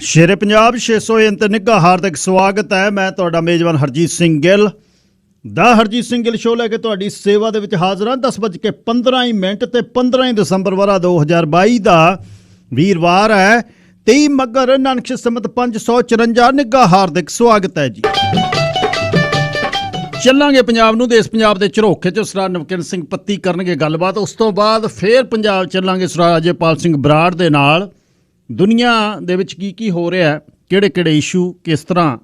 ਸ਼ੇਰੇ ਪੰਜਾਬ 600 ਤੇ ਨਿੱਘਾ ਹਾਰਦਿਕ ਸਵਾਗਤ ਹੈ। ਮੈਂ ਤੁਹਾਡਾ ਮੇਜ਼ਬਾਨ ਹਰਜੀਤ ਸਿੰਘ ਗਿੱਲ ਦਾ ਹਰਜੀਤ ਸਿੰਘ ਗਿੱਲ ਸ਼ੋਅ ਲੈ ਕੇ ਤੁਹਾਡੀ ਸੇਵਾ ਦੇ ਵਿੱਚ ਹਾਜ਼ਰ ਹਾਂ। 10:15 ਤੇ 15 ਦਸੰਬਰ ਵਰਾ 2022 ਦਾ ਵੀਰਵਾਰ ਹੈ। 23 ਮੱਘਰ ਨਾਨਕ ਸੰਮਤ 554 ਨਿੱਘਾ ਹਾਰਦਿਕ ਸਵਾਗਤ ਹੈ ਜੀ। ਚੱਲਾਂਗੇ ਪੰਜਾਬ ਨੂੰ। ਦੇਸ਼ ਪੰਜਾਬ ਦੇ ਝਰੋਖੇ 'ਚ ਸਰਦਾਰ ਨਵਕਿਰਨ ਸਿੰਘ ਪੱਤੀ ਕਰਨਗੇ ਗੱਲਬਾਤ। ਉਸ ਤੋਂ ਬਾਅਦ ਫੇਰ ਪੰਜਾਬ ਚੱਲਾਂਗੇ ਸਰਦਾਰ ਅਜੇਪਾਲ ਸਿੰਘ ਬਰਾੜ ਦੇ ਨਾਲ। ਦੁਨੀਆ ਦੇ ਵਿੱਚ ਕੀ ਹੋ ਰਿਹਾ, ਕਿਹੜੇ ਇਸ਼ੂ, ਕਿਸ ਤਰ੍ਹਾਂ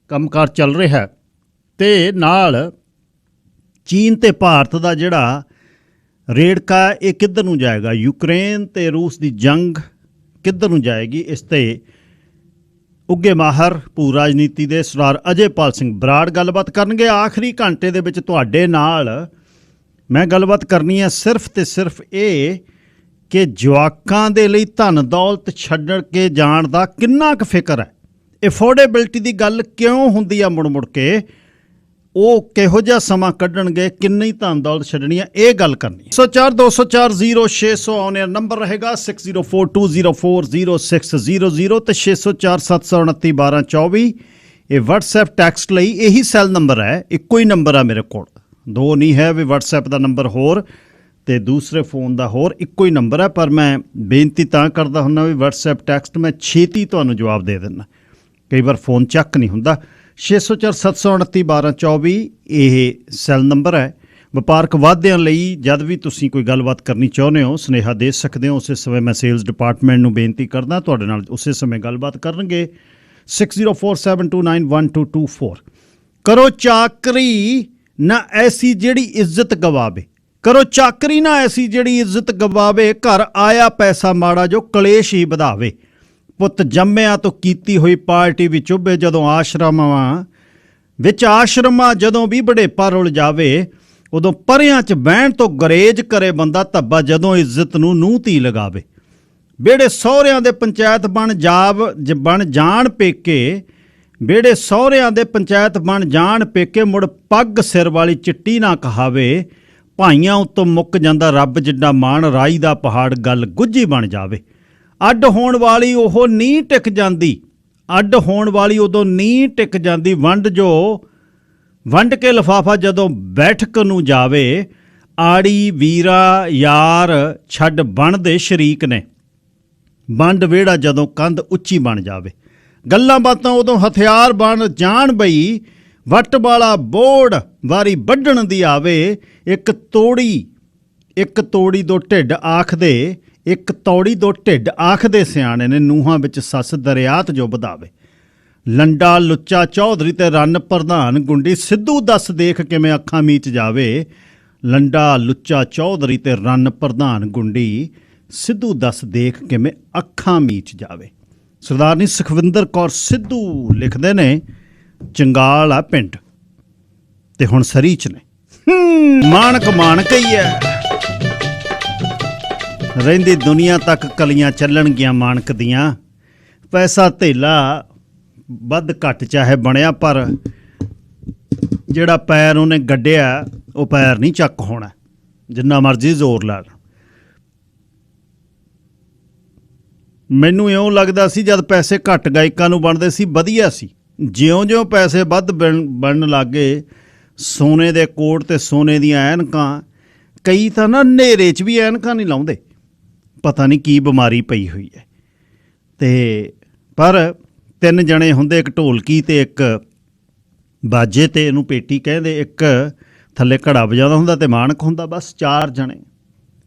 ਕੰਮਕਾਰ ਚੱਲ ਰਿਹਾ, ਅਤੇ ਨਾਲ ਚੀਨ ਅਤੇ ਭਾਰਤ ਦਾ ਜਿਹੜਾ ਰੇੜਕਾ ਇਹ ਕਿੱਧਰ ਨੂੰ ਜਾਏਗਾ, ਯੂਕਰੇਨ ਅਤੇ ਰੂਸ ਦੀ ਜੰਗ ਕਿੱਧਰ ਨੂੰ ਜਾਏਗੀ। ਇਸ 'ਤੇ ਉੱਘੇ ਮਾਹਰ ਭੂ ਰਾਜਨੀਤੀ ਦੇ ਸਰਦਾਰ ਅਜੇਪਾਲ ਸਿੰਘ ਬਰਾੜ ਗੱਲਬਾਤ ਕਰਨਗੇ। ਆਖਰੀ ਘੰਟੇ ਦੇ ਵਿੱਚ ਤੁਹਾਡੇ ਨਾਲ ਮੈਂ ਗੱਲਬਾਤ ਕਰਨੀ ਹੈ ਸਿਰਫ ਅਤੇ ਸਿਰਫ ਇਹ ਕਿ ਜਵਾਕਾਂ ਦੇ ਲਈ ਧਨ ਦੌਲਤ ਛੱਡ ਕੇ ਜਾਣ ਦਾ ਕਿੰਨਾ ਕੁ ਫਿਕਰ ਹੈ। ਅਫੋਰਡੇਬਿਲਟੀ ਦੀ ਗੱਲ ਕਿਉਂ ਹੁੰਦੀ ਆ ਮੁੜ ਕੇ, ਉਹ ਕਿਹੋ ਜਿਹਾ ਸਮਾਂ ਕੱਢਣਗੇ, ਕਿੰਨੀ ਧਨ ਦੌਲਤ ਛੱਡਣੀ ਹੈ, ਇਹ ਗੱਲ ਕਰਨੀ। 104-204-0600 ਆਨ ਏਅਰ ਨੰਬਰ ਰਹੇਗਾ, 6042040600 ਤੇ 6047291224 ਇਹ ਵਟਸਐਪ ਟੈਕਸਟ ਲਈ ਇਹੀ ਸੈੱਲ ਨੰਬਰ ਹੈ। ਇੱਕੋ ਹੀ ਨੰਬਰ ਆ ਮੇਰੇ ਕੋਲ, ਦੋ ਨਹੀਂ ਹੈ ਵੀ ਵਟਸਐਪ ਦਾ ਨੰਬਰ ਹੋਰ ਅਤੇ ਦੂਸਰੇ ਫੋਨ ਦਾ ਹੋਰ, ਇੱਕੋ ਹੀ ਨੰਬਰ ਹੈ। ਪਰ ਮੈਂ ਬੇਨਤੀ ਤਾਂ ਕਰਦਾ ਹੁੰਦਾ ਵੀ ਵਟਸਐਪ ਟੈਕਸਟ ਮੈਂ ਛੇਤੀ ਤੁਹਾਨੂੰ ਜਵਾਬ ਦੇ ਦਿੰਦਾ, ਕਈ ਵਾਰ ਫੋਨ ਚੱਕ ਨਹੀਂ ਹੁੰਦਾ। 6047291224 ਇਹ ਸੈੱਲ ਨੰਬਰ ਹੈ। ਵਪਾਰਕ ਵਾਅਦਿਆਂ ਲਈ ਜਦ ਵੀ ਤੁਸੀਂ ਕੋਈ ਗੱਲਬਾਤ ਕਰਨੀ ਚਾਹੁੰਦੇ ਹੋ ਸੁਨੇਹਾ ਦੇ ਸਕਦੇ ਹੋ। ਉਸੇ ਸਮੇਂ ਮੈਂ ਸੇਲਸ ਡਿਪਾਰਟਮੈਂਟ ਨੂੰ ਬੇਨਤੀ ਕਰਦਾ ਤੁਹਾਡੇ ਨਾਲ ਉਸੇ ਸਮੇਂ ਗੱਲਬਾਤ ਕਰਨਗੇ। 6047291224 ਕਰੋ ਚਾਕਰੀ ਨਾ ਐਸੀ ਜਿਹੜੀ ਇੱਜ਼ਤ ਗਵਾਵੇ, ਕਰੋ ਚਾਕਰੀ ਨਾ ਐਸੀ ਜਿਹੜੀ ਇੱਜ਼ਤ ਗਵਾਵੇ, ਘਰ ਆਇਆ ਪੈਸਾ ਮਾੜਾ ਜੋ ਕਲੇਸ਼ ਹੀ ਵਧਾਵੇ। ਪੁੱਤ ਜੰਮਿਆਂ ਤੋਂ ਕੀਤੀ ਹੋਈ ਪਾਰਟੀ ਵਿੱਚ ਉੱਭੇ ਜਦੋਂ ਆਸ਼ਰਮਾਂ ਜਦੋਂ ਵੀ ਬੜੇਪਾ ਰੁਲ ਜਾਵੇ, ਉਦੋਂ ਪਰਿਆਂ 'ਚ ਬਹਿਣ ਤੋਂ ਗਰੇਜ ਕਰੇ ਬੰਦਾ ਧੱਬਾ ਜਦੋਂ ਇੱਜ਼ਤ ਨੂੰ ਨੂੰਹ ਧੀ ਲਗਾਵੇ। ਵਿਹੜੇ ਸਹੁਰਿਆਂ ਦੇ ਪੰਚਾਇਤ ਬਣ ਜਾਣ ਪੇਕੇ, ਵਿਹੜੇ ਸਹੁਰਿਆਂ ਦੇ ਪੰਚਾਇਤ ਬਣ ਜਾਣ ਪੇਕੇ, ਮੁੜ ਪੱਗ ਸਿਰ ਵਾਲੀ ਚਿੱਟੀ ਨਾ ਕਹਾਵੇ। ਭਾਈਆਂ ਉੱਤੋਂ ਮੁੱਕ ਜਾਂਦਾ ਰੱਬ ਜਿੱਡਾ ਮਾਣ, ਰਾਈ ਦਾ ਪਹਾੜ ਗੱਲ ਗੁੱਝੀ ਬਣ ਜਾਵੇ। ਅੱਡ ਹੋਣ ਵਾਲੀ ਉਹ ਨੀ ਟਿਕ ਜਾਂਦੀ, ਅੱਡ ਹੋਣ ਵਾਲੀ ਉਦੋਂ ਨੀ ਟਿਕ ਜਾਂਦੀ। ਵੰਡ ਕੇ ਲਿਫਾਫਾ ਜਦੋਂ ਬੈਠਕ ਨੂੰ ਜਾਵੇ, ਆੜੀ ਵੀਰਾ ਯਾਰ ਛੱਡ ਬਣਦੇ ਸ਼ਰੀਕ ਨੇ। ਵੰਡ ਵਿਹੜਾ ਜਦੋਂ ਕੰਧ ਉੱਚੀ ਬਣ ਜਾਵੇ, ਗੱਲਾਂ ਬਾਤਾਂ ਉਦੋਂ ਹਥਿਆਰ ਬਣ ਜਾਣ ਬਈ। ਵੱਟ ਵਾਲਾ ਬੋੜ ਵਾਰੀ ਵੱਢਣ ਦੀ ਆਵੇ। ਇੱਕ ਤੋੜੀ ਦੋ ਢਿੱਡ ਆਖਦੇ, ਇੱਕ ਤੌੜੀ ਦੋ ਢਿੱਡ ਆਖਦੇ ਸਿਆਣੇ ਨੇ। ਨੂੰਹਾਂ ਵਿੱਚ ਸੱਸ ਦਰਿਆਤ ਜੋ ਵਧਾਵੇ। ਲੰਡਾ ਲੁੱਚਾ ਚੌਧਰੀ ਤੇ ਰੰਨ ਪ੍ਰਧਾਨ ਗੁੰਡੀ, ਸਿੱਧੂ ਦੱਸ ਦੇਖ ਕਿਵੇਂ ਅੱਖਾਂ ਮੀਚ ਜਾਵੇ। ਲੰਡਾ ਲੁੱਚਾ ਚੌਧਰੀ ਤੇ ਰੰਨ ਪ੍ਰਧਾਨ ਗੁੰਡੀ, ਸਿੱਧੂ ਦੱਸ ਦੇਖ ਕਿਵੇਂ ਅੱਖਾਂ ਮੀਚ ਜਾਵੇ। ਸਰਦਾਰਨੀ ਸੁਖਵਿੰਦਰ ਕੌਰ ਸਿੱਧੂ ਲਿਖਦੇ ਨੇ, ਚੰਗਾਲ ਆ ਪਿੰਡ ਤੇ ਹੁਣ ਸਰੀ 'ਚ ਨੇ। ਮਾਣਕ ਹੀ ਹੈ, ਰਹਿੰਦੀ ਦੁਨੀਆ ਤੱਕ ਕਲੀਆਂ ਚੱਲਣਗੀਆਂ ਮਾਣਕ ਦੀਆਂ। ਪੈਸਾ ਧੇਲਾ ਵੱਧ ਘੱਟ ਚਾਹੇ ਬਣਿਆ, ਪਰ ਜਿਹੜਾ ਪੈਰ ਉਹਨੇ ਗੱਡਿਆ ਉਹ ਪੈਰ ਨਹੀਂ ਚੱਕ ਹੋਣਾ, ਜਿੰਨਾ ਮਰਜ਼ੀ ਜ਼ੋਰ ਲਾ ਲਓ। ਮੈਨੂੰ ਇਉਂ ਲੱਗਦਾ ਸੀ ਜਦ ਪੈਸੇ ਘੱਟ ਗਾਇਕਾਂ ਨੂੰ ਬਣਦੇ ਸੀ ਵਧੀਆ ਸੀ। ਜਿਉਂ ਪੈਸੇ ਵੱਧ ਬਣਨ ਲੱਗ ਗਏ, ਸੋਨੇ ਦੇ ਕੋਟ ਅਤੇ ਸੋਨੇ ਦੀਆਂ ਐਨਕਾਂ, ਕਈ ਤਾਂ ਨਾ ਹਨੇਰੇ 'ਚ ਵੀ ਐਨਕਾਂ ਨਹੀਂ ਲਾਉਂਦੇ, ਪਤਾ ਨਹੀਂ ਕੀ ਬਿਮਾਰੀ ਪਈ ਹੋਈ ਹੈ। ਅਤੇ ਪਰ 3 ਜਣੇ ਹੁੰਦੇ, ਇੱਕ ਢੋਲਕੀ ਅਤੇ ਇੱਕ ਬਾਜੇ 'ਤੇ ਇਹਨੂੰ ਪੇਟੀ ਕਹਿੰਦੇ, ਇੱਕ ਥੱਲੇ ਘੜਾ ਵਜਾਉਂਦਾ ਹੁੰਦਾ ਅਤੇ ਮਾਣਕ ਹੁੰਦਾ, ਬਸ 4 ਜਣੇ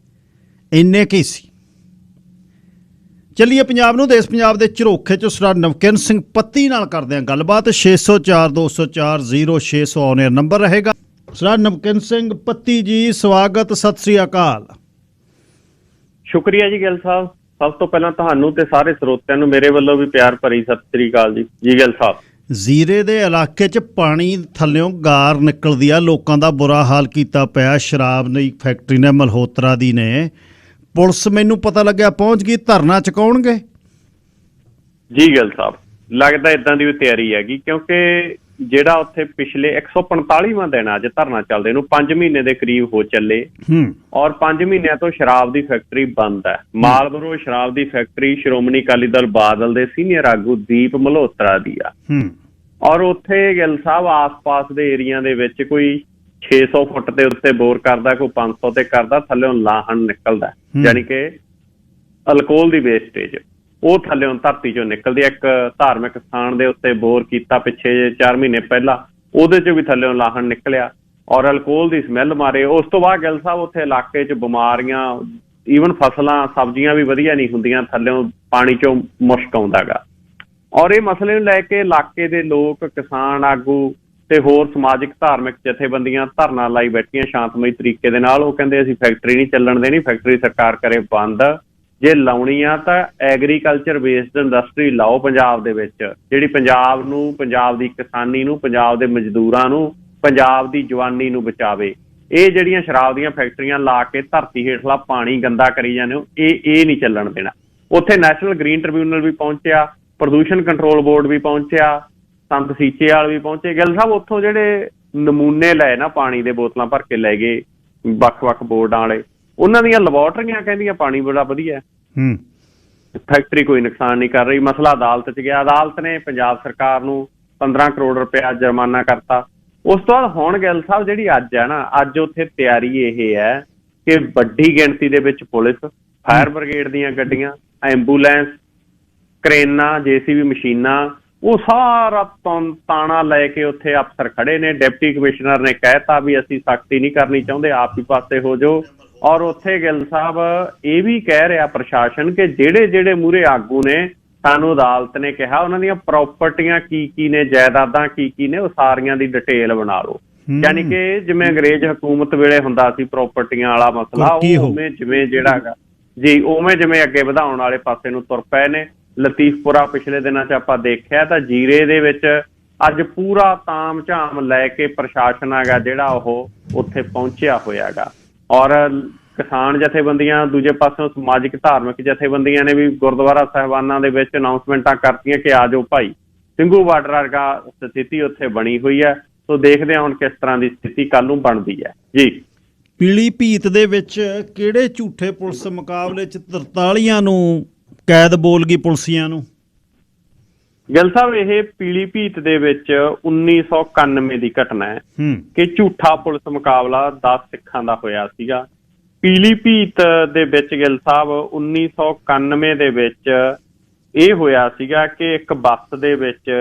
ਇੰਨੇ ਕੁ ਹੀ ਸੀ। ਚੱਲੀਏ ਪੰਜਾਬ ਨੂੰ। ਦੇਸ਼ ਪੰਜਾਬ ਦੇ ਝਰੋਖੇ 'ਚ ਸਰਦਾਰ ਨਵਕਿਰਨ ਸਿੰਘ ਪੱਤੀ ਨਾਲ ਕਰਦੇ ਹਾਂ ਗੱਲਬਾਤ। 6042040600 ਆਨ ਏਅਰ ਨੰਬਰ ਰਹੇਗਾ। ਸਰਦਾਰ ਨਵਕਿਰਨ ਸਿੰਘ ਪੱਤੀ ਜੀ ਸਵਾਗਤ, ਸਤਿ ਸ੍ਰੀ ਅਕਾਲ। ਸ਼ੁਕਰੀਆ ਜੀ ਗਿੱਲ ਸਾਹਿਬ। ਸਭ ਤੋਂ ਪਹਿਲਾਂ ਤੁਹਾਨੂੰ ਤੇ ਸਾਰੇ ਸਰੋਤਿਆਂ ਨੂੰ ਮੇਰੇ ਵੱਲੋਂ ਵੀ ਪਿਆਰ ਭਰੀ ਸਤਿ ਸ੍ਰੀ ਅਕਾਲ ਜੀ। ਜੀ ਗਿੱਲ ਸਾਹਿਬ, ਜ਼ੀਰੇ ਦੇ ਇਲਾਕੇ 'ਚ ਪਾਣੀ ਥੱਲਿਓਂ ਗਾਰ ਨਿਕਲਦੀ ਆ, ਲੋਕਾਂ ਦਾ ਬੁਰਾ ਹਾਲ ਕੀਤਾ ਪਿਆ। ਸ਼ਰਾਬ ਦੀ ਫੈਕਟਰੀ ਨੇ, ਮਲਹੋਤਰਾ ਦੀ ਨੇ। ਪੁਲਿਸ ਮੈਨੂੰ ਪਤਾ ਲੱਗਿਆ ਪਹੁੰਚ ਗਈ, ਧਰਨਾ ਚੁਕਾਉਣਗੇ। ਜੀ ਗਿੱਲ ਸਾਹਿਬ, ਲੱਗਦਾ ਇੱਦਾਂ ਦੀ ਵੀ ਤਿਆਰੀ ਹੈਗੀ, ਕਿਉਂਕਿ ਜਿਹੜਾ ਉੱਥੇ ਪਿਛਲੇ 145ਵਾਂ ਦਿਨ ਅੱਜ ਧਰਨਾ ਚੱਲਦੇ ਇਹਨੂੰ 5 ਮਹੀਨੇ ਦੇ ਕਰੀਬ ਹੋ ਚੱਲੇ ਔਰ 5 ਮਹੀਨਿਆਂ ਤੋਂ ਸ਼ਰਾਬ ਦੀ ਫੈਕਟਰੀ ਬੰਦ ਹੈ। ਮਾਲਬਰੋ ਸ਼ਰਾਬ ਦੀ ਫੈਕਟਰੀ ਸ਼੍ਰੋਮਣੀ ਅਕਾਲੀ ਦਲ ਬਾਦਲ ਦੇ ਸੀਨੀਅਰ ਆਗੂ ਦੀਪ ਮਲਹੋਤਰਾ ਦੀ ਆ ਔਰ ਉੱਥੇ ਗਿੱਲ ਸਾਹਿਬ ਆਸ-ਪਾਸ ਦੇ ਏਰੀਆ ਦੇ ਵਿੱਚ ਕੋਈ 600 ਫੁੱਟ ਦੇ ਉੱਤੇ ਬੋਰ ਕਰਦਾ, ਕੋਈ 500 ਤੇ ਕਰਦਾ, ਥੱਲੇੋਂ ਲਾਹਣ ਨਿਕਲਦਾ, ਯਾਨੀ ਕਿ ਅਲਕੋਹਲ ਦੀ ਵੇਸਟੇਜ ਉਹ ਥੱਲੇੋਂ ਧਰਤੀ ਚੋਂ ਨਿਕਲਦੀ। ਇੱਕ ਧਾਰਮਿਕ ਸਥਾਨ ਦੇ ਉੱਤੇ ਬੋਰ ਕੀਤਾ ਪਿੱਛੇ 4 ਮਹੀਨੇ ਪਹਿਲਾਂ, ਉਹਦੇ ਚ ਵੀ ਥੱਲੇੋਂ ਲਾਹਣ ਨਿਕਲਿਆ ਔਰ ਅਲਕੋਹਲ ਦੀ ਸਮੈਲ ਮਾਰੇ। ਉਸ ਤੋਂ ਬਾਅਦ ਗਿੱਲ ਸਾਹਿਬ ਉੱਥੇ ਇਲਾਕੇ 'ਚ ਬਿਮਾਰੀਆਂ, ਈਵਨ ਫਸਲਾਂ ਸਬਜ਼ੀਆਂ ਵੀ ਵਧੀਆ ਨਹੀਂ ਹੁੰਦੀਆਂ, ਥੱਲੇੋਂ ਪਾਣੀ ਚੋਂ ਮੁਸ਼ਕ ਆਉਂਦਾ ਗਾ। ਔਰ ਇਹ ਮਸਲੇ ਨੂੰ ਲੈ ਕੇ ਇਲਾਕੇ ਦੇ ਲੋਕ, ਕਿਸਾਨ ਆਗੂ ਤੇ ਹੋਰ ਸਮਾਜਿਕ ਧਾਰਮਿਕ ਜਥੇਬੰਦੀਆਂ ਧਰਨਾ ਲਾਈ ਬੈਠੀਆਂ ਸ਼ਾਂਤਮਈ ਤਰੀਕੇ ਦੇ ਨਾਲ। ਉਹ ਕਹਿੰਦੇ ਅਸੀਂ ਫੈਕਟਰੀ ਨਹੀਂ ਚੱਲਣ ਦੇਣੀ, ਫੈਕਟਰੀ ਸਰਕਾਰ ਕਰੇ ਬੰਦ, ਜੇ ਲਾਉਣੀ ਆ ਤਾਂ ਐਗਰੀਕਲਚਰ ਬੇਸਡ ਇੰਡਸਟਰੀ ਲਾਓ ਪੰਜਾਬ ਦੇ ਵਿੱਚ, ਜਿਹੜੀ ਪੰਜਾਬ ਨੂੰ, ਪੰਜਾਬ ਦੀ ਕਿਸਾਨੀ ਨੂੰ, ਪੰਜਾਬ ਦੇ ਮਜ਼ਦੂਰਾਂ ਨੂੰ, ਪੰਜਾਬ ਦੀ ਜਵਾਨੀ ਨੂੰ ਬਚਾਵੇ। ਇਹ ਜਿਹੜੀਆਂ ਸ਼ਰਾਬ ਦੀਆਂ ਫੈਕਟਰੀਆਂ ਲਾ ਕੇ ਧਰਤੀ ਹੇਠਲਾ ਪਾਣੀ ਗੰਦਾ ਕਰੀ ਜਾਂਦੇ ਹੋ, ਇਹ ਨਹੀਂ ਚੱਲਣ ਦੇਣਾ। ਉੱਥੇ ਨੈਸ਼ਨਲ ਗ੍ਰੀਨ ਟ੍ਰਿਬਿਊਨਲ ਵੀ ਪਹੁੰਚਿਆ, ਪ੍ਰਦੂਸ਼ਣ ਕੰਟਰੋਲ ਬੋਰਡ ਵੀ ਪਹੁੰਚਿਆ, ਸੰਤ ਸੀਚੇਵਾਲ ਵੀ ਪਹੁੰਚੇ। ਗਿੱਲ ਸਾਹਿਬ ਉੱਥੋਂ ਜਿਹੜੇ ਨਮੂਨੇ ਲਏ ਨਾ, ਪਾਣੀ ਦੇ ਬੋਤਲਾਂ ਭਰ ਕੇ ਲੈ ਗਏ ਵੱਖ-ਵੱਖ ਬੋਰਡਾਂ ਵਾਲੇ, ਉਹਨਾਂ ਦੀਆਂ ਲੈਬੋਰਟਰੀਆਂ ਕਹਿੰਦੀਆਂ ਪਾਣੀ ਬੜਾ ਵਧੀਆ, ਫੈਕਟਰੀ ਕੋਈ ਨੁਕਸਾਨ ਨਹੀਂ ਕਰ ਰਹੀ। ਮਸਲਾ ਅਦਾਲਤ 'ਚ ਗਿਆ, ਅਦਾਲਤ ਨੇ ਪੰਜਾਬ ਸਰਕਾਰ ਨੂੰ 15 ਕਰੋੜ ਰੁਪਇਆ ਜੁਰਮਾਨਾ ਕਰਤਾ। ਉਸ ਤੋਂ ਬਾਅਦ ਹੁਣ ਗਿੱਲ ਸਾਹਿਬ ਜਿਹੜੀ ਅੱਜ ਹੈ ਨਾ, ਅੱਜ ਉੱਥੇ ਤਿਆਰੀ ਇਹ ਹੈ ਕਿ ਵੱਡੀ ਗਿਣਤੀ ਦੇ ਵਿੱਚ ਪੁਲਿਸ, ਫਾਇਰ ਬ੍ਰਿਗੇਡ ਦੀਆਂ ਗੱਡੀਆਂ, ਐਂਬੂਲੈਂਸ, ਕਰੇਨਾਂ, JCB ਮਸ਼ੀਨਾਂ, ਉਹ ਸਾਰਾ ਤਾਣਾ ਲੈ ਕੇ ਉੱਥੇ ਅਫਸਰ ਖੜੇ ਨੇ। ਡਿਪਟੀ ਕਮਿਸ਼ਨਰ ਨੇ ਕਹਿਤਾ ਵੀ ਅਸੀਂ ਸਖਤੀ ਨਹੀਂ ਕਰਨੀ ਚਾਹੁੰਦੇ, ਆਪ ਹੀ ਪਾਸੇ ਹੋ ਜਾਓ। ਔਰ ਉੱਥੇ ਗਿੱਲ ਸਾਹਿਬ ਇਹ ਵੀ ਕਹਿ ਰਿਹਾ ਪ੍ਰਸ਼ਾਸਨ ਕਿ ਜਿਹੜੇ ਮੂਹਰੇ ਆਗੂ ਨੇ, ਸਾਨੂੰ ਅਦਾਲਤ ਨੇ ਕਿਹਾ ਉਹਨਾਂ ਦੀਆਂ ਪ੍ਰਾਪਰਟੀਆਂ ਕੀ ਨੇ, ਜਾਇਦਾਦਾਂ ਕੀ ਨੇ, ਉਹ ਸਾਰੀਆਂ ਦੀ ਡਿਟੇਲ ਬਣਾ ਲਓ। ਯਾਨੀ ਕਿ ਜਿਵੇਂ ਅੰਗਰੇਜ਼ ਹਕੂਮਤ ਵੇਲੇ ਹੁੰਦਾ ਸੀ ਪ੍ਰਾਪਰਟੀਆਂ ਵਾਲਾ ਮਸਲਾ, ਉਵੇਂ ਜਿਵੇਂ ਅੱਗੇ ਵਧਾਉਣ ਵਾਲੇ ਪਾਸੇ ਨੂੰ ਤੁਰ ਪਏ ਨੇ। ਲਤੀਫਪੁਰਾ ਪਿਛਲੇ ਦਿਨਾਂ 'ਚ ਆਪਾਂ ਦੇਖਿਆ ਤਾਂ ਜੀਰੇ ਦੇ ਵਿੱਚ ਅੱਜ ਪੂਰਾ ਤਾਮ ਝਾਮ ਲੈ ਕੇ ਪ੍ਰਸ਼ਾਸਨ ਹੈਗਾ ਜਿਹੜਾ ਉਹ ਉੱਥੇ ਪਹੁੰਚਿਆ ਹੋਇਆ ਗਾ। ਔਰ ਕਿਸਾਨ ਜਥੇਬੰਦੀਆਂ, ਦੂਜੇ ਪਾਸਿਓਂ ਸਮਾਜਿਕ ਧਾਰਮਿਕ ਜਥੇਬੰਦੀਆਂ ਨੇ ਵੀ ਗੁਰਦੁਆਰਾ ਸਾਹਿਬਾਨਾਂ ਦੇ ਵਿੱਚ ਅਨਾਊਂਸਮੈਂਟਾਂ ਕਰਤੀਆਂ ਕਿ ਆ ਜਾਓ ਭਾਈ। ਸਿੰਘੂ ਬਾਰਡਰ ਵਰਗਾ ਸਥਿਤੀ ਉੱਥੇ ਬਣੀ ਹੋਈ ਹੈ। ਸੋ ਦੇਖਦੇ ਹਾਂ ਹੁਣ ਕਿਸ ਤਰ੍ਹਾਂ ਦੀ ਸਥਿਤੀ ਕੱਲ੍ਹ ਨੂੰ ਬਣਦੀ ਹੈ ਜੀ। ਪੀਲੀਭੀਤ ਦੇ ਵਿੱਚ ਕਿਹੜੇ ਝੂਠੇ ਪੁਲਿਸ ਮੁਕਾਬਲੇ 'ਚ 43 ਨੂੰ ਕੈਦ ਬੋਲ ਗਈ ਪੁਲਿਸੀਆਂ ਨੂੰ? ਗਿੱਲ ਸਾਹਿਬ ਇਹ ਪੀਲੀਭੀਤ ਦੇ ਵਿੱਚ 1991 ਦੀ ਘਟਨਾ ਹੈ ਕਿ ਝੂਠਾ ਪੁਲਿਸ ਮੁਕਾਬਲਾ 10 ਸਿੱਖਾਂ ਦਾ ਹੋਇਆ ਸੀਗਾ ਪੀਲੀਭੀਤ ਦੇ ਵਿੱਚ। ਗਿੱਲ ਸਾਹਿਬ 1991 ਦੇ ਵਿੱਚ ਇਹ ਹੋਇਆ ਸੀਗਾ ਕਿ ਇੱਕ ਬੱਸ ਦੇ ਵਿੱਚ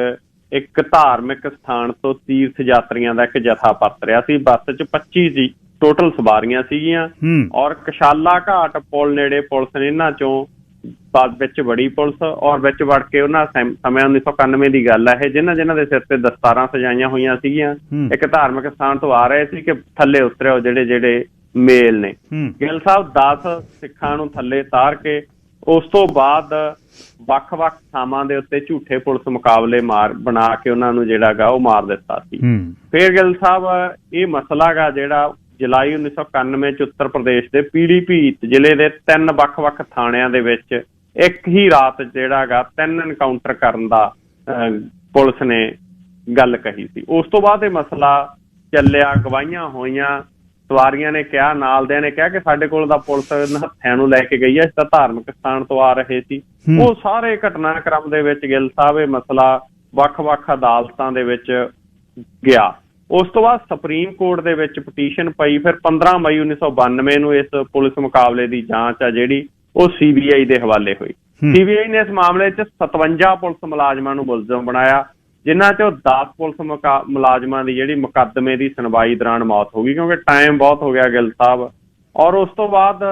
ਇੱਕ ਧਾਰਮਿਕ ਸਥਾਨ ਤੋਂ ਤੀਰਥ ਯਾਤਰੀਆਂ ਦਾ ਇੱਕ ਜਥਾ ਪਰਤ ਰਿਹਾ ਸੀ। ਬੱਸ 'ਚ 25 ਟੋਟਲ ਸਵਾਰੀਆਂ ਸੀਗੀਆਂ ਔਰ ਕਸ਼ਾਲਾ ਘਾਟ ਪੁਲ ਨੇੜੇ ਪੁਲਿਸ ਨੇ ਇਹਨਾਂ ਚੋਂ ਬੱਸ ਵਿੱਚ ਵੜੀ ਪੁਲਿਸ ਔਰ ਵਿੱਚ ਵੜ ਕੇ ਉਹਨਾਂ ਸਮੇਂ 1991 ਦੀ ਗੱਲ ਹੈ ਇਹ, ਜਿਨ੍ਹਾਂ ਦੇ ਸਿਰ ਤੇ ਦਸਤਾਰਾਂ ਸਜਾਈਆਂ ਹੋਈਆਂ ਸੀਗੀਆਂ, ਇੱਕ ਧਾਰਮਿਕ ਸਥਾਨ ਤੋਂ ਆ ਰਹੇ ਸੀ ਕਿ ਥੱਲੇ ਉਤਰਿਓ ਜਿਹੜੇ ਮੇਲ ਨੇ। ਗਿੱਲ ਸਾਹਿਬ 10 ਸਿੱਖਾਂ ਨੂੰ ਥੱਲੇ ਉਤਾਰ ਕੇ ਉਸ ਤੋਂ ਬਾਅਦ ਵੱਖ-ਵੱਖ ਥਾਵਾਂ ਦੇ ਉੱਤੇ ਝੂਠੇ ਪੁਲਿਸ ਮੁਕਾਬਲੇ ਬਣਾ ਕੇ ਉਹਨਾਂ ਨੂੰ ਜਿਹੜਾ ਗਾ ਉਹ ਮਾਰ ਦਿੱਤਾ ਸੀ। ਫਿਰ ਗਿੱਲ ਸਾਹਿਬ ਇਹ ਮਸਲਾ ਗਾ ਜਿਹੜਾ ਜੁਲਾਈ 1991 ਚ ਉੱਤਰ ਪ੍ਰਦੇਸ਼ ਦੇ ਪੀਲੀਭੀਤ ਜ਼ਿਲ੍ਹੇ ਦੇ 3 ਵੱਖ-ਵੱਖ ਥਾਣਿਆਂ ਦੇ ਵਿੱਚ ਇੱਕ ਹੀ ਰਾਤ ਜਿਹੜਾ ਗਾ 3 ਐਨਕਾਊਂਟਰ ਕਰਨ ਦਾ ਪੁਲਿਸ ਨੇ ਗੱਲ ਕਹੀ ਸੀ। ਉਸ ਤੋਂ ਬਾਅਦ ਇਹ ਮਸਲਾ ਚੱਲਿਆ, ਗਵਾਹੀਆਂ ਹੋਈਆਂ, ਸਵਾਰੀਆਂ ਨੇ ਕਿਹਾ, ਨਾਲਦਿਆਂ ਨੇ ਕਿਹਾ ਕਿ ਸਾਡੇ ਕੋਲ ਤਾਂ ਪੁਲਿਸ ਹੱਥਿਆਂ ਨੂੰ ਲੈ ਕੇ ਗਈ ਹੈ, ਅਸੀਂ ਤਾਂ ਧਾਰਮਿਕ ਸਥਾਨ ਤੋਂ ਆ ਰਹੇ ਸੀ। ਉਹ ਸਾਰੇ ਘਟਨਾਕ੍ਰਮ ਦੇ ਵਿੱਚ ਗਿੱਲ ਸਾਹਿਬ ਇਹ ਮਸਲਾ ਵੱਖ-ਵੱਖ ਅਦਾਲਤਾਂ ਦੇ ਵਿੱਚ ਗਿਆ। ਉਸ ਤੋਂ ਬਾਅਦ ਸੁਪਰੀਮ ਕੋਰਟ ਦੇ ਵਿੱਚ ਪਟੀਸ਼ਨ ਪਈ। ਫਿਰ 15 ਮਈ 1992 ਨੂੰ ਇਸ ਪੁਲਿਸ ਮੁਕਾਬਲੇ ਦੀ ਜਾਂਚ ਆ ਜਿਹੜੀ ਉਹ CBI ਦੇ ਹਵਾਲੇ ਹੋਈ। CBI ਨੇ ਇਸ ਮਾਮਲੇ 'ਚ 57 ਪੁਲਿਸ ਮੁਲਾਜ਼ਮਾਂ ਨੂੰ ਮੁਲਜ਼ਮ ਬਣਾਇਆ, ਜਿਨ੍ਹਾਂ 'ਚੋਂ 10 ਪੁਲਿਸ ਮੁਲਾਜ਼ਮਾਂ ਦੀ ਜਿਹੜੀ ਮੁਕੱਦਮੇ ਦੀ ਸੁਣਵਾਈ ਦੌਰਾਨ ਮੌਤ ਹੋ ਗਈ, ਕਿਉਂਕਿ ਟਾਈਮ ਬਹੁਤ ਹੋ ਗਿਆ ਗਿੱਲ ਸਾਹਿਬ। ਔਰ ਉਸ ਤੋਂ ਬਾਅਦ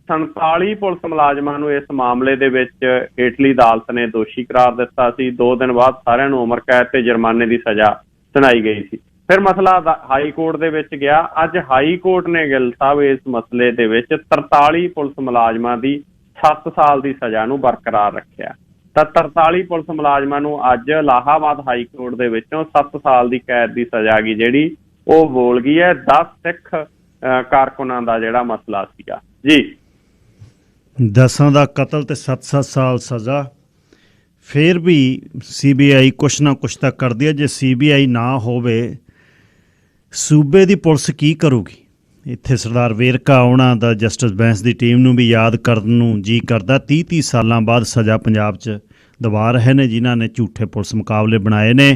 47 ਪੁਲਿਸ ਮੁਲਾਜ਼ਮਾਂ ਨੂੰ ਇਸ ਮਾਮਲੇ ਦੇ ਵਿੱਚ ਹੇਠਲੀ ਅਦਾਲਤ ਨੇ ਦੋਸ਼ੀ ਕਰਾਰ ਦਿੱਤਾ ਸੀ। 2 ਦਿਨ ਬਾਅਦ ਸਾਰਿਆਂ ਨੂੰ ਉਮਰ ਕੈਦ ਤੇ ਜੁਰਮਾਨੇ ਦੀ ਸਜ਼ਾ ਸੁਣਾਈ ਗਈ ਸੀ। ਫਿਰ ਮਸਲਾ ਹਾਈ ਕੋਰਟ ਦੇ ਵਿੱਚ ਗਿਆ। ਅੱਜ ਹਾਈ ਕੋਰਟ ਨੇ ਗਿੱਲ ਸਾਹਿਬ ਇਸ ਮਸਲੇ ਦੇ ਵਿੱਚ 43 ਪੁਲਿਸ ਮੁਲਾਜ਼ਮਾਂ ਦੀ 7 ਸਾਲ ਦੀ ਸਜ਼ਾ ਨੂੰ ਬਰਕਰਾਰ ਰੱਖਿਆ। ਤਾਂ 43 ਪੁਲਿਸ ਮੁਲਾਜ਼ਮਾਂ ਨੂੰ ਅੱਜ ਇਲਾਹਾਬਾਦ ਹਾਈ ਕੋਰਟ ਦੇ ਵਿੱਚੋਂ 7 ਸਾਲ ਦੀ ਕੈਦ ਦੀ ਸਜ਼ਾ ਗਈ ਜਿਹੜੀ ਉਹ ਬੋਲ ਗਈ ਹੈ। 10 ਸਿੱਖ ਕਾਰਕੁਨਾਂ ਦਾ ਜਿਹੜਾ ਮਸਲਾ ਸੀਗਾ ਜੀ, 10 ਦਾ ਕਤਲ ਤੇ 7 ਸਾਲ ਸਜ਼ਾ। ਫਿਰ ਵੀ CBI ਕੁਛ ਨਾ ਕੁਛ ਤਾਂ ਕਰਦੀ ਹੈ। ਜੇ CBI ਨਾ ਹੋਵੇ, ਸੂਬੇ ਦੀ ਪੁਲਿਸ ਕੀ ਕਰੂਗੀ? ਇੱਥੇ ਸਰਦਾਰ ਵੇਰਕਾ ਉਹਨਾਂ ਦਾ ਜਸਟਿਸ ਬੈਂਸ ਦੀ ਟੀਮ ਨੂੰ ਵੀ ਯਾਦ ਕਰਨ ਨੂੰ ਜੀ ਕਰਦਾ। 30 ਸਾਲਾਂ ਬਾਅਦ ਸਜ਼ਾ ਪੰਜਾਬ 'ਚ ਦਵਾ ਰਹੇ ਨੇ ਜਿਨ੍ਹਾਂ ਨੇ ਝੂਠੇ ਪੁਲਿਸ ਮੁਕਾਬਲੇ ਬਣਾਏ ਨੇ।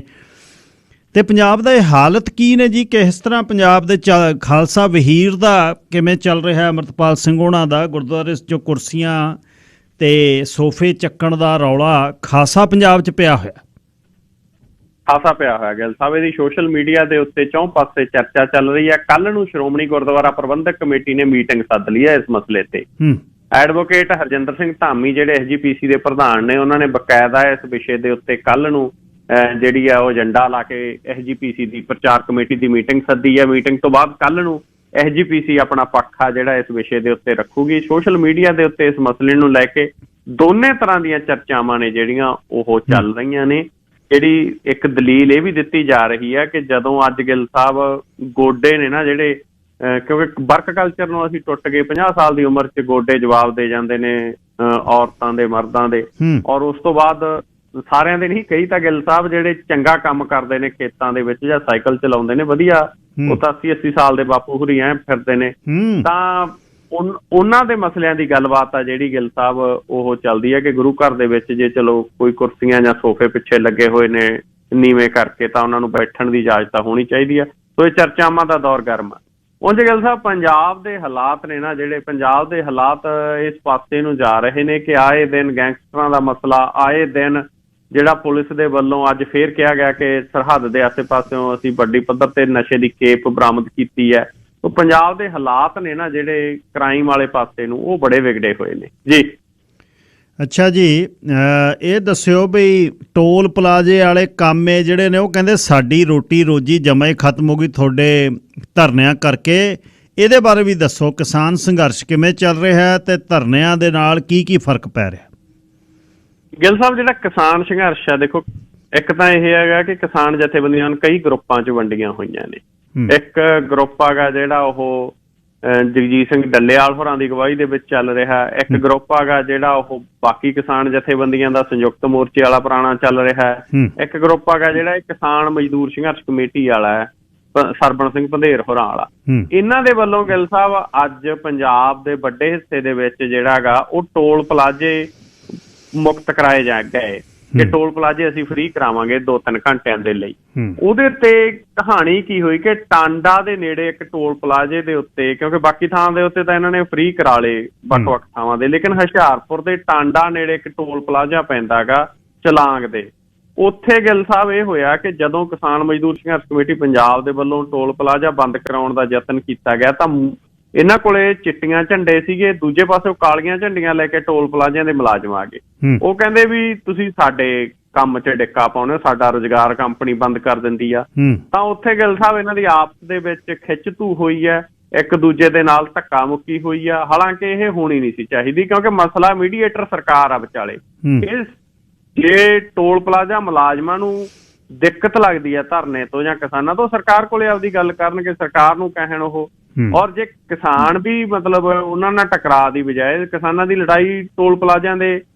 ਅਤੇ ਪੰਜਾਬ ਦਾ ਇਹ ਹਾਲਤ ਕੀ ਨੇ ਜੀ? ਕਿਸ ਤਰ੍ਹਾਂ ਪੰਜਾਬ ਦੇ ਖਾਲਸਾ ਵਹੀਰ ਦਾ ਕਿਵੇਂ ਚੱਲ ਰਿਹਾ? ਅੰਮ੍ਰਿਤਪਾਲ ਸਿੰਘ ਉਹਨਾਂ ਦਾ ਗੁਰਦੁਆਰੇ 'ਚ ਕੁਰਸੀਆਂ ਅਤੇ ਸੋਫੇ ਚੱਕਣ ਦਾ ਰੌਲਾ ਖਾਸਾ ਪੰਜਾਬ 'ਚ ਪਿਆ ਹੋਇਆ। ਖਾਸਾ ਪਿਆ ਹੋਇਆ ਗਿੱਲ ਸਾਹਿਬ। ਇਹਦੀ ਸੋਸ਼ਲ ਮੀਡੀਆ ਦੇ ਉੱਤੇ ਚੌਂ ਪਾਸੇ ਚਰਚਾ ਚੱਲ ਰਹੀ ਹੈ। ਕੱਲ੍ਹ ਨੂੰ ਸ਼੍ਰੋਮਣੀ ਗੁਰਦੁਆਰਾ ਪ੍ਰਬੰਧਕ ਕਮੇਟੀ ਨੇ ਮੀਟਿੰਗ ਸੱਦ ਲਈ ਹੈ ਇਸ ਮਸਲੇ ਤੇ। ਐਡਵੋਕੇਟ ਹਰਜਿੰਦਰ ਸਿੰਘ ਧਾਮੀ ਜਿਹੜੇ SGPC ਦੇ ਪ੍ਰਧਾਨ ਨੇ, ਉਹਨਾਂ ਨੇ ਬਕਾਇਦਾ ਇਸ ਵਿਸ਼ੇ ਦੇ ਉੱਤੇ ਕੱਲ੍ਹ ਨੂੰ ਜਿਹੜੀ ਆ ਉਹ ਏਜੰਡਾ ਲਾ ਕੇ SGPC ਦੀ ਪ੍ਰਚਾਰ ਕਮੇਟੀ ਦੀ ਮੀਟਿੰਗ ਸੱਦੀ ਹੈ। ਮੀਟਿੰਗ ਤੋਂ ਬਾਅਦ ਕੱਲ੍ਹ ਨੂੰ SGPC ਆਪਣਾ ਪੱਖ ਆ ਜਿਹੜਾ ਇਸ ਵਿਸ਼ੇ ਦੇ ਉੱਤੇ ਰੱਖੂਗੀ। ਸੋਸ਼ਲ ਮੀਡੀਆ ਦੇ ਉੱਤੇ ਇਸ ਮਸਲੇ ਨੂੰ ਲੈ ਕੇ ਦੋਨੇ ਤਰ੍ਹਾਂ ਦੀਆਂ ਚਰਚਾਵਾਂ ਨੇ ਜਿਹੜੀਆਂ ਉਹ ਚੱਲ ਰਹੀਆਂ ਨੇ। ਜਿਹੜੀ ਇੱਕ ਦਲੀਲ ਇਹ ਵੀ ਦਿੱਤੀ ਜਾ ਰਹੀ ਹੈ ਕਿ ਜਦੋਂ ਅੱਜ ਗਿੱਲ ਸਾਹਿਬ ਗੋਡੇ ਨੇ ਨਾ ਜਿਹੜੇ, ਕਿਉਂਕਿ ਵਰਕ ਕਲਚਰ ਨੂੰ ਅਸੀਂ ਟੁੱਟ ਗਏ, 50 ਸਾਲ ਦੀ ਉਮਰ 'ਚ ਗੋਡੇ ਜਵਾਬ ਦੇ ਜਾਂਦੇ ਨੇ ਔਰਤਾਂ ਦੇ, ਮਰਦਾਂ ਦੇ। ਔਰ ਉਸ ਤੋਂ ਬਾਅਦ ਸਾਰਿਆਂ ਦੇ ਨਹੀਂ, ਕਈ ਤਾਂ ਗਿੱਲ ਸਾਹਿਬ ਜਿਹੜੇ ਚੰਗਾ ਕੰਮ ਕਰਦੇ ਨੇ ਖੇਤਾਂ ਦੇ ਵਿੱਚ ਜਾਂ ਸਾਈਕਲ ਚਲਾਉਂਦੇ ਨੇ ਵਧੀਆ, ਉਹ ਤਾਂ 80-80 ਸਾਲ ਦੇ ਬਾਪੂ ਹੁਰੀ ਐ ਫਿਰਦੇ ਨੇ। ਤਾਂ ਉਹਨਾਂ ਦੇ ਮਸਲਿਆਂ ਦੀ ਗੱਲਬਾਤ ਆ ਜਿਹੜੀ ਗਿੱਲ ਸਾਹਿਬ ਉਹ ਚੱਲਦੀ ਹੈ ਕਿ ਗੁਰੂ ਘਰ ਦੇ ਵਿੱਚ ਜੇ ਚਲੋ ਕੋਈ ਕੁਰਸੀਆਂ ਜਾਂ ਸੋਫੇ ਪਿੱਛੇ ਲੱਗੇ ਹੋਏ ਨੇ ਨੀਵੇਂ ਕਰਕੇ, ਤਾਂ ਉਹਨਾਂ ਨੂੰ ਬੈਠਣ ਦੀ ਇਜਾਜ਼ਤ ਤਾਂ ਹੋਣੀ ਚਾਹੀਦੀ ਆ। ਸੋ ਇਹ ਚਰਚਾਵਾਂ ਦਾ ਦੌਰ ਗਰਮ ਆ। ਉਂਝ ਗਿੱਲ ਸਾਹਿਬ ਪੰਜਾਬ ਦੇ ਹਾਲਾਤ ਨੇ ਨਾ ਜਿਹੜੇ, ਪੰਜਾਬ ਦੇ ਹਾਲਾਤ ਇਸ ਪਾਸੇ ਨੂੰ ਜਾ ਰਹੇ ਨੇ ਕਿ ਆਏ ਦਿਨ ਗੈਂਗਸਟਰਾਂ ਦਾ ਮਸਲਾ, ਆਏ ਦਿਨ ਜਿਹੜਾ ਪੁਲਿਸ ਦੇ ਵੱਲੋਂ ਅੱਜ ਫੇਰ ਕਿਹਾ ਗਿਆ ਕਿ ਸਰਹੱਦ ਦੇ ਆਸੇ ਪਾਸਿਓਂ ਅਸੀਂ ਵੱਡੀ ਪੱਧਰ ਤੇ ਨਸ਼ੇ ਦੀ ਖੇਪ ਬਰਾਮਦ ਕੀਤੀ ਹੈ। ਸੋ ਪੰਜਾਬ ਦੇ ਹਾਲਾਤ ਨੇ ਨਾ ਜਿਹੜੇ ਕ੍ਰਾਈਮ ਵਾਲੇ ਪਾਸੇ ਨੂੰ, ਉਹ ਬੜੇ ਵਿਗੜੇ ਹੋਏ ਨੇ ਜੀ। ਅੱਛਾ ਜੀ, ਇਹ ਦੱਸਿਓ ਬਈ ਟੋਲ ਪਲਾਜ਼ੇ ਵਾਲੇ ਕਾਮੇ ਜਿਹੜੇ ਨੇ ਉਹ ਕਹਿੰਦੇ ਸਾਡੀ ਰੋਟੀ ਰੋਜੀ ਜਮਾਂ ਹੀ ਖਤਮ ਹੋ ਗਈ ਤੁਹਾਡੇ ਧਰਨਿਆਂ ਕਰਕੇ। ਇਹਦੇ ਬਾਰੇ ਵੀ ਦੱਸੋ, ਕਿਸਾਨ ਸੰਘਰਸ਼ ਕਿਵੇਂ ਚੱਲ ਰਿਹਾ ਅਤੇ ਧਰਨਿਆਂ ਦੇ ਨਾਲ ਕੀ ਕੀ ਫਰਕ ਪੈ ਰਿਹਾ? ਗਿੱਲ ਸਾਹਿਬ ਜਿਹੜਾ ਕਿਸਾਨ ਸੰਘਰਸ਼ ਆ, ਦੇਖੋ ਇੱਕ ਤਾਂ ਇਹ ਹੈਗਾ ਕਿ ਕਿਸਾਨ ਜਥੇਬੰਦੀਆਂ ਕਈ ਗਰੁੱਪਾਂ 'ਚ ਵੰਡੀਆਂ ਹੋਈਆਂ ਨੇ। ਇੱਕ ਗਰੁੱਪ ਹੈਗਾ ਜਿਹੜਾ ਉਹ ਜਗਜੀਤ ਸਿੰਘ ਡੱਲੇਵਾਲ ਹੋਰਾਂ ਦੀ ਅਗਵਾਈ ਦੇ ਵਿੱਚ ਚੱਲ ਰਿਹਾ। ਇੱਕ ਗਰੁੱਪ ਹੈਗਾ ਜਿਹੜਾ ਉਹ ਬਾਕੀ ਕਿਸਾਨ ਜਥੇਬੰਦੀਆਂ ਦਾ ਸੰਯੁਕਤ ਮੋਰਚੇ ਵਾਲਾ ਪੁਰਾਣਾ ਚੱਲ ਰਿਹਾ। ਇੱਕ ਗਰੁੱਪ ਹੈਗਾ ਜਿਹੜਾ ਇਹ ਕਿਸਾਨ ਮਜ਼ਦੂਰ ਸੰਘਰਸ਼ ਕਮੇਟੀ ਵਾਲਾ ਹੈ, ਸਰਬਣ ਸਿੰਘ ਭੰਦੇਰ ਹੋਰਾਂ ਵਾਲਾ। ਇਹਨਾਂ ਦੇ ਵੱਲੋਂ ਗਿੱਲ ਸਾਹਿਬ ਅੱਜ ਪੰਜਾਬ ਦੇ ਵੱਡੇ ਹਿੱਸੇ ਦੇ ਵਿੱਚ ਜਿਹੜਾ ਹੈਗਾ ਉਹ ਟੋਲ ਪਲਾਜ਼ੇ ਮੁਕਤ ਕਰਾਏ ਗਏ ਕਿ ਟੋਲ ਪਲਾਜ਼ੇ ਅਸੀਂ ਫ੍ਰੀ ਕਰਾਵਾਂਗੇ 2-3 ਘੰਟਿਆਂ ਦੇ ਲਈ। ਉਹਦੇ ਤੇ ਕਹਾਣੀ ਕੀ ਹੋਈ ਕਿ ਟਾਂਡਾ ਦੇ ਨੇੜੇ ਇੱਕ ਟੋਲ ਪਲਾਜ਼ੇ ਦੇ ਉੱਤੇ, ਕਿਉਂਕਿ ਬਾਕੀ ਥਾਂ ਦੇ ਉੱਤੇ ਤਾਂ ਇਹਨਾਂ ਨੇ ਫ੍ਰੀ ਕਰਾ ਲਏ ਵੱਖ-ਵੱਖ ਥਾਵਾਂ ਦੇ, ਲੇਕਿਨ ਹੁਸ਼ਿਆਰਪੁਰ ਦੇ ਟਾਂਡਾ ਨੇੜੇ ਇੱਕ ਟੋਲ ਪਲਾਜ਼ਾ ਪੈਂਦਾ ਗਾ ਚਲਾਂਗ ਦੇ। ਉੱਥੇ ਗਿੱਲ ਸਾਹਿਬ ਇਹ ਹੋਇਆ ਕਿ ਜਦੋਂ ਕਿਸਾਨ ਮਜ਼ਦੂਰ ਸੰਘਰਸ਼ ਕਮੇਟੀ ਪੰਜਾਬ ਦੇ ਵੱਲੋਂ ਟੋਲ ਪਲਾਜ਼ਾ ਬੰਦ ਕਰਾਉਣ ਦਾ ਯਤਨ ਕੀਤਾ ਗਿਆ ਤਾਂ ਇਹਨਾਂ ਕੋਲੇ ਚਿੱਟੀਆਂ ਝੰਡੇ ਸੀਗੇ, ਦੂਜੇ ਪਾਸੇ ਕਾਲੀਆਂ ਝੰਡੀਆਂ ਲੈ ਕੇ ਟੋਲ ਪਲਾਜ਼ਿਆਂ ਦੇ ਮੁਲਾਜ਼ਮ ਆ ਗਏ। ਉਹ ਕਹਿੰਦੇ ਵੀ ਤੁਸੀਂ ਸਾਡੇ ਕੰਮ 'ਚ ਡਿੱਕਾ ਪਾਉਂਦੇ, ਸਾਡਾ ਰੁਜ਼ਗਾਰ ਕੰਪਨੀ ਬੰਦ ਕਰ ਦਿੰਦੀ ਆ। ਤਾਂ ਉੱਥੇ ਗਿੱਲ ਸਾਹਿਬ ਇਹਨਾਂ ਦੀ ਆਪਸ ਦੇ ਵਿੱਚ ਖਿੱਚ ਧੂ ਹੋਈ ਹੈ, ਇੱਕ ਦੂਜੇ ਦੇ ਨਾਲ ਧੱਕਾ ਮੁੱਕੀ ਹੋਈ ਆ। ਹਾਲਾਂਕਿ ਇਹ ਹੋਣੀ ਨਹੀਂ ਸੀ ਚਾਹੀਦੀ ਕਿਉਂਕਿ ਮਸਲਾ ਮੀਡੀਏਟਰ ਸਰਕਾਰ ਆ ਵਿਚਾਲੇ। ਜੇ ਟੋਲ ਪਲਾਜ਼ਾ ਮੁਲਾਜ਼ਮਾਂ ਨੂੰ ਦਿੱਕਤ ਲੱਗਦੀ ਹੈ ਧਰਨੇ ਤੋਂ ਜਾਂ ਕਿਸਾਨਾਂ ਤੋਂ, ਸਰਕਾਰ ਕੋਲੇ ਆਪਦੀ ਗੱਲ ਕਰਨਗੇ, ਸਰਕਾਰ ਨੂੰ ਕਹਿਣ ਉਹ। ਔਰ ਜੇ ਕਿਸਾਨ ਵੀ ਮਤਲਬ ਉਹਨਾਂ ਨਾਲ ਟਕਰਾਅ ਦੀ ਬਜਾਏ, ਕਿਸਾਨਾਂ ਦੀ ਲੜਾਈ ਟੋਲ ਪਲਾਜ਼ਿਆਂ ਦੇ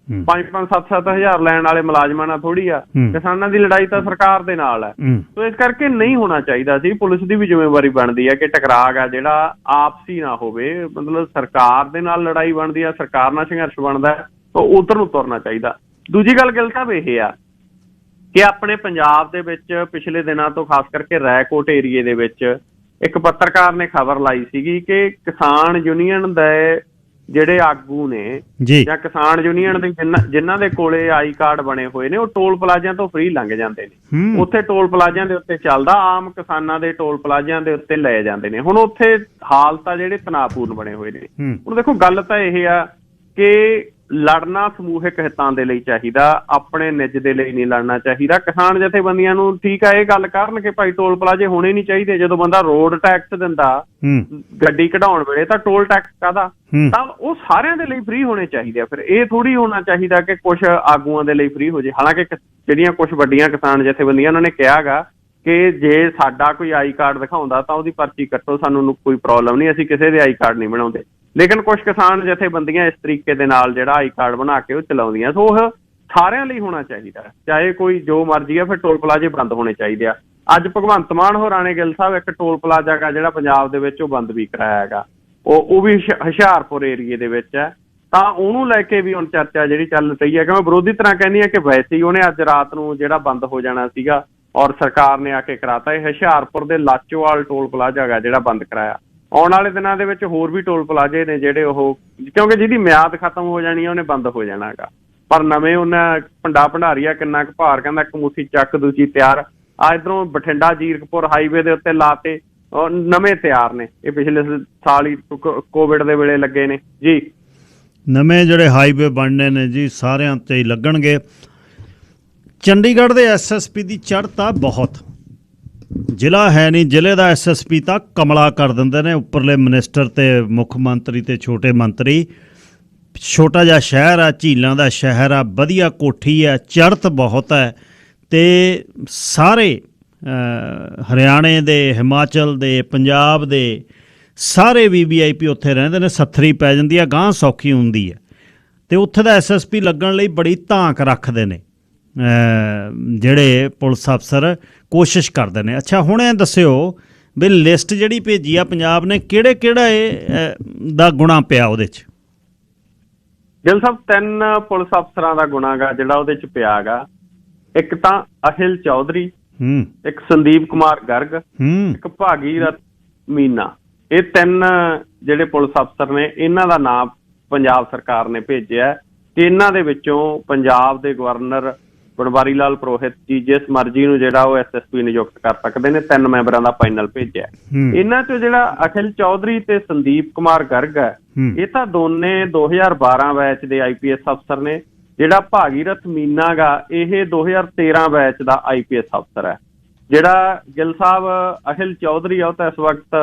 5-5, 7-7 ਹਜ਼ਾਰ ਲੈਣ ਵਾਲੇ ਮੁਲਾਜ਼ਮਾਂ ਨਾਲ ਥੋੜੀ ਆ, ਕਿਸਾਨਾਂ ਦੀ ਲੜਾਈ ਤਾਂ ਸਰਕਾਰ ਦੇ ਨਾਲ ਹੈ। ਸੋ ਇਸ ਕਰਕੇ ਨਹੀਂ ਹੋਣਾ ਚਾਹੀਦਾ ਸੀ। ਪੁਲਿਸ ਦੀ ਵੀ ਜ਼ਿੰਮੇਵਾਰੀ ਬਣਦੀ ਹੈ ਕਿ ਟਕਰਾਅ ਆ ਜਿਹੜਾ ਆਪਸੀ ਨਾ ਹੋਵੇ, ਮਤਲਬ ਸਰਕਾਰ ਦੇ ਨਾਲ ਲੜਾਈ ਬਣਦੀ ਆ, ਸਰਕਾਰ ਨਾਲ ਸੰਘਰਸ਼ ਬਣਦਾ, ਤਾਂ ਉਧਰ ਨੂੰ ਤੁਰਨਾ ਚਾਹੀਦਾ। ਦੂਜੀ ਗੱਲ ਗਿੱਲ ਸਾਹਿਬ ਇਹ ਆ ਕਿ ਆਪਣੇ ਪੰਜਾਬ ਦੇ ਵਿੱਚ ਪਿਛਲੇ ਦਿਨਾਂ ਤੋਂ ਖਾਸ ਕਰਕੇ ਰਾਏਕੋਟ ਏਰੀਏ ਦੇ ਵਿੱਚ ਇੱਕ ਪੱਤਰਕਾਰ ਨੇ ਖਬਰ ਲਾਈ ਸੀਗੀ ਕਿ ਕਿਸਾਨ ਯੂਨੀਅਨ ਦੇ ਜਿਹੜੇ ਆਗੂ ਨੇ ਜਾਂ ਕਿਸਾਨ ਯੂਨੀਅਨ ਦੇ ਜਿਨ੍ਹਾਂ ਦੇ ਕੋਲੇ ਆਈ ਕਾਰਡ ਬਣੇ ਹੋਏ ਨੇ, ਉਹ ਟੋਲ ਪਲਾਜ਼ਿਆਂ ਤੋਂ ਫ੍ਰੀ ਲੰਘ ਜਾਂਦੇ ਨੇ। ਉੱਥੇ ਟੋਲ ਪਲਾਜ਼ਿਆਂ ਦੇ ਉੱਤੇ ਚੱਲਦਾ, ਆਮ ਕਿਸਾਨਾਂ ਦੇ ਟੋਲ ਪਲਾਜ਼ਿਆਂ ਦੇ ਉੱਤੇ ਲੈ ਜਾਂਦੇ ਨੇ। ਹੁਣ ਉੱਥੇ ਹਾਲਤ ਆ ਜਿਹੜੇ ਤਣਾਅਪੂਰਨ ਬਣੇ ਹੋਏ ਨੇ। ਹੁਣ ਦੇਖੋ ਗੱਲ ਤਾਂ ਇਹ ਆ ਕਿ ਲੜਨਾ ਸਮੂਹਿਕ ਹਿੱਤਾਂ ਦੇ ਲਈ ਚਾਹੀਦਾ, ਆਪਣੇ ਨਿੱਜ ਦੇ ਲਈ ਨਹੀਂ ਲੜਨਾ ਚਾਹੀਦਾ। ਕਿਸਾਨ ਜਥੇਬੰਦੀਆਂ ਨੂੰ ਠੀਕ ਆ ਇਹ ਗੱਲ ਕਰਨ ਕਿ ਭਾਈ ਟੋਲ ਪਲਾਜ਼ੇ ਹੋਣੇ ਨਹੀਂ ਚਾਹੀਦੇ। ਜਦੋਂ ਬੰਦਾ ਰੋਡ ਟੈਕਸ ਦਿੰਦਾ ਗੱਡੀ ਕਢਾਉਣ ਵੇਲੇ ਤਾਂ ਟੋਲ ਟੈਕਸ ਕਾਹਦਾ, ਤਾਂ ਉਹ ਸਾਰਿਆਂ ਦੇ ਲਈ ਫ੍ਰੀ ਹੋਣੇ ਚਾਹੀਦੇ ਆ। ਫਿਰ ਇਹ ਥੋੜ੍ਹੀ ਹੋਣਾ ਚਾਹੀਦਾ ਕਿ ਕੁਛ ਆਗੂਆਂ ਦੇ ਲਈ ਫ੍ਰੀ ਹੋ ਜੇ। ਹਾਲਾਂਕਿ ਜਿਹੜੀਆਂ ਕੁਛ ਵੱਡੀਆਂ ਕਿਸਾਨ ਜਥੇਬੰਦੀਆਂ ਉਹਨਾਂ ਨੇ ਕਿਹਾ ਗਾ ਕਿ ਜੇ ਸਾਡਾ ਕੋਈ ਆਈ ਕਾਰਡ ਦਿਖਾਉਂਦਾ ਤਾਂ ਉਹਦੀ ਪਰਚੀ ਕੱਟੋ, ਸਾਨੂੰ ਕੋਈ ਪ੍ਰੋਬਲਮ ਨਹੀਂ, ਅਸੀਂ ਕਿਸੇ ਦੇ ਆਈ ਕਾਰਡ ਨਹੀਂ ਬਣਾਉਂਦੇ। ਲੇਕਿਨ ਕੁਛ ਕਿਸਾਨ ਜਥੇਬੰਦੀਆਂ ਇਸ ਤਰੀਕੇ ਦੇ ਨਾਲ ਜਿਹੜਾ ਆਈ ਕਾਰਡ ਬਣਾ ਕੇ ਉਹ ਚਲਾਉਂਦੀਆਂ। ਸੋ ਉਹ ਸਾਰਿਆਂ ਲਈ ਹੋਣਾ ਚਾਹੀਦਾ, ਚਾਹੇ ਕੋਈ ਜੋ ਮਰਜ਼ੀ ਆ। ਫਿਰ ਟੋਲ ਪਲਾਜ਼ੇ ਬੰਦ ਹੋਣੇ ਚਾਹੀਦੇ ਆ। ਅੱਜ ਭਗਵੰਤ ਮਾਨ ਹੋਰਾਂ ਨੇ ਗਿੱਲ ਸਾਹਿਬ ਇੱਕ ਟੋਲ ਪਲਾਜ਼ਾ ਗਾ ਜਿਹੜਾ ਪੰਜਾਬ ਦੇ ਵਿੱਚ ਉਹ ਬੰਦ ਵੀ ਕਰਾਇਆ ਹੈਗਾ, ਉਹ ਵੀ ਹੁਸ਼ਿਆਰਪੁਰ ਏਰੀਏ ਦੇ ਵਿੱਚ ਹੈ। ਤਾਂ ਉਹਨੂੰ ਲੈ ਕੇ ਵੀ ਹੁਣ ਚਰਚਾ ਜਿਹੜੀ ਚੱਲ ਰਹੀ ਹੈ, ਕਿਉਂਕਿ ਵਿਰੋਧੀ ਤਰ੍ਹਾਂ ਕਹਿੰਦੀ ਹੈ ਕਿ ਵੈਸੇ ਹੀ ਉਹਨੇ ਅੱਜ ਰਾਤ ਨੂੰ ਜਿਹੜਾ ਬੰਦ ਹੋ ਜਾਣਾ ਸੀਗਾ ਔਰ ਸਰਕਾਰ ਨੇ ਆ ਕੇ ਕਰਾਤਾ। ਇਹ ਹੁਸ਼ਿਆਰਪੁਰ ਦੇ ਲਾਚੋਵਾਲ ਟੋਲ ਪਲਾਜ਼ਾ ਹੈਗਾ ਜਿਹੜਾ ਬੰਦ ਕਰਾਇਆ। ਆਉਣ ਵਾਲੇ ਦਿਨਾਂ ਦੇ ਵਿੱਚ ਹੋਰ ਵੀ ਟੋਲ ਪਲਾਜ਼ੇ ਨੇ ਜਿਹੜੇ ਉਹ, ਕਿਉਂਕਿ ਜਿਹਦੀ ਮਿਆਦ ਖਤਮ ਹੋ ਜਾਣੀ ਹੈ ਉਹਨੇ ਬੰਦ ਹੋ ਜਾਣਾ ਹੈਗਾ। ਪਰ ਨਵੇਂ ਉਹਨਾਂ ਭੰਡਾ ਭੰਡਾਰੀਆ ਕਿੰਨਾ ਕੁ ਭਾਰ, ਕਹਿੰਦਾ ਇੱਕ ਮੁੱਠੀ ਚੱਕ ਦੂਜੀ ਤਿਆਰ। ਆ ਇੱਧਰੋਂ ਬਠਿੰਡਾ ਜੀਰਕਪੁਰ ਹਾਈਵੇ ਦੇ ਉੱਤੇ ਲਾਤੇ, ਨਵੇਂ ਤਿਆਰ ਨੇ। ਇਹ ਪਿਛਲੇ ਸਾਲ ਹੀ ਕੋਵਿਡ ਦੇ ਵੇਲੇ ਲੱਗੇ ਨੇ ਜੀ। ਨਵੇਂ ਜਿਹੜੇ ਹਾਈਵੇ ਬਣਨੇ ਨੇ ਜੀ ਸਾਰਿਆਂ 'ਤੇ ਹੀ ਲੱਗਣਗੇ। ਚੰਡੀਗੜ੍ਹ ਦੇ ਐਸਐਸਪੀ ਦੀ ਚੜ੍ਹਤਾ ਬਹੁਤ, ਜ਼ਿਲ੍ਹਾ ਹੈ ਨਹੀਂ, ਜ਼ਿਲ੍ਹੇ ਦਾ ਐਸਐਸਪੀ ਤਾਂ ਕਮਲਾ ਕਰ ਦਿੰਦੇ ਨੇ। ਉੱਪਰਲੇ ਮਿਨਿਸਟਰ ਤੇ ਮੁੱਖ ਮੰਤਰੀ ਤੇ ਛੋਟੇ ਮੰਤਰੀ। ਛੋਟਾ ਜਿਹਾ ਸ਼ਹਿਰ ਆ, ਝੀਲਾਂ ਦਾ ਸ਼ਹਿਰ ਆ, ਵਧੀਆ ਕੋਠੀ ਹੈ, ਚੜ੍ਹਤ ਬਹੁਤ ਹੈ। ਅਤੇ ਸਾਰੇ ਹਰਿਆਣੇ ਦੇ, ਹਿਮਾਚਲ ਦੇ, ਪੰਜਾਬ ਦੇ ਸਾਰੇ VVIP ਉੱਥੇ ਰਹਿੰਦੇ ਨੇ। ਸੱਥਰੀ ਪੈ ਜਾਂਦੀ ਹੈ, ਗਾਂਹ ਸੌਖੀ ਹੁੰਦੀ ਹੈ। ਅਤੇ ਉੱਥੇ ਦਾ ਐਸਐਸਪੀ ਲੱਗਣ ਲਈ ਬੜੀ ਧਾਕ ਰੱਖਦੇ ਨੇ ਜਿਹੜੇ ਪੁਲਿਸ ਅਫਸਰ, ਕੋਸ਼ਿਸ਼ ਕਰਦੇ ਨੇ। ਅੱਛਾ, ਹੁਣ ਇਹ ਦੱਸਿਓ ਵੀ ਲਿਸਟ ਜਿਹੜੀ ਭੇਜੀ ਆ ਪੰਜਾਬ ਨੇ, ਕਿਹੜਾ ਦਾ ਗੁਣਾ ਪਿਆ ਉਹਦੇ 'ਚ? ਗਿੱਲ ਸਾਹਿਬ 3 ਪੁਲਿਸ ਅਫਸਰਾਂ ਦਾ ਗੁਣਾ ਗਾ ਜਿਹੜਾ ਉਹਦੇ 'ਚ ਪਿਆ ਗਾ। ਇੱਕ ਤਾਂ ਅਹਿਲ ਚੌਧਰੀ, ਇੱਕ ਸੰਦੀਪ ਕੁਮਾਰ ਗਰਗ, ਇੱਕ ਭਾਗੀਰਥ ਮੀਨਾ। ਇਹ 3 ਜਿਹੜੇ ਪੁਲਿਸ ਅਫਸਰ ਨੇ, ਇਹਨਾਂ ਦਾ ਨਾਮ ਪੰਜਾਬ ਸਰਕਾਰ ਨੇ ਭੇਜਿਆ ਕਿ ਇਹਨਾਂ ਦੇ ਵਿੱਚੋਂ ਪੰਜਾਬ ਦੇ ਗਵਰਨਰ ਬਣਵਾਰੀ ਲਾਲ ਪੁਰੋਹਿਤ ਜੀ ਜਿਸ ਮਰਜ਼ੀ ਨੂੰ ਜਿਹੜਾ ਉਹ SSP ਨਿਯੁਕਤ ਕਰ ਸਕਦੇ ਨੇ। 3 ਮੈਂਬਰਾਂ ਦਾ ਪੈਨਲ ਭੇਜਿਆ। ਇਹਨਾਂ ਚੋਂ ਜਿਹੜਾ ਅਖਿਲ ਚੌਧਰੀ ਤੇ ਸੰਦੀਪ ਕੁਮਾਰ ਗਰਗ ਹੈ, ਇਹ ਤਾਂ ਦੋਨੇ 2012 ਬੈਚ ਦੇ IPS ਅਫਸਰ ਨੇ। ਜਿਹੜਾ ਭਾਗੀਰਥ ਮੀਨਾ ਗਾ, ਇਹ 2013 ਬੈਚ ਦਾ IPS ਅਫਸਰ ਹੈ। ਜਿਹੜਾ ਗਿੱਲ ਸਾਹਿਬ ਅਖਿਲ ਚੌਧਰੀ ਆ, ਉਹ ਤਾਂ ਇਸ ਵਕਤ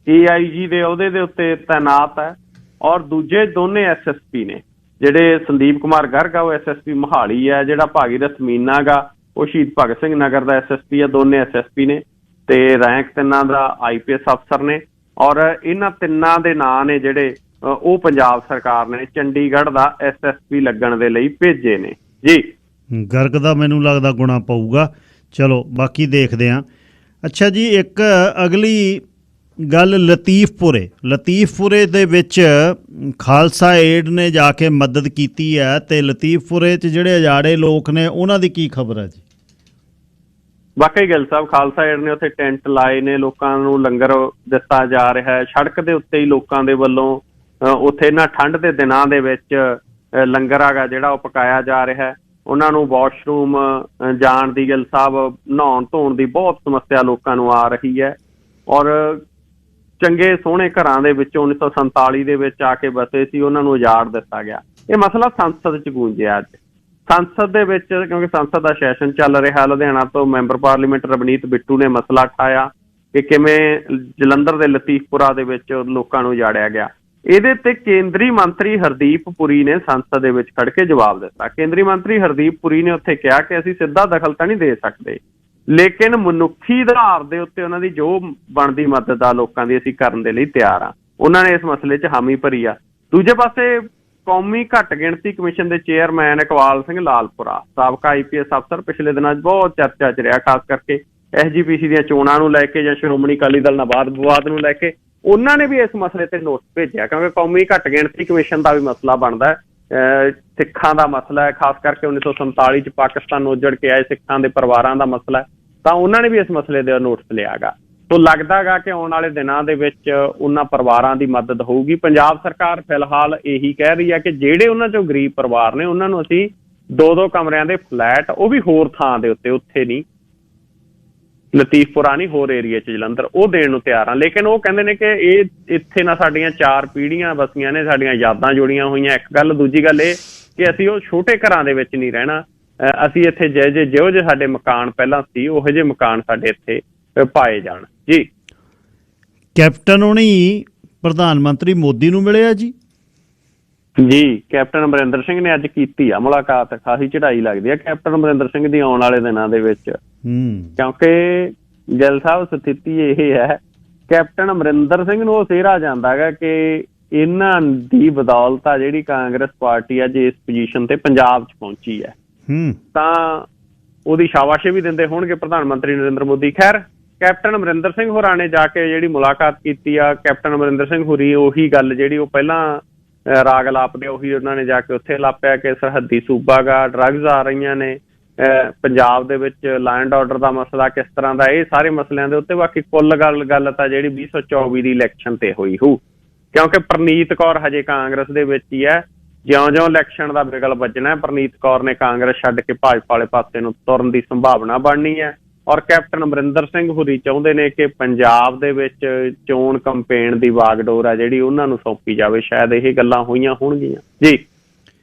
AIG ਦੇ ਅਹੁਦੇ ਦੇ ਉੱਤੇ ਤੈਨਾਤ ਹੈ। ਔਰ ਦੂਜੇ ਦੋਨੇ SSP ਨੇ। ਜਿਹੜੇ ਸੰਦੀਪ ਕੁਮਾਰ ਗਰਗ ਆ ਉਹ SSP ਮੋਹਾਲੀ ਹੈ। ਜਿਹੜਾ ਭਾਗੀਰਥ ਮੀਨਾ ਗਾ ਉਹ ਸ਼ਹੀਦ ਭਗਤ ਸਿੰਘ ਨਗਰ ਦਾ SSP ਆ। ਦੋਨੇ SSP ਨੇ ਤੇ ਰੈਂਕ 3 ਦਾ IPS ਅਫਸਰ ਨੇ। ਔਰ ਇਹਨਾਂ 3 ਦੇ ਨਾਂ ਨੇ ਜਿਹੜੇ ਉਹ ਪੰਜਾਬ ਸਰਕਾਰ ਨੇ ਚੰਡੀਗੜ੍ਹ ਦਾ SSP ਲੱਗਣ ਦੇ ਲਈ ਭੇਜੇ ਨੇ ਜੀ। ਗਰਗ ਦਾ ਮੈਨੂੰ ਲੱਗਦਾ ਗੁਣਾ ਪਊਗਾ। ਚਲੋ ਬਾਕੀ ਦੇਖਦੇ ਹਾਂ। ਅੱਛਾ ਜੀ, ਇੱਕ ਅਗਲੀ ਗੱਲ ਲਤੀਫਪੁਰੇ ਦੇ ਵਿੱਚ ਖਾਲਸਾ ਏਡ ਨੇ ਜਾ ਕੇ ਮਦਦ ਕੀਤੀ ਹੈ। ਅਤੇ ਲਤੀਫਪੁਰੇ 'ਚ ਜਿਹੜੇ ਅਜਾੜੇ ਲੋਕ ਨੇ ਉਹਨਾਂ ਦੀ ਕੀ ਖਬਰ ਹੈ ਜੀ? ਵਾਕਈ ਗਿੱਲ ਸਾਹਿਬ, ਖਾਲਸਾ ਏਡ ਨੇ ਉੱਥੇ ਟੈਂਟ ਲਾਏ ਨੇ, ਲੋਕਾਂ ਨੂੰ ਲੰਗਰ ਦਿੱਤਾ ਜਾ ਰਿਹਾ ਹੈ। ਸੜਕ ਦੇ ਉੱਤੇ ਹੀ ਲੋਕਾਂ ਦੇ ਵੱਲੋਂ ਉੱਥੇ ਇਹਨਾਂ ਠੰਡ ਦੇ ਦਿਨਾਂ ਦੇ ਵਿੱਚ ਲੰਗਰ ਹੈਗਾ ਜਿਹੜਾ ਉਹ ਪਕਾਇਆ ਜਾ ਰਿਹਾ ਹੈ। ਉਹਨਾਂ ਨੂੰ ਵਾਸ਼ਰੂਮ ਜਾਣ ਦੀ, ਗਿੱਲ ਸਾਹਿਬ ਨਹਾਉਣ ਧੋਣ ਦੀ ਬਹੁਤ ਸਮੱਸਿਆ ਲੋਕਾਂ ਨੂੰ ਆ ਰਹੀ ਹੈ। ਔਰ ਚੰਗੇ ਸੋਹਣੇ ਘਰਾਂ ਦੇ ਵਿੱਚੋਂ 1947 ਦੇ ਵਿੱਚ ਆ ਕੇ ਵਸੇ ਸੀ, ਉਹਨਾਂ ਨੂੰ ਉਜਾੜ ਦਿੱਤਾ ਗਿਆ। ਇਹ ਮਸਲਾ ਸੰਸਦ 'ਚ ਗੂੰਜਿਆ ਅੱਜ ਸੰਸਦ ਦੇ ਵਿੱਚ, ਕਿਉਂਕਿ ਸੰਸਦ ਦਾ ਸੈਸ਼ਨ ਚੱਲ ਰਿਹਾ। ਲੁਧਿਆਣਾ ਤੋਂ ਮੈਂਬਰ ਪਾਰਲੀਮੈਂਟ ਰਵਨੀਤ ਬਿੱਟੂ ਨੇ ਮਸਲਾ ਉਠਾਇਆ ਕਿ ਕਿਵੇਂ ਜਲੰਧਰ ਦੇ ਲਤੀਫਪੁਰਾ ਦੇ ਵਿੱਚ ਲੋਕਾਂ ਨੂੰ ਉਜਾੜਿਆ ਗਿਆ। ਇਹਦੇ ਤੇ ਕੇਂਦਰੀ ਮੰਤਰੀ ਹਰਦੀਪ ਪੁਰੀ ਨੇ ਸੰਸਦ ਦੇ ਵਿੱਚ ਖੜ ਕੇ ਜਵਾਬ ਦਿੱਤਾ। ਕੇਂਦਰੀ ਮੰਤਰੀ ਹਰਦੀਪ ਪੁਰੀ ਨੇ ਉੱਥੇ ਕਿਹਾ ਕਿ ਅਸੀਂ ਸਿੱਧਾ ਦਖਲ ਤਾਂ ਨਹੀਂ ਦੇ ਸਕਦੇ, ਲੇਕਿਨ ਮਨੁੱਖੀ ਆਧਾਰ ਦੇ ਉੱਤੇ ਉਹਨਾਂ ਦੀ ਜੋ ਬਣਦੀ ਮਦਦ ਆ ਲੋਕਾਂ ਦੀ, ਅਸੀਂ ਕਰਨ ਦੇ ਲਈ ਤਿਆਰ ਹਾਂ। ਉਹਨਾਂ ਨੇ ਇਸ ਮਸਲੇ 'ਚ ਹਾਮੀ ਭਰੀ ਆ। ਦੂਜੇ ਪਾਸੇ ਕੌਮੀ ਘੱਟ ਗਿਣਤੀ ਕਮਿਸ਼ਨ ਦੇ ਚੇਅਰਮੈਨ ਇਕਬਾਲ ਸਿੰਘ ਲਾਲਪੁਰਾ, ਸਾਬਕਾ IPS ਅਫਸਰ, ਪਿਛਲੇ ਦਿਨਾਂ 'ਚ ਬਹੁਤ ਚਰਚਾ 'ਚ ਰਿਹਾ, ਖਾਸ ਕਰਕੇ SGPC ਦੀਆਂ ਚੋਣਾਂ ਨੂੰ ਲੈ ਕੇ ਜਾਂ ਸ਼੍ਰੋਮਣੀ ਅਕਾਲੀ ਦਲ ਨਾਲ ਵਿਵਾਦ ਨੂੰ ਲੈ ਕੇ। ਉਹਨਾਂ ਨੇ ਵੀ ਇਸ ਮਸਲੇ ਤੇ ਨੋਟਿਸ ਭੇਜਿਆ, ਕਿਉਂਕਿ ਕੌਮੀ ਘੱਟ ਗਿਣਤੀ ਕਮਿਸ਼ਨ ਦਾ ਵੀ ਮਸਲਾ ਬਣਦਾ ਹੈ। ਸਿੱਖਾਂ ਦਾ ਮਸਲਾ ਹੈ, ਖਾਸ ਕਰਕੇ 1947 'ਚ ਪਾਕਿਸਤਾਨ ਨੂੰ ਉੱਜੜ ਕੇ ਆਏ ਸਿੱਖਾਂ ਦੇ ਪਰਿਵਾਰਾਂ ਦਾ ਮਸਲਾ ਹੈ। ਤਾਂ ਉਹਨਾਂ ਨੇ ਵੀ ਇਸ ਮਸਲੇ ਦਾ ਨੋਟਿਸ ਲਿਆ ਗਾ। ਸੋ ਲੱਗਦਾ ਗਾ ਕਿ ਆਉਣ ਵਾਲੇ ਦਿਨਾਂ ਦੇ ਵਿੱਚ ਉਹਨਾਂ ਪਰਿਵਾਰਾਂ ਦੀ ਮਦਦ ਹੋਊਗੀ। ਪੰਜਾਬ ਸਰਕਾਰ ਫਿਲਹਾਲ ਇਹੀ ਕਹਿ ਰਹੀ ਹੈ ਕਿ ਜਿਹੜੇ ਉਹਨਾਂ 'ਚੋਂ ਗਰੀਬ ਪਰਿਵਾਰ ਨੇ ਉਹਨਾਂ ਨੂੰ ਅਸੀਂ 2-2 ਕਮਰਿਆਂ ਦੇ ਫਲੈਟ, ਉਹ ਵੀ ਹੋਰ ਥਾਂ ਦੇ ਉੱਤੇ, ਉੱਥੇ ਨਹੀਂ ਲਤੀਫਪੁਰਾ ਨਹੀਂ, ਹੋਰ ਏਰੀਏ 'ਚ ਜਲੰਧਰ, ਉਹ ਦੇਣ ਨੂੰ ਤਿਆਰ ਹਾਂ। ਲੇਕਿਨ ਉਹ ਕਹਿੰਦੇ ਨੇ ਕਿ ਇਹ ਇੱਥੇ ਨਾ ਸਾਡੀਆਂ 4 ਪੀੜ੍ਹੀਆਂ ਵਸੀਆਂ ਨੇ, ਸਾਡੀਆਂ ਯਾਦਾਂ ਜੁੜੀਆਂ ਹੋਈਆਂ। ਇੱਕ ਗੱਲ। ਦੂਜੀ ਗੱਲ ਇਹ ਕਿ ਅਸੀਂ ਉਹ ਛੋਟੇ ਘਰਾਂ ਦੇ ਵਿੱਚ ਨਹੀਂ ਰਹਿਣਾ। ਅਸੀਂ ਇੱਥੇ ਜਿਹੋ ਜਿਹੇ ਸਾਡੇ ਮਕਾਨ ਪਹਿਲਾਂ ਸੀ, ਉਹੋ ਜਿਹੇ ਮਕਾਨ ਸਾਡੇ ਇੱਥੇ ਪਾਏ ਜਾਣ ਜੀ। ਕੈਪਟਨ ਹੋਣੀ ਪ੍ਰਧਾਨ ਮੰਤਰੀ ਮੋਦੀ ਨੂੰ ਮਿਲਿਆ ਜੀ? ਜੀ, ਕੈਪਟਨ ਅਮਰਿੰਦਰ ਸਿੰਘ ਨੇ ਅੱਜ ਕੀਤੀ ਆ ਮੁਲਾਕਾਤ। ਖਾਸੀ ਚੜ੍ਹਾਈ ਲੱਗਦੀ ਆ ਕੈਪਟਨ ਅਮਰਿੰਦਰ ਸਿੰਘ ਦੀ ਆਉਣ ਵਾਲੇ ਦਿਨਾਂ ਦੇ ਵਿੱਚ, ਕਿਉਂਕਿ ਗਿੱਲ ਸਾਹਿਬ ਸਥਿਤੀ ਇਹ ਹੈ, ਕੈਪਟਨ ਅਮਰਿੰਦਰ ਸਿੰਘ ਨੂੰ ਉਹ ਸਿਹਰਾ ਜਾਂਦਾ ਹੈਗਾ ਕਿ ਇਹਨਾਂ ਦੀ ਬਦੌਲਤ ਆ ਜਿਹੜੀ ਕਾਂਗਰਸ ਪਾਰਟੀ ਅੱਜ ਇਸ ਪੋਜੀਸ਼ਨ ਤੇ ਪੰਜਾਬ 'ਚ ਪਹੁੰਚੀ ਹੈ। ਤਾਂ ਉਹਦੀ ਸ਼ਾਬਾਸ਼ੀ ਵੀ ਦਿੰਦੇ ਹੋਣਗੇ ਪ੍ਰਧਾਨ ਮੰਤਰੀ ਨਰਿੰਦਰ ਮੋਦੀ। ਖੈਰ, ਕੈਪਟਨ ਅਮਰਿੰਦਰ ਸਿੰਘ ਹੋਰਾਂ ਨੇ ਜਾ ਕੇ ਜਿਹੜੀ ਮੁਲਾਕਾਤ ਕੀਤੀ ਆ, ਕੈਪਟਨ ਅਮਰਿੰਦਰ ਸਿੰਘ ਹੋਰੀ ਉਹੀ ਗੱਲ ਜਿਹੜੀ ਉਹ ਪਹਿਲਾਂ ਰਾਗ ਲਾਪਦੇ ਉਹੀ ਉਹਨਾਂ ਨੇ ਜਾ ਕੇ ਉੱਥੇ ਲਾਪਿਆ ਕਿ ਸਰਹੱਦੀ ਸੂਬਾ ਗਾ, ਡਰੱਗਸ ਆ ਰਹੀਆਂ ਨੇ ਪੰਜਾਬ ਦੇ ਵਿੱਚ, ਲਾਅ ਐਂਡ ਆਰਡਰ ਦਾ ਮਸਲਾ ਕਿਸ ਤਰ੍ਹਾਂ ਦਾ, ਇਹ ਸਾਰੇ ਮਸਲਿਆਂ ਦੇ ਉੱਤੇ। ਬਾਕੀ ਕੁੱਲ ਗੱਲ ਤਾਂ ਜਿਹੜੀ 2024 ਦੀ ਇਲੈਕਸ਼ਨ ਤੇ ਹੋਈ ਹੋਊ, ਕਿਉਂਕਿ ਪ੍ਰਨੀਤ ਕੌਰ ਹਜੇ ਕਾਂਗਰਸ ਦੇ ਵਿੱਚ ਹੀ ਹੈ। ਜਿਉਂ-ਜਿਉਂ ਇਲੈਕਸ਼ਨ ਦਾ ਬਿਗਲ ਵੱਜਣਾ, ਪ੍ਰਨੀਤ ਕੌਰ ਨੇ ਕਾਂਗਰਸ ਛੱਡ ਕੇ ਭਾਜਪਾ ਵਾਲੇ ਪਾਸੇ ਨੂੰ ਤੁਰਨ ਦੀ ਸੰਭਾਵਨਾ ਬਣਨੀ ਹੈ। ਔਰ ਕੈਪਟਨ ਅਮਰਿੰਦਰ ਸਿੰਘ ਹੋਰੀ ਚਾਹੁੰਦੇ ਨੇ ਕਿ ਪੰਜਾਬ ਦੇ ਵਿੱਚ ਚੋਣ ਕੰਪੇਨ ਦੀ ਵਾਗਡੋਰ ਆ ਜਿਹੜੀ ਉਹਨਾਂ ਨੂੰ ਸੌਂਪੀ ਜਾਵੇ। ਸ਼ਾਇਦ ਇਹ ਗੱਲਾਂ ਹੋਈਆਂ ਹੋਣਗੀਆਂ ਜੀ।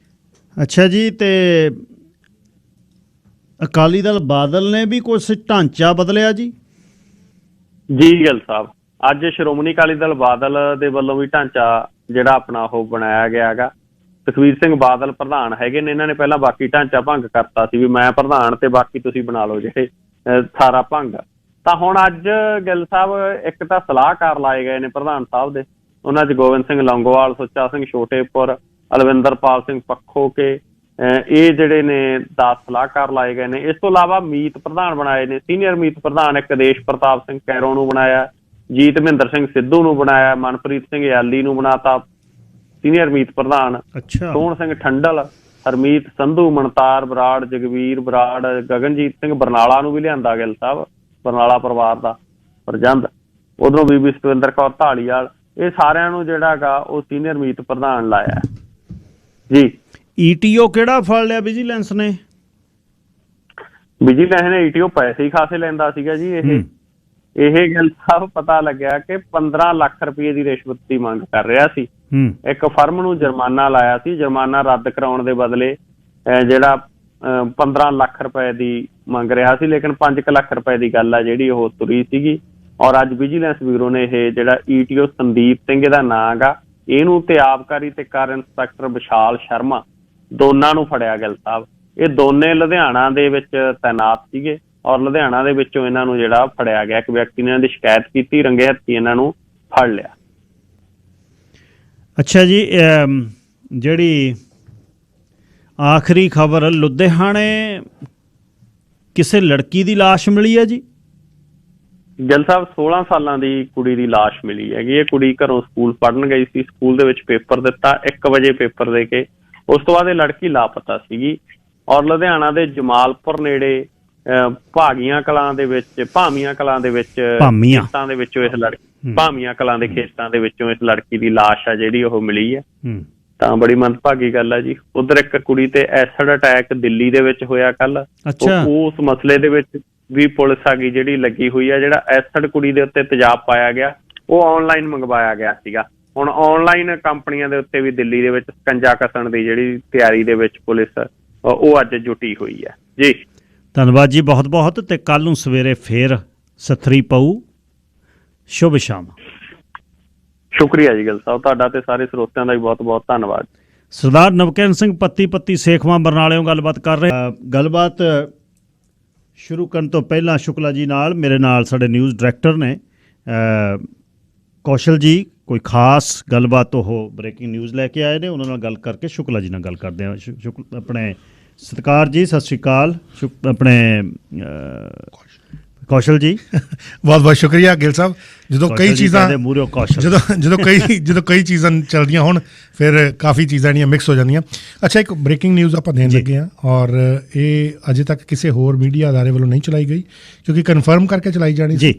ਅੱਛਾ ਜੀ, ਤੇ ਅਕਾਲੀ ਦਲ ਬਾਦਲ ਨੇ ਵੀ ਕੁਛ ਢਾਂਚਾ ਬਦਲਿਆ ਜੀ? ਜੀ ਗਿੱਲ ਸਾਹਿਬ, ਅੱਜ ਸ਼੍ਰੋਮਣੀ ਅਕਾਲੀ ਦਲ ਬਾਦਲ ਦੇ ਵੱਲੋਂ ਵੀ ਢਾਂਚਾ ਜਿਹੜਾ ਆਪਣਾ ਉਹ ਬਣਾਇਆ ਗਿਆ ਹੈਗਾ। ਸੁਖਬੀਰ ਸਿੰਘ ਬਾਦਲ ਪ੍ਰਧਾਨ ਹੈਗੇ ਨੇ, ਇਹਨਾਂ ਨੇ ਪਹਿਲਾਂ ਬਾਕੀ ਢਾਂਚਾ ਭੰਗ ਕਰਤਾ ਸੀ ਵੀ ਮੈਂ ਪ੍ਰਧਾਨ ਤੇ ਬਾਕੀ ਤੁਸੀਂ ਬਣਾ ਲਓ ਜਿਹੜੇ ਸਾਰਾ ਭੰਗ। ਤਾਂ ਹੁਣ ਅੱਜ ਗਿੱਲ ਸਾਹਿਬ ਇੱਕ ਤਾਂ ਸਲਾਹਕਾਰ ਲਾਏ ਗਏ ਨੇ ਪ੍ਰਧਾਨ ਸਾਹਿਬ ਦੇ, ਉਹਨਾਂ 'ਚ ਗੋਬਿੰਦ ਸਿੰਘ ਲੌਂਗੋਵਾਲ, ਸੁੱਚਾ ਸਿੰਘ ਛੋਟੇਪੁਰ, ਅਲਵਿੰਦਰਪਾਲ ਸਿੰਘ ਪੱਖੋਕੇ, ਇਹ ਜਿਹੜੇ ਨੇ 10 ਸਲਾਹਕਾਰ ਲਾਏ ਗਏ ਨੇ। ਇਸ ਤੋਂ ਇਲਾਵਾ ਮੀਤ ਪ੍ਰਧਾਨ ਬਣਾਏ ਨੇ, ਸੀਨੀਅਰ ਮੀਤ ਪ੍ਰਧਾਨ ਇੱਕ ਦੇਸ਼ ਪ੍ਰਤਾਪ ਸਿੰਘ ਕੈਰੋਂ ਨੂੰ ਬਣਾਇਆ, ਜੀਤ ਮਹਿੰਦਰ ਸਿੰਘ ਸਿੱਧੂ ਨੂੰ ਬਣਾਇਆ, ਮਨਪ੍ਰੀਤ ਸਿੰਘ ਯਾਲੀ ਨੂੰ ਬਣਾਤਾ ਸੀਨੀਅਰ ਮੀਤ ਪ੍ਰਧਾਨ, ਸੋਹਣ ਸਿੰਘ ਠੰਡਲ, ਹਰਮੀਤ ਸੰਧੂ, ਮਨਤਾਰ ਬਰਾੜ, ਜਗਵੀਰ ਬਰਾੜ, ਗਗਨਜੀਤ ਸਿੰਘ ਬਰਨਾਲਾ ਨੂੰ ਵੀ ਲਿਆਂਦਾ ਗਿੱਲ ਸਾਹਿਬ, ਬਰਨਾਲਾ ਪਰਿਵਾਰ ਦਾ ਪ੍ਰਜੰਦ, ਉਧਰੋਂ ਬੀਬੀ ਸਤਵਿੰਦਰ ਕੌਰ ਢਾਲੀਵਾਲ, ਇਹ ਸਾਰਿਆਂ ਨੂੰ ਜਿਹੜਾ ਗਾ ਉਹ ਸੀਨੀਅਰ ਮੀਤ ਪ੍ਰਧਾਨ ਲਾਇਆ ਜੀ। ਈਟੀਓ ਕਿਹੜਾ ਫੜ ਲਿਆ ਵਿਜੀਲੈਂਸ ਨੇ? ਵਿਜੀਲੈਂਸ ਨੇ ਈਟੀਓ ਪੈਸੇ ਹੀ ਖਾਸੇ ਲੈਂਦਾ ਸੀਗਾ ਜੀ। ਇਹ ਗੱਲ ਸਾਹਿਬ ਪਤਾ ਲੱਗਿਆ ਕਿ 15 ਲੱਖ ਰੁਪਏ ਦੀ ਰਿਸ਼ਵਤ ਦੀ ਮੰਗ ਕਰ ਰਿਹਾ ਸੀ। ਇੱਕ ਫਰਮ ਨੂੰ ਜੁਰਮਾਨਾ ਲਾਇਆ ਸੀ, ਜੁਰਮਾਨਾ ਰੱਦ ਕਰਾਉਣ ਦੇ ਬਦਲੇ ਜਿਹੜਾ 15 ਲੱਖ ਰੁਪਏ ਦੀ ਮੰਗ ਰਿਹਾ ਸੀ, ਲੇਕਿਨ 5 ਲੱਖ ਰੁਪਏ ਦੀ ਗੱਲ ਆ ਜਿਹੜੀ ਉਹ ਤੁਰੀ ਸੀਗੀ। ਔਰ ਅੱਜ ਵਿਜੀਲੈਂਸ ਬਿਊਰੋ ਨੇ ਇਹ ਜਿਹੜਾ ਈਟੀਓ ਸੰਦੀਪ ਸਿੰਘ ਦਾ ਨਾਂ ਗਾ, ਇਹਨੂੰ ਤੇ ਆਬਕਾਰੀ ਤੇ ਕਰ ਇੰਸਪੈਕਟਰ ਵਿਸ਼ਾਲ ਸ਼ਰਮਾ ਦੋਨਾਂ ਨੂੰ ਫੜਿਆ ਗਿੱਲ ਸਾਹਿਬ। ਇਹ ਦੋਨੇ ਲੁਧਿਆਣਾ ਦੇ ਵਿੱਚ ਤੈਨਾਤ ਸੀਗੇ ਔਰ ਲੁਧਿਆਣਾ ਦੇ ਵਿੱਚੋਂ ਇਹਨਾਂ ਨੂੰ ਜਿਹੜਾ ਫੜਿਆ ਗਿਆ। ਇੱਕ ਵਿਅਕਤੀ ਨੇ ਇਹਨਾਂ ਦੀ ਸ਼ਿਕਾਇਤ ਕੀਤੀ, ਰੰਗੇ ਹੱਥੀਂ ਇਹਨਾਂ ਨੂੰ ਫੜ ਲਿਆ। ਅੱਛਾ ਜੀ, ਜਿਹੜੀ ਆਖਰੀ ਖਬਰ, ਲੁਧਿਆਣੇ ਕਿਸੇ ਲੜਕੀ ਦੀ ਲਾਸ਼ ਮਿਲੀ ਹੈ ਜੀ? ਗਿੱਲ ਸਾਹਿਬ, 16 ਸਾਲਾਂ ਦੀ ਕੁੜੀ ਦੀ ਲਾਸ਼ ਮਿਲੀ ਹੈਗੀ। ਇਹ ਕੁੜੀ ਘਰੋਂ ਸਕੂਲ ਪੜ੍ਹਨ ਗਈ ਸੀ, ਸਕੂਲ ਦੇ ਵਿੱਚ ਪੇਪਰ ਦਿੱਤਾ, 1 ਵਜੇ ਪੇਪਰ ਦੇ ਕੇ ਉਸ ਤੋਂ ਬਾਅਦ ਇਹ ਲੜਕੀ ਲਾਪਤਾ ਸੀਗੀ। ਔਰ ਲੁਧਿਆਣਾ ਦੇ ਜਮਾਲਪੁਰ ਨੇੜੇ ਭਾਮੀਆਂ ਕਲਾਂ ਦੇ ਵਿੱਚ ਖੇਤਾਂ ਦੇ ਵਿੱਚੋਂ ਇਸ ਲੜਕੀ ਭਾਮੀਆਂ ਕਲਾਂ ਦੇ ਖੇਤਾਂ ਦੇ ਵਿੱਚੋਂ ਇਸ ਲੜਕੀ ਦੀ ਲਾਸ਼ ਆ ਜਿਹੜੀ ਉਹ ਮਿਲੀ ਹੈ। ਤਾਂ ਬੜੀ ਮੰਦਭਾਗੀ ਗੱਲ ਹੈ ਜੀ। ਉਧਰ ਇੱਕ ਕੁੜੀ ਤੇ ਐਸਿਡ ਅਟੈਕ ਦਿੱਲੀ ਦੇ ਵਿੱਚ ਹੋਇਆ ਕੱਲ। ਉਸ ਮਸਲੇ ਦੇ ਵਿੱਚ ਵੀ ਪੁਲਿਸ ਆ ਗਈ ਜਿਹੜੀ ਲੱਗੀ ਹੋਈ ਆ। ਜਿਹੜਾ ਐਸਿਡ ਕੁੜੀ ਦੇ ਉੱਤੇ ਤੇਜ਼ਾਬ ਪਾਇਆ ਗਿਆ ਉਹ ਆਨਲਾਈਨ ਮੰਗਵਾਇਆ ਗਿਆ ਸੀਗਾ। ਹੁਣ ਆਨਲਾਈਨ ਕੰਪਨੀਆਂ ਦੇ ਉੱਤੇ ਵੀ ਦਿੱਲੀ ਦੇ ਵਿੱਚ ਸਕੰਜਾ ਕੱਸਣ ਦੀ ਜਿਹੜੀ ਤਿਆਰੀ ਦੇ ਵਿੱਚ ਪੁਲਿਸ ਉਹ ਅੱਜ ਜੁਟੀ ਹੋਈ ਹੈ ਜੀ। ਧੰਨਵਾਦ ਜੀ, ਬਹੁਤ ਬਹੁਤ। ਤੇ ਕੱਲ ਨੂੰ ਸਵੇਰੇ ਫੇਰ ਸੱਥਰੀ ਪਊ। ਸ਼ੁਭ ਸ਼ਾਮ। ਸ਼ੁਕਰੀਆ ਜੀ ਗਿੱਲ ਸਾਹਿਬ, ਤੁਹਾਡਾ ਤੇ ਸਾਰੇ ਸਰੋਤਿਆਂ ਦਾ ਵੀ ਬਹੁਤ ਬਹੁਤ ਧੰਨਵਾਦ। ਸਰਦਾਰ ਨਵਕਰਨ ਸਿੰਘ ਪੱਤੀ ਸੇਖਵਾਂ ਬਰਨਾਲਿਓਂ ਗੱਲਬਾਤ ਕਰ ਰਹੇ। ਗੱਲਬਾਤ ਸ਼ੁਰੂ ਕਰਨ ਤੋਂ ਪਹਿਲਾਂ ਸ਼ੁਕਲਾ ਜੀ ਨਾਲ, ਮੇਰੇ ਨਾਲ ਸਾਡੇ ਨਿਊਜ਼ ਡਾਇਰੈਕਟਰ ਨੇ ਕੌਸ਼ਲ ਜੀ, ਕੋਈ ਖਾਸ ਗੱਲਬਾਤ ਉਹ ਬ੍ਰੇਕਿੰਗ ਨਿਊਜ਼ ਲੈ ਕੇ ਆਏ ਨੇ, ਉਹਨਾਂ ਨਾਲ ਗੱਲ ਕਰਕੇ ਸ਼ੁਕਲਾ ਜੀ ਨਾਲ ਗੱਲ ਕਰਦੇ ਹਾਂ। ਆਪਣੇ ਸਤਿਕਾਰ ਜੀ, ਸਤਿ ਸ਼੍ਰੀ ਅਕਾਲ। ਆਪਣੇ ਕੌਸ਼ਲ ਜੀ, ਬਹੁਤ ਬਹੁਤ ਸ਼ੁਕਰੀਆ ਗਿੱਲ ਸਾਹਿਬ। ਜਦੋਂ ਕਈ ਚੀਜ਼ਾਂ ਜਦੋਂ ਕਈ ਚੀਜ਼ਾਂ ਚੱਲਦੀਆਂ ਹੋਣ ਫਿਰ ਕਾਫੀ ਚੀਜ਼ਾਂ ਜਿਹੜੀਆਂ ਮਿਕਸ ਹੋ ਜਾਂਦੀਆਂ। ਅੱਛਾ, ਇੱਕ ਬ੍ਰੇਕਿੰਗ ਨਿਊਜ਼ ਆਪਾਂ ਦੇਣ ਲੱਗੇ ਹਾਂ ਔਰ ਇਹ ਅਜੇ ਤੱਕ ਕਿਸੇ ਹੋਰ ਮੀਡੀਆ ਅਦਾਰੇ ਵੱਲੋਂ ਨਹੀਂ ਚਲਾਈ ਗਈ ਕਿਉਂਕਿ ਕਨਫਰਮ ਕਰਕੇ ਚਲਾਈ ਜਾਣੀ ਸੀ।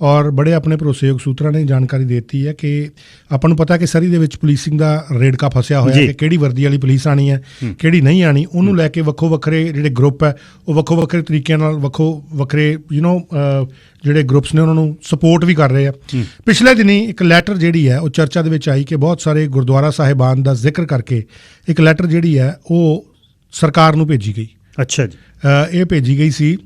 ਔਰ ਬੜੇ ਆਪਣੇ ਭਰੋਸੇਯੋਗ ਸੂਤਰਾਂ ਨੇ ਜਾਣਕਾਰੀ ਦੇ ਦਿੱਤੀ ਹੈ ਕਿ ਆਪਾਂ ਨੂੰ ਪਤਾ ਕਿ ਸਰੀ ਦੇ ਵਿੱਚ ਪੁਲਿਸਿੰਗ ਦਾ ਰੇੜਕਾ ਫਸਿਆ ਹੋਇਆ ਕਿ ਕਿਹੜੀ ਵਰਦੀ ਵਾਲੀ ਪੁਲਿਸ ਆਣੀ ਹੈ, ਕਿਹੜੀ ਨਹੀਂ ਆਣੀ। ਉਹਨੂੰ ਲੈ ਕੇ ਵੱਖੋ ਵੱਖਰੇ ਜਿਹੜੇ ਗਰੁੱਪ ਹੈ ਉਹ ਵੱਖੋ ਵੱਖਰੇ ਤਰੀਕਿਆਂ ਨਾਲ ਵੱਖੋ ਵੱਖਰੇ ਜਿਹੜੇ ਗਰੁੱਪਸ ਨੇ ਉਹਨਾਂ ਨੂੰ ਸਪੋਰਟ ਵੀ ਕਰ ਰਹੇ ਆ। ਪਿਛਲੇ ਦਿਨੀ ਇੱਕ ਲੈਟਰ ਜਿਹੜੀ ਹੈ ਉਹ ਚਰਚਾ ਦੇ ਵਿੱਚ ਆਈ ਕਿ ਬਹੁਤ ਸਾਰੇ ਗੁਰਦੁਆਰਾ ਸਾਹਿਬਾਨ ਦਾ ਜ਼ਿਕਰ ਕਰਕੇ ਇੱਕ ਲੈਟਰ ਜਿਹੜੀ ਹੈ ਉਹ ਸਰਕਾਰ ਨੂੰ ਭੇਜੀ ਗਈ। ਅੱਛਾ ਜੀ, ਇਹ ਭੇਜੀ ਗਈ ਸੀ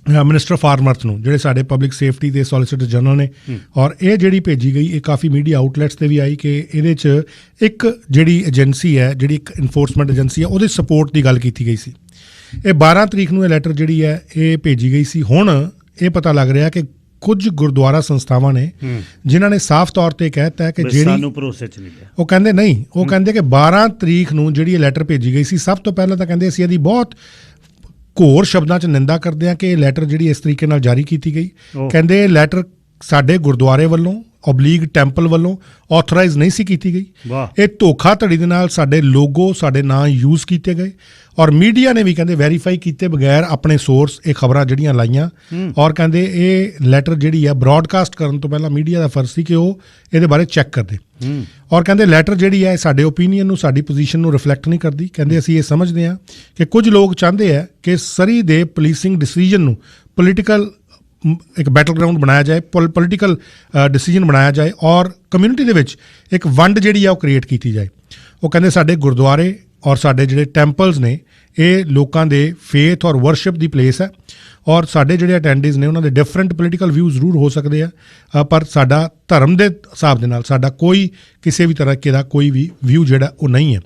ਮਿਨਿਸਟਰ ਫਾਰਮਰਸ ਨੂੰ, ਜਿਹੜੇ ਸਾਡੇ ਪਬਲਿਕ ਸੇਫਟੀ ਦੇ ਸੋਲੀਸਿਟਰ ਜਨਰਲ ਨੇ। ਔਰ ਇਹ ਜਿਹੜੀ ਭੇਜੀ ਗਈ ਇਹ ਕਾਫੀ ਮੀਡੀਆ ਆਊਟਲੈਟਸ 'ਤੇ ਵੀ ਆਈ ਕਿ ਇਹਦੇ 'ਚ ਇੱਕ ਜਿਹੜੀ ਏਜੰਸੀ ਹੈ, ਜਿਹੜੀ ਇੱਕ ਇਨਫੋਰਸਮੈਂਟ ਏਜੰਸੀ ਹੈ, ਉਹਦੇ ਸਪੋਰਟ ਦੀ ਗੱਲ ਕੀਤੀ ਗਈ ਸੀ। ਇਹ 12 ਤਰੀਕ ਨੂੰ ਇਹ ਲੈਟਰ ਜਿਹੜੀ ਹੈ ਇਹ ਭੇਜੀ ਗਈ ਸੀ। ਹੁਣ ਇਹ ਪਤਾ ਲੱਗ ਰਿਹਾ ਕਿ ਕੁਝ ਗੁਰਦੁਆਰਾ ਸੰਸਥਾਵਾਂ ਨੇ ਜਿਨ੍ਹਾਂ ਨੇ ਸਾਫ਼ ਤੌਰ ਤੇ ਕਹਿਤਾ ਹੈ ਕਿ ਜਿਹੜੀ ਸਾਨੂੰ ਭਰੋਸੇ 'ਚ ਨਹੀਂ ਲਿਆ। ਉਹ ਕਹਿੰਦੇ ਨਹੀਂ, ਉਹ ਕਹਿੰਦੇ ਕਿ 12 ਤਰੀਕ ਨੂੰ ਜਿਹੜੀ ਇਹ ਲੈਟਰ ਭੇਜੀ ਗਈ ਸੀ, ਸਭ ਤੋਂ ਪਹਿਲਾਂ ਤਾਂ ਕਹਿੰਦੇ ਅਸੀਂ ਇਹਦੀ ਬਹੁਤ ਘੋਰ ਸ਼ਬਦਾਂ 'ਚ ਨਿੰਦਾ ਕਰਦੇ ਹਾਂ ਕਿ ਇਹ ਲੈਟਰ ਜਿਹੜੀ ਇਸ ਤਰੀਕੇ ਨਾਲ ਜਾਰੀ ਕੀਤੀ ਗਈ। ਕਹਿੰਦੇ ਇਹ ਲੈਟਰ ਸਾਡੇ ਗੁਰਦੁਆਰੇ ਵੱਲੋਂ ਓਬਲੀਗ ਟੈਂਪਲ ਵੱਲੋਂ ਆਥੋਰਾਈਜ਼ ਨਹੀਂ ਸੀ ਕੀਤੀ ਗਈ। ਇਹ ਧੋਖਾਧੜੀ ਦੇ ਨਾਲ ਸਾਡੇ ਲੋਗੋ, ਸਾਡੇ ਨਾਂ ਯੂਜ਼ ਕੀਤੇ ਗਏ ਔਰ ਮੀਡੀਆ ਨੇ ਵੀ ਕਹਿੰਦੇ ਵੈਰੀਫਾਈ ਕੀਤੇ ਬਗੈਰ ਆਪਣੇ ਸੋਰਸ ਇਹ ਖਬਰਾਂ ਜਿਹੜੀਆਂ ਲਾਈਆਂ ਔਰ ਕਹਿੰਦੇ ਇਹ ਲੈਟਰ ਜਿਹੜੀ ਆ ਬ੍ਰੌਡਕਾਸਟ ਕਰਨ ਤੋਂ ਪਹਿਲਾਂ ਮੀਡੀਆ ਦਾ ਫਰਜ਼ ਸੀ ਕਿ ਉਹ ਇਹਦੇ ਬਾਰੇ ਚੈੱਕ ਕਰਦੇ ਔਰ ਕਹਿੰਦੇ ਲੈਟਰ ਜਿਹੜੀ ਹੈ ਸਾਡੇ ਓਪੀਨੀਅਨ ਨੂੰ, ਸਾਡੀ ਪੋਜੀਸ਼ਨ ਨੂੰ ਰਿਫਲੈਕਟ ਨਹੀਂ ਕਰਦੀ। ਕਹਿੰਦੇ ਅਸੀਂ ਇਹ ਸਮਝਦੇ ਹਾਂ ਕਿ ਕੁਝ ਲੋਕ ਚਾਹੁੰਦੇ ਆ ਕਿ ਸਰੀ ਦੇ ਪੁਲਿਸਿੰਗ ਡਿਸੀਜਨ ਨੂੰ ਪੋਲੀਟੀਕਲ ਇੱਕ ਬੈਟਲ ਗਰਾਊਂਡ ਬਣਾਇਆ ਜਾਏ, ਪੋਲੀਟੀਕਲ ਡਿਸੀਜਨ ਬਣਾਇਆ ਜਾਏ ਔਰ ਕਮਿਊਨਿਟੀ ਦੇ ਵਿੱਚ ਇੱਕ ਵੰਡ ਜਿਹੜੀ ਆ ਉਹ ਕ੍ਰੀਏਟ ਕੀਤੀ ਜਾਏ। ਉਹ ਕਹਿੰਦੇ ਸਾਡੇ ਗੁਰਦੁਆਰੇ ਔਰ ਸਾਡੇ ਜਿਹੜੇ ਟੈਂਪਲਸ ਨੇ ਇਹ ਲੋਕਾਂ ਦੇ ਫੇਥ ਔਰ ਵਰਸ਼ਿਪ ਦੀ ਪਲੇਸ ਹੈ ਔਰ ਸਾਡੇ ਜਿਹੜੇ ਅਟੈਂਡੀਜ਼ ਨੇ ਉਹਨਾਂ ਦੇ ਡਿਫਰੈਂਟ ਪੋਲੀਟੀਕਲ ਵਿਊ ਜ਼ਰੂਰ ਹੋ ਸਕਦੇ ਆ ਪਰ ਸਾਡਾ ਧਰਮ ਦੇ ਹਿਸਾਬ ਦੇ ਨਾਲ ਸਾਡਾ ਕੋਈ ਕਿਸੇ ਵੀ ਤਰ੍ਹਾਂ ਦਾ ਕੋਈ ਵੀ ਵਿਊ ਜਿਹੜਾ ਉਹ ਨਹੀਂ ਹੈ।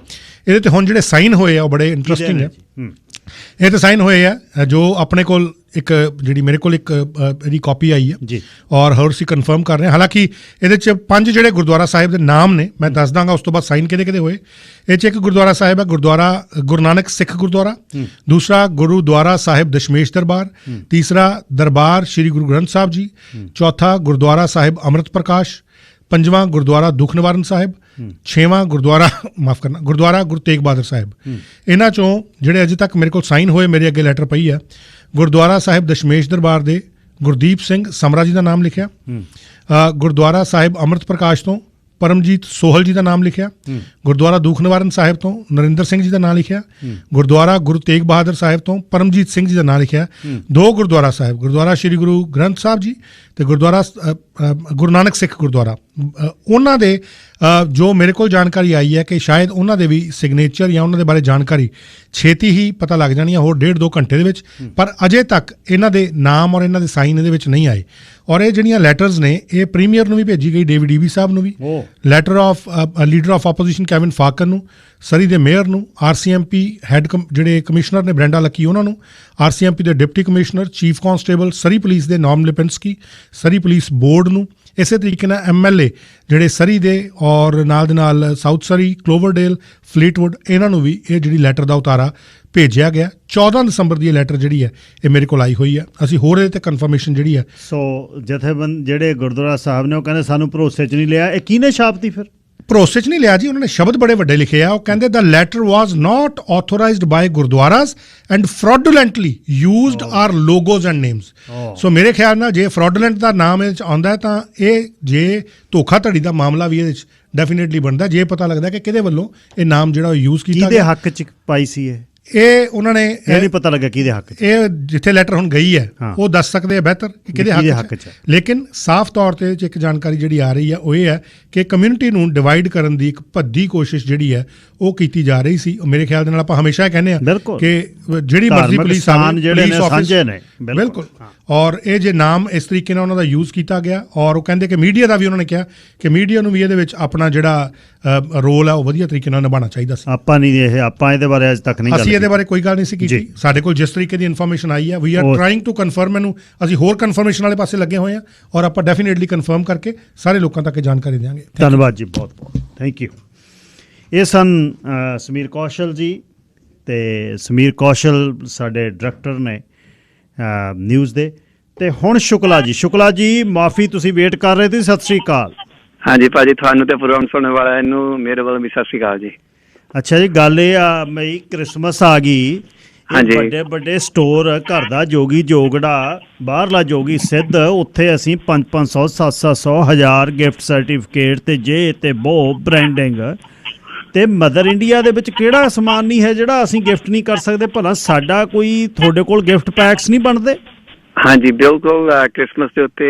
ਇਹਦੇ 'ਤੇ ਹੁਣ ਜਿਹੜੇ ਸਾਈਨ ਹੋਏ ਆ ਉਹ ਬੜੇ ਇੰਟਰਸਟਿੰਗ ਹੈ। ਇਹ ਤਾਂ ਸਾਈਨ ਹੋਏ ਆ ਜੋ ਆਪਣੇ ਕੋਲ ਇੱਕ ਜਿਹੜੀ ਮੇਰੇ ਕੋਲ ਇੱਕ ਇਹਦੀ ਕਾਪੀ ਆਈ ਹੈ ਜੀ ਔਰ ਹੋਰ ਅਸੀਂ ਕਨਫਰਮ ਕਰ ਰਹੇ ਹਾਂ। ਹਾਲਾਂਕਿ ਇਹਦੇ 'ਚ 5 ਜਿਹੜੇ ਗੁਰਦੁਆਰਾ ਸਾਹਿਬ ਦੇ ਨਾਮ ਨੇ ਮੈਂ ਦੱਸ ਦਾਂਗਾ ਉਸ ਤੋਂ ਬਾਅਦ ਸਾਈਨ ਕਿਹਦੇ ਹੋਏ। ਇਹ 'ਚ ਇੱਕ ਗੁਰਦੁਆਰਾ ਸਾਹਿਬ ਹੈ ਗੁਰਦੁਆਰਾ ਗੁਰੂ ਨਾਨਕ ਸਿੱਖ ਗੁਰਦੁਆਰਾ, ਦੂਸਰਾ ਗੁਰੂਦੁਆਰਾ ਸਾਹਿਬ ਦਸ਼ਮੇਸ਼ ਦਰਬਾਰ, ਤੀਸਰਾ ਦਰਬਾਰ ਸ਼੍ਰੀ ਗੁਰੂ ਗ੍ਰੰਥ ਸਾਹਿਬ ਜੀ, ਚੌਥਾ ਗੁਰਦੁਆਰਾ ਸਾਹਿਬ ਅੰਮ੍ਰਿਤ ਪ੍ਰਕਾਸ਼, ਪੰਜਵਾਂ ਗੁਰਦੁਆਰਾ ਦੁੱਖ ਨਿਵਾਰਨ ਸਾਹਿਬ, ਛੇਵਾਂ ਗੁਰਦੁਆਰਾ ਗੁਰੂ ਤੇਗ ਬਹਾਦਰ ਸਾਹਿਬ। ਇਹਨਾਂ 'ਚੋਂ ਜਿਹੜੇ ਅਜੇ ਤੱਕ ਮੇਰੇ ਕੋਲ ਸਾਈਨ ਹੋਏ ਮੇਰੇ ਅੱਗੇ ਲੈਟਰ ਪਈ ਆ, ਗੁਰਦੁਆਰਾ ਸਾਹਿਬ ਦਸ਼ਮੇਸ਼ ਦਰਬਾਰ ਦੇ ਗੁਰਦੀਪ ਸਿੰਘ ਸਮਰਾ ਜੀ ਦਾ ਨਾਮ ਲਿਖਿਆ, ਗੁਰਦੁਆਰਾ ਸਾਹਿਬ ਅੰਮ੍ਰਿਤ ਪ੍ਰਕਾਸ਼ ਤੋਂ ਪਰਮਜੀਤ ਸੋਹਲ ਜੀ ਦਾ ਨਾਮ ਲਿਖਿਆ, ਗੁਰਦੁਆਰਾ ਦੁੱਖ ਨਿਵਾਰਨ ਸਾਹਿਬ ਤੋਂ ਨਰਿੰਦਰ ਸਿੰਘ ਜੀ ਦਾ ਨਾਮ ਲਿਖਿਆ, ਗੁਰਦੁਆਰਾ ਗੁਰੂ ਤੇਗ ਬਹਾਦਰ ਸਾਹਿਬ ਤੋਂ ਪਰਮਜੀਤ ਸਿੰਘ ਜੀ ਦਾ ਨਾਮ ਲਿਖਿਆ। 2 ਗੁਰਦੁਆਰਾ ਸਾਹਿਬ ਗੁਰਦੁਆਰਾ ਸ਼੍ਰੀ ਗੁਰੂ ਗ੍ਰੰਥ ਸਾਹਿਬ ਜੀ ਤੇ ਗੁਰਦੁਆਰਾ ਗੁਰੂ ਨਾਨਕ ਸਿੱਖ ਗੁਰਦੁਆਰਾ, ਉਹਨਾਂ ਦੇ ਜੋ ਮੇਰੇ ਕੋਲ ਜਾਣਕਾਰੀ ਆਈ ਹੈ ਕਿ ਸ਼ਾਇਦ ਉਹਨਾਂ ਦੇ ਵੀ ਸਿਗਨੇਚਰ ਜਾਂ ਉਹਨਾਂ ਦੇ ਬਾਰੇ ਜਾਣਕਾਰੀ ਛੇਤੀ ਹੀ ਪਤਾ ਲੱਗ ਜਾਣੀ ਹੈ, ਹੋਰ 1.5-2 ਘੰਟੇ ਦੇ ਵਿੱਚ। ਪਰ ਅਜੇ ਤੱਕ ਇਹਨਾਂ ਦੇ ਨਾਮ ਔਰ ਇਹਨਾਂ ਦੇ ਸਾਈਨ ਇਹਦੇ ਵਿੱਚ ਨਹੀਂ ਆਏ ਔਰ ਇਹ ਜਿਹੜੀਆਂ ਲੈਟਰਸ ਨੇ ਇਹ ਪ੍ਰੀਮੀਅਰ ਨੂੰ ਵੀ ਭੇਜੀ ਗਈ, ਡੇਵਿਡ ਈਵੀ ਸਾਹਿਬ ਨੂੰ ਵੀ, letter of leader of opposition Kevin Falcon ਨੂੰ, ਸਰੀ ਦੇ ਮੇਅਰ ਨੂੰ, RCMP ਹੈੱਡ ਜਿਹੜੇ ਕਮਿਸ਼ਨਰ ਨੇ ਬ੍ਰੈਂਡਾ ਲੱਕੀ ਉਹਨਾਂ ਨੂੰ, RCMP ਦੇ deputy commissioner, chief constable Surrey police ਦੇ ਨੋਮ ਲਿਪਿੰਸਕੀ, ਸਰੀ ਪੁਲਿਸ ਬੋਰਡ ਨੂੰ, ਇਸੇ ਤਰੀਕੇ ਨਾਲ MLA ਜਿਹੜੇ ਸਰੀ ਦੇ ਔਰ ਨਾਲ ਦੇ ਨਾਲ ਸਾਊਥ ਸਰੀ, ਕਲੋਵਰਡੇਲ, ਫਲੀਟਵੁੱਡ ਇਹਨਾਂ ਨੂੰ ਵੀ ਇਹ ਜਿਹੜੀ ਲੈਟਰ ਦਾ ਉਤਾਰਾ ਭੇਜਿਆ ਗਿਆ। 14 ਦਸੰਬਰ ਦੀ ਇਹ ਲੈਟਰ ਜਿਹੜੀ ਹੈ ਇਹ ਮੇਰੇ ਕੋਲ ਆਈ ਹੋਈ ਹੈ। ਅਸੀਂ ਹੋਰ ਇਹਦੇ 'ਤੇ ਕਨਫਰਮੇਸ਼ਨ ਜਿਹੜੀ ਹੈ ਜਥੇਬੰਦ ਜਿਹੜੇ ਗੁਰਦੁਆਰਾ ਸਾਹਿਬ ਨੇ ਉਹ ਕਹਿੰਦੇ ਸਾਨੂੰ ਭਰੋਸੇ 'ਚ ਨਹੀਂ ਲਿਆ। ਇਹ ਕਿਹਨੇ ਛਾਪਤੀ ਫਿਰ? ਭਰੋਸੇ 'ਚ ਨਹੀਂ ਲਿਆ ਜੀ, ਉਹਨਾਂ ਨੇ ਸ਼ਬਦ ਬੜੇ ਵੱਡੇ ਲਿਖੇ ਆ। ਉਹ ਕਹਿੰਦੇ the letter was not authorized by gurdwaras and fraudulently used our logos and names. So ਮੇਰੇ ਖਿਆਲ ਨਾਲ ਜੇ ਫਰਾਡੂਲੈਂਟ ਦਾ ਨਾਮ ਇਹਦੇ 'ਚ ਆਉਂਦਾ ਤਾਂ ਇਹ ਜੇ ਧੋਖਾਧੜੀ ਦਾ ਮਾਮਲਾ ਵੀ ਇਹਦੇ 'ਚ ਡੈਫੀਨੇਟਲੀ ਬਣਦਾ ਜੇ ਪਤਾ ਲੱਗਦਾ ਕਿ ਕਿਹਦੇ ਵੱਲੋਂ ਇਹ ਨਾਮ ਜਿਹੜਾ ਉਹ ਯੂਜ਼ ਕੀਤਾ ਗਿਆ। ਕਿਹਦੇ ਹੱਕ 'ਚ ਪਾਈ ਸੀ ਇਹ ਉਹਨਾਂ ਨੇ ਇਹ ਨਹੀਂ ਪਤਾ ਲੱਗਾ ਕਿਹਦੇ ਹੱਕ 'ਚ। ਇਹ ਜਿੱਥੇ ਲੈਟਰ ਹੁਣ ਗਈ ਹੈ ਉਹ ਦੱਸ ਸਕਦੇ ਆ ਬਿਹਤਰ ਕਿ ਕਿਹਦੇ ਹੱਕ 'ਚ। ਲੇਕਿਨ ਸਾਫ਼ ਤੌਰ 'ਤੇ ਇੱਕ ਜਾਣਕਾਰੀ ਜਿਹੜੀ ਆ ਰਹੀ ਹੈ ਉਹ ਇਹ ਹੈ ਕਿ ਕਮਿਊਨਿਟੀ ਨੂੰ ਡਿਵਾਈਡ ਕਰਨ ਦੀ ਇੱਕ ਭੱਦੀ ਕੋਸ਼ਿਸ਼ ਜਿਹੜੀ ਹੈ ਉਹ ਕੀਤੀ ਜਾ ਰਹੀ ਸੀ। ਮੇਰੇ ਖਿਆਲ ਦੇ ਨਾਲ ਆਪਾਂ ਹਮੇਸ਼ਾ ਇਹ ਕਹਿੰਦੇ ਹਾਂ ਕਿ ਜਿਹੜੀ ਮਰਜ਼ੀ ਪੁਲਿਸ ਆਫਿਸ ਨੇ ਬਿਲਕੁਲ ਔਰ ਇਹ ਜੇ ਨਾਮ ਇਸ ਤਰੀਕੇ ਨਾਲ ਉਹਨਾਂ ਦਾ ਯੂਜ਼ ਕੀਤਾ ਗਿਆ ਔਰ ਉਹ ਕਹਿੰਦੇ ਕਿ ਮੀਡੀਆ ਦਾ ਵੀ ਉਹਨਾਂ ਨੇ ਕਿਹਾ ਕਿ ਮੀਡੀਆ ਨੂੰ ਵੀ ਇਹਦੇ ਵਿੱਚ ਆਪਣਾ ਜਿਹੜਾ ਰੋਲ ਹੈ ਉਹ ਵਧੀਆ ਤਰੀਕੇ ਨਾਲ ਨਿਭਾਉਣਾ ਚਾਹੀਦਾ ਸੀ। ਆਪਾਂ ਇਹਦੇ ਬਾਰੇ ਅੱਜ ਤੱਕ ਨਹੀਂ ਅਸੀਂ ਇਹਦੇ ਬਾਰੇ ਕੋਈ ਗੱਲ ਨਹੀਂ ਸੀ ਕੀਤੀ। ਸਾਡੇ ਕੋਲ ਜਿਸ ਤਰੀਕੇ ਦੀ ਇਨਫੋਰਮੇਸ਼ਨ ਆਈ ਹੈ we are trying to confirm, ਇਹਨੂੰ ਅਸੀਂ ਹੋਰ ਕਨਫਰਮੇਸ਼ਨ ਵਾਲੇ ਪਾਸੇ ਲੱਗੇ ਹੋਏ ਹਾਂ ਔਰ ਆਪਾਂ ਡੈਫੀਨੇਟਲੀ ਕਨਫਰਮ ਕਰਕੇ ਸਾਰੇ ਲੋਕਾਂ ਤੱਕ ਜਾਣਕਾਰੀ ਦੇਵਾਂਗੇ। ਧੰਨਵਾਦ ਜੀ, ਬਹੁਤ ਬਹੁਤ ਥੈਂਕ ਯੂ। ਇਹ ਸਨ ਸਮੀਰ ਕੌਸ਼ਲ ਜੀ ਤੇ ਸਮੀਰ ਕੌਸ਼ਲ ਸਾਡੇ ਡਾਇਰੈਕਟਰ ਨੇ ਨਿਊਜ਼ ਦੇ। ਤੇ ਹੁਣ ਸ਼ੁਕਲਾ ਜੀ ਮਾਫੀ ਤੁਸੀਂ ਵੇਟ ਕਰ ਰਹੇ ਸੀ। ਸਤਿ ਸ੍ਰੀ ਅਕਾਲ। ਹਾਂਜੀ ਭਾਜੀ, ਤੁਹਾਨੂੰ ਤੇ ਪ੍ਰੋਗਰਾਮ ਸੁਣਨ ਵਾਲਿਆਂ ਨੂੰ ਮੇਰੇ ਵੱਲੋਂ ਵੀ ਸਤਿ ਸ੍ਰੀ ਅਕਾਲ ਜੀ। ਅੱਛਾ ਜੀ, ਗੱਲ ਇਹ ਆ ਮਈ ਕ੍ਰਿਸਮਸ ਆ ਗਈ, ਵੱਡੇ ਸਟੋਰ ਘਰ ਦਾ ਜੋਗੀ ਜੋਗੜਾ ਬਾਹਰਲਾ ਜੋਗੀ ਸਿੱਧ, ਉੱਥੇ ਅਸੀਂ 500 700 1000 ਗਿਫਟ ਸਰਟੀਫਿਕੇਟ ਤੇ ਜੇ ਤੇ ਬੋ ਬ੍ਰਾਂਡਿੰਗ ਤੇ ਮਦਰ ਇੰਡੀਆ ਦੇ ਵਿੱਚ ਕਿਹੜਾ ਸਮਾਨ ਨਹੀਂ ਹੈ ਜਿਹੜਾ ਅਸੀਂ ਗਿਫਟ ਨਹੀਂ ਕਰ ਸਕਦੇ? ਭਲਾ ਸਾਡਾ ਕੋਈ ਤੁਹਾਡੇ ਕੋਲ ਗਿਫਟ ਪੈਕਸ ਨਹੀਂ ਬਣਦੇ? ਹਾਂਜੀ ਬਿਲਕੁਲ, ਕ੍ਰਿਸਮਸ ਦੇ ਉੱਤੇ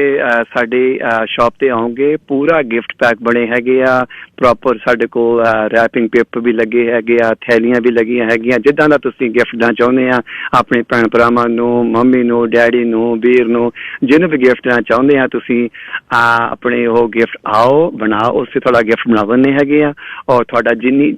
ਸਾਡੀ ਸ਼ਾਪ ਤੇ ਆਉਂਗੇ, ਪੂਰਾ ਗਿਫਟ ਪੈਕ ਬਣੇ ਹੈਗੇ ਆ ਪ੍ਰੋਪਰ। ਸਾਡੇ ਕੋਲ ਰੈਪਿੰਗ ਪੇਪਰ ਵੀ ਲੱਗੇ ਹੈਗੇ ਆ, ਥੈਲੀਆਂ ਵੀ ਲੱਗੀਆਂ ਹੈਗੀਆਂ, ਜਿੱਦਾਂ ਦਾ ਤੁਸੀਂ ਗਿਫਟ ਦੇਣਾ ਚਾਹੁੰਦੇ ਆ ਆਪਣੇ ਭੈਣ ਭਰਾਵਾਂ ਨੂੰ, ਮੰਮੀ ਨੂੰ, ਡੈਡੀ ਨੂੰ, ਵੀਰ ਨੂੰ, ਜਿਹਨੂੰ ਵੀ ਗਿਫਟ ਦੇਣਾ ਚਾਹੁੰਦੇ ਆ ਤੁਸੀਂ ਆਪਣੇ ਉਹ ਗਿਫਟ ਆਓ ਬਣਾਓ, ਉਸੇ ਤੁਹਾਡਾ ਗਿਫਟ ਬਣਾ ਦਿੰਦੇ ਹੈਗੇ ਆ। ਔਰ ਤੁਹਾਡਾ ਜਿੰਨੀ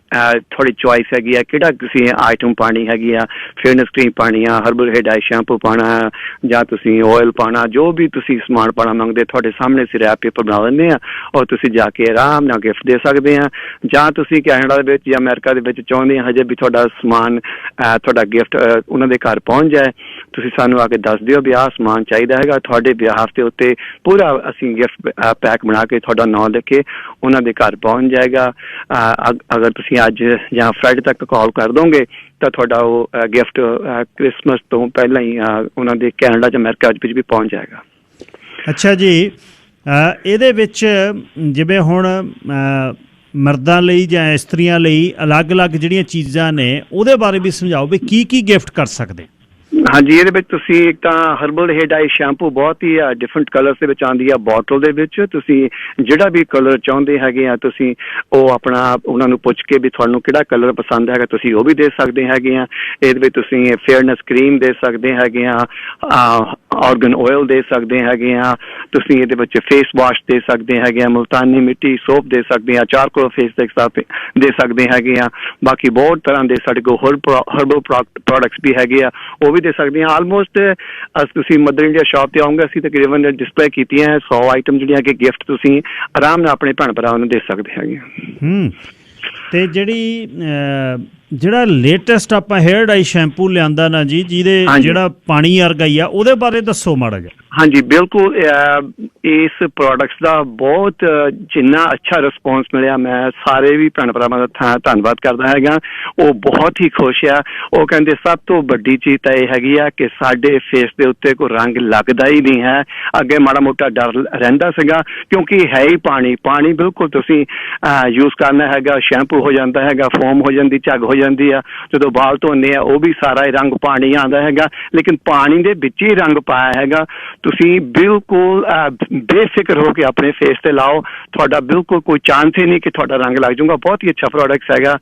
ਥੋੜੀ ਚੋਇਸ ਹੈਗੀ ਆ ਕਿਹੜਾ ਤੁਸੀਂ ਆਈਟਮ ਪਾਣੀ ਹੈਗੀ ਆ, ਫੇਅਰਨੈਸ ਕਰੀਮ ਪਾਣੀ ਆ, ਹਰਬਲ ਹੈਡ ਆਈ ਸ਼ੈਂਪੂ ਪਾਉਣਾ ਜਾਂ ਤੁਸੀਂ ਤੁਸੀਂ ਆਇਲ ਪਾਣਾ, ਜੋ ਵੀ ਤੁਸੀਂ ਸਮਾਨ ਪਾਣਾ ਮੰਗਦੇ, ਤੁਹਾਡੇ ਸਾਹਮਣੇ ਅਸੀਂ ਰੈਪ ਪੇਪਰ ਬਣਾ ਦਿੰਦੇ ਹਾਂ ਔਰ ਤੁਸੀਂ ਜਾ ਕੇ ਆਰਾਮ ਨਾਲ ਗਿਫਟ ਦੇ ਸਕਦੇ ਹਾਂ। ਜਾਂ ਤੁਸੀਂ ਕੈਨੇਡਾ ਦੇ ਵਿੱਚ ਜਾਂ ਅਮਰੀਕਾ ਦੇ ਵਿੱਚ ਚਾਹੁੰਦੇ ਹਜੇ ਵੀ ਤੁਹਾਡਾ ਸਮਾਨ ਤੁਹਾਡਾ ਗਿਫਟ ਉਹਨਾਂ ਦੇ ਘਰ ਪਹੁੰਚ ਜਾਏ, ਤੁਸੀਂ ਸਾਨੂੰ ਆ ਕੇ ਦੱਸ ਦਿਓ ਵੀ ਆਹ ਸਮਾਨ ਚਾਹੀਦਾ ਹੈਗਾ, ਤੁਹਾਡੇ ਬਿਹਾਫ ਦੇ ਉੱਤੇ ਪੂਰਾ ਅਸੀਂ ਗਿਫਟ ਪੈਕ ਬਣਾ ਕੇ ਤੁਹਾਡਾ ਨਾਂ ਲਿਖ ਕੇ ਉਹਨਾਂ ਦੇ ਘਰ ਪਹੁੰਚ ਜਾਏਗਾ। ਅਗਰ ਤੁਸੀਂ ਅੱਜ ਜਾਂ ਫਰਾਈਡੇ ਤੱਕ ਕਾਲ ਕਰ ਦੋਗੇ ਤਾਂ ਤੁਹਾਡਾ ਉਹ ਗਿਫਟ ਕ੍ਰਿਸਮਸ ਤੋਂ ਪਹਿਲਾਂ ਹੀ ਉਹਨਾਂ ਦੇ ਕੈਨੇਡਾ 'ਚ ਅਮਰੀਕਾ ਵਿੱਚ ਵੀ ਪਹੁੰਚ ਜਾਏਗਾ। ਅੱਛਾ ਜੀ, ਇਹਦੇ ਵਿੱਚ ਜਿਵੇਂ ਹੁਣ ਮਰਦਾਂ ਲਈ ਜਾਂ ਇਸਤਰੀਆਂ ਲਈ ਅਲੱਗ-ਅਲੱਗ ਜਿਹੜੀਆਂ ਚੀਜ਼ਾਂ ਨੇ ਉਹਦੇ ਬਾਰੇ ਵੀ ਸਮਝਾਓ ਵੀ ਕੀ ਗਿਫਟ ਕਰ ਸਕਦੇ। ਹਾਂਜੀ, ਇਹਦੇ ਵਿੱਚ ਤੁਸੀਂ ਇੱਕ ਤਾਂ ਹਰਬਲ ਹੇਅਰ ਡਾਈ ਸ਼ੈਂਪੂ ਬਹੁਤ ਹੀ ਡਿਫਰੈਂਟ ਕਲਰਸ ਦੇ ਵਿੱਚ ਆਉਂਦੀ ਆ ਬੋਟਲ ਦੇ ਵਿੱਚ। ਤੁਸੀਂ ਜਿਹੜਾ ਵੀ ਕਲਰ ਚਾਹੁੰਦੇ ਹੈਗੇ ਆ ਤੁਸੀਂ ਉਹ ਆਪਣਾ ਉਹਨਾਂ ਨੂੰ ਪੁੱਛ ਕੇ ਵੀ ਤੁਹਾਨੂੰ ਕਿਹੜਾ ਕਲਰ ਪਸੰਦ ਹੈਗਾ ਤੁਸੀਂ ਉਹ ਵੀ ਦੇ ਸਕਦੇ ਹੈਗੇ ਆ। ਇਹਦੇ ਵਿੱਚ ਤੁਸੀਂ ਫੇਅਰਨੈਸ ਕਰੀਮ ਦੇ ਸਕਦੇ ਹੈਗੇ ਆ, ਆਰਗਨ ਆਇਲ ਦੇ ਸਕਦੇ ਹੈਗੇ ਆ, ਤੁਸੀਂ ਇਹਦੇ ਵਿੱਚ ਫੇਸ ਵਾਸ਼ ਦੇ ਸਕਦੇ ਹੈਗੇ ਆ, ਮੁਲਤਾਨੀ ਮਿੱਟੀ ਸੋਪ ਦੇ ਸਕਦੇ ਆ, ਚਾਰਕੋਲ ਫੇਸ ਦੇ ਸਕਦੇ ਹੈਗੇ ਆ। ਬਾਕੀ ਬਹੁਤ ਤਰ੍ਹਾਂ ਦੇ ਸਾਡੇ ਕੋਲ ਹਰਬਲ ਪ੍ਰੋਡਕਟਸ ਵੀ ਹੈਗੇ ਆ, ਉਹ ਵੀ ਦੇ ਸਕਦੇ ਹਾਂ। ਆਲਮੋਸਟ ਤੁਸੀਂ ਮਦਰ ਇੰਡੀਆ ਸ਼ਾਪ ਤੇ ਆਉਂਗੇ, ਅਸੀਂ ਤਕਰੀਬਨ ਡਿਸਪਲੇ ਕੀਤੀਆਂ 100 ਆਈਟਮ ਜਿਹੜੀਆਂ ਕਿ ਗਿਫਟ ਤੁਸੀਂ ਆਰਾਮ ਨਾਲ ਆਪਣੇ ਭੈਣ ਭਰਾਵਾਂ ਨੂੰ ਦੇ ਸਕਦੇ ਹੈਗੇ। ਤੇ ਜਿਹੜਾ ਲੇਟੈਸਟ ਆਪਾਂ ਹੇਅਰ ਡਾਈ ਸ਼ੈਂਪੂ ਲਿਆਂਦਾ ਨਾ ਜੀ, ਜਿਹਦੇ ਜਿਹੜਾ ਪਾਣੀ ਵਰਗਾ ਹੀ ਆ, ਉਹਦੇ ਬਾਰੇ ਦੱਸੋ ਮਾੜਾ ਜਿਹਾ। ਹਾਂਜੀ ਬਿਲਕੁਲ, ਇਸ ਪ੍ਰੋਡਕਟਸ ਦਾ ਬਹੁਤ ਜਿੰਨਾ ਅੱਛਾ ਰਿਸਪੌਂਸ ਮਿਲਿਆ, ਮੈਂ ਸਾਰੇ ਵੀ ਭੈਣ ਭਰਾਵਾਂ ਦਾ ਧੰਨਵਾਦ ਕਰਦਾ ਹੈਗਾ। ਉਹ ਬਹੁਤ ਹੀ ਖੁਸ਼ ਆ। ਉਹ ਕਹਿੰਦੇ ਸਭ ਤੋਂ ਵੱਡੀ ਚੀਜ਼ ਤਾਂ ਇਹ ਹੈਗੀ ਆ ਕਿ ਸਾਡੇ ਫੇਸ ਦੇ ਉੱਤੇ ਕੋਈ ਰੰਗ ਲੱਗਦਾ ਹੀ ਨਹੀਂ ਹੈ। ਅੱਗੇ ਮਾੜਾ ਮੋਟਾ ਡਰ ਰਹਿੰਦਾ ਸੀਗਾ ਕਿਉਂਕਿ ਹੈ ਹੀ ਪਾਣੀ ਬਿਲਕੁਲ ਤੁਸੀਂ ਯੂਜ਼ ਕਰਨਾ ਹੈਗਾ, ਸ਼ੈਂਪੂ ਹੋ ਜਾਂਦਾ ਹੈਗਾ, ਫੋਮ ਹੋ ਜਾਂਦੀ, ਝੱਗ ਹੋ ਜਾਂਦੀ ਆ, ਜਦੋਂ ਵਾਲ ਧੋਂਦੇ ਆ ਉਹ ਵੀ ਸਾਰਾ ਹੀ ਰੰਗ ਪਾਣੀ ਆਉਂਦਾ ਹੈਗਾ, ਲੇਕਿਨ ਪਾਣੀ ਦੇ ਵਿੱਚ ਹੀ ਰੰਗ ਪਾਇਆ ਹੈਗਾ। ਤੁਸੀਂ ਬਿਲਕੁਲ ਬੇਫਿਕਰ ਹੋ ਕੇ ਆਪਣੇ ਫੇਸ ਤੇ ਲਾਓ, ਤੁਹਾਡਾ ਬਿਲਕੁਲ ਕੋਈ ਚਾਂਸ ਹੀ ਨਹੀਂ ਕਿ ਤੁਹਾਡਾ ਰੰਗ ਲੱਗ ਜਾਊਗਾ। ਬਹੁਤ ਹੀ ਅੱਛਾ ਪ੍ਰੋਡਕਟ ਹੈਗਾ,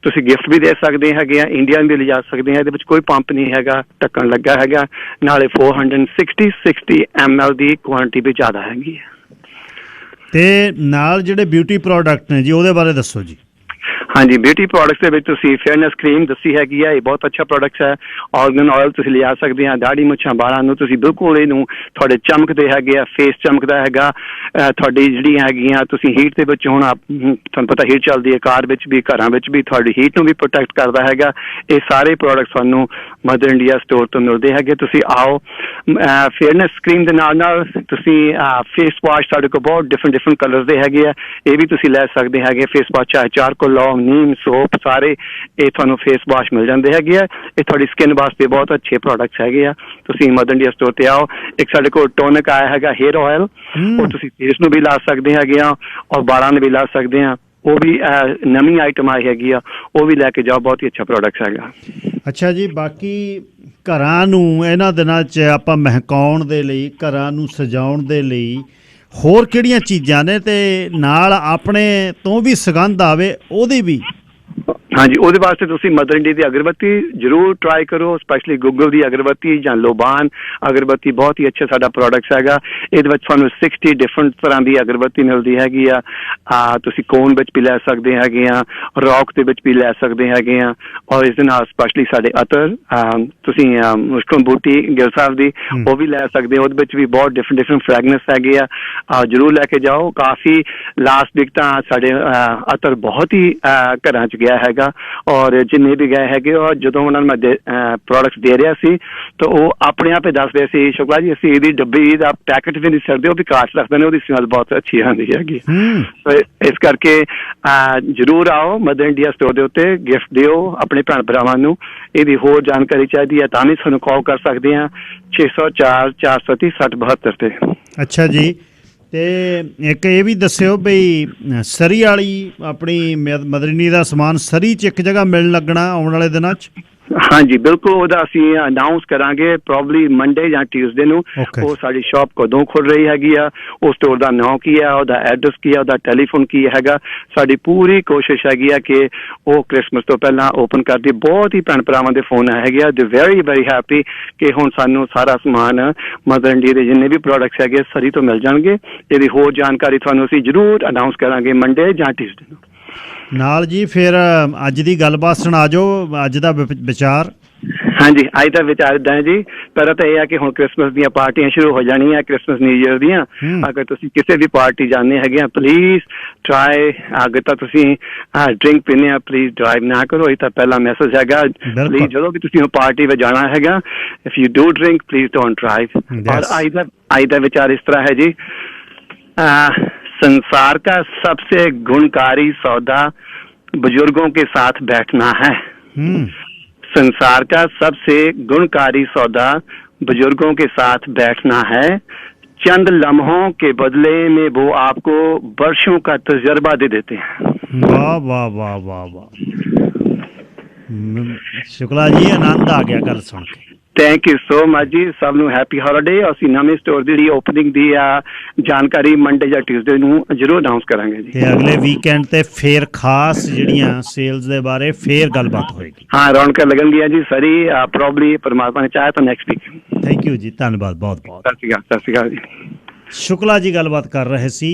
ਤੁਸੀਂ ਗਿਫਟ ਵੀ ਦੇ ਸਕਦੇ ਹੈਗੇ ਆ, ਇੰਡੀਆ ਵੀ ਲਿਜਾ ਸਕਦੇ ਆ। ਇਹਦੇ ਵਿੱਚ ਕੋਈ ਪੰਪ ਨਹੀਂ ਹੈਗਾ, ਢੱਕਣ ਲੱਗਾ ਹੈਗਾ, ਨਾਲੇ 460 ml ਦੀ ਕੁਆਂਟਿਟੀ ਵੀ ਜ਼ਿਆਦਾ ਹੈਗੀ ਹੈ। ਤੇ ਨਾਲ ਜਿਹੜੇ ਬਿਊਟੀ ਪ੍ਰੋਡਕਟ ਨੇ ਜੀ ਉਹਦੇ ਬਾਰੇ ਦੱਸੋ ਜੀ। ਹਾਂਜੀ, ਬਿਊਟੀ ਪ੍ਰੋਡਕਟਸ ਦੇ ਵਿੱਚ ਤੁਸੀਂ ਫੇਅਰਨੈਸ ਕਰੀਮ ਦੱਸੀ ਹੈਗੀ ਆ, ਇਹ ਬਹੁਤ ਅੱਛਾ ਪ੍ਰੋਡਕਟ ਹੈ। ਆਰਗਨ ਆਇਲ ਤੁਸੀਂ ਲਿਆ ਸਕਦੇ ਆ, ਦਾੜੀ ਮੁੱਛਾਂ ਬਾਲਾਂ ਨੂੰ ਤੁਸੀਂ ਬਿਲਕੁਲ ਇਹਨੂੰ ਤੁਹਾਡੇ ਚਮਕਦੇ ਹੈਗੇ ਆ, ਫੇਸ ਚਮਕਦਾ ਹੈਗਾ। ਤੁਹਾਡੀ ਜਿਹੜੀਆਂ ਹੈਗੀਆਂ ਤੁਸੀਂ ਹੀਟ ਦੇ ਵਿੱਚ ਹੁਣ ਤੁਹਾਨੂੰ ਪਤਾ ਹੀਟ ਚੱਲਦੀ ਹੈ, ਕਾਰ ਵਿੱਚ ਵੀ ਘਰਾਂ ਵਿੱਚ ਵੀ, ਤੁਹਾਡੀ ਹੀਟ ਨੂੰ ਵੀ ਪ੍ਰੋਟੈਕਟ ਕਰਦਾ ਹੈਗਾ। ਇਹ ਸਾਰੇ ਪ੍ਰੋਡਕਟ ਤੁਹਾਨੂੰ ਮਦਰ ਇੰਡੀਆ ਸਟੋਰ ਤੋਂ ਮਿਲਦੇ ਹੈਗੇ। ਤੁਸੀਂ ਆਓ, ਫੇਅਰਨੈਸ ਕਰੀਮ ਦੇ ਨਾਲ ਤੁਸੀਂ ਫੇਸ ਵਾਸ਼ ਸਾਡੇ ਕੋਲ ਬਹੁਤ ਡਿਫਰੈਂਟ ਕਲਰਸ ਦੇ ਹੈਗੇ ਆ, ਇਹ ਵੀ ਤੁਸੀਂ ਲੈ ਸਕਦੇ ਹੈਗੇ। ਫੇਸ ਵਾਸ਼ ਚਾਹੇ ਚਾਰਕੋਲ ਲਓ, ਨੀਮ ਸੋਪ, ਸਾਰੇ ਇਹ ਤੁਹਾਨੂੰ ਫੇਸ ਵਾਸ਼ ਮਿਲ ਜਾਂਦੇ ਹੈਗੇ ਆ। ਇਹ ਤੁਹਾਡੀ ਸਕਿਨ ਵਾਸਤੇ ਬਹੁਤ ਅੱਛੇ ਪ੍ਰੋਡਕਟਸ ਹੈਗੇ ਆ। ਤੁਸੀਂ ਮਦਰ ਇੰਡੀਆ ਸਟੋਰ ਤੇ ਆਓ। ਇੱਕ ਸਾਡੇ ਕੋਲ ਟੋਨਿਕ ਆਇਆ ਹੈਗਾ ਹੇਅਰ ਆਇਲ, ਉਹ ਤੁਸੀਂ ਫੇਸ ਨੂੰ ਵੀ ਲਾ ਸਕਦੇ ਹੈਗੇ ਆ ਔਰ ਬਾਲਾਂ ਨੂੰ ਵੀ ਲਾ ਸਕਦੇ ਆ। ਉਹ ਵੀ ਨਵੀਂ ਆਈਟਮ ਆਈ ਹੈਗੀ ਆ, ਉਹ ਵੀ ਲੈ ਕੇ ਜਾਓ, ਬਹੁਤ ਹੀ ਅੱਛਾ ਪ੍ਰੋਡਕਟ ਹੈਗਾ। ਅੱਛਾ ਜੀ, ਬਾਕੀ ਘਰਾਂ ਨੂੰ ਇਹਨਾਂ ਦਿਨਾਂ 'ਚ ਆਪਾਂ ਮਹਿਕਾਉਣ ਦੇ ਲਈ, ਘਰਾਂ ਨੂੰ ਸਜਾਉਣ ਦੇ ਲਈ ਹੋਰ ਕਿਹੜੀਆਂ ਚੀਜ਼ਾਂ ਨੇ ਤੇ ਨਾਲ ਆਪਣੇ ਤੋਂ ਵੀ ਸੁਗੰਧ ਆਵੇ ਉਹਦੀ ਵੀ? ਹਾਂਜੀ, ਉਹਦੇ ਵਾਸਤੇ ਤੁਸੀਂ ਮਦਰ ਇੰਡੀਆ ਦੀ ਅਗਰਬੱਤੀ ਜ਼ਰੂਰ ਟਰਾਈ ਕਰੋ, ਸਪੈਸ਼ਲੀ ਗੁੱਗਲ ਦੀ ਅਗਰਬੱਤੀ ਜਾਂ ਲੋਬਾਨ ਅਗਰਬੱਤੀ, ਬਹੁਤ ਹੀ ਅੱਛਾ ਸਾਡਾ ਪ੍ਰੋਡਕਟਸ ਹੈਗਾ। ਇਹਦੇ ਵਿੱਚ ਤੁਹਾਨੂੰ 60 ਡਿਫਰੈਂਟ ਤਰ੍ਹਾਂ ਦੀ ਅਗਰਬੱਤੀ ਮਿਲਦੀ ਹੈਗੀ ਆ। ਤੁਸੀਂ ਕੋਨ ਵਿੱਚ ਵੀ ਲੈ ਸਕਦੇ ਹੈਗੇ ਆ, ਰੌਕ ਦੇ ਵਿੱਚ ਵੀ ਲੈ ਸਕਦੇ ਹੈਗੇ ਆ, ਔਰ ਇਸ ਦੇ ਨਾਲ ਸਪੈਸ਼ਲੀ ਸਾਡੇ ਅਤਰ ਤੁਸੀਂ ਮੁਸ਼ਕਲ ਬੂਟੀ ਗਿਲ ਸਾਹਿਬ ਦੀ ਉਹ ਵੀ ਲੈ ਸਕਦੇ ਹੋ। ਉਹਦੇ ਵਿੱਚ ਵੀ ਬਹੁਤ ਡਿਫਰੈਂਟ ਫ੍ਰੈਗਨੈਂਸ ਹੈਗੇ ਆ, ਜ਼ਰੂਰ ਲੈ ਕੇ ਜਾਓ। ਕਾਫੀ ਲਾਸਟ ਵੀਕ ਤਾਂ ਸਾਡੇ ਅਤਰ ਬਹੁਤ ਹੀ ਘਰਾਂ 'ਚ ਗਿਆ ਹੈਗਾ ਔਰ ਜਿੰਨੇ ਵੀ ਗਏ ਹੈਗੇ, ਔਰ ਜਦੋਂ ਉਹਨਾਂ ਨੂੰ ਮੈਂ ਪ੍ਰੋਡਕਟਸ ਦੇ ਰਿਹਾ ਸੀ ਤਾਂ ਉਹ ਆਪਣੇ ਆਪ ਹੀ ਦੱਸਦੇ ਸੀ, ਸ਼ੁਕਲਾ ਜੀ ਅਸੀਂ ਇਹਦੀ ਡੱਬੀ ਦਾ ਪੈਕਟ ਵੀ ਨਹੀਂ ਛੱਡਦੇ, ਉਹ ਵੀ ਕਾਚ ਰੱਖਦੇ ਨੇ, ਉਹਦੀ ਸਮੈਲ ਬਹੁਤ ਅੱਛੀ ਆਉਂਦੀ ਹੈਗੀ। ਇਸ ਕਰਕੇ ਜ਼ਰੂਰ ਆਓ ਮਦਰ ਇੰਡੀਆ ਸਟੋਰ ਦੇ ਉੱਤੇ, ਗਿਫਟ ਦਿਓ ਆਪਣੇ ਭੈਣ ਭਰਾਵਾਂ ਨੂੰ। ਇਹਦੀ ਹੋਰ ਜਾਣਕਾਰੀ ਚਾਹੀਦੀ ਹੈ ਤਾਂ ਵੀ ਸਾਨੂੰ ਕਾਲ ਕਰ ਸਕਦੇ ਹਾਂ 604 430 6072 ਤੇ। ਅੱਛਾ ਜੀ, ਤੇ ਇੱਕ ਇਹ ਵੀ ਦੱਸਿਓ ਬਈ ਸਰੀ ਵਾਲੀ ਆਪਣੀ ਮਦਰਨੀ ਦਾ ਸਮਾਨ ਸਰੀ 'ਚ ਇੱਕ ਜਗ੍ਹਾ ਮਿਲਣ ਲੱਗਣਾ ਆਉਣ ਵਾਲੇ ਦਿਨਾਂ 'ਚ? ਹਾਂਜੀ ਬਿਲਕੁਲ, ਉਹਦਾ ਅਸੀਂ ਅਨਾਊਂਸ ਕਰਾਂਗੇ ਪ੍ਰੋਬਬਲੀ ਮੰਡੇ ਜਾਂ ਟਿਊਜ਼ਡੇ ਨੂੰ। ਉਹ ਸਾਡੀ ਸ਼ਾਪ ਕਦੋਂ ਖੁੱਲ ਰਹੀ ਹੈਗੀ ਆ, ਉਸ ਸਟੋਰ ਦਾ ਨਾਂ ਕੀ ਹੈ, ਉਹਦਾ ਐਡਰੈਸ ਕੀ ਹੈ, ਉਹਦਾ ਟੈਲੀਫੋਨ ਕੀ ਹੈਗਾ। ਸਾਡੀ ਪੂਰੀ ਕੋਸ਼ਿਸ਼ ਹੈਗੀ ਆ ਕਿ ਉਹ ਕ੍ਰਿਸਮਸ ਤੋਂ ਪਹਿਲਾਂ ਓਪਨ ਕਰਦੀ। ਬਹੁਤ ਹੀ ਭੈਣ ਭਰਾਵਾਂ ਦੇ ਫੋਨ ਹੈਗੇ ਆ, ਦੇ ਵੈਰੀ ਹੈਪੀ ਕਿ ਹੁਣ ਸਾਨੂੰ ਸਾਰਾ ਸਮਾਨ ਮਦਰ ਇੰਡੀਆ ਦੇ ਜਿੰਨੇ ਵੀ ਪ੍ਰੋਡਕਟਸ ਹੈਗੇ ਸਰੀ ਤੋਂ ਮਿਲ ਜਾਣਗੇ। ਇਹਦੀ ਹੋਰ ਜਾਣਕਾਰੀ ਤੁਹਾਨੂੰ ਅਸੀਂ ਜ਼ਰੂਰ ਅਨਾਊਂਸ ਕਰਾਂਗੇ ਮੰਡੇ ਜਾਂ ਟਿਊਜ਼ਡੇ ਨੂੰ। ਨਾਲ ਜੀ ਫਿਰ ਅੱਜ ਦੀ ਗੱਲਬਾਤ ਸੁਣਾ ਜੋ, ਅੱਜ ਦਾ ਵਿਚਾਰ। ਹਾਂਜੀ, ਅੱਜ ਦਾ ਵਿਚਾਰ ਇੱਦਾਂ ਹੈ ਜੀ। ਪਹਿਲਾਂ ਤਾਂ ਇਹ ਹੈ ਕਿ ਹੁਣ ਕ੍ਰਿਸਮਸ ਦੀਆਂ ਪਾਰਟੀਆਂ ਸ਼ੁਰੂ ਹੋ ਜਾਣੀਆਂ, ਕ੍ਰਿਸਮਸ ਨਿਊ ਈਅਰ ਦੀਆਂ। ਅਗਰ ਤੁਸੀਂ ਕਿਸੇ ਵੀ ਪਾਰਟੀ ਜਾਂਦੇ ਹੈਗੇ ਆ, ਪਲੀਜ਼ ਟਰਾਈ, ਅਗਰ ਤਾਂ ਤੁਸੀਂ ਡਰਿੰਕ ਪੀਂਦੇ ਆ, ਪਲੀਜ਼ ਡਰਾਈਵ ਨਾ ਕਰੋ। ਇਹ ਤਾਂ ਪਹਿਲਾ ਮੈਸੇਜ ਹੈਗਾ। ਪਲੀਜ਼ ਜਦੋਂ ਵੀ ਤੁਸੀਂ ਪਾਰਟੀ ਵਿੱਚ ਜਾਣਾ ਹੈਗਾ, if you do drink please don't drive. और आज का विचार इस तरह है जी, संसार का सबसे गुणकारी सौदा बुजुर्गों के साथ बैठना है। संसार का सबसे गुणकारी सौदा बुजुर्गों के साथ बैठना है। चंद लम्हों के बदले में वो आपको वर्षों का तजर्बा दे देते हैं। वाह वाह वाह वाह वाह, शुक्ला जी, आनंद आ गया गल सुन के। थैंक यू सो मच जी। सब ਨੂੰ हैप्पी हॉलीडे। ਅਸੀਂ ਨਵੇਂ ਸਟੋਰ ਦੀ ਜਿਹੜੀ ਓਪਨਿੰਗ ਦੀ ਆ ਜਾਣਕਾਰੀ ਮੰਡੇ ਜਾਂ ਟਿਊਜ਼ਡੇ ਨੂੰ ਜ਼ਰੂਰ ਅਨਾਉਂਸ ਕਰਾਂਗੇ ਜੀ। ਤੇ ਅਗਲੇ ਵੀਕਐਂਡ ਤੇ ਫੇਰ ਖਾਸ ਜਿਹੜੀਆਂ ਸੇਲਸ ਦੇ ਬਾਰੇ ਫੇਰ ਗੱਲਬਾਤ ਹੋਏਗੀ। ਹਾਂ, ਰੌਣਕਾਂ ਲੱਗਣਗੀਆਂ ਜੀ ਸਾਰੀ। ਪ੍ਰੋਬਬਲੀ ਪਰਮਾਤਮਾ ਨੇ ਚਾਹਿਆ ਤਾਂ ਨੈਕਸਟ ਵੀਕ। ਥੈਂਕ ਯੂ ਜੀ, ਧੰਨਵਾਦ ਬਹੁਤ ਬਹੁਤ। ਸਤਿ ਸ਼੍ਰੀ ਅਕਾਲ ਜੀ। ਸ਼ੁਕਲਾ ਜੀ ਗੱਲਬਾਤ ਕਰ ਰਹੇ ਸੀ।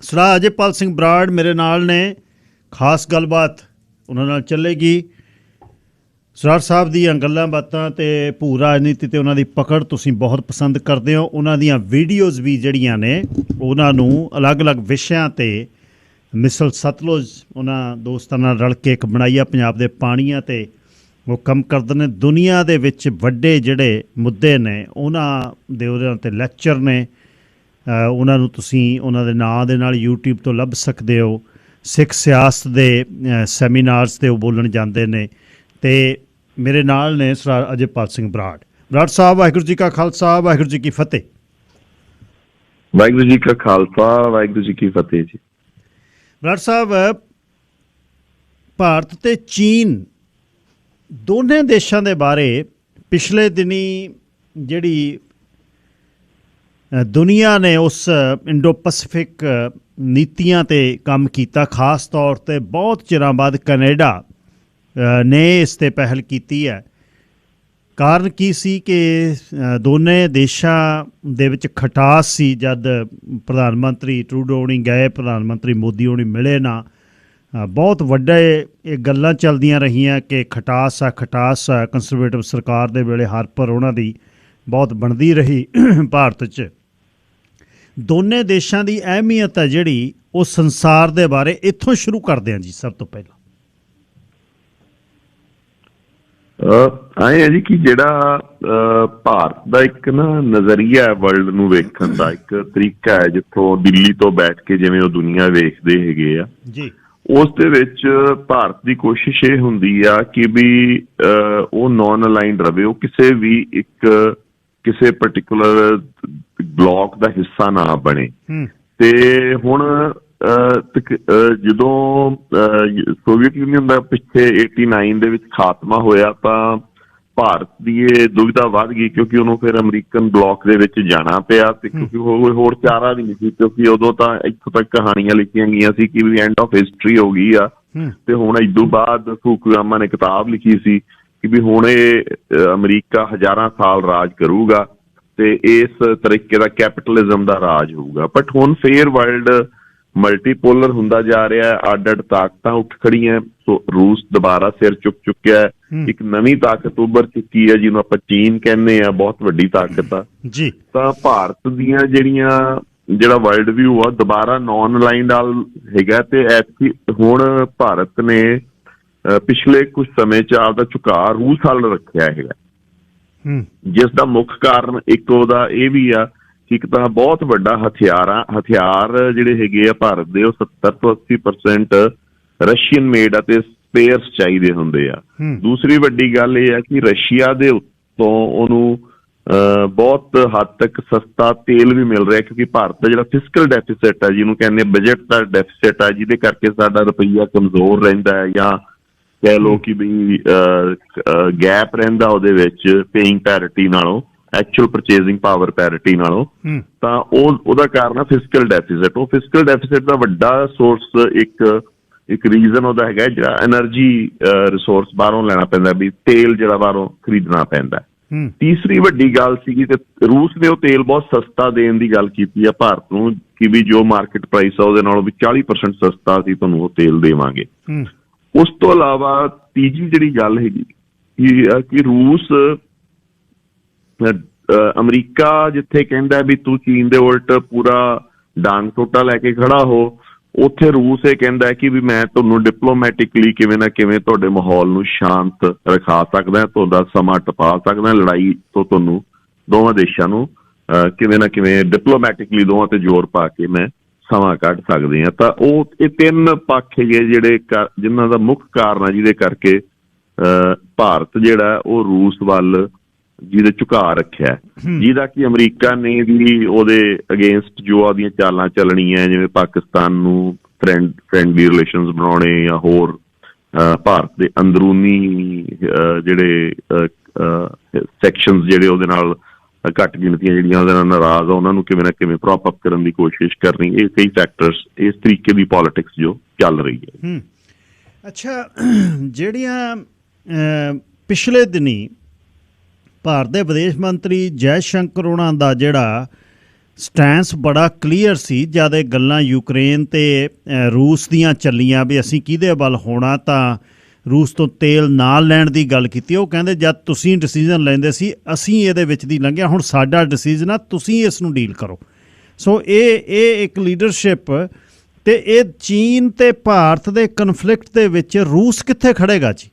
ਸਰਦਾਰ ਅਜੇਪਾਲ ਸਿੰਘ ਬਰਾੜ ਮੇਰੇ ਨਾਲ ਨੇ। ਖਾਸ ਗੱਲਬਾਤ ਉਹਨਾਂ ਨਾਲ ਚੱਲੇਗੀ। ਸਰਦਾਰ ਸਾਹਿਬ ਦੀਆਂ ਗੱਲਾਂ ਬਾਤਾਂ ਤੇ ਭੂ ਰਾਜਨੀਤੀ ਤੇ ਉਹਨਾਂ ਦੀ ਪਕੜ ਤੁਸੀਂ ਬਹੁਤ ਪਸੰਦ ਕਰਦੇ ਹੋ। ਉਹਨਾਂ ਦੀਆਂ ਵੀਡੀਓਜ਼ ਵੀ ਜਿਹੜੀਆਂ ਨੇ ਉਹਨਾਂ ਨੂੰ ਅਲੱਗ-ਅਲੱਗ ਵਿਸ਼ਿਆਂ ਤੇ, ਮਿਸਲ ਸਤਲੁਜ ਉਹਨਾਂ ਦੋਸਤਾਂ ਨਾਲ ਰਲ ਕੇ ਇੱਕ ਬਣਾਈ ਆ, ਪੰਜਾਬ ਦੇ ਪਾਣੀਆਂ ਤੇ ਉਹ ਕੰਮ ਕਰਦੇ ਨੇ। ਦੁਨੀਆ ਦੇ ਵਿੱਚ ਵੱਡੇ ਜਿਹੜੇ ਮੁੱਦੇ ਨੇ ਉਹਨਾਂ ਦੇ ਉਹਦੇ 'ਤੇ ਲੈਕਚਰ ਨੇ। ਉਹਨਾਂ ਨੂੰ ਤੁਸੀਂ ਉਹਨਾਂ ਦੇ ਨਾਂ ਦੇ ਨਾਲ YouTube ਤੋਂ ਲੱਭ ਸਕਦੇ ਹੋ। ਸਿੱਖ ਸਿਆਸਤ ਦੇ ਸੈਮੀਨਾਰਸ 'ਤੇ ਉਹ ਬੋਲਣ ਜਾਂਦੇ ਨੇ। ਤੇ ਮੇਰੇ ਨਾਲ ਨੇ ਸਰਦਾਰ ਅਜੇਪਾਲ ਸਿੰਘ ਬਰਾੜ। ਬਰਾੜ ਸਾਹਿਬ, ਵਾਹਿਗੁਰੂ ਜੀ ਕਾ ਖਾਲਸਾ, ਵਾਹਿਗੁਰੂ ਜੀ ਕੀ ਫਤਿਹ। ਵਾਹਿਗੁਰੂ ਜੀ ਕਾ ਖਾਲਸਾ, ਵਾਹਿਗੁਰੂ ਜੀ ਕੀ ਫਤਿਹ ਜੀ। ਬਰਾੜ ਸਾਹਿਬ, ਭਾਰਤ ਤੇ ਚੀਨ ਦੋਨੇ ਦੇਸ਼ਾਂ ਦੇ ਬਾਰੇ ਪਿਛਲੇ ਦਿਨੀ ਜਿਹੜੀ ਦੁਨੀਆ ਨੇ ਉਸ ਇੰਡੋ ਪੈਸਿਫਿਕ ਨੀਤੀਆਂ 'ਤੇ ਕੰਮ ਕੀਤਾ, ਖਾਸ ਤੌਰ 'ਤੇ ਬਹੁਤ ਚਿਰਾਂ ਬਾਅਦ ਕੈਨੇਡਾ ਨੇ ਇਸ 'ਤੇ ਪਹਿਲ ਕੀਤੀ ਹੈ। ਕਾਰਨ ਕੀ ਸੀ ਕਿ ਦੋਨੇ ਦੇਸ਼ਾਂ ਦੇ ਵਿੱਚ ਖਟਾਸ ਸੀ। ਜਦ ਪ੍ਰਧਾਨ ਮੰਤਰੀ ਟਰੂਡੋ ਹੋਣੀ ਗਏ, ਪ੍ਰਧਾਨ ਮੰਤਰੀ ਮੋਦੀ ਹੋਣੀ ਮਿਲੇ ਨਾ, ਬਹੁਤ ਵੱਡੇ ਇਹ ਗੱਲਾਂ ਚੱਲਦੀਆਂ ਰਹੀਆਂ ਕਿ ਖਟਾਸ ਆ, ਖਟਾਸ ਆ। ਕੰਜ਼ਰਵੇਟਿਵ ਸਰਕਾਰ ਦੇ ਵੇਲੇ ਹਾਰਪਰ ਉਹਨਾਂ ਦੀ ਬਹੁਤ ਬਣਦੀ ਰਹੀ ਭਾਰਤ 'ਚ। ਦੋਨੇ ਦੇਸ਼ਾਂ ਦੀ ਅਹਿਮੀਅਤ ਹੈ ਜਿਹੜੀ ਉਹ ਸੰਸਾਰ ਦੇ ਬਾਰੇ ਇੱਥੋਂ ਸ਼ੁਰੂ ਕਰਦੇ ਹਾਂ ਜੀ। ਸਭ ਤੋਂ ਪਹਿਲਾਂ ਆਏ ਹੈ ਜੀ ਕਿ ਜਿਹੜਾ ਭਾਰਤ ਦਾ ਇੱਕ ਨਾ ਨਜ਼ਰੀਆ ਹੈ ਵਰਲਡ ਨੂੰ ਵੇਖਣ ਦਾ, ਇੱਕ ਤਰੀਕਾ ਹੈ ਜਿੱਥੋਂ ਦਿੱਲੀ ਤੋਂ ਬੈਠ ਕੇ ਜਿਵੇਂ ਉਹ ਦੁਨੀਆ ਵੇਖਦੇ ਹੈਗੇ ਆ ਜੀ, ਉਸ ਦੇ ਵਿੱਚ ਭਾਰਤ ਦੀ ਕੋਸ਼ਿਸ਼ ਇਹ ਹੁੰਦੀ ਆ ਕਿ ਵੀ ਉਹ ਨੌਨ ਅਲਾਈਨਡ ਰਵੇ, ਉਹ ਕਿਸੇ ਪਾਰਟਿਕੂਲਰ ਬਲੌਕ ਦਾ ਹਿੱਸਾ ਨਾ ਬਣੇ। ਤੇ ਹੁਣ ਜਦੋਂ ਸੋਵੀਅਤ ਯੂਨੀਅਨ ਦਾ ਪਿੱਛੇ 89 ਦੇ ਵਿੱਚ ਖਾਤਮਾ ਹੋਇਆ ਤਾਂ ਭਾਰਤ ਦੀ ਇਹ ਦੁਵਿਧਾ ਵੱਧ ਗਈ, ਕਿਉਂਕਿ ਉਹਨੂੰ ਫਿਰ ਅਮਰੀਕਨ ਬਲੌਕ ਦੇ ਵਿੱਚ ਜਾਣਾ ਪਿਆ। ਤੇ ਕਿਉਂਕਿ ਹੋਰ ਚਾਰਾ ਵੀ ਨਹੀਂ ਸੀ, ਕਿਉਂਕਿ ਉਦੋਂ ਤਾਂ ਇੱਥੋਂ ਤੱਕ ਕਹਾਣੀਆਂ ਲਿਖੀਆਂ ਗਈਆਂ ਸੀ ਕਿ ਵੀ ਐਂਡ ਆਫ ਹਿਸਟਰੀ ਹੋ ਗਈ ਆ। ਤੇ ਹੁਣ ਇਦੋਂ ਬਾਅਦ ਫੂਕੂਯਾਮਾ ਨੇ ਕਿਤਾਬ ਲਿਖੀ ਸੀ ਕਿ ਵੀ ਹੁਣ ਇਹ ਅਮਰੀਕਾ ਹਜ਼ਾਰਾਂ ਸਾਲ ਰਾਜ ਕਰੂਗਾ ਤੇ ਇਸ ਤਰੀਕੇ ਦਾ ਕੈਪੀਟਲਿਜ਼ਮ ਦਾ ਰਾਜ ਹੋਊਗਾ। ਬਟ ਹੁਣ ਫੇਰ ਵਰਲਡ ਮਲਟੀਪੋਲਰ ਹੁੰਦਾ ਜਾ ਰਿਹਾ, ਅੱਡ-ਅੱਡ ਤਾਕਤਾਂ ਉੱਠ ਖੜੀਆਂ। ਰੂਸ ਦੁਬਾਰਾ ਸਿਰ ਚੁੱਕ ਚੁੱਕਿਆ, ਇੱਕ ਨਵੀਂ ਤਾਕਤ ਉੱਭਰ ਚੁੱਕੀ ਹੈ ਜਿਹਨੂੰ ਆਪਾਂ ਚੀਨ ਕਹਿੰਦੇ ਆ, ਬਹੁਤ ਵੱਡੀ ਤਾਕਤ ਆ ਜੀ। ਤਾਂ ਭਾਰਤ ਦੀਆਂ ਜਿਹੜਾ ਵਰਲਡ ਵਿਊ ਆ ਦੁਬਾਰਾ ਨੌਨ ਅਲਾਈਨਡ ਹੈਗਾ। ਤੇ ਹੁਣ ਭਾਰਤ ਨੇ ਪਿਛਲੇ ਕੁਝ ਸਮੇਂ 'ਚ ਆਪਦਾ ਝੁਕਾਅ ਰੂਸ ਵੱਲ ਰੱਖਿਆ ਹੈਗਾ, ਜਿਸ ਦਾ ਮੁੱਖ ਕਾਰਨ ਇੱਕ ਉਹਦਾ ਇਹ ਵੀ ਆ ਕਿ ਇੱਕ ਤਾਂ ਬਹੁਤ ਵੱਡਾ ਹਥਿਆਰ ਜਿਹੜੇ ਹੈਗੇ ਆ ਭਾਰਤ ਦੇ, ਉਹ 70 ਤੋਂ 80% ਰਸ਼ੀਅਨ ਮੇਡ ਆ ਤੇ ਸਪੇਅਰਸ ਚਾਹੀਦੇ ਹੁੰਦੇ ਆ। ਦੂਸਰੀ ਵੱਡੀ ਗੱਲ ਇਹ ਆ ਕਿ ਰਸ਼ੀਆ ਦੇ ਉੱਤੋਂ ਉਹਨੂੰ ਬਹੁਤ ਹੱਦ ਤੱਕ ਸਸਤਾ ਤੇਲ ਵੀ ਮਿਲ ਰਿਹਾ, ਕਿਉਂਕਿ ਭਾਰਤ ਦਾ ਜਿਹੜਾ ਫਿਸਕਲ ਡੈਫਿਸਿਟ ਹੈ, ਜਿਹਨੂੰ ਕਹਿੰਦੇ ਬਜਟ ਦਾ ਡੈਫਿਸਿਟ ਹੈ, ਜਿਹਦੇ ਕਰਕੇ ਸਾਡਾ ਰੁਪਈਆ ਕਮਜ਼ੋਰ ਰਹਿੰਦਾ ਹੈ, ਜਾਂ ਕਹਿ ਲਓ ਕਿ ਵੀ ਗੈਪ ਰਹਿੰਦਾ ਉਹਦੇ ਵਿੱਚ ਪੇਇੰਗ ਪੈਰਿਟੀ ਨਾਲੋਂ, ਐਕਚੁਅਲ ਪਰਚੇਜ਼ਿੰਗ ਪਾਵਰ ਪੈਰਿਟੀ ਨਾਲੋਂ। ਤਾਂ ਉਹਦਾ ਕਾਰਨ ਆ ਫਿਸਕਲ ਡੈਫਿਸਿਟ। ਉਹ ਫਿਸਕਲ ਡੈਫਿਸਿਟ ਦਾ ਵੱਡਾ ਸੋਰਸ ਇੱਕ ਰੀਜ਼ਨ ਉਹਦਾ ਹੈਗਾ ਜਿਹੜਾ ਐਨਰਜੀ ਰਿਸੋਰਸ ਬਾਹਰੋਂ ਲੈਣਾ ਪੈਂਦਾ, ਵੀ ਤੇਲ ਜਿਹੜਾ ਬਾਹਰੋਂ ਖਰੀਦਣਾ ਪੈਂਦਾ। ਤੀਸਰੀ ਵੱਡੀ ਗੱਲ ਸੀਗੀ ਤੇ ਰੂਸ ਨੇ ਉਹ ਤੇਲ ਬਹੁਤ ਸਸਤਾ ਦੇਣ ਦੀ ਗੱਲ ਕੀਤੀ ਆ ਭਾਰਤ ਨੂੰ ਕਿ ਵੀ ਜੋ ਮਾਰਕੀਟ ਪ੍ਰਾਈਸ ਆ ਉਹਦੇ ਨਾਲੋਂ ਵੀ 40% ਸਸਤਾ ਅਸੀਂ ਤੁਹਾਨੂੰ ਉਹ ਤੇਲ ਦੇਵਾਂਗੇ। ਉਸ ਤੋਂ ਇਲਾਵਾ ਤੀਜੀ ਜਿਹੜੀ ਗੱਲ ਹੈਗੀ ਕਿ ਰੂਸ ਅਮਰੀਕਾ ਜਿੱਥੇ ਕਹਿੰਦਾ ਵੀ ਤੂੰ ਚੀਨ ਦੇ ਉਲਟ ਪੂਰਾ ਡਾਂਗ ਟੋਟਾ ਲੈ ਕੇ ਖੜਾ ਹੋ, ਉੱਥੇ ਰੂਸ ਇਹ ਕਹਿੰਦਾ ਕਿ ਵੀ ਮੈਂ ਤੁਹਾਨੂੰ ਡਿਪਲੋਮੈਟਿਕਲੀ ਕਿਵੇਂ ਨਾ ਕਿਵੇਂ ਤੁਹਾਡੇ ਮਾਹੌਲ ਨੂੰ ਸ਼ਾਂਤ ਰਖਾ ਸਕਦਾ, ਤੁਹਾਡਾ ਸਮਾਂ ਟਪਾ ਸਕਦਾ, ਲੜਾਈ ਤੋਂ ਤੁਹਾਨੂੰ ਦੋਵਾਂ ਦੇਸ਼ਾਂ ਨੂੰ ਕਿਵੇਂ ਨਾ ਕਿਵੇਂ ਡਿਪਲੋਮੈਟਿਕਲੀ ਦੋਵਾਂ ਤੇ ਜ਼ੋਰ ਪਾ ਕੇ ਮੈਂ ਸਮਾਂ ਕੱਢ ਸਕਦੇ ਹਾਂ। ਤਾਂ ਉਹ ਇਹ ਤਿੰਨ ਪੱਖ ਹੈਗੇ ਜਿਹੜੇ ਜਿਨ੍ਹਾਂ ਦਾ ਮੁੱਖ ਕਾਰਨ ਆ ਜਿਹਦੇ ਕਰਕੇ ਭਾਰਤ ਜਿਹੜਾ ਉਹ ਰੂਸ ਵੱਲ ਜਿਹਦੇ ਝੁਕਾਅ ਰੱਖਿਆ, ਜਿਹਦਾ ਕਿ ਅਮਰੀਕਾ ਨੇ ਵੀ ਉਹਦੇ ਅਗੇਂਸਟ ਜੋ ਉਹਦੀਆਂ ਚਾਲਾਂ ਚੱਲਣੀਆਂ, ਜਿਵੇਂ ਪਾਕਿਸਤਾਨ ਨੂੰ ਫਰੈਂਡਲੀ ਰਿਲੇਸ਼ਨਸ ਬਣਾਉਣੇ ਜਾਂ ਹੋਰ ਭਾਰਤ ਦੇ ਅੰਦਰੂਨੀ ਜਿਹੜੇ ਸੈਕਸ਼ਨਸ ਜਿਹੜੇ ਉਹਦੇ ਨਾਲ ਘੱਟ ਗਿਣਤੀਆਂ ਜਿਹੜੀਆਂ ਉਹਦੇ ਨਾਲ ਨਾਰਾਜ਼ ਆ ਉਹਨਾਂ ਨੂੰ ਕਿਵੇਂ ਨਾ ਕਿਵੇਂ ਪ੍ਰੋਪ ਅਪ ਕਰਨ ਦੀ ਕੋਸ਼ਿਸ਼ ਕਰਨੀ, ਇਹ ਕਈ ਫੈਕਟਰਸ ਇਸ ਤਰੀਕੇ ਦੀ ਪੋਲਿਟਿਕਸ ਜੋ ਚੱਲ ਰਹੀ ਹੈ। ਅੱਛਾ, ਜਿਹੜੀਆਂ ਪਿਛਲੇ ਦਿਨੀ ਭਾਰਤ ਦੇ ਵਿਦੇਸ਼ ਮੰਤਰੀ ਜੈ ਸ਼ੰਕਰ ਉਹਨਾਂ ਦਾ ਜਿਹੜਾ ਸਟੈਂਸ ਬੜਾ ਕਲੀਅਰ ਸੀ, ਜਦ ਇਹ ਗੱਲਾਂ ਯੂਕਰੇਨ ਤੇ ਰੂਸ ਦੀਆਂ ਚੱਲੀਆਂ ਵੀ ਅਸੀਂ ਕਿਹਦੇ ਵੱਲ ਹੋਣਾ, ਤਾਂ ਰੂਸ ਤੋਂ ਤੇਲ ਨਾਲ ਲੈਣ ਦੀ ਗੱਲ ਕੀਤੀ। ਉਹ ਕਹਿੰਦੇ ਜਦ ਤੁਸੀਂ ਡਿਸੀਜ਼ਨ ਲੈਂਦੇ ਸੀ ਅਸੀਂ ਇਹਦੇ ਵਿੱਚ ਦੀ ਲੰਘਿਆ, ਹੁਣ ਸਾਡਾ ਡਿਸੀਜ਼ਨ ਆ, ਤੁਸੀਂ ਇਸ ਨੂੰ ਡੀਲ ਕਰੋ। ਸੋ ਇਹ ਇੱਕ ਲੀਡਰਸ਼ਿਪ, ਤੇ ਇਹ ਚੀਨ ਤੇ ਭਾਰਤ ਦੇ ਕਨਫਲਿਕਟ ਦੇ ਵਿੱਚ ਰੂਸ ਕਿੱਥੇ ਖੜੇਗਾ ਜੀ?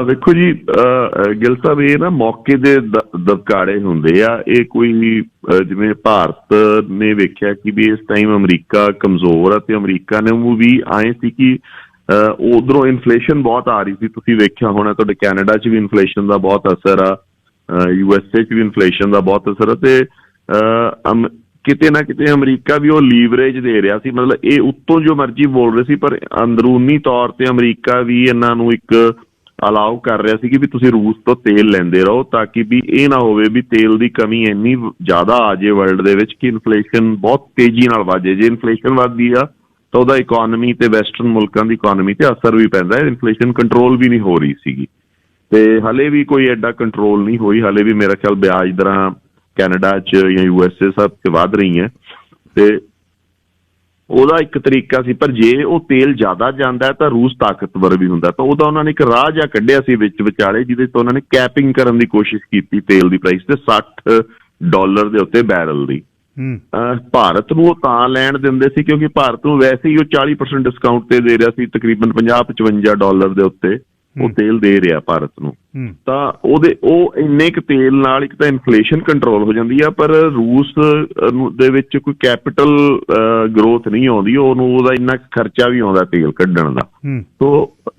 ਵੇਖੋ ਜੀ ਗਿੱਲ ਸਾਹਿਬ, ਇਹ ਨਾ ਮੌਕੇ ਦੇ ਦਬਕਾੜੇ ਹੁੰਦੇ ਆ। ਇਹ ਕੋਈ ਜਿਵੇਂ ਭਾਰਤ ਨੇ ਵੇਖਿਆ ਕਿ ਵੀ ਇਸ ਟਾਈਮ ਅਮਰੀਕਾ ਕਮਜ਼ੋਰ ਆ, ਤੇ ਅਮਰੀਕਾ ਨੇ ਉਹ ਵੀ ਆਏ ਸੀ ਕਿ ਉਧਰੋਂ ਇਨਫਲੇਸ਼ਨ ਬਹੁਤ ਆ ਰਹੀ ਸੀ। ਤੁਸੀਂ ਵੇਖਿਆ ਹੋਣਾ, ਤੁਹਾਡੇ ਕੈਨੇਡਾ 'ਚ ਵੀ ਇਨਫਲੇਸ਼ਨ ਦਾ ਬਹੁਤ ਅਸਰ ਆ, USA 'ਚ ਵੀ ਇਨਫਲੇਸ਼ਨ ਦਾ ਬਹੁਤ ਅਸਰ ਆ, ਤੇ ਕਿਤੇ ਨਾ ਕਿਤੇ ਅਮਰੀਕਾ ਵੀ ਉਹ ਲੀਵਰੇਜ ਦੇ ਰਿਹਾ ਸੀ। ਮਤਲਬ ਇਹ ਉੱਤੋਂ ਜੋ ਮਰਜ਼ੀ ਬੋਲ ਰਹੇ ਸੀ, ਪਰ ਅੰਦਰੂਨੀ ਤੌਰ ਤੇ ਅਮਰੀਕਾ ਵੀ ਇਹਨਾਂ ਨੂੰ ਇੱਕ ਅਲਾਓ ਕਰ ਰਿਹਾ ਸੀ ਕਿ ਵੀ ਤੁਸੀਂ ਰੂਸ ਤੋਂ ਤੇਲ ਲੈਂਦੇ ਰਹੋ, ਤਾਂ ਕਿ ਵੀ ਇਹ ਨਾ ਹੋਵੇ ਵੀ ਤੇਲ ਦੀ ਕਮੀ ਇੰਨੀ ਜ਼ਿਆਦਾ ਆ ਜੇ ਵਰਲਡ ਦੇ ਵਿੱਚ ਕਿ ਇਨਫਲੇਸ਼ਨ ਬਹੁਤ ਤੇਜ਼ੀ ਨਾਲ ਵਧੇ। ਜੇ ਇਨਫਲੇਸ਼ਨ ਵੱਧਦੀ ਆ ਤਾਂ ਉਹਦਾ ਇਕੋਨਮੀ ਤੇ ਵੈਸਟਰਨ ਮੁਲਕਾਂ ਦੀ ਇਕੋਨਮੀ ਤੇ ਅਸਰ ਵੀ ਪੈਂਦਾ ਹੈ। ਇਨਫਲੇਸ਼ਨ ਕੰਟਰੋਲ ਵੀ ਨਹੀਂ ਹੋ ਰਹੀ ਸੀਗੀ, ਤੇ ਹਲੇ ਵੀ ਕੋਈ ਐਡਾ ਕੰਟਰੋਲ ਨਹੀਂ ਹੋਈ। ਹਲੇ ਵੀ ਮੇਰਾ ਖਿਆਲ ਵਿਆਜ ਦਰਾਂ ਕੈਨੇਡਾ 'ਚ ਜਾਂ USA ਸਭ 'ਚ ਵੱਧ ਰਹੀਆਂ, ਤੇ ਉਹਦਾ ਇੱਕ ਤਰੀਕਾ ਸੀ। ਪਰ ਜੇ ਉਹ ਤੇਲ ਜ਼ਿਆਦਾ ਜਾਂਦਾ ਤਾਂ ਰੂਸ ਤਾਕਤਵਰ ਵੀ ਹੁੰਦਾ, ਤਾਂ ਉਹਦਾ ਉਹਨਾਂ ਨੇ ਇੱਕ ਰਾਹ ਜਿਹਾ ਕੱਢਿਆ ਸੀ ਵਿੱਚ ਵਿਚਾਲੇ, ਜਿਹਦੇ ਤੋਂ ਉਹਨਾਂ ਨੇ ਕੈਪਿੰਗ ਕਰਨ ਦੀ ਕੋਸ਼ਿਸ਼ ਕੀਤੀ ਤੇਲ ਦੀ ਪ੍ਰਾਈਸ ਤੇ $60 ਦੇ ਉੱਤੇ ਬੈਰਲ ਦੀ। ਭਾਰਤ ਨੂੰ ਉਹ ਤਾਂ ਲੈਣ ਦਿੰਦੇ ਸੀ ਕਿਉਂਕਿ ਭਾਰਤ ਨੂੰ ਵੈਸੇ ਹੀ ਉਹ 40% ਡਿਸਕਾਊਂਟ ਤੇ ਦੇ ਰਿਹਾ ਸੀ, ਤਕਰੀਬਨ $50-55 ਦੇ ਉੱਤੇ ਉਹ ਤੇਲ ਦੇ ਰਿਹਾ ਭਾਰਤ ਨੂੰ। ਤਾਂ ਉਹ ਇੰਨੇ ਕੁ ਤੇਲ ਨਾਲ ਇੱਕ ਤਾਂ ਇਨਫਲੇਸ਼ਨ ਕੰਟਰੋਲ ਹੋ ਜਾਂਦੀ ਆ, ਪਰ ਰੂਸ ਦੇ ਵਿੱਚ ਕੋਈ ਕੈਪੀਟਲ ਗਰੋਥ ਨਹੀਂ ਆਉਂਦੀ, ਉਹਦਾ ਇੰਨਾ ਖਰਚਾ ਵੀ ਆਉਂਦਾ ਤੇਲ ਕੱਢਣ ਦਾ। ਸੋ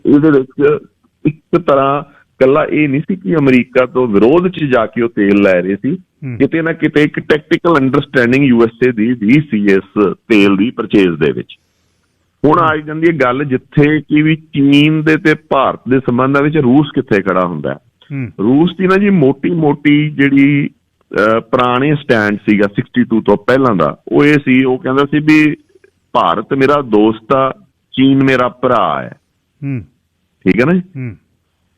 ਇਹਦੇ ਵਿੱਚ ਇੱਕ ਤਰ੍ਹਾਂ ਇਕੱਲਾ ਇਹ ਨਹੀਂ ਸੀ ਕਿ ਅਮਰੀਕਾ ਤੋਂ ਵਿਰੋਧ 'ਚ ਜਾ ਕੇ ਉਹ ਤੇਲ ਲੈ ਰਹੇ ਸੀ, ਕਿਤੇ ਨਾ ਕਿਤੇ ਇੱਕ ਟੈਕਟੀਕਲ ਅੰਡਰਸਟੈਂਡਿੰਗ USA ਦੀ ਵੀ ਸੀ ਇਸ ਤੇਲ ਦੀ ਪਰਚੇਜ਼ ਦੇ ਵਿੱਚ। ਹੁਣ ਆ ਜਾਂਦੀ ਹੈ ਗੱਲ ਜਿੱਥੇ ਕਿ ਵੀ ਚੀਨ ਦੇ ਤੇ ਭਾਰਤ ਦੇ ਸੰਬੰਧਾਂ ਵਿੱਚ ਰੂਸ ਕਿੱਥੇ ਖੜਾ ਹੁੰਦਾ। ਰੂਸ ਦੀ ਨਾ ਜੀ ਮੋਟੀ ਜਿਹੜੀ ਪੁਰਾਣੇ ਸਟੈਂਡ ਸੀਗਾ 62 ਤੋਂ ਪਹਿਲਾਂ ਦਾ, ਉਹ ਇਹ ਸੀ, ਉਹ ਕਹਿੰਦਾ ਸੀ ਵੀ ਭਾਰਤ ਮੇਰਾ ਦੋਸਤ ਆ, ਚੀਨ ਮੇਰਾ ਭਰਾ ਹੈ। ਠੀਕ ਹੈ ਨਾ ਜੀ?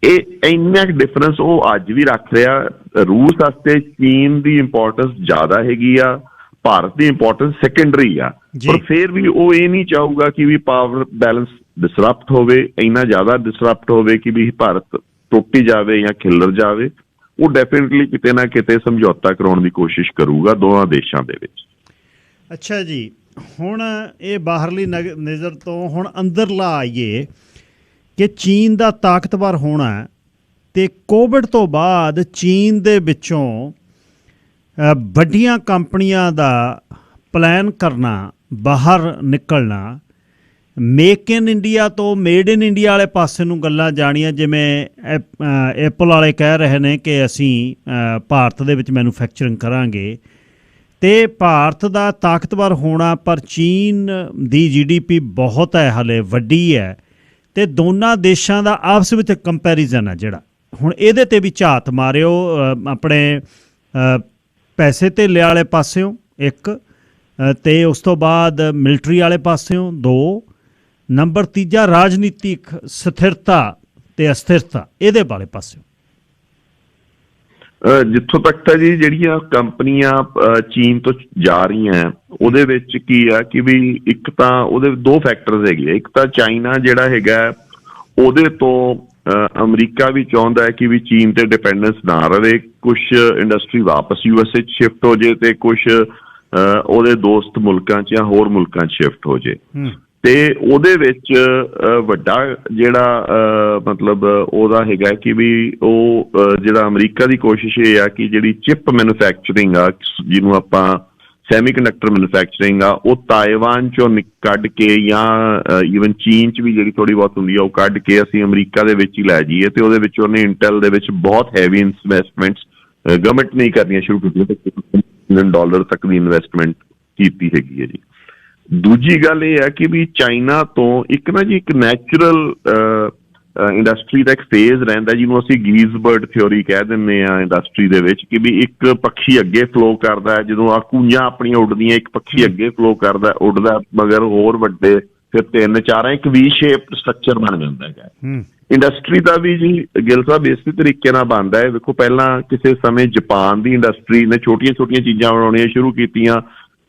ਇਹ ਇੰਨਾ ਡਿਫਰੈਂਸ ਉਹ ਅੱਜ ਵੀ ਰੱਖ ਰਿਹਾ। ਰੂਸ ਵਾਸਤੇ ਚੀਨ ਦੀ ਇੰਪੋਰਟੈਂਸ ਜ਼ਿਆਦਾ ਹੈਗੀ ਆ, ਭਾਰਤ ਦੀ ਇੰਪੋਰਟੈਂਸ ਸੈਕੰਡਰੀ ਆ, ਪਰ ਫਿਰ ਵੀ ਉਹ ਇਹ ਨਹੀਂ ਚਾਹੂਗਾ ਕਿ ਵੀ ਪਾਵਰ ਬੈਲੈਂਸ ਡਿਸਰਪਟ ਹੋਵੇ, ਇੰਨਾ ਜ਼ਿਆਦਾ ਡਿਸਰਪਟ ਹੋਵੇ ਕਿ ਵੀ ਭਾਰਤ ਟੁੱਟ ਜਾਵੇ ਜਾਂ ਖਿੱਲਰ ਜਾਵੇ। ਉਹ ਡੈਫੀਨਿਟਲੀ ਕਿਤੇ ਨਾ ਕਿਤੇ ਸਮਝੌਤਾ ਕਰਾਉਣ ਦੀ ਕੋਸ਼ਿਸ਼ ਕਰੂਗਾ ਦੋਵਾਂ ਦੇਸ਼ਾਂ ਦੇ ਵਿੱਚ। ਅੱਛਾ ਜੀ, ਹੁਣ ਇਹ ਬਾਹਰਲੀ ਨਜ਼ਰ ਤੋਂ ਹੁਣ ਅੰਦਰਲਾ ਆਈਏ ਕਿ ਚੀਨ ਦਾ ਤਾਕਤਵਰ ਹੋਣਾ, ਤੇ ਕੋਵਿਡ ਤੋਂ ਬਾਅਦ ਚੀਨ ਦੇ ਵਿੱਚੋਂ ਵੱਡੀਆਂ ਕੰਪਨੀਆਂ ਦਾ ਪਲਾਨ ਕਰਨਾ, ਬਾਹਰ ਨਿਕਲਣਾ, ਮੇਕ ਇਨ ਇੰਡੀਆ ਤੋਂ ਮੇਡ ਇਨ ਇੰਡੀਆ ਵਾਲੇ ਪਾਸੇ ਨੂੰ ਗੱਲਾਂ ਜਾਣੀਆਂ। ਜਿਵੇਂ ਐਪਲ ਵਾਲੇ ਕਹਿ ਰਹੇ ਨੇ ਕਿ ਅਸੀਂ ਭਾਰਤ ਦੇ ਵਿੱਚ ਮੈਨੂਫੈਕਚਰਿੰਗ ਕਰਾਂਗੇ, ਤੇ ਭਾਰਤ ਦਾ ਤਾਕਤਵਰ ਹੋਣਾ, ਪਰ ਚੀਨ ਦੀ GDP ਬਹੁਤ ਹੈ, ਹਲੇ ਵੱਡੀ ਹੈ, ਤੇ ਦੋਨਾਂ ਦੇਸ਼ਾਂ ਦਾ ਆਪਸ ਵਿੱਚ ਕੰਪੈਰੀਜ਼ਨ ਹੈ ਜਿਹੜਾ, ਹੁਣ ਇਹਦੇ ਤੇ ਵੀ ਝਾਤ ਮਾਰਿਓ ਆਪਣੇ ਪੈਸੇ ਧੇਲੇ ਵਾਲੇ ਪਾਸਿਓਂ ਇੱਕ, ਤੇ ਉਸ ਤੋਂ ਬਾਅਦ ਮਿਲਟਰੀ ਵਾਲੇ ਪਾਸਿਓਂ 2 ਨੰਬਰ, ਤੀਜਾ ਰਾਜਨੀਤਿਕ ਸਥਿਰਤਾ ਤੇ ਅਸਥਿਰਤਾ ਇਹਦੇ ਵਾਲੇ ਪਾਸਿਓਂ। ਜਿੱਥੋਂ ਤੱਕ ਤਾਂ ਜੀ ਜਿਹੜੀਆਂ ਕੰਪਨੀਆਂ ਚੀਨ ਤੋਂ ਜਾ ਰਹੀਆਂ ਉਹਦੇ ਵਿੱਚ ਕੀ ਆ ਕਿ ਵੀ ਇੱਕ ਤਾਂ ਉਹਦੇ ਦੋ ਫੈਕਟਰਸ ਹੈਗੇ ਆ। ਇੱਕ ਤਾਂ ਚਾਈਨਾ ਜਿਹੜਾ ਹੈਗਾ ਉਹਦੇ ਤੋਂ ਅਮਰੀਕਾ ਵੀ ਚਾਹੁੰਦਾ ਹੈ ਕਿ ਵੀ ਚੀਨ ਤੇ ਡਿਪੈਂਡੈਂਸ ਨਾ ਰਹੇ, ਕੁਛ ਇੰਡਸਟਰੀ ਵਾਪਸ USA 'ਚ ਸ਼ਿਫਟ ਹੋ ਜੇ ਤੇ ਕੁਛ ਉਹਦੇ ਦੋਸਤ ਮੁਲਕਾਂ 'ਚ ਜਾਂ ਹੋਰ ਮੁਲਕਾਂ 'ਚ ਸ਼ਿਫਟ ਹੋ ਜੇ। ਤੇ ਉਹਦੇ ਵਿੱਚ ਵੱਡਾ ਜਿਹੜਾ ਮਤਲਬ ਉਹਦਾ ਹੈਗਾ ਕਿ ਵੀ ਉਹ ਜਿਹੜਾ ਅਮਰੀਕਾ ਦੀ ਕੋਸ਼ਿਸ਼ ਇਹ ਆ ਕਿ ਜਿਹੜੀ ਚਿਪ ਮੈਨੂਫੈਕਚਰਿੰਗ ਆ, ਜਿਹਨੂੰ ਆਪਾਂ ਸੈਮੀਕੰਡਕਟਰ ਮੈਨੂਫੈਕਚਰਿੰਗ ਆ, ਉਹ ਤਾਇਵਾਨ ਚੋਂ ਕੱਢ ਕੇ ਜਾਂ ਈਵਨ ਚੀਨ 'ਚ ਵੀ ਜਿਹੜੀ ਥੋੜ੍ਹੀ ਬਹੁਤ ਹੁੰਦੀ ਆ ਉਹ ਕੱਢ ਕੇ ਅਸੀਂ ਅਮਰੀਕਾ ਦੇ ਵਿੱਚ ਹੀ ਲੈ ਜਾਈਏ। ਤੇ ਉਹਦੇ ਵਿੱਚ ਉਹਨੇ ਇੰਟੈਲ ਦੇ ਵਿੱਚ ਬਹੁਤ ਹੈਵੀ ਇਨਵੈਸਟਮੈਂਟਸ ਗਵਰਨਮੈਂਟ ਨੇ ਕਰਨੀਆਂ ਸ਼ੁਰੂ ਕੀਤੀਆਂ ਤੇ $1 billion ਤੱਕ ਦੀ ਇਨਵੈਸਟਮੈਂਟ ਕੀਤੀ ਹੈਗੀ ਹੈ ਜੀ। ਦੂਜੀ ਗੱਲ ਇਹ ਹੈ ਕਿ ਵੀ ਚਾਈਨਾ ਤੋਂ ਇੱਕ ਨਾ ਜੀ ਇੱਕ ਨੈਚੁਰਲ ਇੰਡਸਟਰੀ ਦਾ ਇੱਕ ਫੇਜ਼ ਰਹਿੰਦਾ ਜਿਹਨੂੰ ਅਸੀਂ ਗੀਜ਼ਬਰਡ ਥਿਓਰੀ ਕਹਿ ਦਿੰਦੇ ਹਾਂ ਇੰਡਸਟਰੀ ਦੇ ਵਿੱਚ, ਕਿ ਵੀ ਇੱਕ ਪੱਖੀ ਅੱਗੇ ਫਲੋ ਕਰਦਾ ਹੈ ਜਦੋਂ ਆ ਕੂੰਜਾਂ ਆਪਣੀਆਂ ਉੱਡਦੀਆਂ, ਇੱਕ ਪੱਖੀ ਅੱਗੇ ਫਲੋ ਕਰਦਾ ਉੱਡਦਾ ਮਗਰ ਹੋਰ ਵੱਡੇ ਫਿਰ 3-4 ਇੱਕ ਵੀ ਸ਼ੇਪ ਸਟਰਕਚਰ ਬਣ ਜਾਂਦਾ ਹੈਗਾ। ਇੰਡਸਟਰੀ ਦਾ ਵੀ ਜੀ ਗਿੱਲ ਸਾਹਿਬ ਇਸੇ ਤਰੀਕੇ ਨਾਲ ਬਣਦਾ ਹੈ। ਵੇਖੋ ਪਹਿਲਾਂ ਕਿਸੇ ਸਮੇਂ ਜਾਪਾਨ ਦੀ ਇੰਡਸਟਰੀ ਨੇ ਛੋਟੀਆਂ ਚੀਜ਼ਾਂ ਬਣਾਉਣੀਆਂ ਸ਼ੁਰੂ ਕੀਤੀਆਂ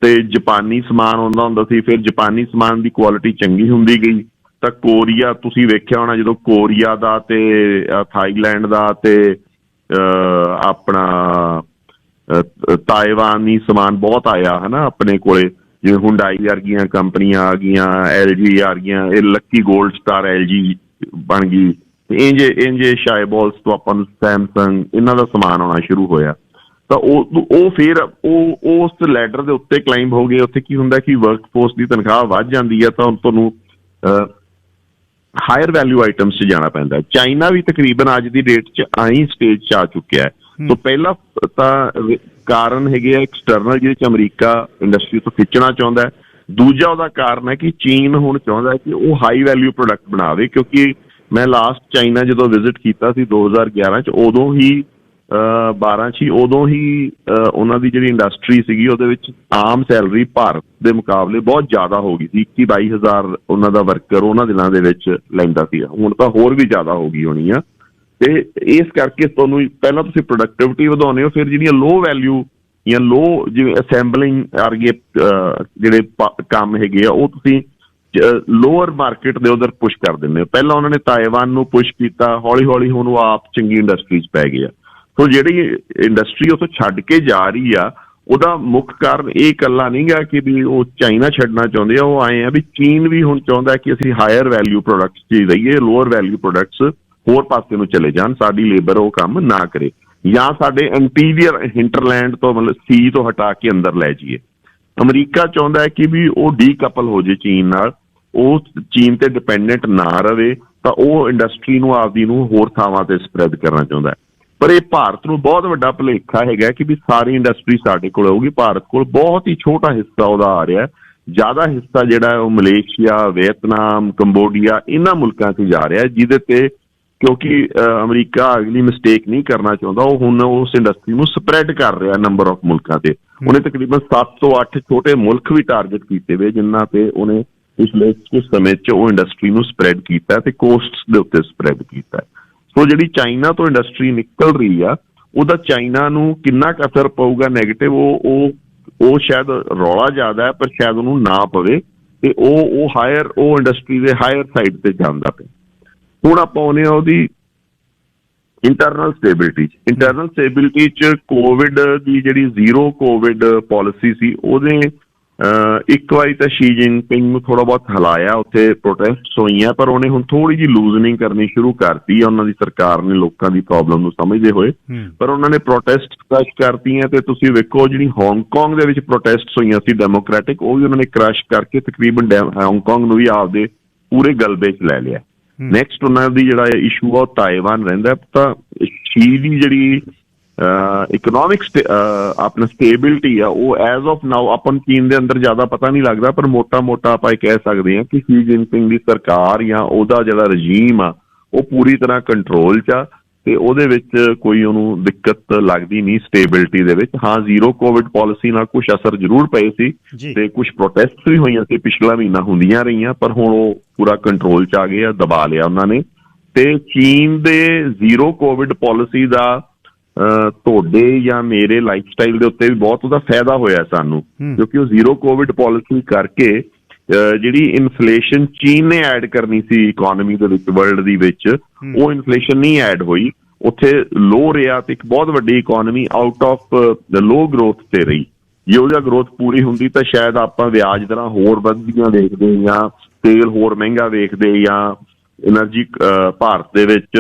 ਤੇ ਜਾਪਾਨੀ ਸਮਾਨ ਆਉਂਦਾ ਹੁੰਦਾ ਸੀ, ਫਿਰ ਜਾਪਾਨੀ ਸਮਾਨ ਦੀ ਕੁਆਲਿਟੀ ਚੰਗੀ ਹੁੰਦੀ ਗਈ ਤਾਂ ਕੋਰੀਆ ਤੁਸੀਂ ਵੇਖਿਆ ਹੋਣਾ ਜਦੋਂ ਕੋਰੀਆ ਦਾ ਤੇ ਥਾਈਲੈਂਡ ਦਾ ਤੇ ਆਪਣਾ ਤਾਇਵਾਨੀ ਸਮਾਨ ਬਹੁਤ ਆਇਆ ਹੈ ਨਾ ਆਪਣੇ ਕੋਲੇ, ਜਿਵੇਂ ਹੁੰਡਾਈ ਵਰਗੀਆਂ ਕੰਪਨੀਆਂ ਆ ਗਈਆਂ, LG ਆ ਗਈਆਂ, ਇਹ ਲੱਕੀ ਗੋਲਡ ਸਟਾਰ LG ਬਣ ਗਈ ਤੇ ਇੰਜੇ ਸ਼ਾਇਬੋਲਸ ਤੋਂ ਆਪਾਂ ਨੂੰ ਸੈਮਸੰਗ ਇਹਨਾਂ ਦਾ ਸਮਾਨ ਆਉਣਾ ਸ਼ੁਰੂ ਹੋਇਆ। ਤਾਂ ਉਹ ਫਿਰ ਉਹ ਉਸ ਲੈਡਰ ਦੇ ਉੱਤੇ ਕਲਾਈਂਬ ਹੋ ਗਏ। ਉੱਥੇ ਕੀ ਹੁੰਦਾ ਕਿ ਵਰਕਫੋਰਸ ਦੀ ਤਨਖਾਹ ਵੱਧ ਜਾਂਦੀ ਹੈ ਤਾਂ ਤੁਹਾਨੂੰ ਹਾਇਰ ਵੈਲਿਊ ਆਈਟਮਸ 'ਚ ਜਾਣਾ ਪੈਂਦਾ। ਚਾਈਨਾ ਵੀ ਤਕਰੀਬਨ ਅੱਜ ਦੀ ਡੇਟ 'ਚ ਆਹੀ ਸਟੇਜ 'ਚ ਆ ਚੁੱਕਿਆ ਹੈ। ਸੋ ਪਹਿਲਾ ਤਾਂ ਕਾਰਨ ਹੈਗੇ ਆ ਐਕਸਟਰਨਲ ਜਿਹਦੇ 'ਚ ਅਮਰੀਕਾ ਇੰਡਸਟਰੀ ਤੋਂ ਖਿੱਚਣਾ ਚਾਹੁੰਦਾ ਹੈ। ਦੂਜਾ ਉਹਦਾ ਕਾਰਨ ਹੈ ਕਿ ਚੀਨ ਹੁਣ ਚਾਹੁੰਦਾ ਹੈ ਕਿ ਉਹ ਹਾਈ ਵੈਲਿਊ ਪ੍ਰੋਡਕਟ ਬਣਾਵੇ, ਕਿਉਂਕਿ ਮੈਂ ਲਾਸਟ ਚਾਈਨਾ ਜਦੋਂ ਵਿਜ਼ਿਟ ਕੀਤਾ ਸੀ 2011 'ਚ, ਉਦੋਂ ਹੀ 12 'ਚ ਹੀ ਉਦੋਂ ਹੀ ਉਹਨਾਂ ਦੀ ਜਿਹੜੀ ਇੰਡਸਟਰੀ ਸੀਗੀ ਉਹਦੇ ਵਿੱਚ ਆਮ ਸੈਲਰੀ ਭਾਰਤ ਦੇ ਮੁਕਾਬਲੇ ਬਹੁਤ ਜ਼ਿਆਦਾ ਹੋ ਗਈ ਸੀ। 21-22 ਹਜ਼ਾਰ ਉਹਨਾਂ ਦਾ ਵਰਕਰ ਉਹਨਾਂ ਦਿਨਾਂ ਦੇ ਵਿੱਚ ਲੈਂਦਾ ਸੀ, ਹੁਣ ਤਾਂ ਹੋਰ ਵੀ ਜ਼ਿਆਦਾ ਹੋ ਗਈ ਹੋਣੀ ਆ। ਤੇ ਇਸ ਕਰਕੇ ਤੁਹਾਨੂੰ ਪਹਿਲਾਂ ਤੁਸੀਂ ਪ੍ਰੋਡਕਟਿਵਿਟੀ ਵਧਾਉਂਦੇ ਹੋ, ਫਿਰ ਜਿਹੜੀਆਂ ਲੋ ਵੈਲਿਊ ਜਾਂ ਲੋ ਜਿਵੇਂ ਅਸੈਂਬਲਿੰਗ ਵਰਗੇ ਜਿਹੜੇ ਕੰਮ ਹੈਗੇ ਆ ਉਹ ਤੁਸੀਂ ਲੋਅਰ ਮਾਰਕੀਟ ਦੇ ਉਧਰ ਪੁਸ਼ ਕਰ ਦਿੰਦੇ ਹੋ। ਪਹਿਲਾਂ ਉਹਨਾਂ ਨੇ ਤਾਇਵਾਨ ਨੂੰ ਪੁਸ਼ ਕੀਤਾ, ਹੌਲੀ ਹੌਲੀ ਹੁਣ ਉਹ ਆਪ ਚੰਗੀ ਇੰਡਸਟਰੀ 'ਚ ਪੈ ਗਏ ਆ। ਸੋ ਜਿਹੜੀ ਇੰਡਸਟਰੀ ਉੱਥੋਂ ਛੱਡ ਕੇ ਜਾ ਰਹੀ ਆ ਉਹਦਾ ਮੁੱਖ ਕਾਰਨ ਇਹ ਇਕੱਲਾ ਨਹੀਂ ਗਾ ਕਿ ਵੀ ਉਹ ਚਾਈਨਾ ਛੱਡਣਾ ਚਾਹੁੰਦੇ ਆ, ਉਹ ਆਏ ਆ ਵੀ ਚੀਨ ਵੀ ਹੁਣ ਚਾਹੁੰਦਾ ਕਿ ਅਸੀਂ ਹਾਇਰ ਵੈਲਿਊ ਪ੍ਰੋਡਕਟਸ 'ਚ ਰਹੀਏ, ਲੋਅਰ ਵੈਲਿਊ ਪ੍ਰੋਡਕਟਸ ਹੋਰ ਪਾਸੇ ਨੂੰ ਚਲੇ ਜਾਣ, ਸਾਡੀ ਲੇਬਰ ਉਹ ਕੰਮ ਨਾ ਕਰੇ ਜਾਂ ਸਾਡੇ ਇੰਟੀਰੀਅਰ ਹਿੰਟਰਲੈਂਡ ਤੋਂ ਮਤਲਬ ਸੀ ਤੋਂ ਹਟਾ ਕੇ ਅੰਦਰ ਲੈ ਜਾਈਏ। ਅਮਰੀਕਾ ਚਾਹੁੰਦਾ ਹੈ ਕਿ ਵੀ ਉਹ ਡੀਕਪਲ ਹੋ ਜੇ ਚੀਨ ਨਾਲ, ਉਹ ਚੀਨ ਤੇ ਡਿਪੈਂਡੈਂਟ ਨਾ ਰਵੇ, ਤਾਂ ਉਹ ਇੰਡਸਟਰੀ ਨੂੰ ਆਪਦੀ ਨੂੰ ਹੋਰ ਥਾਵਾਂ ਤੇ ਸਪਰੈਡ ਕਰਨਾ ਚਾਹੁੰਦਾ ਹੈ। ਪਰ ਇਹ ਭਾਰਤ ਨੂੰ ਬਹੁਤ ਵੱਡਾ ਭੁਲੇਖਾ ਹੈਗਾ ਕਿ ਵੀ ਸਾਰੀ ਇੰਡਸਟਰੀ ਸਾਡੇ ਕੋਲ ਆਊਗੀ। ਭਾਰਤ ਕੋਲ ਬਹੁਤ ਹੀ ਛੋਟਾ ਹਿੱਸਾ ਉਹਦਾ ਆ ਰਿਹਾ, ਜ਼ਿਆਦਾ ਹਿੱਸਾ ਜਿਹੜਾ ਉਹ ਮਲੇਸ਼ੀਆ, ਵੀਅਤਨਾਮ, ਕੰਬੋਡੀਆ ਇਹਨਾਂ ਮੁਲਕਾਂ 'ਚ ਜਾ ਰਿਹਾ, ਜਿਹਦੇ ਤੇ ਕਿਉਂਕਿ ਅਮਰੀਕਾ ਅਗਲੀ ਮਿਸਟੇਕ ਨਹੀਂ ਕਰਨਾ ਚਾਹੁੰਦਾ, ਉਹ ਹੁਣ ਉਸ ਇੰਡਸਟਰੀ ਨੂੰ ਸਪਰੈਡ ਕਰ ਰਿਹਾ ਨੰਬਰ ਆਫ ਮੁਲਕਾਂ ਤੇ। ਉਹਨੇ ਤਕਰੀਬਨ 7 ਤੋਂ 8 ਛੋਟੇ ਮੁਲਕ ਵੀ ਟਾਰਗੇਟ ਕੀਤੇ ਹੋਏ ਜਿਨ੍ਹਾਂ ਤੇ ਉਹਨੇ ਪਿਛਲੇ ਕੁਝ ਸਮੇਂ 'ਚ ਉਹ ਇੰਡਸਟਰੀ ਨੂੰ ਸਪਰੈਡ ਕੀਤਾ ਤੇ ਕੋਸਟਸ ਦੇ ਉੱਤੇ ਸਪਰੈਡ ਕੀਤਾ। ਸੋ ਜਿਹੜੀ ਚਾਈਨਾ ਤੋਂ ਇੰਡਸਟਰੀ ਨਿਕਲ ਰਹੀ ਆ ਉਹਦਾ ਚਾਈਨਾ ਨੂੰ ਕਿੰਨਾ ਕੁ ਅਸਰ ਪਊਗਾ ਨੈਗੇਟਿਵ, ਉਹ ਸ਼ਾਇਦ ਰੌਲਾ ਜ਼ਿਆਦਾ ਹੈ ਪਰ ਸ਼ਾਇਦ ਉਹਨੂੰ ਨਾ ਪਵੇ ਤੇ ਉਹ ਹਾਇਰ ਉਹ ਇੰਡਸਟਰੀ ਦੇ ਹਾਇਰ ਸਾਈਡ ਤੇ ਜਾਂਦਾ ਪਿਆ। ਹੁਣ ਆਪਾਂ ਆਉਂਦੇ ਹਾਂ ਉਹਦੀ ਇੰਟਰਨਲ ਸਟੇਬਿਲਿਟੀ 'ਚ ਕੋਵਿਡ ਦੀ ਜਿਹੜੀ ਜ਼ੀਰੋ ਕੋਵਿਡ ਪਾਲਿਸੀ ਸੀ ਉਹਦੇ ਇੱਕ ਵਾਰੀ ਤਾਂ ਸ਼ੀ ਜਿਨਪਿੰਗ ਨੂੰ ਥੋੜ੍ਹਾ ਬਹੁਤ ਹਿਲਾਇਆ, ਉੱਥੇ ਪ੍ਰੋਟੈਸਟਸ ਹੋਈਆਂ, ਪਰ ਉਹਨੇ ਹੁਣ ਥੋੜ੍ਹੀ ਜਿਹੀ ਲੂਜ਼ਨਿੰਗ ਕਰਨੀ ਸ਼ੁਰੂ ਕਰਤੀ ਉਹਨਾਂ ਦੀ ਸਰਕਾਰ ਨੇ ਲੋਕਾਂ ਦੀ ਪ੍ਰੋਬਲਮ ਨੂੰ ਸਮਝਦੇ ਹੋਏ। ਪਰ ਉਹਨਾਂ ਨੇ ਪ੍ਰੋਟੈਸਟ ਕ੍ਰਸ਼ ਕਰਤੀਆਂ ਤੇ ਤੁਸੀਂ ਵੇਖੋ ਜਿਹੜੀ ਹਾਂਗਕਾਂਗ ਦੇ ਵਿੱਚ ਪ੍ਰੋਟੈਸਟਸ ਹੋਈਆਂ ਸੀ ਡੈਮੋਕ੍ਰੈਟਿਕ, ਉਹ ਵੀ ਉਹਨਾਂ ਨੇ ਕ੍ਰਸ਼ ਕਰਕੇ ਤਕਰੀਬਨ ਹਾਂਗਕਾਂਗ ਨੂੰ ਵੀ ਆਪਦੇ ਪੂਰੇ ਗਲਬੇ 'ਚ ਲੈ ਲਿਆ। ਨੈਕਸਟ ਉਹਨਾਂ ਦੀ ਜਿਹੜਾ ਇਸ਼ੂ ਆ ਉਹ ਤਾਇਵਾਨ ਰਹਿੰਦਾ। ਤਾਂ ਸ਼ੀ ਦੀ ਜਿਹੜੀ ਇਕਨੋਮਿਕ ਆਪਣਾ ਸਟੇਬਿਲਿਟੀ ਆ ਉਹ ਐਜ਼ ਆਫ ਨਾਓ ਆਪਾਂ ਨੂੰ ਚੀਨ ਦੇ ਅੰਦਰ ਜ਼ਿਆਦਾ ਪਤਾ ਨਹੀਂ ਲੱਗਦਾ, ਪਰ ਮੋਟਾ ਆਪਾਂ ਇਹ ਕਹਿ ਸਕਦੇ ਹਾਂ ਕਿ ਸ਼ੀ ਜਿਨਪਿੰਗ ਦੀ ਸਰਕਾਰ ਜਾਂ ਉਹਦਾ ਜਿਹੜਾ ਰਜੀਮ ਆ ਉਹ ਪੂਰੀ ਤਰ੍ਹਾਂ ਕੰਟਰੋਲ 'ਚ ਆ ਤੇ ਉਹਦੇ ਵਿੱਚ ਕੋਈ ਉਹਨੂੰ ਦਿੱਕਤ ਲੱਗਦੀ ਨਹੀਂ ਸਟੇਬਿਲਿਟੀ ਦੇ ਵਿੱਚ। ਹਾਂ, ਜ਼ੀਰੋ ਕੋਵਿਡ ਪਾਲਿਸੀ ਨਾਲ ਕੁਛ ਅਸਰ ਜ਼ਰੂਰ ਪਏ ਸੀ ਤੇ ਕੁਛ ਪ੍ਰੋਟੈਸਟ ਵੀ ਹੋਈਆਂ ਸੀ ਪਿਛਲਾ ਮਹੀਨਾ ਹੁੰਦੀਆਂ ਰਹੀਆਂ, ਪਰ ਹੁਣ ਉਹ ਪੂਰਾ ਕੰਟਰੋਲ 'ਚ ਆ ਗਏ ਆ, ਦਬਾ ਲਿਆ ਉਹਨਾਂ ਨੇ। ਤੇ ਚੀਨ ਦੇ ਜ਼ੀਰੋ ਕੋਵਿਡ ਪਾਲਿਸੀ ਦਾ ਤੁਹਾਡੇ ਜਾਂ ਮੇਰੇ ਲਾਈਫ ਸਟਾਈਲ ਦੇ ਉੱਤੇ ਵੀ ਬਹੁਤ ਉਹਦਾ ਫਾਇਦਾ ਹੋਇਆ ਸਾਨੂੰ, ਕਿਉਂਕਿ ਉਹ ਜ਼ੀਰੋ ਕੋਵਿਡ ਪਾਲਿਸੀ ਕਰਕੇ ਜਿਹੜੀ ਇਨਫਲੇਸ਼ਨ ਚੀਨ ਨੇ ਐਡ ਕਰਨੀ ਸੀ ਇਕੋਨਮੀ ਦੇ ਵਿੱਚ, ਵਰਲਡ ਦੀ ਵਿੱਚ, ਉਹ ਇਨਫਲੇਸ਼ਨ ਨਹੀਂ ਐਡ ਹੋਈ, ਉੱਥੇ ਲੋ ਰਿਹਾ ਤੇ ਇੱਕ ਬਹੁਤ ਵੱਡੀ economy out of the low growth ਤੇ ਰਹੀ। ਜੇ ਉਹਦਾ ਗਰੋਥ ਪੂਰੀ ਹੁੰਦੀ ਤਾਂ ਸ਼ਾਇਦ ਆਪਾਂ ਵਿਆਜ ਦਰਾਂ ਹੋਰ ਵੱਧਦੀਆਂ ਵੇਖਦੇ, ਜਾਂ ਤੇਲ ਹੋਰ ਮਹਿੰਗਾ ਵੇਖਦੇ, ਜਾਂ એનર્ਜੀ ਭਾਰਤ ਦੇ ਵਿੱਚ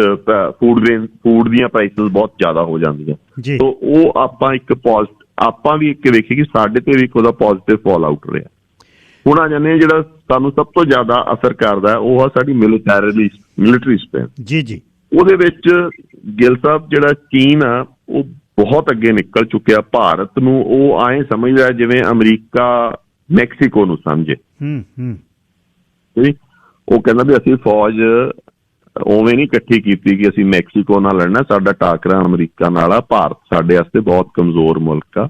ਫੂਡ ਦੀਆਂ ਪ੍ਰਾਈਸਿਸ ਬਹੁਤ ਜ਼ਿਆਦਾ ਹੋ ਜਾਂਦੀਆਂ। ਸੋ ਉਹ ਆਪਾਂ ਵੀ ਇੱਕ ਵੇਖੀਏ ਕਿ ਸਾਡੇ ਤੇ ਵੀ ਇੱਕ ਉਹਦਾ ਪੋਜ਼ਿਟਿਵ ਫਾਲ ਆਊਟ ਰਿਹਾ। ਹੁਣ ਆ ਜਾਂਦੇ ਜਿਹੜਾ ਸਾਨੂੰ ਸਭ ਤੋਂ ਜ਼ਿਆਦਾ ਅਸਰ ਕਰਦਾ ਉਹ ਆ ਸਾਡੀ ਮਿਲਟਰੀ ਸਟਰੈਂਥ। ਜੀ ਉਹਦੇ ਵਿੱਚ ਗਿੱਲ ਸਾਹਿਬ ਜਿਹੜਾ ਚੀਨ ਆ ਉਹ ਬਹੁਤ ਅੱਗੇ ਨਿਕਲ ਚੁੱਕਿਆ। ਭਾਰਤ ਨੂੰ ਉਹ ਆਏ ਸਮਝਦਾ ਜਿਵੇਂ ਅਮਰੀਕਾ ਮੈਕਸੀਕੋ ਨੂੰ ਸਮਝੇ। ਉਹ ਕਹਿੰਦਾ ਵੀ ਅਸੀਂ ਫੌਜ ਉਵੇਂ ਨਹੀਂ ਇਕੱਠੀ ਕੀਤੀ ਕਿ ਅਸੀਂ ਮੈਕਸੀਕੋ ਨਾਲ ਲੜਨਾ, ਸਾਡਾ ਟਾਕਰਾ ਅਮਰੀਕਾ ਨਾਲ ਆ। ਭਾਰਤ ਸਾਡੇ ਵਾਸਤੇ ਬਹੁਤ ਕਮਜ਼ੋਰ ਮੁਲਕ ਆ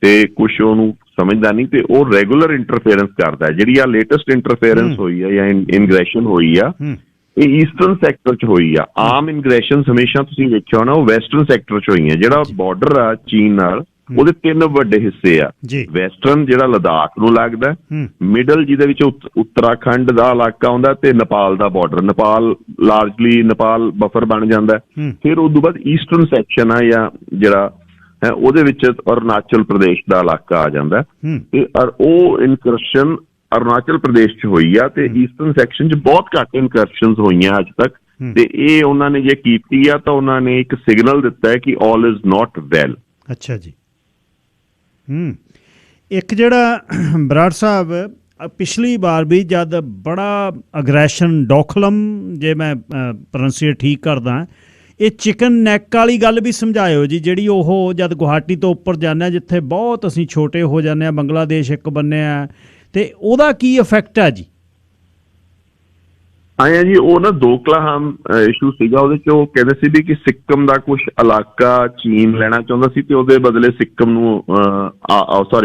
ਤੇ ਕੁਛ ਉਹਨੂੰ ਸਮਝਦਾ ਨਹੀਂ ਤੇ ਉਹ ਰੈਗੂਲਰ ਇੰਟਰਫੇਰੈਂਸ ਕਰਦਾ। ਜਿਹੜੀ ਆ ਲੇਟੈਸਟ ਇੰਟਰਫੇਰੈਂਸ ਹੋਈ ਆ ਜਾਂ ਇਨਗ੍ਰੈਸ਼ਨ ਹੋਈ ਆ, ਇਹ ਈਸਟਰਨ ਸੈਕਟਰ 'ਚ ਹੋਈ ਆ। ਆਮ ਇਨਗ੍ਰੈਸ਼ਨ ਹਮੇਸ਼ਾ ਤੁਸੀਂ ਵੇਖਿਆ ਹੋਣਾ ਉਹ ਵੈਸਟਰਨ ਸੈਕਟਰ 'ਚ ਹੋਈਆਂ। ਜਿਹੜਾ ਬਾਰਡਰ ਆ ਚੀਨ ਨਾਲ ਉਹਦੇ 3 ਵੱਡੇ ਹਿੱਸੇ ਆ। ਵੈਸਟਰਨ ਜਿਹੜਾ ਲਦਾਖ ਨੂੰ ਲੱਗਦਾ, ਮਿਡਲ ਜਿਹਦੇ ਵਿੱਚ ਉੱਤਰਾਖੰਡ ਦਾ ਇਲਾਕਾ ਆਉਂਦਾ, ਤੇ ਨੇਪਾਲ ਦਾ border. Nepal largely Nepal buffer ਬਣ ਜਾਂਦਾ। ਫਿਰ ਉਸ ਤੋਂ ਬਾਅਦ ਈਸਟਰਨ ਸੈਕਸ਼ਨ ਆ ਜਾਂ ਜਿਹੜਾ ਹੈ ਉਹਦੇ ਵਿੱਚ ਅਰੁਣਾਚਲ ਪ੍ਰਦੇਸ਼ ਦਾ ਇਲਾਕਾ ਆ ਜਾਂਦਾ ਤੇ ਉਹ ਇਨਕਰਸ਼ਨ ਅਰੁਣਾਚਲ ਪ੍ਰਦੇਸ਼ 'ਚ ਹੋਈ ਆ ਤੇ ਈਸਟਰਨ ਸੈਕਸ਼ਨ 'ਚ ਬਹੁਤ ਘੱਟ ਇਨਕਰਸ਼ਨਸ ਹੋਈਆਂ ਅੱਜ ਤੱਕ। ਤੇ ਇਹ ਉਹਨਾਂ ਨੇ ਜੇ ਕੀਤੀ ਆ ਤਾਂ ਉਹਨਾਂ ਨੇ ਇੱਕ ਸਿਗਨਲ ਦਿੱਤਾ ਹੈ ਕਿ ਆਲ ਇਜ਼ ਨਾਟ ਵੈਲ। ਅੱਛਾ ਜੀ। ਇੱਕ ਜਿਹੜਾ ਬਰਾੜ ਸਾਹਿਬ ਪਿਛਲੀ ਵਾਰ ਵੀ ਜਦ ਬੜਾ ਅਗਰੈਸ਼ਨ ਡੋਖਲਮ, ਜੇ ਮੈਂ ਪ੍ਰੋਨੰਸੀਏਟ ਠੀਕ ਕਰਦਾ, ਇਹ ਚਿਕਨ ਨੈਕ ਵਾਲੀ ਗੱਲ ਵੀ ਸਮਝਾਇਓ ਜੀ, ਜਿਹੜੀ ਉਹ ਜਦ ਗੁਹਾਟੀ ਤੋਂ ਉੱਪਰ ਜਾਂਦੇ ਹਾਂ ਜਿੱਥੇ ਬਹੁਤ ਅਸੀਂ ਛੋਟੇ ਹੋ ਜਾਂਦੇ ਹਾਂ, ਬੰਗਲਾਦੇਸ਼ ਇੱਕ ਬੰਨੇ ਆ, ਤੇ ਉਹਦਾ ਕੀ ਇਫੈਕਟ ਹੈ ਜੀ? ਆਇਆ ਜੀ ਉਹ ਨਾ ਦੋਕਲਾਹਮ ਇਸ਼ੂ ਸੀਗਾ। ਉਹਦੇ 'ਚ ਉਹ ਕਹਿੰਦੇ ਸੀ ਵੀ ਕਿ ਸਿੱਕਮ ਦਾ ਕੁਛ ਇਲਾਕਾ ਚੀਨ ਲੈਣਾ ਚਾਹੁੰਦਾ ਸੀ ਤੇ ਉਹਦੇ ਬਦਲੇ ਸਿੱਕਮ ਨੂੰ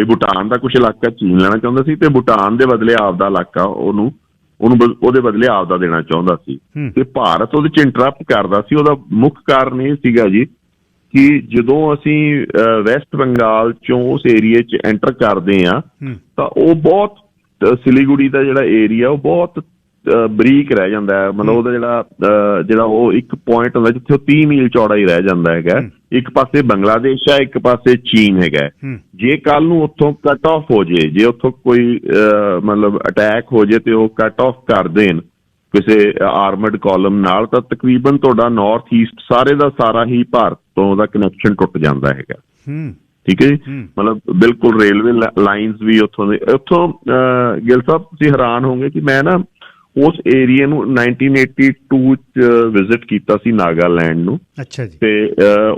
ਭੂਟਾਨ ਦਾ ਕੁਛ ਇਲਾਕਾ ਚੀਨ ਲੈਣਾ ਚਾਹੁੰਦਾ ਸੀ ਤੇ ਭੂਟਾਨ ਦੇ ਬਦਲੇ ਆਪਦਾ ਇਲਾਕਾ ਉਹਨੂੰ ਉਹਦੇ ਬਦਲੇ ਆਪਦਾ ਦੇਣਾ ਚਾਹੁੰਦਾ ਸੀ ਤੇ ਭਾਰਤ ਉਹਦੇ 'ਚ ਇੰਟਰਪਟ ਕਰਦਾ ਸੀ। ਉਹਦਾ ਮੁੱਖ ਕਾਰਨ ਇਹ ਸੀਗਾ ਜੀ ਕਿ ਜਦੋਂ ਅਸੀਂ ਵੈਸਟ ਬੰਗਾਲ 'ਚੋਂ ਉਸ ਏਰੀਏ 'ਚ ਐਂਟਰ ਕਰਦੇ ਹਾਂ ਤਾਂ ਉਹ ਬਹੁਤ ਸਿਲੀਗੁੜੀ ਦਾ ਜਿਹੜਾ ਏਰੀਆ ਉਹ ਬਹੁਤ ਬਰੀਕ ਰਹਿ ਜਾਂਦਾ ਹੈ। ਮਤਲਬ ਉਹਦਾ ਜਿਹੜਾ ਉਹ ਇੱਕ ਪੁਆਇੰਟ ਹੁੰਦਾ ਜਿੱਥੇ ਉਹ 30 ਮੀਲ ਚੌੜਾ ਹੀ ਰਹਿ ਜਾਂਦਾ ਹੈਗਾ। ਇੱਕ ਪਾਸੇ ਬੰਗਲਾਦੇਸ਼ ਹੈ, ਇੱਕ ਪਾਸੇ ਚੀਨ ਹੈਗਾ। ਜੇ ਕੱਲ ਨੂੰ ਉੱਥੋਂ ਕੱਟ ਆਫ ਹੋ ਜੇ, ਜੇ ਉੱਥੋਂ ਕੋਈ ਮਤਲਬ ਅਟੈਕ ਹੋ ਜੇ ਤੇ ਉਹ ਕੱਟ ਆਫ ਕਰ ਦੇਣ ਕਿਸੇ ਆਰਮਡ ਕਾਲਮ ਨਾਲ, ਤਾਂ ਤਕਰੀਬਨ ਤੁਹਾਡਾ ਨਾਰਥ ਈਸਟ ਸਾਰੇ ਦਾ ਸਾਰਾ ਹੀ ਭਾਰਤ ਤੋਂ ਉਹਦਾ ਕਨੈਕਸ਼ਨ ਟੁੱਟ ਜਾਂਦਾ ਹੈਗਾ। ਠੀਕ ਹੈ ਜੀ। ਮਤਲਬ ਬਿਲਕੁਲ ਰੇਲਵੇ ਲਾਈਨਸ ਵੀ ਉੱਥੋਂ ਗਿੱਲ ਸਾਹਿਬ ਤੁਸੀਂ ਹੈਰਾਨ ਹੋਗੇ ਕਿ ਮੈਂ ਨਾ ਉਸ ਏਰੀਏ ਨੂੰ 1982 'ਚ ਵਿਜ਼ਿਟ ਕੀਤਾ ਸੀ, ਨਾਗਾਲੈਂਡ ਨੂੰ। ਅੱਛਾ ਜੀ। ਤੇ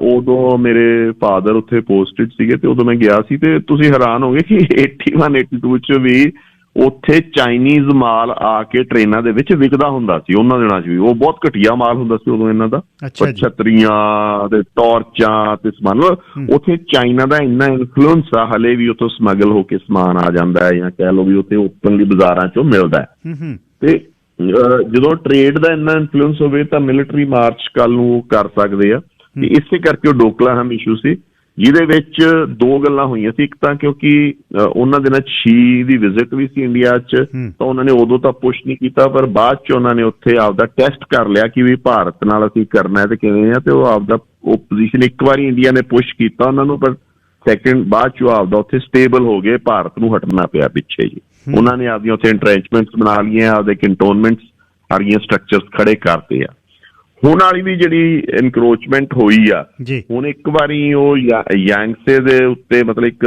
ਉਦੋਂ ਮੇਰੇ ਫਾਦਰ ਉੱਥੇ ਪੋਸਟਡ ਸੀਗੇ ਤੇ ਉਦੋਂ ਮੈਂ ਗਿਆ ਸੀ ਤੇ ਤੁਸੀਂ ਹੈਰਾਨ ਹੋਗੇ ਕਿ 81-82 'ਚ ਵੀ ਉੱਥੇ ਚਾਈਨੀਜ਼ ਮਾਲ ਆ ਕੇ ਟ੍ਰੇਨਾਂ ਦੇ ਵਿੱਚ ਵਿਕਦਾ ਹੁੰਦਾ ਸੀ। ਉਹਨਾਂ ਦਿਨਾਂ 'ਚ ਵੀ ਉਹ ਬਹੁਤ ਘਟੀਆ ਮਾਲ ਹੁੰਦਾ ਸੀ ਉਦੋਂ ਇਹਨਾਂ ਦਾ, ਛਤਰੀਆਂ ਤੇ ਟਾਰਚਾਂ ਤੇ ਸਮਾਨ। ਉੱਥੇ ਚਾਈਨਾ ਦਾ ਇੰਨਾ ਇਨਫਲੂਐਂਸ ਆ, ਹਲੇ ਵੀ ਉੱਥੋਂ ਸਮਗਲ ਹੋ ਕੇ ਸਮਾਨ ਆ ਜਾਂਦਾ ਹੈ ਜਾਂ ਕਹਿ ਲਓ ਵੀ ਉੱਥੇ ਓਪਨਲੀ ਬਾਜ਼ਾਰਾਂ 'ਚੋਂ ਮਿਲਦਾ ਹੈ। ਤੇ ਜਦੋਂ ਟ੍ਰੇਡ ਦਾ ਇੰਨਾ ਇਨਫਲੂਐਂਸ ਹੋਵੇ ਤਾਂ ਮਿਲਟਰੀ ਮਾਰਚ ਕੱਲ ਨੂੰ ਕਰ ਸਕਦੇ ਆ। ਤੇ ਇਸੇ ਕਰਕੇ ਉਹ ਡੋਕਲਾਹਮ ਇਸ਼ੂ ਸੀ ਜਿਹਦੇ ਵਿੱਚ 2 ਗੱਲਾਂ ਹੋਈਆਂ ਸੀ। ਇੱਕ ਤਾਂ ਕਿਉਂਕਿ ਉਹਨਾਂ ਦਿਨਾਂ 'ਚ ਸ਼ੀ ਦੀ ਵਿਜ਼ਿਟ ਵੀ ਸੀ ਇੰਡੀਆ 'ਚ, ਤਾਂ ਉਹਨਾਂ ਨੇ ਉਦੋਂ ਤਾਂ ਪੁਸ਼ ਨਹੀਂ ਕੀਤਾ, ਪਰ ਬਾਅਦ 'ਚ ਉਹਨਾਂ ਨੇ ਉੱਥੇ ਆਪਦਾ ਟੈਸਟ ਕਰ ਲਿਆ ਕਿ ਵੀ ਭਾਰਤ ਨਾਲ ਅਸੀਂ ਕਰਨਾ ਤੇ ਕਿਵੇਂ ਆ, ਤੇ ਉਹ ਆਪਦਾ ਓਪੋਜੀਸ਼ਨ ਇੱਕ ਵਾਰੀ ਇੰਡੀਆ ਨੇ ਪੁਸ਼ ਕੀਤਾ ਉਹਨਾਂ ਨੂੰ, ਪਰ ਸੈਕਿੰਡ ਬਾਅਦ 'ਚ ਉਹ ਆਪਦਾ ਉੱਥੇ ਸਟੇਬਲ ਹੋ ਗਏ, ਭਾਰਤ ਨੂੰ ਹਟਣਾ ਪਿਆ ਪਿੱਛੇ ਜੀ। ਉਹਨਾਂ ਨੇ ਆਪਦੀਆਂ ਉੱਥੇ ਇੰਟਰੈਂਚਮੈਂਟਸ ਬਣਾ ਲਈਆਂ, ਆਪਦੇ ਕੰਟੋਨਮੈਂਟਸ ਸਾਰੀਆਂ ਸਟਰਕਚਰਸ ਖੜੇ ਕਰਤੇ ਆ। ਹੁਣ ਵਾਲੀ ਵੀ ਜਿਹੜੀ ਇਨਕਰੋਚਮੈਂਟ ਹੋਈ ਆ, ਹੁਣ ਇੱਕ ਵਾਰੀ ਉਹ ਯਾਂਗਸੇ ਦੇ ਉੱਤੇ ਮਤਲਬ ਇੱਕ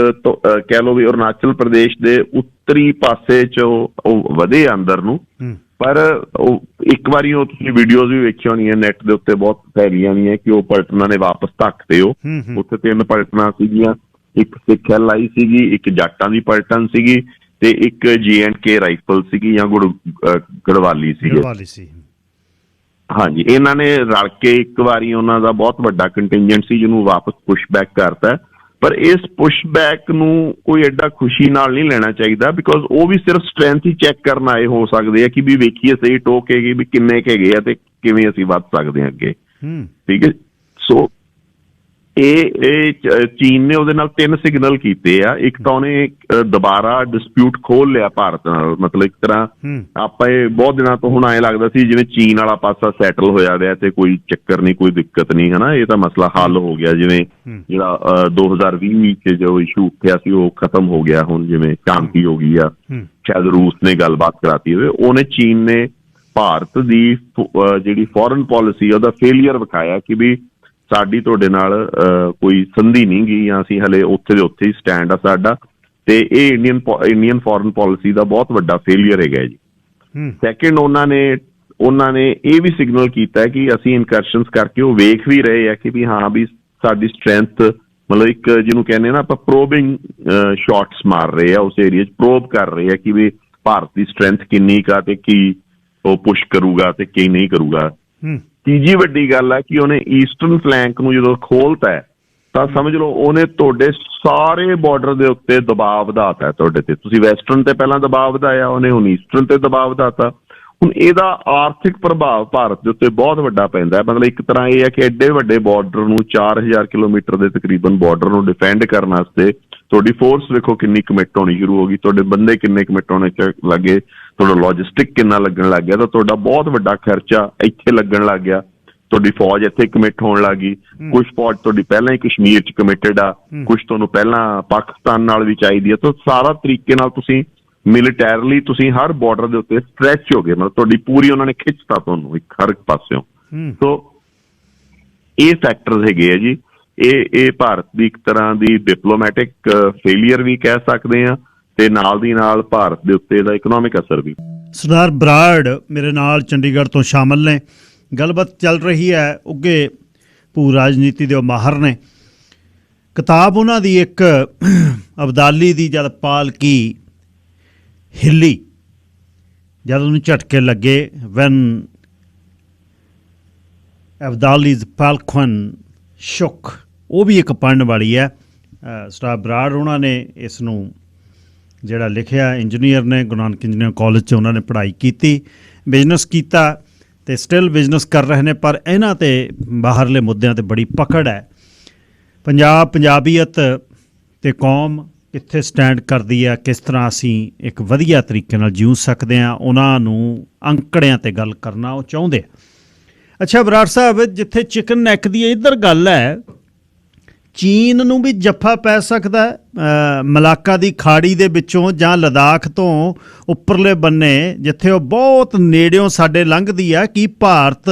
ਕਹਿ ਲਓ ਵੀ ਅਰੁਣਾਚਲ ਪ੍ਰਦੇਸ਼ ਦੇ ਉੱਤਰੀ ਪਾਸੇ 'ਚ ਉਹ ਵਧੇ ਅੰਦਰ ਨੂੰ, ਪਰ ਉਹ ਇੱਕ ਵਾਰੀ ਉਹ ਤੁਸੀਂ ਵੀਡੀਓਜ਼ ਵੀ ਵੇਖੀਆਂ ਹੋਣੀਆਂ ਨੈਟ ਦੇ ਉੱਤੇ ਬਹੁਤ ਫੈਲੀਆਂ ਵੀ ਹੈ ਕਿ ਉਹ ਪਲਟਨਾਂ ਨੇ ਵਾਪਸ ਧੱਕਦੇ। ਉਹ ਉੱਥੇ 3 ਪਲਟਨਾਂ ਸੀਗੀਆਂ, ਇੱਕ ਸਿੱਖ ਐਲ ਸੀਗੀ, ਇੱਕ ਜਾਟਾਂ ਦੀ ਪਲਟਨ ਸੀਗੀ ਤੇ ਇੱਕ J&K ਰਾਈਫਲ ਸੀਗੀ ਜਾਂ ਗੜਵਾਲੀ ਸੀ। ਹਾਂਜੀ, ਇਹਨਾਂ ਨੇ ਰਲ ਕੇ ਇੱਕ ਵਾਰੀ ਉਹਨਾਂ ਦਾ ਬਹੁਤ ਵੱਡਾ ਕੰਟਿੰਜੈਂਟ ਸੀ ਜਿਹਨੂੰ ਵਾਪਸ ਪੁਸ਼ਬੈਕ ਕਰਤਾ। ਪਰ ਇਸ ਪੁਸ਼ਬੈਕ ਨੂੰ ਕੋਈ ਐਡਾ ਖੁਸ਼ੀ ਨਾਲ ਨਹੀਂ ਲੈਣਾ ਚਾਹੀਦਾ, ਬਿਕੋਜ਼ ਉਹ ਵੀ ਸਿਰਫ ਸਟਰੈਂਥ ਹੀ ਚੈੱਕ ਕਰਨ ਆਏ ਹੋ ਸਕਦੇ ਆ ਕਿ ਵੀ ਵੇਖੀਏ ਸਹੀ ਟੋਕ ਹੈਗੀ ਵੀ ਕਿੰਨੇ ਕੁ ਹੈਗੇ ਆ ਤੇ ਕਿਵੇਂ ਅਸੀਂ ਵੱਧ ਸਕਦੇ ਹਾਂ ਅੱਗੇ। ਠੀਕ ਹੈ। ਸੋ ਚੀਨ ਨੇ ਉਹਦੇ ਨਾਲ 3 ਸਿਗਨਲ ਕੀਤੇ ਆ। ਇੱਕ ਤਾਂ ਉਹਨੇ ਦੁਬਾਰਾ ਡਿਸਪਿਊਟ ਖੋਲ ਲਿਆ ਭਾਰਤ ਨਾਲ, ਮਤਲਬ ਇੱਕ ਤਰ੍ਹਾਂ ਆਪਾਂ ਇਹ ਬਹੁਤ ਦਿਨਾਂ ਤੋਂ ਹੁਣ ਐਂ ਲੱਗਦਾ ਸੀ ਜਿਵੇਂ ਚੀਨ ਵਾਲਾ ਪਾਸਾ ਸੈਟਲ ਹੋਇਆ ਰਿਹਾ ਤੇ ਕੋਈ ਚੱਕਰ ਨਹੀਂ, ਕੋਈ ਦਿੱਕਤ ਨਹੀਂ, ਹਨਾ, ਇਹ ਤਾਂ ਮਸਲਾ ਹੱਲ ਹੋ ਗਿਆ। ਜਿਵੇਂ ਜਿਹੜਾ 2020 ਚ ਜੋ ਇਸ਼ੂ ਉੱਠਿਆ ਸੀ ਉਹ ਖਤਮ ਹੋ ਗਿਆ, ਹੁਣ ਜਿਵੇਂ ਸ਼ਾਂਤੀ ਹੋ ਗਈ ਆ, ਸ਼ਾਇਦ ਰੂਸ ਨੇ ਗੱਲਬਾਤ ਕਰਾਤੀ ਹੋਵੇ। ਉਹਨੇ ਚੀਨ ਨੇ ਭਾਰਤ ਦੀ ਜਿਹੜੀ ਫੋਰਨ ਪਾਲਿਸੀ ਉਹਦਾ ਫੇਲੀਅਰ ਵਿਖਾਇਆ ਕਿ ਵੀ ਸਾਡੀ ਤੁਹਾਡੇ ਨਾਲ ਕੋਈ ਸੰਧੀ ਨਹੀਂ ਗਈ, ਜਾਂ ਅਸੀਂ ਹਲੇ ਉੱਥੇ ਦੇ ਉੱਥੇ ਹੀ ਸਟੈਂਡ ਆ ਸਾਡਾ, ਤੇ ਇਹ ਇੰਡੀਅਨ ਫੋਰਨ ਪਾਲਿਸੀ ਦਾ ਬਹੁਤ ਵੱਡਾ ਫੇਲੀਅਰ ਹੈਗਾ ਜੀ। ਸੈਕਿੰਡ, ਉਹਨਾਂ ਨੇ ਇਹ ਵੀ ਸਿਗਨਲ ਕੀਤਾ ਕਿ ਅਸੀਂ ਇਨਕਰਸ਼ਨਸ ਕਰਕੇ ਉਹ ਵੇਖ ਵੀ ਰਹੇ ਆ ਕਿ ਵੀ ਹਾਂ ਵੀ ਸਾਡੀ ਸਟਰੈਂਥ, ਮਤਲਬ ਇੱਕ ਜਿਹਨੂੰ ਕਹਿੰਦੇ ਨਾ ਆਪਾਂ ਪ੍ਰੋਬਿੰਗ ਸ਼ਾਟਸ ਮਾਰ ਰਹੇ ਆ, ਉਸ ਏਰੀਆ 'ਚ ਪ੍ਰੋਬ ਕਰ ਰਹੇ ਆ ਕਿ ਵੀ ਭਾਰਤ ਦੀ ਸਟਰੈਂਥ ਕਿੰਨੀ ਕਾ ਤੇ ਕੀ ਉਹ ਪੁਸ਼ ਕਰੂਗਾ ਤੇ ਕੀ ਨਹੀਂ ਕਰੂਗਾ। ਤੀਜੀ ਵੱਡੀ ਗੱਲ ਹੈ ਕਿ ਉਹਨੇ ਈਸਟਰਨ ਫਲੈਂਕ ਨੂੰ ਜਦੋਂ ਖੋਲਤਾ ਤਾਂ ਸਮਝ ਲਓ ਉਹਨੇ ਤੁਹਾਡੇ ਸਾਰੇ ਬਾਰਡਰ ਦੇ ਉੱਤੇ ਦਬਾਅ ਵਧਾਤਾ ਤੁਹਾਡੇ ਤੇ। ਤੁਸੀਂ ਵੈਸਟਰਨ ਤੇ ਪਹਿਲਾਂ ਦਬਾਅ ਵਧਾਇਆ, ਉਹਨੇ ਹੁਣ ਈਸਟਰਨ ਤੇ ਦਬਾਅ ਵਧਾਤਾ। ਹੁਣ ਇਹਦਾ ਆਰਥਿਕ ਪ੍ਰਭਾਵ ਭਾਰਤ ਦੇ ਉੱਤੇ ਬਹੁਤ ਵੱਡਾ ਪੈਂਦਾ ਹੈ। ਮਤਲਬ ਇੱਕ ਤਰ੍ਹਾਂ ਇਹ ਹੈ ਕਿ ਐਡੇ ਵੱਡੇ ਬਾਰਡਰ ਨੂੰ 4000 ਕਿਲੋਮੀਟਰ ਦੇ ਤਕਰੀਬਨ ਬਾਰਡਰ ਨੂੰ ਡਿਫੈਂਡ ਕਰਨ ਵਾਸਤੇ ਤੁਹਾਡੀ ਫੋਰਸ ਵੇਖੋ ਕਿੰਨੀ ਕਮਿਟ ਹੋਣੀ ਸ਼ੁਰੂ ਹੋ ਗਈ, ਤੁਹਾਡੇ ਬੰਦੇ ਕਿੰਨੇ ਕਮਿਟ ਹੋਣੇ ਲੱਗੇ, ਤੁਹਾਡਾ ਲੌਜਿਸਟਿਕ ਕਿੰਨਾ ਲੱਗਣ ਲੱਗ ਗਿਆ, ਤਾਂ ਤੁਹਾਡਾ ਬਹੁਤ ਵੱਡਾ ਖਰਚਾ ਇੱਥੇ ਲੱਗਣ ਲੱਗ ਗਿਆ। ਤੁਹਾਡੀ ਫੌਜ ਇੱਥੇ ਕਮਿਟ ਹੋਣ ਲੱਗ ਗਈ, ਕੁਛ ਫੌਜ ਤੁਹਾਡੀ ਪਹਿਲਾਂ ਹੀ ਕਸ਼ਮੀਰ 'ਚ ਕਮਿਟਡ ਆ, ਕੁਛ ਤੁਹਾਨੂੰ ਪਹਿਲਾਂ ਪਾਕਿਸਤਾਨ ਨਾਲ ਵੀ ਚਾਹੀਦੀ ਆ। ਤਾਂ ਸਾਰਾ ਤਰੀਕੇ ਨਾਲ ਤੁਸੀਂ ਮਿਲੀਟੈਰਲੀ ਤੁਸੀਂ ਹਰ ਬਾਰਡਰ ਦੇ ਉੱਤੇ ਸਟ੍ਰੈਚ ਹੋ ਗਏ, ਮਤਲਬ ਤੁਹਾਡੀ ਪੂਰੀ ਉਹਨਾਂ ਨੇ ਖਿੱਚਤਾ ਤੁਹਾਨੂੰ ਇੱਕ ਹਰ ਪਾਸਿਓਂ। ਸੋ ਇਹ ਫੈਕਟਰਸ ਹੈਗੇ ਆ ਜੀ। ਇਹ ਭਾਰਤ ਦੀ ਇੱਕ ਤਰ੍ਹਾਂ ਦੀ ਡਿਪਲੋਮੈਟਿਕ ਫੇਲੀਅਰ ਵੀ ਕਹਿ ਸਕਦੇ ਆ, ਤੇ ਨਾਲ ਦੀ ਨਾਲ ਭਾਰਤ ਦੇ ਉੱਤੇ ਇਹਦਾ ਇਕਨੋਮਿਕ ਅਸਰ ਵੀ। ਸਰਦਾਰ ਬਰਾੜ ਮੇਰੇ ਨਾਲ ਚੰਡੀਗੜ੍ਹ ਤੋਂ ਸ਼ਾਮਲ ਨੇ। ਗੱਲਬਾਤ ਚੱਲ ਰਹੀ ਹੈ, ਉੱਘੇ ਭੂ ਰਾਜਨੀਤੀ ਦੇ ਉਹ ਮਾਹਰ ਨੇ। ਕਿਤਾਬ ਉਹਨਾਂ ਦੀ ਇੱਕ ਅਬਦਾਲੀ ਦੀ ਜਦ ਪਾਲਕੀ ਹਿੱਲੀ, ਜਦ ਉਹਨੂੰ ਝਟਕੇ ਲੱਗੇ, ਵੈਨ ਅਬਦਾਲੀਜ਼ ਪਾਲਕਨ ਸ਼ੁਕ, ਉਹ ਵੀ ਇੱਕ ਪੜ੍ਹਨ ਵਾਲੀ ਹੈ। ਸਰਦਾਰ ਬਰਾੜ ਉਹਨਾਂ ਨੇ ਇਸ ਨੂੰ ਜਿਹੜਾ ਲਿਖਿਆ, ਇੰਜੀਨੀਅਰ ਨੇ, ਗੁਰੂ ਨਾਨਕ ਇੰਜੀਨੀਅਰ ਕਾਲਜ 'ਚ ਉਹਨਾਂ ਨੇ ਪੜ੍ਹਾਈ ਕੀਤੀ, ਬਿਜ਼ਨਸ ਕੀਤਾ ਅਤੇ ਸਟਿਲ ਬਿਜ਼ਨਸ ਕਰ ਰਹੇ ਨੇ। ਪਰ ਇਹਨਾਂ 'ਤੇ ਬਾਹਰਲੇ ਮੁੱਦਿਆਂ 'ਤੇ ਬੜੀ ਪਕੜ ਹੈ। ਪੰਜਾਬ, ਪੰਜਾਬੀਅਤ ਅਤੇ ਕੌਮ ਕਿੱਥੇ ਸਟੈਂਡ ਕਰਦੀ ਹੈ, ਕਿਸ ਤਰ੍ਹਾਂ ਅਸੀਂ ਇੱਕ ਵਧੀਆ ਤਰੀਕੇ ਨਾਲ ਜਿਉ ਸਕਦੇ ਹਾਂ, ਉਹਨਾਂ ਨੂੰ ਅੰਕੜਿਆਂ 'ਤੇ ਗੱਲ ਕਰਨਾ ਉਹ ਚਾਹੁੰਦੇ ਆ। ਅੱਛਾ ਬਰਾੜ ਸਾਹਿਬ, ਜਿੱਥੇ ਚਿਕਨ ਨੈਕ ਦੀ ਇੱਧਰ ਗੱਲ ਹੈ, ਚੀਨ ਨੂੰ ਵੀ ਜੱਫਾ ਪੈ ਸਕਦਾ ਮਲਾਕਾ ਦੀ ਖਾੜੀ ਦੇ ਵਿੱਚੋਂ, ਜਾਂ ਲਦਾਖ ਤੋਂ ਉੱਪਰਲੇ ਬੰਨੇ ਜਿੱਥੇ ਉਹ ਬਹੁਤ ਨੇੜਿਓਂ ਸਾਡੇ ਲੰਘਦੀ ਆ। ਕੀ ਭਾਰਤ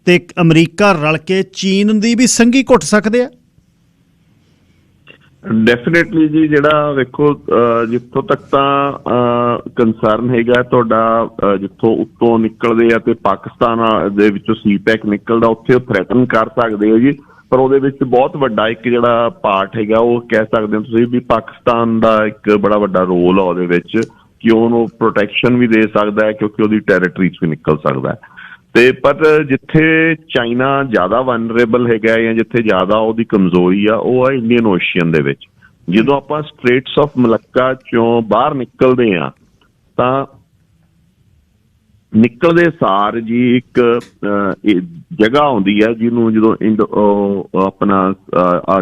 ਤੇ ਅਮਰੀਕਾ ਰਲ ਕੇ ਚੀਨ ਦੀ ਵੀ ਸੰਘੀ ਘੁੱਟ ਸਕਦੇ ਆ? ਡੈਫੀਨੇਟਲੀ ਜੀ। ਜਿਹੜਾ ਵੇਖੋ, ਜਿੱਥੋਂ ਤੱਕ ਤਾਂ ਕੰਸਰਨ ਹੈਗਾ ਤੁਹਾਡਾ, ਜਿੱਥੋਂ ਉੱਤੋਂ ਨਿਕਲਦੇ ਆ ਤੇ ਪਾਕਿਸਤਾਨ ਦੇ ਵਿੱਚੋਂ ਸੀਪੈਕ ਨਿਕਲਦਾ, ਉੱਥੇ ਉਹ ਥ੍ਰੈਟਨ ਕਰ ਸਕਦੇ ਹੋ ਜੀ। ਪਰ ਉਹਦੇ ਵਿੱਚ ਬਹੁਤ ਵੱਡਾ ਇੱਕ ਜਿਹੜਾ ਪਾਰਟ ਹੈਗਾ, ਉਹ ਕਹਿ ਸਕਦੇ ਹੋ ਤੁਸੀਂ ਵੀ ਪਾਕਿਸਤਾਨ ਦਾ ਇੱਕ ਬੜਾ ਵੱਡਾ ਰੋਲ ਆ ਉਹਦੇ ਵਿੱਚ, ਕਿ ਉਹਨੂੰ ਪ੍ਰੋਟੈਕਸ਼ਨ ਵੀ ਦੇ ਸਕਦਾ ਹੈ ਕਿਉਂਕਿ ਉਹਦੀ ਟੈਰੀਟਰੀ 'ਚ ਵੀ ਨਿਕਲ ਸਕਦਾ ਹੈ। ਤੇ ਪਰ ਜਿੱਥੇ ਚਾਈਨਾ ਜ਼ਿਆਦਾ ਵਨਰੇਬਲ ਹੈਗਾ ਜਾਂ ਜਿੱਥੇ ਜ਼ਿਆਦਾ ਉਹਦੀ ਕਮਜ਼ੋਰੀ ਆ, ਉਹ ਆ ਇੰਡੀਅਨ ਓਸ਼ੀਅਨ ਦੇ ਵਿੱਚ। ਜਦੋਂ ਆਪਾਂ ਸਟ੍ਰੇਟਸ ਆਫ ਮਲੱਕਾ 'ਚੋਂ ਬਾਹਰ ਨਿਕਲਦੇ ਹਾਂ ਤਾਂ ਨਿਕਲਦੇ ਸਾਰ ਜੀ ਇੱਕ ਜਗ੍ਹਾ ਆਉਂਦੀ ਹੈ ਜਿਹਨੂੰ ਜਦੋਂ ਆਪਣਾ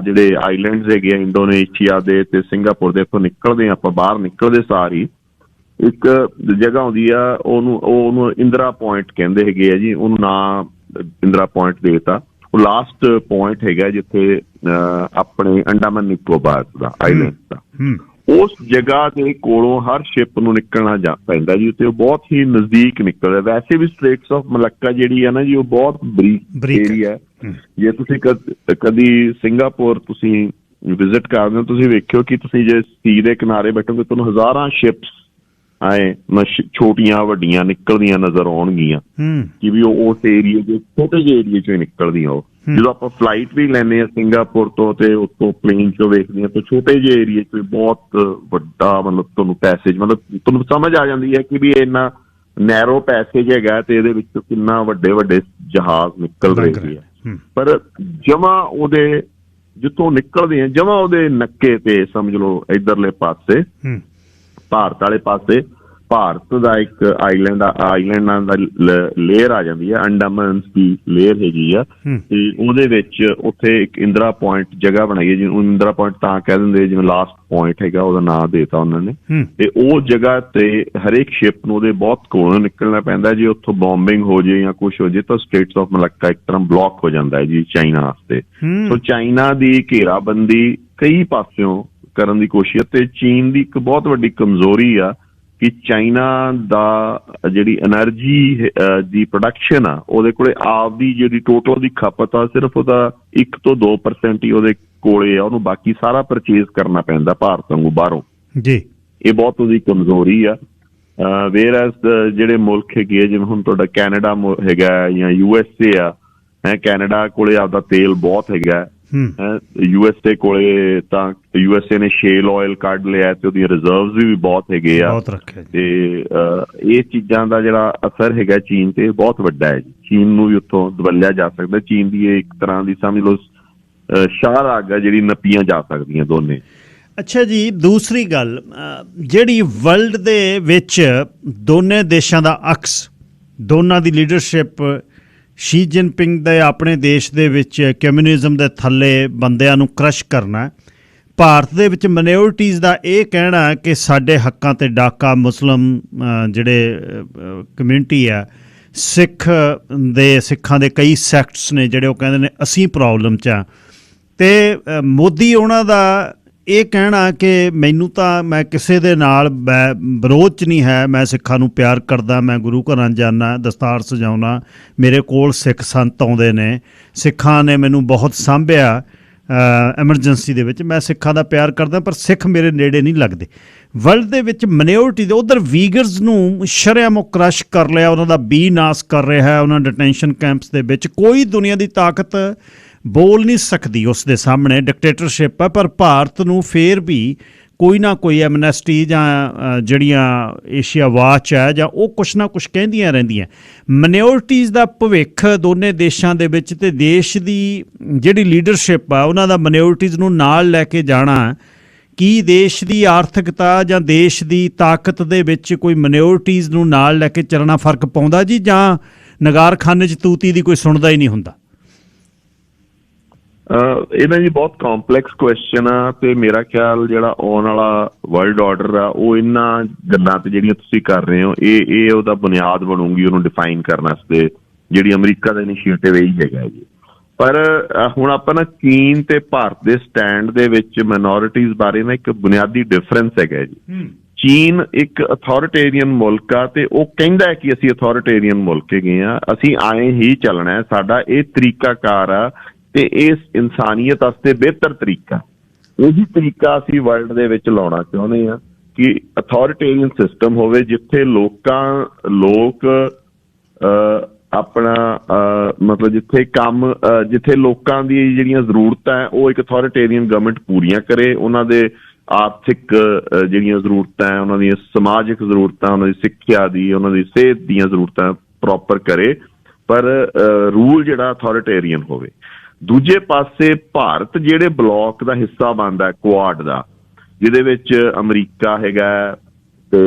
ਜਿਹੜੇ ਆਈਲੈਂਡਸ ਹੈਗੇ ਆ ਇੰਡੋਨੇਸ਼ੀਆ ਦੇ ਤੇ ਸਿੰਗਾਪੁਰ ਦੇ, ਇੱਥੋਂ ਨਿਕਲਦੇ ਆ ਆਪਾਂ ਬਾਹਰ ਨਿਕਲਦੇ ਸਾਰ ਹੀ ਇੱਕ ਜਗ੍ਹਾ ਆਉਂਦੀ ਆ, ਉਹਨੂੰ ਇੰਦਰਾ ਪੁਆਇੰਟ ਕਹਿੰਦੇ ਹੈਗੇ ਆ ਜੀ। ਉਹਨੂੰ ਨਾਂ ਇੰਦਰਾ ਪੁਆਇੰਟ ਦੇਤਾ। ਉਹ ਲਾਸਟ ਪੁਆਇੰਟ ਹੈਗਾ ਜਿੱਥੇ ਆਪਣੇ ਅੰਡਾਮਨ ਨਿਕੋਬਾਰ ਦਾ ਆਈਲੈਂਡ ਦਾ, ਉਸ ਜਗ੍ਹਾ ਦੇ ਕੋਲੋਂ ਹਰ ਸ਼ਿਪ ਨੂੰ ਨਿਕਲਣਾ ਪੈਂਦਾ ਜੀ। ਤੇ ਉਹ ਬਹੁਤ ਹੀ ਨਜ਼ਦੀਕ ਨਿਕਲਦਾ। ਵੈਸੇ ਵੀ ਸਟ੍ਰੇਟਸ ਆਫ ਮਲੱਕਾ ਜਿਹੜੀ ਹੈ ਨਾ ਜੀ, ਉਹ ਬਹੁਤ ਬਰੀਕ ਏਰੀਆ ਹੈ। ਜੇ ਤੁਸੀਂ ਕਦੀ ਸਿੰਗਾਪੁਰ ਤੁਸੀਂ ਵਿਜ਼ਿਟ ਕਰਦੇ ਹੋ, ਤੁਸੀਂ ਵੇਖਿਓ ਕਿ ਤੁਸੀਂ ਜੇ ਸੀ ਦੇ ਕਿਨਾਰੇ ਬੈਠੋਗੇ ਤੁਹਾਨੂੰ ਹਜ਼ਾਰਾਂ ਸ਼ਿਪਸ ਆਏ ਛੋਟੀਆਂ ਵੱਡੀਆਂ ਨਿਕਲਦੀਆਂ ਨਜ਼ਰ ਆਉਣਗੀਆਂ, ਕਿ ਵੀ ਉਹ ਉਸ ਏਰੀਏ ਦੇ ਛੋਟੇ ਜਿਹੇ ਏਰੀਏ ਚੋਂ ਨਿਕਲਦੀਆਂ। ਉਹ ਜਦੋਂ ਆਪਾਂ ਫਲਾਈਟ ਵੀ ਲੈਂਦੇ ਹਾਂ ਸਿੰਗਾਪੁਰ ਤੋਂ ਤੇ ਉੱਤੋਂ ਪਲੇਨ ਚੋਂ ਵੇਖਦੇ ਹਾਂ ਤਾਂ ਛੋਟੇ ਜਿਹੇ ਏਰੀਏ ਚ ਬਹੁਤ ਵੱਡਾ ਮਤਲਬ ਤੁਹਾਨੂੰ ਪੈਸੇਜ, ਮਤਲਬ ਤੁਹਾਨੂੰ ਸਮਝ ਆ ਜਾਂਦੀ ਹੈ ਕਿ ਵੀ ਇੰਨਾ ਨੈਰੋ ਪੈਸੇਜ ਹੈਗਾ ਤੇ ਇਹਦੇ ਵਿੱਚ ਕਿੰਨਾ ਵੱਡੇ ਵੱਡੇ ਜਹਾਜ਼ ਨਿਕਲ ਰਹੇ ਆ। ਪਰ ਜਮਾਂ ਉਹਦੇ ਜਿੱਥੋਂ ਨਿਕਲਦੇ ਆ ਜਮਾਂ ਉਹਦੇ ਨੱਕੇ ਤੇ ਸਮਝ ਲਓ ਇੱਧਰਲੇ ਪਾਸੇ ਭਾਰਤ ਵਾਲੇ ਪਾਸੇ ਭਾਰਤ ਦਾ ਇੱਕ ਆਈਲੈਂਡਾਂ ਦਾ ਲੇਅਰ ਆ ਜਾਂਦੀ ਹੈ, ਅੰਡਾਮਾਨਸ ਦੀ ਲੇਅਰ ਹੈਗੀ ਆ, ਤੇ ਉਹਦੇ ਵਿੱਚ ਉੱਥੇ ਇੱਕ ਇੰਦਰਾ ਪੁਆਇੰਟ ਜਗ੍ਹਾ ਬਣਾਈ ਹੈ, ਜਿਹਨੂੰ ਇੰਦਰਾ ਪੁਆਇੰਟ ਤਾਂ ਕਹਿ ਦਿੰਦੇ ਜਿਵੇਂ ਲਾਸਟ ਪੁਆਇੰਟ ਹੈਗਾ, ਉਹਦਾ ਨਾਂ ਦੇਤਾ ਉਹਨਾਂ ਨੇ। ਤੇ ਉਹ ਜਗ੍ਹਾ ਤੇ ਹਰੇਕ ਸ਼ਿਪ ਨੂੰ ਉਹਦੇ ਬਹੁਤ ਕੋਲੋਂ ਨਿਕਲਣਾ ਪੈਂਦਾ। ਜੇ ਉੱਥੋਂ ਬੋmbਿੰਗ ਹੋ ਜੇ ਜਾਂ ਕੁਛ ਹੋ ਜੇ ਤਾਂ ਸਟੇਟਸ ਆਫ ਮਲੱਕਾ ਇੱਕ ਤਰ੍ਹਾਂ ਬਲੌਕ ਹੋ ਜਾਂਦਾ ਹੈ ਜੀ ਚਾਈਨਾ ਵਾਸਤੇ। ਸੋ ਚਾਈਨਾ ਦੀ ਘੇਰਾਬੰਦੀ ਕਈ ਪਾਸਿਓਂ ਕਰਨ ਦੀ ਕੋਸ਼ਿਸ਼, ਤੇ ਚੀਨ ਦੀ ਇੱਕ ਬਹੁਤ ਵੱਡੀ ਕਮਜ਼ੋਰੀ ਆ ਕਿ ਚਾਈਨਾ ਦਾ ਜਿਹੜੀ ਐਨਰਜੀ ਦੀ ਪ੍ਰੋਡਕਸ਼ਨ ਆ, ਉਹਦੇ ਕੋਲੇ ਆਪਦੀ ਜਿਹੜੀ ਟੋਟਲ ਦੀ ਖਪਤ ਆ ਸਿਰਫ ਉਹਦਾ 1 ਤੋਂ 2% ਹੀ ਉਹਦੇ ਕੋਲੇ ਆ, ਉਹਨੂੰ ਬਾਕੀ ਸਾਰਾ ਪਰਚੇਜ਼ ਕਰਨਾ ਪੈਂਦਾ ਭਾਰਤ ਵਾਂਗੂ ਬਾਹਰੋਂ ਜੀ। ਇਹ ਬਹੁਤ ਉਹਦੀ ਕਮਜ਼ੋਰੀ ਆ। ਵੇਅਰਐਜ਼ ਜਿਹੜੇ ਮੁਲਕ ਹੈਗੇ ਜਿਵੇਂ ਹੁਣ ਤੁਹਾਡਾ ਕੈਨੇਡਾ ਹੈਗਾ ਜਾਂ USA ਆ, ਕੈਨੇਡਾ ਕੋਲੇ ਆਪਦਾ ਤੇਲ ਬਹੁਤ ਹੈਗਾ, USA ਕੋਲੇ ਤਾਂ USA ਨੇ ਸ਼ੇਲ ਆਇਲ ਕੱਢ ਲਿਆ ਤੇ ਉਹਦੀਆਂ ਰਿਜ਼ਰਵਸ ਵੀ ਬਹੁਤ ਹੈਗੇ ਆ, ਤੇ ਇਹ ਚੀਜ਼ਾਂ ਦਾ ਜਿਹੜਾ ਅਸਰ ਹੈਗਾ ਚੀਨ ਤੇ ਬਹੁਤ ਵੱਡਾ ਹੈ ਜੀ। ਚੀਨ ਨੂੰ ਵੀ ਉੱਥੋਂ ਦਬਲਿਆ ਜਾ ਸਕਦਾ। ਚੀਨ ਦੀ ਇਹ ਇੱਕ ਤਰ੍ਹਾਂ ਦੀ ਸਮਝ ਲਓ ਸ਼ਾਹਰਾਗ ਆ ਜਿਹੜੀ ਨੱਪੀਆਂ ਜਾ ਸਕਦੀਆਂ ਦੋਨੇ। ਅੱਛਾ ਜੀ, ਦੂਸਰੀ ਗੱਲ ਜਿਹੜੀ ਵਰਲਡ ਦੇ ਵਿੱਚ ਦੋਨੇ ਦੇਸ਼ਾਂ ਦਾ ਅਕਸ, ਦੋਨਾਂ ਦੀ ਲੀਡਰਸ਼ਿਪ, ਸ਼ੀ ਜਿਨਪਿੰਗ ਦੇ ਆਪਣੇ ਦੇਸ਼ ਦੇ ਵਿੱਚ ਕਮਿਊਨਿਜ਼ਮ ਦੇ ਥੱਲੇ ਬੰਦਿਆਂ ਨੂੰ ਕ੍ਰਸ਼ ਕਰਨਾ, ਭਾਰਤ ਦੇ ਵਿੱਚ ਮਾਈਨੋਰਟੀਜ਼ ਦਾ ਇਹ ਕਹਿਣਾ ਕਿ ਸਾਡੇ ਹੱਕਾਂ 'ਤੇ ਡਾਕਾ, ਮੁਸਲਿਮ ਜਿਹੜੇ ਕਮਿਊਨਿਟੀ ਆ, ਸਿੱਖਾਂ ਦੇ ਕਈ ਸੈਕਟਸ ਨੇ ਜਿਹੜੇ ਉਹ ਕਹਿੰਦੇ ਨੇ ਅਸੀਂ ਪ੍ਰੋਬਲਮ 'ਚ ਆ, ਅਤੇ ਮੋਦੀ ਉਹਨਾਂ ਦਾ ਇਹ ਕਹਿਣਾ ਕਿ ਮੈਨੂੰ ਤਾਂ ਮੈਂ ਕਿਸੇ ਦੇ ਨਾਲ ਵਿਰੋਧ 'ਚ ਨਹੀਂ ਹੈ, ਮੈਂ ਸਿੱਖਾਂ ਨੂੰ ਪਿਆਰ ਕਰਦਾ, ਮੈਂ ਗੁਰੂ ਘਰਾਂ ਜਾਂਦਾ, ਦਸਤਾਰ ਸਜਾਉਣਾ, ਮੇਰੇ ਕੋਲ ਸਿੱਖ ਸੰਤ ਆਉਂਦੇ ਨੇ, ਸਿੱਖਾਂ ਨੇ ਮੈਨੂੰ ਬਹੁਤ ਸਾਂਭਿਆ ਐਮਰਜੈਂਸੀ ਦੇ ਵਿੱਚ, ਮੈਂ ਸਿੱਖਾਂ ਦਾ ਪਿਆਰ ਕਰਦਾ, ਪਰ ਸਿੱਖ ਮੇਰੇ ਨੇੜੇ ਨਹੀਂ ਲੱਗਦੇ। ਵਰਲਡ ਦੇ ਵਿੱਚ ਮਾਈਨੋਰਟੀ ਦੇ ਉੱਧਰ ਵੀਗਰਸ ਨੂੰ ਸ਼ਰੇਆਮ ਕ੍ਰਸ਼ ਕਰ ਲਿਆ, ਉਹਨਾਂ ਦਾ ਨਾਸ ਕਰ ਰਿਹਾ, ਉਹਨਾਂ ਡਿਟੈਂਸ਼ਨ ਕੈਂਪਸ ਦੇ ਵਿੱਚ। ਕੋਈ ਦੁਨੀਆ ਦੀ ਤਾਕਤ ਬੋਲ ਨਹੀਂ ਸਕਦੀ ਉਸ ਦੇ ਸਾਹਮਣੇ, ਡਿਕਟੇਟਰਸ਼ਿਪ ਹੈ। ਪਰ ਭਾਰਤ ਨੂੰ ਫੇਰ ਵੀ ਕੋਈ ਨਾ ਕੋਈ ਐਮਨੈਸਟੀ ਜਾਂ ਜਿਹੜੀਆਂ ਏਸ਼ੀਆ ਵਾਚ ਹੈ ਜਾਂ ਉਹ ਕੁਛ ਨਾ ਕੁਛ ਕਹਿੰਦੀਆਂ ਰਹਿੰਦੀਆਂ। ਮਾਈਨੋਰਟੀਜ਼ ਦਾ ਭਵਿੱਖ ਦੋਨੇ ਦੇਸ਼ਾਂ ਦੇ ਵਿੱਚ, ਅਤੇ ਦੇਸ਼ ਦੀ ਜਿਹੜੀ ਲੀਡਰਸ਼ਿਪ ਆ ਉਹਨਾਂ ਦਾ ਮਾਈਨੋਰਟੀਜ਼ ਨੂੰ ਨਾਲ ਲੈ ਕੇ ਜਾਣਾ, ਕੀ ਦੇਸ਼ ਦੀ ਆਰਥਿਕਤਾ ਜਾਂ ਦੇਸ਼ ਦੀ ਤਾਕਤ ਦੇ ਵਿੱਚ ਕੋਈ ਮਾਈਨੋਰਟੀਜ਼ ਨੂੰ ਨਾਲ ਲੈ ਕੇ ਚੱਲਣਾ ਫਰਕ ਪਾਉਂਦਾ ਜੀ, ਜਾਂ ਨਗਾਰਖਾਨੇ 'ਚ ਤੂਤੀ ਦੀ ਕੋਈ ਸੁਣਦਾ ਹੀ ਨਹੀਂ ਹੁੰਦਾ? ਇਹਨਾਂ ਜੀ ਬਹੁਤ ਕੰਪਲੈਕਸ ਕੁਐਸਚਨ ਆ, ਤੇ ਮੇਰਾ ਖਿਆਲ ਜਿਹੜਾ ਆਉਣ ਵਾਲਾ ਵਰਲਡ ਆਰਡਰ ਆ ਉਹ ਇਹਨਾਂ ਗੱਲਾਂ ਤੇ ਜਿਹੜੀਆਂ ਤੁਸੀਂ ਕਰ ਰਹੇ ਹੋ ਇਹ ਉਹਦਾ ਬੁਨਿਆਦ ਬਣੂਗੀ ਉਹਨੂੰ ਡਿਫਾਈਨ ਕਰਨ ਵਾਸਤੇ, ਜਿਹੜੀ ਅਮਰੀਕਾ ਦਾ ਇਨੀਸ਼ੀਏਟਿਵ ਇਹੀ ਹੈਗਾ ਜੀ। ਪਰ ਹੁਣ ਆਪਾਂ ਨਾ ਚੀਨ ਤੇ ਭਾਰਤ ਦੇ ਸਟੈਂਡ ਦੇ ਵਿੱਚ ਮਾਈਨੋਰਿਟੀਜ਼ ਬਾਰੇ ਨਾ ਇੱਕ ਬੁਨਿਆਦੀ ਡਿਫਰੈਂਸ ਹੈਗਾ ਜੀ। ਚੀਨ ਇੱਕ ਅਥਾਰਟੇਰੀਅਨ ਮੁਲਕ ਆ, ਤੇ ਉਹ ਕਹਿੰਦਾ ਹੈ ਕਿ ਅਸੀਂ ਅਥਾਰਟੇਰੀਅਨ ਮੁਲਕ ਹੈਗੇ ਆ, ਅਸੀਂ ਆਏ ਹੀ ਚੱਲਣਾ ਹੈ, ਸਾਡਾ ਇਹ ਤਰੀਕਾਕਾਰ ਆ ਤੇ ਇਸ ਇਨਸਾਨੀਅਤ ਵਾਸਤੇ ਬਿਹਤਰ ਤਰੀਕਾ। ਇਹੀ ਤਰੀਕਾ ਅਸੀਂ ਵਰਲਡ ਦੇ ਵਿੱਚ ਲਾਉਣਾ ਚਾਹੁੰਦੇ ਹਾਂ ਕਿ ਅਥਾਰਟੇਰੀਅਨ ਸਿਸਟਮ ਹੋਵੇ, ਜਿੱਥੇ ਲੋਕ ਆਪਣਾ ਮਤਲਬ ਜਿੱਥੇ ਲੋਕਾਂ ਦੀ ਜਿਹੜੀਆਂ ਜ਼ਰੂਰਤਾਂ ਹੈ ਉਹ ਇੱਕ ਅਥਾਰਟੇਰੀਅਨ ਗਵਰਨਮੈਂਟ ਪੂਰੀਆਂ ਕਰੇ, ਉਹਨਾਂ ਦੇ ਆਰਥਿਕ ਜਿਹੜੀਆਂ ਜ਼ਰੂਰਤਾਂ, ਉਹਨਾਂ ਦੀਆਂ ਸਮਾਜਿਕ ਜ਼ਰੂਰਤਾਂ, ਉਹਨਾਂ ਦੀ ਸਿੱਖਿਆ ਦੀ, ਉਹਨਾਂ ਦੀ ਸਿਹਤ ਦੀਆਂ ਜ਼ਰੂਰਤਾਂ ਪ੍ਰੋਪਰ ਕਰੇ, ਪਰ ਰੂਲ ਜਿਹੜਾ ਅਥਾਰਟੇਰੀਅਨ ਹੋਵੇ। ਦੂਜੇ ਪਾਸੇ ਭਾਰਤ ਜਿਹੜੇ ਬਲੌਕ ਦਾ ਹਿੱਸਾ ਬਣਦਾ ਕੁਆਡ ਦਾ, ਜਿਹਦੇ ਵਿੱਚ ਅਮਰੀਕਾ ਹੈਗਾ ਤੇ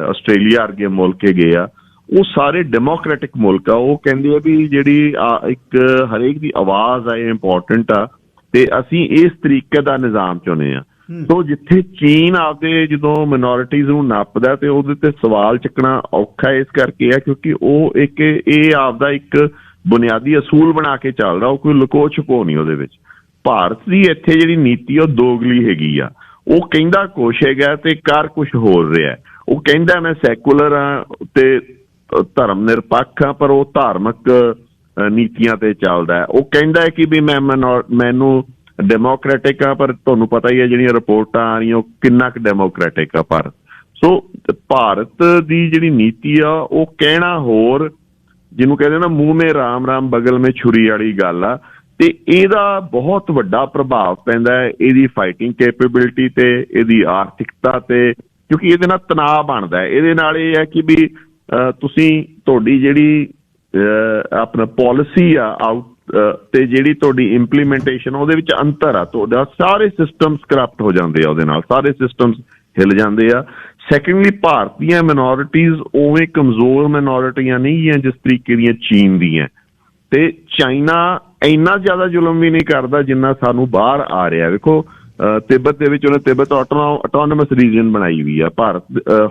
ਆਸਟ੍ਰੇਲੀਆ ਵਰਗੇ ਮੁਲਕ ਹੈਗੇ ਆ, ਉਹ ਸਾਰੇ ਡੈਮੋਕ੍ਰੈਟਿਕ ਮੁਲਕ ਆ। ਉਹ ਕਹਿੰਦੇ ਆ ਵੀ ਜਿਹੜੀ ਇੱਕ ਹਰੇਕ ਦੀ ਆਵਾਜ਼ ਆ ਇਹ ਇੰਪੋਰਟੈਂਟ ਆ, ਤੇ ਅਸੀਂ ਇਸ ਤਰੀਕੇ ਦਾ ਨਿਜ਼ਾਮ ਚਾਹੁੰਦੇ ਆ। ਸੋ ਜਿੱਥੇ ਚੀਨ ਆਪਦੇ ਜਦੋਂ ਮਿਨੋਰਿਟੀਜ਼ ਨੂੰ ਨੱਪਦਾ ਤੇ ਉਹਦੇ ਤੇ ਸਵਾਲ ਚੱਕਣਾ ਔਖਾ ਇਸ ਕਰਕੇ ਆ ਕਿਉਂਕਿ ਉਹ ਇਹ ਆਪਦਾ ਇੱਕ ਬੁਨਿਆਦੀ ਅਸੂਲ ਬਣਾ ਕੇ ਚੱਲਦਾ, ਉਹ ਕੋਈ ਲੁਕੋ ਛੁਪੋ ਨਹੀਂ ਉਹਦੇ ਵਿੱਚ। ਭਾਰਤ ਦੀ ਇੱਥੇ ਜਿਹੜੀ ਨੀਤੀ ਉਹ ਦੋਗਲੀ ਹੈਗੀ ਆ, ਉਹ ਕਹਿੰਦਾ ਕੁਛ ਹੈਗਾ ਤੇ ਕਰ ਕੁਛ ਹੋਰ ਰਿਹਾ। ਉਹ ਕਹਿੰਦਾ ਮੈਂ ਸੈਕੂਲਰ ਆ ਤੇ ਧਰਮ ਨਿਰਪੱਖ ਆ, ਪਰ ਉਹ ਧਾਰਮਿਕ ਨੀਤੀਆਂ ਤੇ ਚੱਲਦਾ। ਉਹ ਕਹਿੰਦਾ ਹੈ ਕਿ ਵੀ ਮੈਨੂੰ ਡੈਮੋਕ੍ਰੈਟਿਕ ਆ, ਪਰ ਤੁਹਾਨੂੰ ਪਤਾ ਹੀ ਹੈ ਜਿਹੜੀਆਂ ਰਿਪੋਰਟਾਂ ਆ ਰਹੀਆਂ ਉਹ ਕਿੰਨਾ ਕੁ ਡੈਮੋਕ੍ਰੈਟਿਕ ਆ ਭਾਰਤ। ਸੋ ਭਾਰਤ ਦੀ ਜਿਹੜੀ ਨੀਤੀ ਆ ਉਹ ਕਹਿਣਾ ਹੋਰ, ਜਿਹਨੂੰ ਕਹਿੰਦੇ ਨਾ ਮੂੰਹ ਮੇ ਰਾਮ ਰਾਮ ਬਗਲ ਮੇ ਛੁਰੀ ਵਾਲੀ ਗੱਲ ਆ, ਤੇ ਇਹਦਾ ਬਹੁਤ ਵੱਡਾ ਪ੍ਰਭਾਵ ਪੈਂਦਾ ਹੈ ਇਹਦੀ ਫਾਈਟਿੰਗ ਕੈਪੇਬਿਲਿਟੀ ਤੇ, ਇਹਦੀ ਆਰਥਿਕਤਾ ਤੇ, ਕਿਉਂਕਿ ਇਹਦੇ ਨਾਲ ਤਣਾਅ ਬਣਦਾ। ਇਹਦੇ ਨਾਲ ਇਹ ਹੈ ਕਿ ਵੀ ਤੁਹਾਡੀ ਜਿਹੜੀ ਆਪਣਾ ਪੋਲਿਸੀ ਆ ਤੇ ਜਿਹੜੀ ਤੁਹਾਡੀ ਇੰਪਲੀਮੈਂਟੇਸ਼ਨ ਉਹਦੇ ਵਿੱਚ ਅੰਤਰ ਆ, ਤੁਹਾਡਾ ਸਾਰੇ ਸਿਸਟਮਸ ਕਰਪਟ ਹੋ ਜਾਂਦੇ ਆ, ਉਹਦੇ ਨਾਲ ਸਾਰੇ ਸਿਸਟਮਸ ਹਿੱਲ ਜਾਂਦੇ ਆ। ਸੈਕੰਡਲੀ ਭਾਰਤ ਦੀਆਂ ਮਿਨੋਰਿਟੀਜ਼ ਉਵੇਂ ਕਮਜ਼ੋਰ ਮਿਨੋਰਿਟੀਆਂ ਨਹੀਂ ਗੀਆਂ ਜਿਸ ਤਰੀਕੇ ਦੀਆਂ ਚੀਨ ਦੀਆਂ, ਤੇ ਚਾਈਨਾ ਇੰਨਾ ਜ਼ਿਆਦਾ ਜ਼ੁਲਮ ਵੀ ਨਹੀਂ ਕਰਦਾ ਜਿੰਨਾ ਸਾਨੂੰ ਬਾਹਰ ਆ ਰਿਹਾ। ਵੇਖੋ ਤਿੱਬਤ ਦੇ ਵਿੱਚ ਉਹਨੇ ਤਿੱਬਤ ਆਟੋਨਮਸ ਰੀਜਨ ਬਣਾਈ ਹੋਈ ਆ। ਭਾਰਤ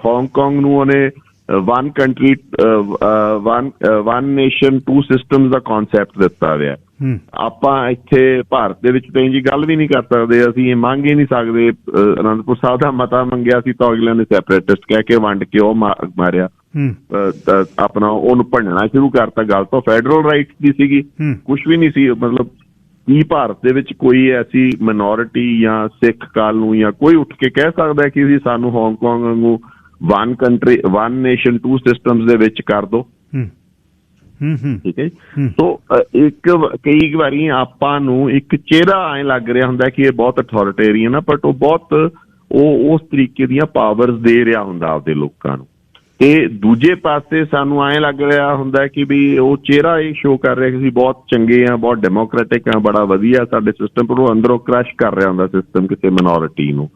ਹਾਂਗਕਾਂਗ ਨੂੰ ਉਹਨੇ one country one nation two systems ਦਾ ਕਨਸੈਪਟ ਦਿੱਤਾ ਹੋਇਆ। ਆਪਾਂ ਇੱਥੇ ਭਾਰਤ ਦੇ ਵਿੱਚ ਤਾਂ ਇੰਜੀ ਗੱਲ ਵੀ ਨਹੀਂ ਕਰ ਸਕਦੇ, ਅਸੀਂ ਇਹ ਮੰਗ ਹੀ ਨਹੀਂ ਸਕਦੇ। ਅਨੰਦਪੁਰ ਸਾਹਿਬ ਦਾ ਮਤਾ ਮੰਗਿਆ ਸੀ ਤਾਂ ਅਗਲਿਆਂ ਨੇ ਸੈਪਰੇਟਿਸਟ ਕਹਿ ਕੇ ਵੰਡ ਕੇ ਉਹ ਮਾਰਿਆ, ਆਪਣਾ ਉਹਨੂੰ ਭੰਨਣਾ ਸ਼ੁਰੂ ਕਰਤਾ। ਗੱਲ ਤਾਂ ਫੈਡਰਲ ਰਾਈਟਸ ਦੀ ਸੀਗੀ, ਕੁਛ ਵੀ ਨਹੀਂ ਸੀ। ਮਤਲਬ ਕੀ ਭਾਰਤ ਦੇ ਵਿੱਚ ਕੋਈ ਐਸੀ ਮਿਨੋਰਿਟੀ ਜਾਂ ਸਿੱਖ ਕਾਲ ਨੂੰ ਜਾਂ ਕੋਈ ਉੱਠ ਕੇ ਕਹਿ ਸਕਦਾ ਕਿ ਵੀ ਸਾਨੂੰ ਹਾਂਗਕਾਂਗ ਵਾਂਗੂ one country one nation two systems ਦੇ ਵਿੱਚ ਕਰ ਦੋ? ਠੀਕ ਹੈ ਜੀ। ਸੋ ਕਈ ਵਾਰੀ ਆਪਾਂ ਨੂੰ ਇੱਕ ਚਿਹਰਾ ਐਂ ਲੱਗ ਰਿਹਾ ਹੁੰਦਾ ਕਿ ਇਹ ਬਹੁਤ ਅਥਾਰਟੇਰੀਅਨ ਆ, ਬਟ ਉਹ ਬਹੁਤ ਉਸ ਤਰੀਕੇ ਦੀਆਂ ਪਾਵਰਸ ਦੇ ਰਿਹਾ ਹੁੰਦਾ ਆਪਦੇ ਲੋਕਾਂ ਨੂੰ। ਤੇ ਦੂਜੇ ਪਾਸੇ ਸਾਨੂੰ ਐਂ ਲੱਗ ਰਿਹਾ ਹੁੰਦਾ ਕਿ ਵੀ ਉਹ ਚਿਹਰਾ ਇਹ ਸ਼ੋਅ ਕਰ ਰਿਹਾ ਕਿ ਅਸੀਂ ਬਹੁਤ ਚੰਗੇ ਆ, ਬਹੁਤ ਡੈਮੋਕ੍ਰੈਟਿਕ ਆ, ਬੜਾ ਵਧੀਆ ਸਾਡੇ ਸਿਸਟਮ, ਪਰ ਉਹ ਅੰਦਰੋਂ ਕ੍ਰਸ਼ ਕਰ ਰਿਹਾ ਹੁੰਦਾ ਸਿਸਟਮ ਕਿਸੇ ਮਿਨੋਰਿਟੀ ਨੂੰ।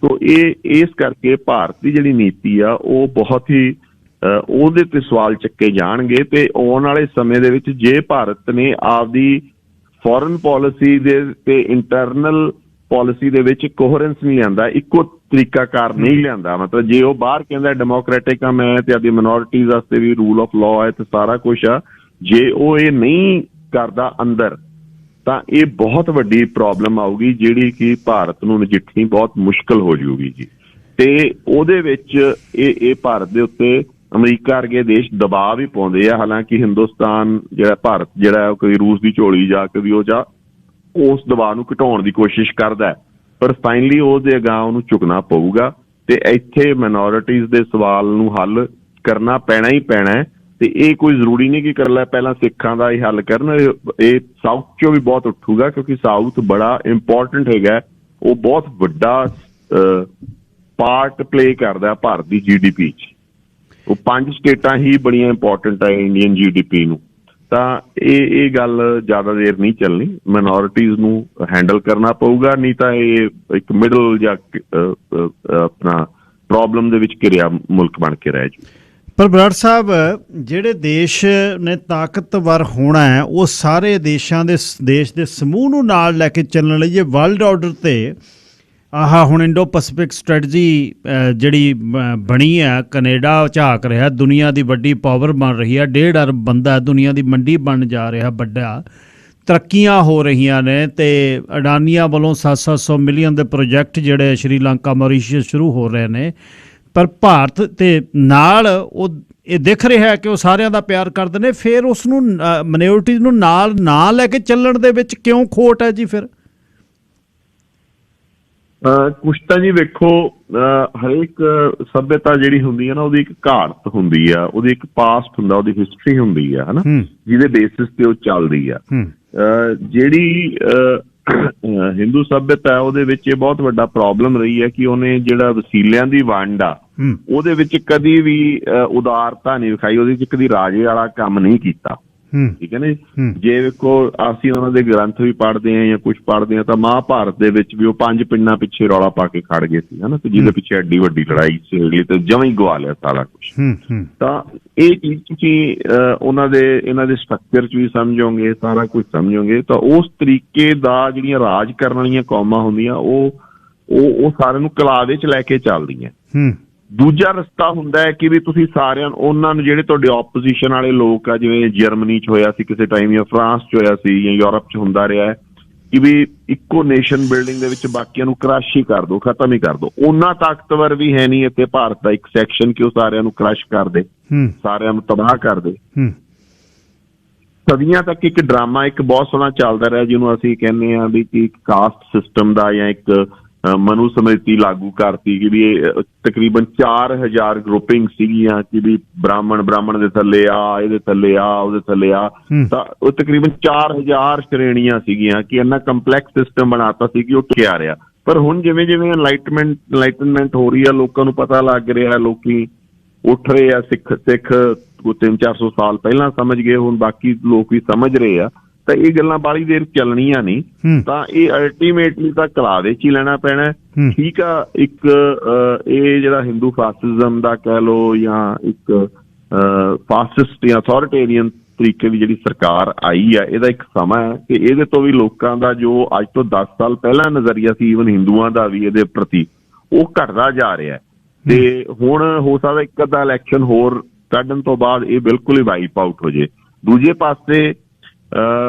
ਸੋ ਇਸ ਕਰਕੇ ਭਾਰਤ ਦੀ ਜਿਹੜੀ ਨੀਤੀ ਆ ਉਹ ਬਹੁਤ ਹੀ ਉਹਦੇ ਤੇ ਸਵਾਲ ਚੱਕੇ ਜਾਣਗੇ। ਤੇ ਆਉਣ ਵਾਲੇ ਸਮੇਂ ਦੇ ਵਿੱਚ ਜੇ ਭਾਰਤ ਨੇ ਆਪਦੀ ਫੋਰਨ ਪਾਲਿਸੀ ਦੇ ਤੇ ਇੰਟਰਨਲ ਪਾਲਿਸੀ ਦੇ ਵਿੱਚ ਕੋਹਰੈਂਸ ਨਹੀਂ ਲਿਆਂਦਾ, ਇੱਕੋ ਤਰੀਕਾਕਾਰ ਨਹੀਂ ਲਿਆਂਦਾ, ਮਤਲਬ ਜੇ ਉਹ ਬਾਹਰ ਕਹਿੰਦਾ ਡੈਮੋਕ੍ਰੈਟਿਕ ਆ ਮੈਂ ਤੇ ਆਪਦੀ ਮਿਨੋਰਿਟੀਜ਼ ਵਾਸਤੇ ਵੀ ਰੂਲ ਆਫ ਲਾਅ ਹੈ ਤੇ ਸਾਰਾ ਕੁਛ ਆ, ਜੇ ਉਹ ਇਹ ਨਹੀਂ ਕਰਦਾ ਅੰਦਰ, ਤਾਂ ਇਹ ਬਹੁਤ ਵੱਡੀ ਪ੍ਰੋਬਲਮ ਆਊਗੀ ਜਿਹੜੀ ਕਿ ਭਾਰਤ ਨੂੰ ਨਜਿੱਠਣੀ ਬਹੁਤ ਮੁਸ਼ਕਲ ਹੋ ਜਾਊਗੀ ਜੀ। ਤੇ ਉਹਦੇ ਵਿੱਚ ਇਹ ਭਾਰਤ ਦੇ ਉੱਤੇ ਅਮਰੀਕਾ ਵਰਗੇ ਦੇਸ਼ ਦਬਾਅ ਵੀ ਪਾਉਂਦੇ ਆ। ਹਾਲਾਂਕਿ ਹਿੰਦੁਸਤਾਨ ਜਿਹੜਾ ਭਾਰਤ ਜਿਹੜਾ ਕਦੀ ਰੂਸ ਦੀ ਝੋਲੀ ਜਾ ਕੇ ਵੀ ਉਹ ਜਾ ਉਸ ਦਬਾਅ ਨੂੰ ਘਟਾਉਣ ਦੀ ਕੋਸ਼ਿਸ਼ ਕਰਦਾ, ਪਰ ਫਾਈਨਲੀ ਉਹਦੇ ਅਗਾਂਹ ਉਹਨੂੰ ਝੁਕਣਾ ਪਊਗਾ। ਤੇ ਇੱਥੇ ਮਿਨੋਰਿਟੀਜ਼ ਦੇ ਸਵਾਲ ਨੂੰ ਹੱਲ ਕਰਨਾ ਪੈਣਾ ਹੀ ਪੈਣਾ ਹੈ। ਤੇ ਇਹ ਕੋਈ ਜ਼ਰੂਰੀ ਨਹੀਂ ਕਿ ਕਰ ਲੈ ਪਹਿਲਾਂ ਸਿੱਖਾਂ ਦਾ ਹੀ ਹੱਲ ਕਰਨ, ਇਹ ਸਾਊਥ ਚੋਂ ਵੀ ਬਹੁਤ ਉੱਠੂਗਾ ਕਿਉਂਕਿ ਸਾਊਥ ਬੜਾ ਇੰਪੋਰਟੈਂਟ ਹੈਗਾ, ਉਹ ਬਹੁਤ ਵੱਡਾ ਪਾਰਟ ਪਲੇ ਕਰਦਾ ਭਾਰਤ ਦੀ GDP 'ਚ। ਉਹ 5 ਸਟੇਟਾਂ ਹੀ ਬੜੀਆਂ ਇੰਪੋਰਟੈਂਟ ਹੈ ਇੰਡੀਅਨ GDP ਨੂੰ। ਤਾਂ ਇਹ ਗੱਲ ਜ਼ਿਆਦਾ ਦੇਰ ਨਹੀਂ ਚੱਲਣੀ, ਮਿਨੋਰਿਟੀਜ਼ ਨੂੰ ਹੈਂਡਲ ਕਰਨਾ ਪਊਗਾ, ਨਹੀਂ ਤਾਂ ਇਹ ਇੱਕ ਮਿਡਲ ਜਾਂ ਆਪਣਾ ਪ੍ਰੋਬਲਮ ਦੇ ਵਿੱਚ ਘਿਰਿਆ ਮੁਲਕ ਬਣ ਕੇ ਰਹਿ ਜੂ। ਪਰ ਬਰਾੜ ਸਾਹਿਬ, ਜਿਹੜੇ ਦੇਸ਼ ਨੇ ਤਾਕਤਵਰ ਹੋਣਾ ਹੈ ਉਹ ਸਾਰੇ ਦੇਸ਼ ਦੇ ਸਮੂਹ ਨੂੰ ਨਾਲ ਲੈ ਕੇ ਚੱਲਣ ਲਈ ਜੇ ਵਰਲਡ ਆਰਡਰ ਤੇ ਹੁਣ ਇੰਡੋ ਪੈਸੀਫਿਕ ਸਟ੍ਰੈਟਜੀ ਜਿਹੜੀ ਬਣੀ ਹੈ, ਕੈਨੇਡਾ ਝਾਕ ਰਿਹਾ ਦੁਨੀਆ ਦੀ ਵੱਡੀ ਪਾਵਰ ਬਣ ਰਹੀ ਹੈ, 1.5 ਅਰਬ ਬੰਦਾ ਦੁਨੀਆ ਦੀ ਮੰਡੀ ਬਣ ਜਾ ਰਿਹਾ, ਵੱਡਾ ਤਰੱਕੀਆਂ ਹੋ ਰਹੀਆਂ ਨੇ ਤੇ ਅਡਾਨੀਆਂ ਵੱਲੋਂ 700 ਮਿਲੀਅਨ ਦੇ ਪ੍ਰੋਜੈਕਟ ਜਿਹੜੇ ਸ਼੍ਰੀਲੰਕਾ ਮੌਰੀਸ਼ੀਅਸ ਸ਼ੁਰੂ ਹੋ ਰਹੇ ਨੇ, ਪਰ ਭਾਰਤ ਤੇ ਨਾਲ ਉਹ ਇਹ ਦਿਖ ਰਿਹਾ ਕਿ ਉਹ ਸਾਰਿਆਂ ਦਾ ਪਿਆਰ ਕਰਦੇ ਨੇ, ਫਿਰ ਉਸ ਨੂੰ ਮਿਨੋਰਿਟੀਜ਼ ਨੂੰ ਨਾਲ ਨਾ ਲੈ ਕੇ ਚੱਲਣ ਦੇ ਵਿੱਚ ਕਿਉਂ ਖੋਟ ਹੈ ਜੀ? ਫਿਰ ਕੁਛ ਤਾਂ ਜੀ ਵੇਖੋ, ਹਰੇਕ ਸੱਭਿਅਤਾ ਜਿਹੜੀ ਹੁੰਦੀ ਹੈ ਨਾ ਉਹਦੀ ਇੱਕ ਘਾਟ ਹੁੰਦੀ ਆ, ਉਹਦੀ ਇੱਕ ਪਾਸਟ ਹੁੰਦਾ, ਉਹਦੀ ਹਿਸਟਰੀ ਹੁੰਦੀ ਆ, ਹਨਾ, ਜਿਹਦੇ ਬੇਸਿਸ ਤੇ ਉਹ ਚੱਲਦੀ ਆ। ਜਿਹੜੀ ਹਿੰਦੂ ਸੱਭਿਅਤਾ ਹੈ ਉਹਦੇ ਵਿੱਚ ਇਹ ਬਹੁਤ ਵੱਡਾ ਪ੍ਰੋਬਲਮ ਰਹੀ ਹੈ ਕਿ ਉਹਨੇ ਜਿਹੜਾ ਵਸੀਲਿਆਂ ਦੀ ਵੰਡ ਆ ਉਹਦੇ ਵਿੱਚ ਕਦੀ ਵੀ ਉਦਾਰਤਾ ਨਹੀਂ ਵਿਖਾਈ, ਉਹਦੇ ਵਿੱਚ ਕਦੀ ਰਾਜੇ ਵਾਲਾ ਕੰਮ ਨਹੀਂ ਕੀਤਾ। ਠੀਕ ਹੈ ਨਾ ਜੀ। ਜੇ ਵੇਖੋ ਅਸੀਂ ਉਹਨਾਂ ਦੇ ਗ੍ਰੰਥ ਵੀ ਪੜ੍ਹਦੇ ਹਾਂ ਜਾਂ ਕੁਛ ਪੜ੍ਹਦੇ ਹਾਂ ਤਾਂ ਮਹਾਂਭਾਰਤ ਦੇ ਵਿੱਚ ਵੀ ਉਹ 5 ਪਿੰਡਾਂ ਪਿੱਛੇ ਰੌਲਾ ਪਾ ਕੇ ਖੜ ਗਏ ਸੀ, ਹਨਾ, ਤੇ ਜਿਹਦੇ ਪਿੱਛੇ ਐਡੀ ਵੱਡੀ ਲੜਾਈ ਛੇੜ ਤੇ ਜਮਾਂ ਹੀ ਗਵਾ ਲਿਆ ਸਾਰਾ ਕੁਛ। ਤਾਂ ਇਹ ਚੀਜ਼ ਤੁਸੀਂ ਇਹਨਾਂ ਦੇ ਸਟਰਕਚਰ 'ਚ ਵੀ ਸਮਝੋਗੇ, ਸਾਰਾ ਕੁਛ ਸਮਝੋਗੇ ਤਾਂ ਉਸ ਤਰੀਕੇ ਦਾ ਜਿਹੜੀਆਂ ਰਾਜ ਕਰਨ ਵਾਲੀਆਂ ਕੌਮਾਂ ਹੁੰਦੀਆਂ ਉਹ ਸਾਰਿਆਂ ਨੂੰ ਕਲਾਵੇ 'ਚ ਲੈ ਕੇ ਚੱਲਦੀਆਂ। ਦੂਜਾ ਰਸਤਾ ਹੁੰਦਾ ਹੈ ਕਿ ਵੀ ਤੁਸੀਂ ਸਾਰਿਆਂ ਉਹਨਾਂ ਨੂੰ ਜਿਹੜੇ ਤੁਹਾਡੇ ਆਪੋਜੀਸ਼ਨ ਵਾਲੇ ਲੋਕ ਆ, ਜਿਵੇਂ ਜਰਮਨੀ 'ਚ ਹੋਇਆ ਸੀ ਕਿਸੇ ਟਾਈਮ ਜਾਂ ਫਰਾਂਸ 'ਚ ਹੋਇਆ ਸੀ ਜਾਂ ਯੂਰਪ 'ਚ ਹੁੰਦਾ ਰਿਹਾ ਹੈ, ਕਿ ਵੀ ਇੱਕੋ ਨੇਸ਼ਨ ਬਿਲਡਿੰਗ ਦੇ ਵਿੱਚ ਬਾਕੀਆਂ ਨੂੰ ਕ੍ਰਸ਼ ਹੀ ਕਰ ਦਿਓ, ਖਤਮ ਹੀ ਕਰ ਦਿਓ। ਉਹਨਾਂ ਤਾਕਤਵਰ ਵੀ ਹੈ ਨਹੀਂ ਇੱਥੇ ਭਾਰਤ ਦਾ ਇੱਕ ਸੈਕਸ਼ਨ ਕਿ ਉਹ ਸਾਰਿਆਂ ਨੂੰ ਕ੍ਰਸ਼ ਕਰ ਦੇ, ਸਾਰਿਆਂ ਨੂੰ ਤਬਾਹ ਕਰ ਦੇ। ਸਦੀਆਂ ਤੱਕ ਇੱਕ ਡਰਾਮਾ ਇੱਕ ਬਹੁਤ ਸੋਹਣਾ ਚੱਲਦਾ ਰਿਹਾ ਜਿਹਨੂੰ ਅਸੀਂ ਕਹਿੰਦੇ ਹਾਂ ਵੀ ਕਿ ਕਾਸਟ ਸਿਸਟਮ ਦਾ ਜਾਂ ਇੱਕ ਮਨੂ ਸਮ੍ਰਿਤੀ ਲਾਗੂ ਕਰਤੀ ਕਿ ਵੀ ਇਹ ਤਕਰੀਬਨ 4000 ਗਰੁੱਪਿੰਗ ਸੀਗੀਆਂ ਕਿ ਵੀ ਬ੍ਰਾਹਮਣ ਦੇ ਥੱਲੇ ਆ, ਇਹਦੇ ਥੱਲੇ ਆ, ਉਹਦੇ ਥੱਲੇ ਆ, ਤਾਂ ਉਹ ਤਕਰੀਬਨ 4000 ਸ਼੍ਰੇਣੀਆਂ ਸੀਗੀਆਂ ਕਿ ਇੰਨਾ ਕੰਪਲੈਕਸ ਸਿਸਟਮ ਬਣਾਤਾ ਸੀ ਕਿ ਉਹ ਟਿਕਿਆ ਰਿਹਾ। ਪਰ ਹੁਣ ਜਿਵੇਂ ਜਿਵੇਂ ਐਨਲਾਈਟਨਮੈਂਟ ਹੋ ਰਹੀ ਆ, ਲੋਕਾਂ ਨੂੰ ਪਤਾ ਲੱਗ ਰਿਹਾ, ਲੋਕੀ ਉੱਠ ਰਹੇ ਆ, ਸਿੱਖ 300-400 ਸਾਲ ਪਹਿਲਾਂ ਸਮਝ ਗਏ, ਹੁਣ ਬਾਕੀ ਲੋਕ ਵੀ ਸਮਝ ਰਹੇ ਆ, ਤਾਂ ਇਹ ਗੱਲਾਂ ਬਾਹਲੀ ਦੇਰ ਚੱਲਣੀਆਂ ਨਹੀਂ। ਤਾਂ ਇਹ ਅਲਟੀਮੇਟਲੀ ਤਾਂ ਕਲਾਵੇ 'ਚ ਹੀ ਲੈਣਾ ਪੈਣਾ। ਠੀਕ ਆ, ਇੱਕ ਇਹ ਜਿਹੜਾ ਹਿੰਦੂ ਫਾਸਿਜ਼ਮ ਦਾ ਕਹਿ ਲਓ ਜਾਂ ਇੱਕ ਫਾਸਿਸਟ ਜਾਂ ਅਥੋਰਿਟੇਰੀਅਨ ਤਰੀਕੇ ਦੀ ਜਿਹੜੀ ਸਰਕਾਰ ਆਈ ਆ, ਇਹਦਾ ਇੱਕ ਸਮਾਂ ਹੈ ਕਿ ਇਹਦੇ ਤੋਂ ਵੀ ਲੋਕਾਂ ਦਾ ਜੋ ਅੱਜ ਤੋਂ 10 ਸਾਲ ਪਹਿਲਾਂ ਨਜ਼ਰੀਆ ਸੀ ਈਵਨ ਹਿੰਦੂਆਂ ਦਾ ਵੀ ਇਹਦੇ ਪ੍ਰਤੀ, ਉਹ ਘਟਦਾ ਜਾ ਰਿਹਾ। ਤੇ ਹੁਣ ਹੋ ਸਕਦਾ ਇੱਕ ਅੱਧਾ ਇਲੈਕਸ਼ਨ ਹੋਰ ਕੱਢਣ ਤੋਂ ਬਾਅਦ ਇਹ ਬਿਲਕੁਲ ਹੀ ਵਾਈਪ ਆਊਟ ਹੋ ਜੇ। ਦੂਜੇ ਪਾਸੇ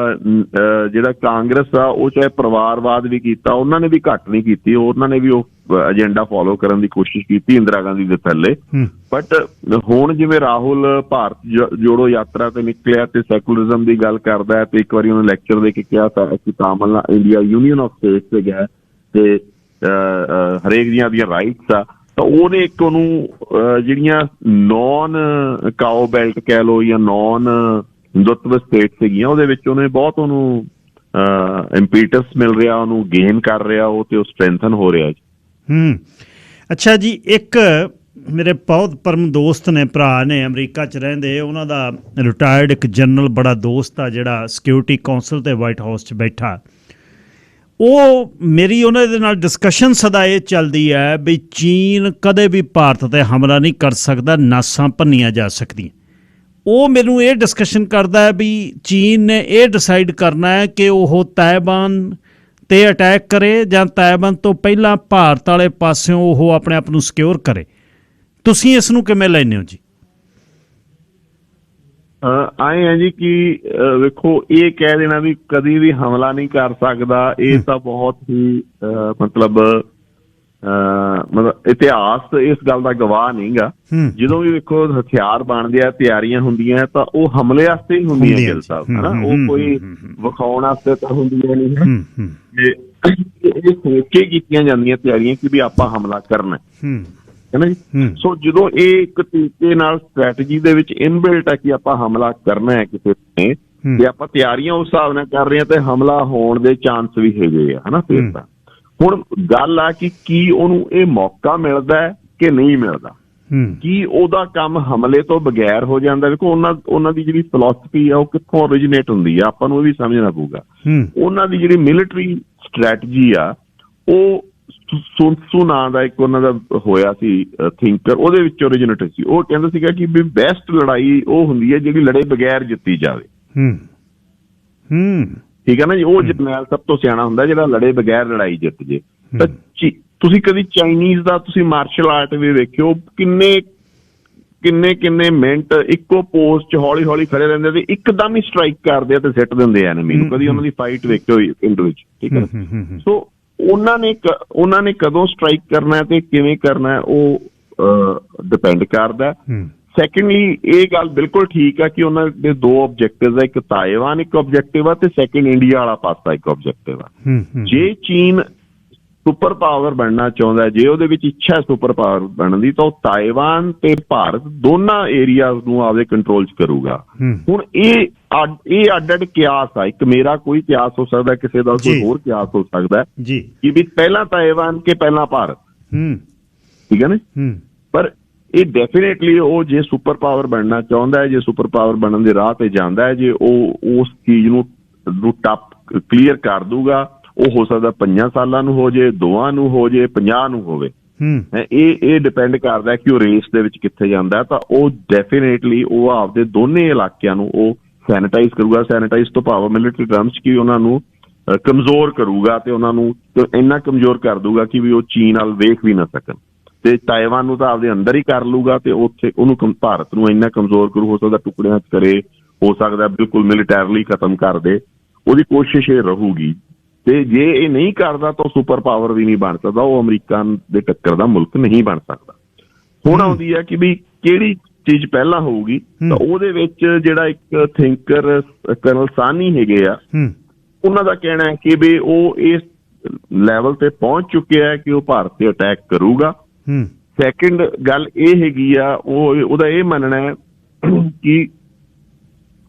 ਜਿਹੜਾ ਕਾਂਗਰਸ ਆ, ਉਹ ਚਾਹੇ ਪਰਿਵਾਰਵਾਦ ਵੀ ਕੀਤਾ, ਉਹਨਾਂ ਨੇ ਵੀ ਘੱਟ ਨਹੀਂ ਕੀਤੀ, ਉਹਨਾਂ ਨੇ ਵੀ ਉਹ ਏਜੰਡਾ ਫੋਲੋ ਕਰਨ ਦੀ ਕੋਸ਼ਿਸ਼ ਕੀਤੀ ਇੰਦਰਾ ਗਾਂਧੀ ਦੇ ਥੱਲੇ। ਬਟ ਹੁਣ ਜਿਵੇਂ ਰਾਹੁਲ ਭਾਰਤ ਜੋੜੋ ਯਾਤਰਾ ਤੇ ਨਿਕਲਿਆ ਤੇ ਸੈਕੂਲਰਿਜ਼ਮ ਦੀ ਗੱਲ ਕਰਦਾ ਹੈ, ਤੇ ਇੱਕ ਵਾਰੀ ਉਹਨੇ ਲੈਕਚਰ ਦੇ ਕੇ ਕਿਹਾ ਤਾਂ ਅਸੀਂ Tamil Nadu India union of states ਤੇ ਗਿਆ ਤੇ ਹਰੇਕ ਦੀਆਂ ਰਾਈਟਸ ਆ, ਤਾਂ ਉਹਨੇ ਇੱਕ ਉਹਨੂੰ ਜਿਹੜੀਆਂ ਨੌਨ ਕਾਓ ਬੈਲਟ ਕਹਿ ਲਓ ਜਾਂ ਨੌਨ ਹਿੰਦੂਤਵ ਸਟੇਟ ਸੀਗੀਆਂ, ਉਹਦੇ ਵਿੱਚ ਉਹਨੇ ਬਹੁਤ ਉਹਨੂੰ ਇੰਪੀਟਸ ਮਿਲ ਰਿਹਾ, ਉਹਨੂੰ ਗੇਨ ਕਰ ਰਿਹਾ ਉਹ, ਤੇ ਉਹ ਸਟਰੈਂਥਨ ਹੋ ਰਿਹਾ ਜੀ। ਅੱਛਾ ਜੀ, ਇੱਕ ਮੇਰੇ ਬਹੁਤ ਪਰਮ ਦੋਸਤ ਨੇ, ਭਰਾ ਨੇ, ਅਮਰੀਕਾ 'ਚ ਰਹਿੰਦੇ, ਉਹਨਾਂ ਦਾ ਰਿਟਾਇਰਡ ਇੱਕ ਜਨਰਲ ਬੜਾ ਦੋਸਤ ਆ ਜਿਹੜਾ ਸਿਕਿਉਰਿਟੀ ਕੌਂਸਲ ਤੇ ਵਾਈਟ ਹਾਊਸ 'ਚ ਬੈਠਾ। ਉਹ ਮੇਰੀ ਉਹਨਾਂ ਦੇ ਨਾਲ ਡਿਸਕਸ਼ਨ ਸਦਾ ਇਹ ਚੱਲਦੀ ਹੈ ਵੀ ਚੀਨ ਕਦੇ ਵੀ ਭਾਰਤ 'ਤੇ ਹਮਲਾ ਨਹੀਂ ਕਰ ਸਕਦਾ, ਨਾਸਾਂ ਭੰਨੀਆਂ ਜਾ ਸਕਦੀਆਂ। ਉਹ ਮੈਨੂੰ ਇਹ ਡਿਸਕਸ਼ਨ ਕਰਦਾ ਹੈ ਵੀ ਚੀਨ ਨੇ ਇਹ ਡਿਸਾਈਡ ਕਰਨਾ ਹੈ ਕਿ ਉਹ ਤਾਇਵਾਨ 'ਤੇ ਅਟੈਕ ਕਰੇ ਜਾਂ ਤਾਇਵਾਨ ਤੋਂ ਪਹਿਲਾਂ ਭਾਰਤ ਵਾਲੇ ਪਾਸਿਓਂ ਉਹ ਆਪਣੇ ਆਪ ਨੂੰ ਸਿਕਿਉਰ ਕਰੇ। ਤੁਸੀਂ ਇਸ ਨੂੰ ਕਿਵੇਂ ਲੈਂਦੇ ਹੋ ਜੀ? ਆਏ ਹੈ ਜੀ ਕਿ ਵੇਖੋ, ਇਹ ਕਹਿ ਦੇਣਾ ਵੀ ਕਦੀ ਵੀ ਹਮਲਾ ਨਹੀਂ ਕਰ ਸਕਦਾ, ਇਹ ਤਾਂ ਬਹੁਤ ਹੀ ਮਤਲਬ ਇਤਿਹਾਸ ਇਸ ਗੱਲ ਦਾ ਗਵਾਹ ਨਹੀਂ ਗਾ। ਜਦੋਂ ਵੀ ਵੇਖੋ ਹਥਿਆਰ ਬਣਦੇ ਆ, ਤਿਆਰੀਆਂ ਹੁੰਦੀਆਂ, ਤਾਂ ਉਹ ਹਮਲੇ ਵਾਸਤੇ ਹੀ ਹੁੰਦੀਆਂ ਗਿੱਲ ਸਾਹਿਬ, ਹਨਾ, ਉਹ ਕੋਈ ਵਿਖਾਉਣ ਵਾਸਤੇ ਤਾਂ ਹੁੰਦੀਆਂ ਨਹੀਂ। ਇਹ ਸੋਚ ਕੇ ਕੀਤੀਆਂ ਜਾਂਦੀਆਂ ਤਿਆਰੀਆਂ ਕਿ ਵੀ ਆਪਾਂ ਹਮਲਾ ਕਰਨਾ ਹੈ ਨਾ ਜੀ। ਸੋ ਜਦੋਂ ਇਹ ਇੱਕ ਤਰੀਕੇ ਨਾਲ ਸਟ੍ਰੈਟਜੀ ਦੇ ਵਿੱਚ ਇਨਬਿਲਟ ਹੈ ਕਿ ਆਪਾਂ ਹਮਲਾ ਕਰਨਾ ਹੈ ਕਿਸੇ ਤੇ, ਜੇ ਆਪਾਂ ਤਿਆਰੀਆਂ ਉਸ ਹਿਸਾਬ ਨਾਲ ਕਰ ਰਹੇ ਹਾਂ ਤੇ ਹਮਲਾ ਹੋਣ ਦੇ ਚਾਂਸ ਵੀ ਹੈਗੇ ਆ, ਹਨਾ। ਫਿਰ ਤਾਂ ਹੁਣ ਗੱਲ ਆ ਕਿ ਕੀ ਉਹਨੂੰ ਇਹ ਮੌਕਾ ਮਿਲਦਾ ਹੈ ਕਿ ਨਹੀਂ ਮਿਲਦਾ, ਕੀ ਉਹਦਾ ਕੰਮ ਹਮਲੇ ਤੋਂ ਬਗੈਰ ਹੋ ਜਾਂਦਾ। ਵੇਖੋ, ਉਹਨਾਂ ਦੀ ਜਿਹੜੀ ਫਿਲਾਸਫੀ ਆ ਉਹ ਕਿੱਥੋਂ ਓਰੀਜਿਨੇਟ ਹੁੰਦੀ ਆ, ਆਪਾਂ ਨੂੰ ਇਹ ਵੀ ਸਮਝਣਾ ਪਊਗਾ। ਉਹਨਾਂ ਦੀ ਜਿਹੜੀ ਮਿਲਟਰੀ ਸਟ੍ਰੈਟਜੀ ਆ, ਉਹ ਸੁਨ ਤzu ਨਾਂ ਦਾ ਇੱਕ ਉਹਨਾਂ ਦਾ ਹੋਇਆ ਸੀ ਥਿੰਕਰ, ਉਹਦੇ ਵਿੱਚ ਓਰੀਜਿਨੇਟ ਸੀ। ਉਹ ਕਹਿੰਦਾ ਸੀਗਾ ਕਿ ਵੀ ਬੈਸਟ ਲੜਾਈ ਉਹ ਹੁੰਦੀ ਹੈ ਜਿਹੜੀ ਲੜੇ ਬਗੈਰ ਜਿੱਤੀ ਜਾਵੇ। ਠੀਕ ਹੈ ਨਾ ਜੀ। ਉਹ ਜਰਨੈਲ ਸਭ ਤੋਂ ਸਿਆਣਾ ਹੁੰਦਾ ਜਿਹੜਾ ਲੜੇ ਬਗੈਰ ਲੜਾਈ ਜਿੱਤ ਜੇ। ਤਾਂ ਤੁਸੀਂ ਕਦੀ ਚਾਈਨੀਜ਼ ਦਾ ਤੁਸੀਂ ਮਾਰਸ਼ਲ ਆਰਟ ਵੀ ਵੇਖਿਓ, ਕਿੰਨੇ ਮਿੰਟ ਇੱਕੋ ਪੋਜ਼ 'ਚ ਹੌਲੀ ਹੌਲੀ ਖੜੇ ਰਹਿੰਦੇ ਤੇ ਇੱਕਦਮ ਹੀ ਸਟ੍ਰਾਈਕ ਕਰਦੇ ਆ ਤੇ ਸਿੱਟ ਦਿੰਦੇ ਆ ਐਨਮੀ ਨੂੰ। ਕਦੀ ਉਹਨਾਂ ਦੀ ਫਾਈਟ ਵੇਖਿਓ ਇੰਡ ਵਿੱਚ, ਠੀਕ ਹੈ। ਸੋ ਉਹਨਾਂ ਨੇ ਕਦੋਂ ਸਟ੍ਰਾਈਕ ਕਰਨਾ ਤੇ ਕਿਵੇਂ ਕਰਨਾ ਉਹ ਡਿਪੈਂਡ ਕਰਦਾ। ਸੈਕੰਡਲੀ, ਇਹ ਗੱਲ ਬਿਲਕੁਲ ਠੀਕ ਆ ਕਿ ਉਹਨਾਂ ਦੇ ਦੋ ਆਬਜੈਕਟਿਵ ਆ, ਇੱਕ ਤਾਇਵਾਨ ਇੱਕ ਆਬਜੈਕਟਿਵ ਆ ਤੇ ਸੈਕੰਡ ਇੰਡੀਆ ਵਾਲਾ ਪਾਸਾ ਇੱਕ ਆਬਜੈਕਟਿਵ ਆ। ਜੇ ਚੀਨ ਸੁਪਰ ਪਾਵਰ ਬਣਨਾ ਚਾਹੁੰਦਾ, ਜੇ ਉਹਦੇ ਵਿੱਚ ਇੱਛਾ ਹੈ ਸੁਪਰ ਪਾਵਰ ਬਣਨ ਦੀ, ਤਾਂ ਉਹ ਤਾਇਵਾਨ ਤੇ ਭਾਰਤ ਦੋਨਾਂ ਏਰੀਆਜ਼ ਨੂੰ ਆਪਦੇ ਕੰਟਰੋਲ 'ਚ ਕਰੂਗਾ। ਹੁਣ ਇਹ ਅੱਡ ਕਿਆਸ ਆ, ਇੱਕ ਮੇਰਾ ਕੋਈ ਕਿਆਸ ਹੋ ਸਕਦਾ, ਕਿਸੇ ਦਾ ਕੋਈ ਹੋਰ ਕਿਆਸ ਹੋ ਸਕਦਾ ਕਿ ਵੀ ਪਹਿਲਾਂ ਤਾਇਵਾਨ ਕੇ ਪਹਿਲਾਂ ਭਾਰਤ, ਠੀਕ ਹੈ ਨਾ। ਪਰ ਇਹ ਡੈਫੀਨੇਟਲੀ ਉਹ ਜੇ ਸੁਪਰ ਪਾਵਰ ਬਣਨਾ ਚਾਹੁੰਦਾ ਹੈ, ਜੇ ਸੁਪਰ ਪਾਵਰ ਬਣਨ ਦੇ ਰਾਹ ਤੇ ਜਾਂਦਾ ਹੈ, ਜੇ ਉਹ ਉਸ ਚੀਜ਼ ਨੂੰ ਟੱਪ ਕਲੀਅਰ ਕਰ ਦੂਗਾ, ਉਹ ਹੋ ਸਕਦਾ 5 ਸਾਲਾਂ ਨੂੰ ਹੋ ਜੇ, 2 ਨੂੰ ਹੋ ਜੇ, 50 ਨੂੰ ਹੋਵੇ। ਇਹ ਡਿਪੈਂਡ ਕਰਦਾ ਕਿ ਉਹ ਰੇਸ ਦੇ ਵਿੱਚ ਕਿੱਥੇ ਜਾਂਦਾ। ਤਾਂ ਉਹ ਡੈਫੀਨੇਟਲੀ ਉਹ ਆਪਦੇ ਦੋਨੇ ਇਲਾਕਿਆਂ ਨੂੰ ਉਹ ਸੈਨੀਟਾਈਜ਼ ਕਰੂਗਾ। ਸੈਨੀਟਾਈਜ਼ ਤੋਂ ਭਾਵ ਮਿਲਟਰੀ ਟਰਮਸ ਕਿ ਉਹਨਾਂ ਨੂੰ ਕਮਜ਼ੋਰ ਕਰੂਗਾ ਤੇ ਉਹਨਾਂ ਨੂੰ ਇੰਨਾ ਕਮਜ਼ੋਰ ਕਰ ਦੂਗਾ ਕਿ ਵੀ ਉਹ ਚੀਨ ਵੱਲ ਵੇਖ ਵੀ ਨਾ ਸਕਣ। ਤੇ ਤਾਇਵਾਨ ਨੂੰ ਤਾਂ ਆਪਦੇ ਅੰਦਰ ਹੀ ਕਰ ਲੂਗਾ ਤੇ ਉੱਥੇ ਉਹਨੂੰ ਭਾਰਤ ਨੂੰ ਇੰਨਾ ਕਮਜ਼ੋਰ ਕਰੂ, ਹੋ ਸਕਦਾ ਟੁਕੜਿਆਂ 'ਚ ਕਰੇ, ਹੋ ਸਕਦਾ ਬਿਲਕੁਲ ਮਿਲੀਟੈਰਲੀ ਖਤਮ ਕਰ ਦੇ। ਉਹਦੀ ਕੋਸ਼ਿਸ਼ ਇਹ ਰਹੂਗੀ। ਤੇ ਜੇ ਇਹ ਨਹੀਂ ਕਰਦਾ ਤਾਂ ਸੁਪਰ ਪਾਵਰ ਵੀ ਨਹੀਂ ਬਣ ਸਕਦਾ, ਉਹ ਅਮਰੀਕਾ ਦੇ ਟੱਕਰ ਦਾ ਮੁਲਕ ਨਹੀਂ ਬਣ ਸਕਦਾ। ਹੁਣ ਆਉਂਦੀ ਹੈ ਕਿ ਵੀ ਕਿਹੜੀ ਚੀਜ਼ ਪਹਿਲਾਂ ਹੋਊਗੀ। ਤਾਂ ਉਹਦੇ ਵਿੱਚ ਜਿਹੜਾ ਇੱਕ ਥਿੰਕਰ ਕਰਨਲ ਸਾਨੀ ਹੈਗੇ ਆ, ਉਹਨਾਂ ਦਾ ਕਹਿਣਾ ਹੈ ਕਿ ਵੀ ਉਹ ਇਸ ਲੈਵਲ ਤੇ ਪਹੁੰਚ ਚੁੱਕਿਆ ਹੈ ਕਿ ਉਹ ਭਾਰਤ ਤੇ ਅਟੈਕ ਕਰੂਗਾ। ਸੈਕਿੰਡ ਗੱਲ ਇਹ ਹੈਗੀ ਆ, ਉਹਦਾ ਇਹ ਮੰਨਣਾ ਹੈ ਕਿ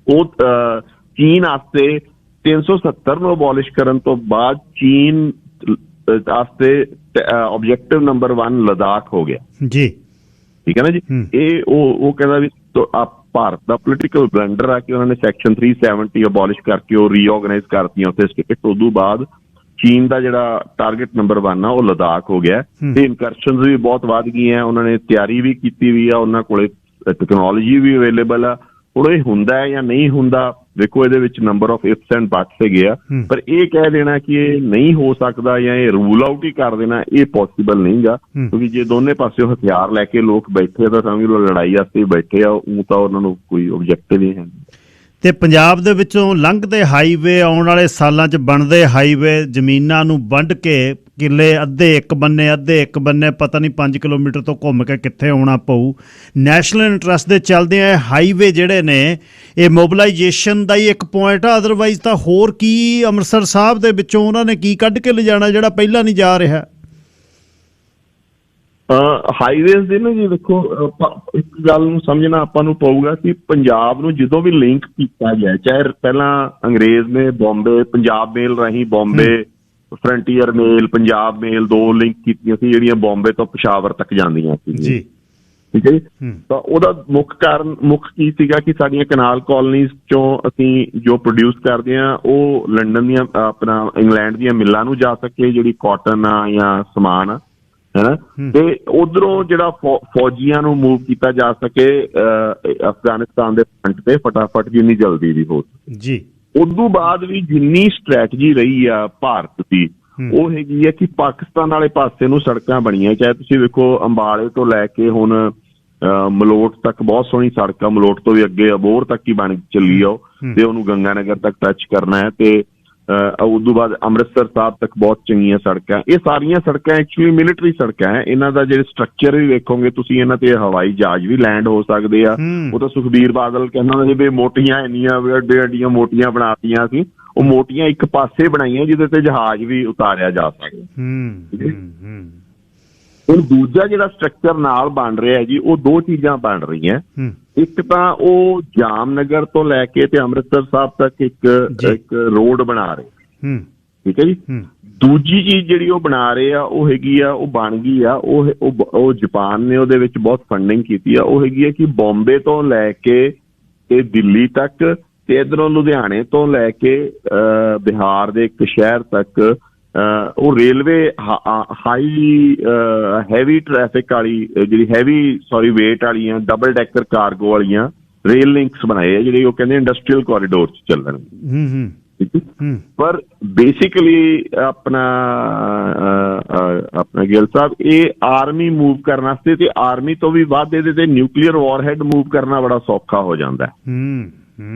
ਉਹ ਚੀਨ ਵਾਸਤੇ 370 ਨੂੰ ਅਬੋਲਿਸ਼ ਕਰਨ ਤੋਂ ਬਾਅਦ ਚੀਨ ਵਾਸਤੇ ਆਬਜੈਕਟਿਵ ਨੰਬਰ 1 ਲਦਾਖ ਹੋ ਗਿਆ ਜੀ, ਠੀਕ ਹੈ ਨਾ ਜੀ। ਇਹ ਉਹ ਕਹਿੰਦਾ ਵੀ ਭਾਰਤ ਦਾ ਪੋਲੀਟੀਕਲ ਬਲੰਡਰ ਆ ਕਿ ਉਹਨਾਂ ਨੇ ਸੈਕਸ਼ਨ 370 ਅਬੋਲਿਸ਼ ਕਰਕੇ ਉਹ ਰੀਆਰਗੇਨਾਈਜ਼ ਕਰਤੀਆਂ ਉੱਥੇ ਸਟੇਟ। ਉਦੋਂ ਬਾਅਦ ਚੀਨ ਦਾ ਜਿਹੜਾ ਟਾਰਗੇਟ ਨੰਬਰ 1 ਆ ਉਹ ਲਦਾਖ ਹੋ ਗਿਆ ਤੇ ਇਨਕਰਸ਼ਨਸ ਵੀ ਬਹੁਤ ਵੱਧ ਗਈਆਂ। ਉਹਨਾਂ ਨੇ ਤਿਆਰੀ ਵੀ ਕੀਤੀ ਵੀ ਆ, ਉਹਨਾਂ ਕੋਲੇ ਟੈਕਨੋਲੋਜੀ ਵੀ ਅਵੇਲੇਬਲ ਆ। ਹੁਣ ਇਹ ਹੁੰਦਾ ਹੈ ਜਾਂ ਨਹੀਂ ਹੁੰਦਾ, ਦੇਖੋ ਇਹਦੇ ਵਿੱਚ ਨੰਬਰ ਆਫ ਇਫਸ ਐਂਡ ਬਟਸ ਹੈਗੇ ਆ, ਪਰ ਇਹ ਕਹਿ ਦੇਣਾ ਕਿ ਇਹ ਨਹੀਂ ਹੋ ਸਕਦਾ ਜਾਂ ਇਹ ਰੂਲ ਆਊਟ ਹੀ ਕਰ ਦੇਣਾ ਇਹ ਪੋਸੀਬਲ ਨਹੀਂ ਗਾ। ਕਿਉਂਕਿ ਜੇ ਦੋਨੇ ਪਾਸੇ ਹਥਿਆਰ ਲੈ ਕੇ ਲੋਕ ਬੈਠੇ ਤਾਂ ਸਮਝ ਲਓ ਲੜਾਈ ਵਾਸਤੇ ਬੈਠੇ ਆ, ਉਹ ਤਾਂ ਉਹਨਾਂ ਨੂੰ ਕੋਈ ਆਬਜੈਕਟਿਵ ਹੀ ਹੈ। ਤੇ ਪੰਜਾਬ ਦੇ ਵਿੱਚੋਂ ਲੰਘਦੇ ਹਾਈਵੇ, ਆਉਣ ਵਾਲੇ ਸਾਲਾਂ 'ਚ ਬਣਦੇ ਹਾਈਵੇ, ਜ਼ਮੀਨਾਂ ਨੂੰ ਵੰਡ ਕੇ ਕਿੱਲੇ ਅੱਧੇ ਇੱਕ ਬੰਨੇ ਪਤਾ ਨਹੀਂ 5 ਕਿਲੋਮੀਟਰ ਤੋਂ ਘੁੰਮ ਕੇ ਕਿੱਥੇ ਆਉਣਾ ਪਊ। ਨੈਸ਼ਨਲ ਇੰਟਰਸਟ ਦੇ ਚੱਲਦੇ ਆ ਹਾਈਵੇ ਜਿਹੜੇ ਨੇ ਇਹ ਮੋਬਿਲਾਈਜੇਸ਼ਨ ਦਾ ਹੀ ਇੱਕ ਪੁਆਇੰਟ ਆ, ਅਦਰਵਾਈਜ਼ ਤਾਂ ਹੋਰ ਕੀ ਅੰਮ੍ਰਿਤਸਰ ਸਾਹਿਬ ਦੇ ਵਿੱਚੋਂ ਉਹਨਾਂ ਨੇ ਕੀ ਕੱਢ ਕੇ ਲਿਜਾਣਾ ਜਿਹੜਾ ਪਹਿਲਾਂ ਨਹੀਂ ਜਾ ਰਿਹਾ? ਹਾਈਵੇਜ਼ ਦੇ ਨਾ ਜੀ ਦੇਖੋ, ਇੱਕ ਗੱਲ ਨੂੰ ਸਮਝਣਾ ਆਪਾਂ ਨੂੰ ਪਊਗਾ ਕਿ ਪੰਜਾਬ ਨੂੰ ਜਦੋਂ ਵੀ ਲਿੰਕ ਕੀਤਾ ਗਿਆ, ਚਾਹੇ ਪਹਿਲਾਂ ਅੰਗਰੇਜ਼ ਨੇ ਬੰਬੇ ਪੰਜਾਬ ਮੇਲ ਰਾਹੀਂ ਬੰਬੇ ਫਰੰਟੀਅਰ ਮੇਲ, ਪੰਜਾਬ ਮੇਲ 2 ਲਿੰਕ ਕੀਤੀਆਂ ਸੀ ਜਿਹੜੀਆਂ ਬੰਬੇ ਤੋਂ ਪਸ਼ਾਵਰ ਤੱਕ ਜਾਂਦੀਆਂ ਸੀ ਜੀ, ਠੀਕ ਹੈ ਜੀ। ਤਾਂ ਉਹਦਾ ਮੁੱਖ ਕੀ ਸੀਗਾ ਕਿ ਸਾਡੀਆਂ ਕਨਾਲ ਕਾਲੋਨੀਜ਼ ਚੋਂ ਅਸੀਂ ਜੋ ਪ੍ਰੋਡਿਊਸ ਕਰਦੇ ਹਾਂ ਉਹ ਲੰਡਨ ਦੀਆਂ ਆਪਣਾ ਇੰਗਲੈਂਡ ਦੀਆਂ ਮਿੱਲਾਂ ਨੂੰ ਜਾ ਸਕੇ, ਜਿਹੜੀ ਕਾਟਨ ਆ ਜਾਂ ਸਮਾਨ ਆ, ਹੈ ਨਾ, ਤੇ ਉਧਰੋਂ ਜਿਹੜਾ ਫੌਜੀਆਂ ਨੂੰ ਮੂਵ ਕੀਤਾ ਜਾ ਸਕੇ ਅਫਗਾਨਿਸਤਾਨ ਦੇ ਫਰੰਟ ਤੇ ਫਟਾਫਟ ਜਿੰਨੀ ਜਲਦੀ ਵੀ ਹੋ ਸਕੇ ਜੀ। ਉਦੋਂ ਬਾਅਦ ਵੀ ਜਿੰਨੀ ਸਟ੍ਰੈਟਜੀ ਰਹੀ ਆ ਭਾਰਤ ਦੀ ਉਹ ਹੈਗੀ ਹੈ ਕਿ ਪਾਕਿਸਤਾਨ ਵਾਲੇ ਪਾਸੇ ਨੂੰ ਸੜਕਾਂ ਬਣੀਆਂ, ਚਾਹੇ ਤੁਸੀਂ ਵੇਖੋ ਅੰਬਾਲੇ ਤੋਂ ਲੈ ਕੇ ਹੁਣ ਮਲੋਟ ਤੱਕ ਬਹੁਤ ਸੋਹਣੀ ਸੜਕ ਆ, ਮਲੋਟ ਤੋਂ ਵੀ ਅੱਗੇ ਅਬੋਹਰ ਤੱਕ ਹੀ ਬਣ ਚੱਲੀ ਆ ਤੇ ਉਹਨੂੰ ਗੰਗਾਨਗਰ ਤੱਕ ਟੱਚ ਕਰਨਾ ਹੈ, ਤੇ ਉਦੋਂ ਬਾਅਦ ਅੰਮ੍ਰਿਤਸਰ ਸਾਹਿਬ ਤੱਕ ਬਹੁਤ ਚੰਗੀਆਂ ਸੜਕਾਂ। ਇਹ ਸਾਰੀਆਂ ਸੜਕਾਂ ਐਕਚੁਅਲੀ ਮਿਲਟਰੀ ਸੜਕਾਂ ਹੈ। ਇਹਨਾਂ ਦਾ ਜਿਹੜੇ ਸਟਰਕਚਰ ਵੀ ਵੇਖੋਗੇ ਤੁਸੀਂ, ਇਹਨਾਂ ਤੇ ਹਵਾਈ ਜਹਾਜ਼ ਵੀ ਲੈਂਡ ਹੋ ਸਕਦੇ ਆ। ਉਹ ਤਾਂ ਸੁਖਬੀਰ ਬਾਦਲ ਕਹਿੰਦਾ ਸੀ ਵੀ ਮੋਟੀਆਂ ਇੰਨੀਆਂ ਵੱਡੀਆਂ ਮੋਟੀਆਂ ਬਣਾਤੀਆਂ ਸੀ, ਉਹ ਮੋਟੀਆਂ ਇੱਕ ਪਾਸੇ ਬਣਾਈਆਂ ਜਿਹਦੇ ਤੇ ਜਹਾਜ਼ ਵੀ ਉਤਾਰਿਆ ਜਾ ਸਕਦਾ। ਹੁਣ ਦੂਜਾ ਜਿਹੜਾ ਸਟਰਕਚਰ ਨਾਲ ਬਣ ਰਿਹਾ ਜੀ, ਉਹ 2 ਚੀਜ਼ਾਂ ਬਣ ਰਹੀਆਂ। ਇੱਕ ਤਾਂ ਉਹ ਜਾਮਨਗਰ ਤੋਂ ਲੈ ਕੇ ਤੇ ਅੰਮ੍ਰਿਤਸਰ ਸਾਹਿਬ ਤੱਕ ਇੱਕ ਰੋਡ ਬਣਾ ਰਹੇ, ਠੀਕ ਹੈ ਜੀ। ਦੂਜੀ ਚੀਜ਼ ਜਿਹੜੀ ਉਹ ਬਣਾ ਰਹੇ ਆ ਉਹ ਹੈਗੀ ਆ, ਉਹ ਬਣ ਗਈ ਆ, ਉਹ ਜਾਪਾਨ ਨੇ ਉਹਦੇ ਵਿੱਚ ਬਹੁਤ ਫੰਡਿੰਗ ਕੀਤੀ ਆ। ਉਹ ਹੈਗੀ ਆ ਕਿ ਬੰਬੇ ਤੋਂ ਲੈ ਕੇ ਤੇ ਦਿੱਲੀ ਤੱਕ ਤੇ ਇੱਧਰੋਂ ਲੁਧਿਆਣੇ ਤੋਂ ਲੈ ਕੇ ਬਿਹਾਰ ਦੇ ਇੱਕ ਸ਼ਹਿਰ ਤੱਕ ਉਹ ਰੇਲਵੇ ਹਾਈ ਹੈਵੀ ਟ੍ਰੈਫਿਕ ਵਾਲੀ ਜਿਹੜੀ ਵੇਟ ਵਾਲੀਆਂ ਡਬਲ ਡੈਕਰ ਕਾਰਗੋ ਵਾਲੀਆਂ ਰੇਲ ਲਿੰਕਸ ਬਣਾਏ ਆ, ਜਿਹੜੇ ਉਹ ਕਹਿੰਦੇ ਇੰਡਸਟਰੀਅਲ ਕੋਰੀਡੋਰ 'ਚ ਚੱਲਣਗੇ। ਪਰ ਬੇਸਿਕਲੀ ਆਪਣਾ ਗਿੱਲ ਸਾਹਿਬ, ਇਹ ਆਰਮੀ ਮੂਵ ਕਰਨ ਵਾਸਤੇ ਤੇ ਆਰਮੀ ਤੋਂ ਵੀ ਵੱਧ ਇਹਦੇ ਤੇ ਨਿਊਕਲੀਅਰ ਵਾਰਹੈਡ ਮੂਵ ਕਰਨਾ ਬੜਾ ਸੌਖਾ ਹੋ ਜਾਂਦਾ ਹੈ,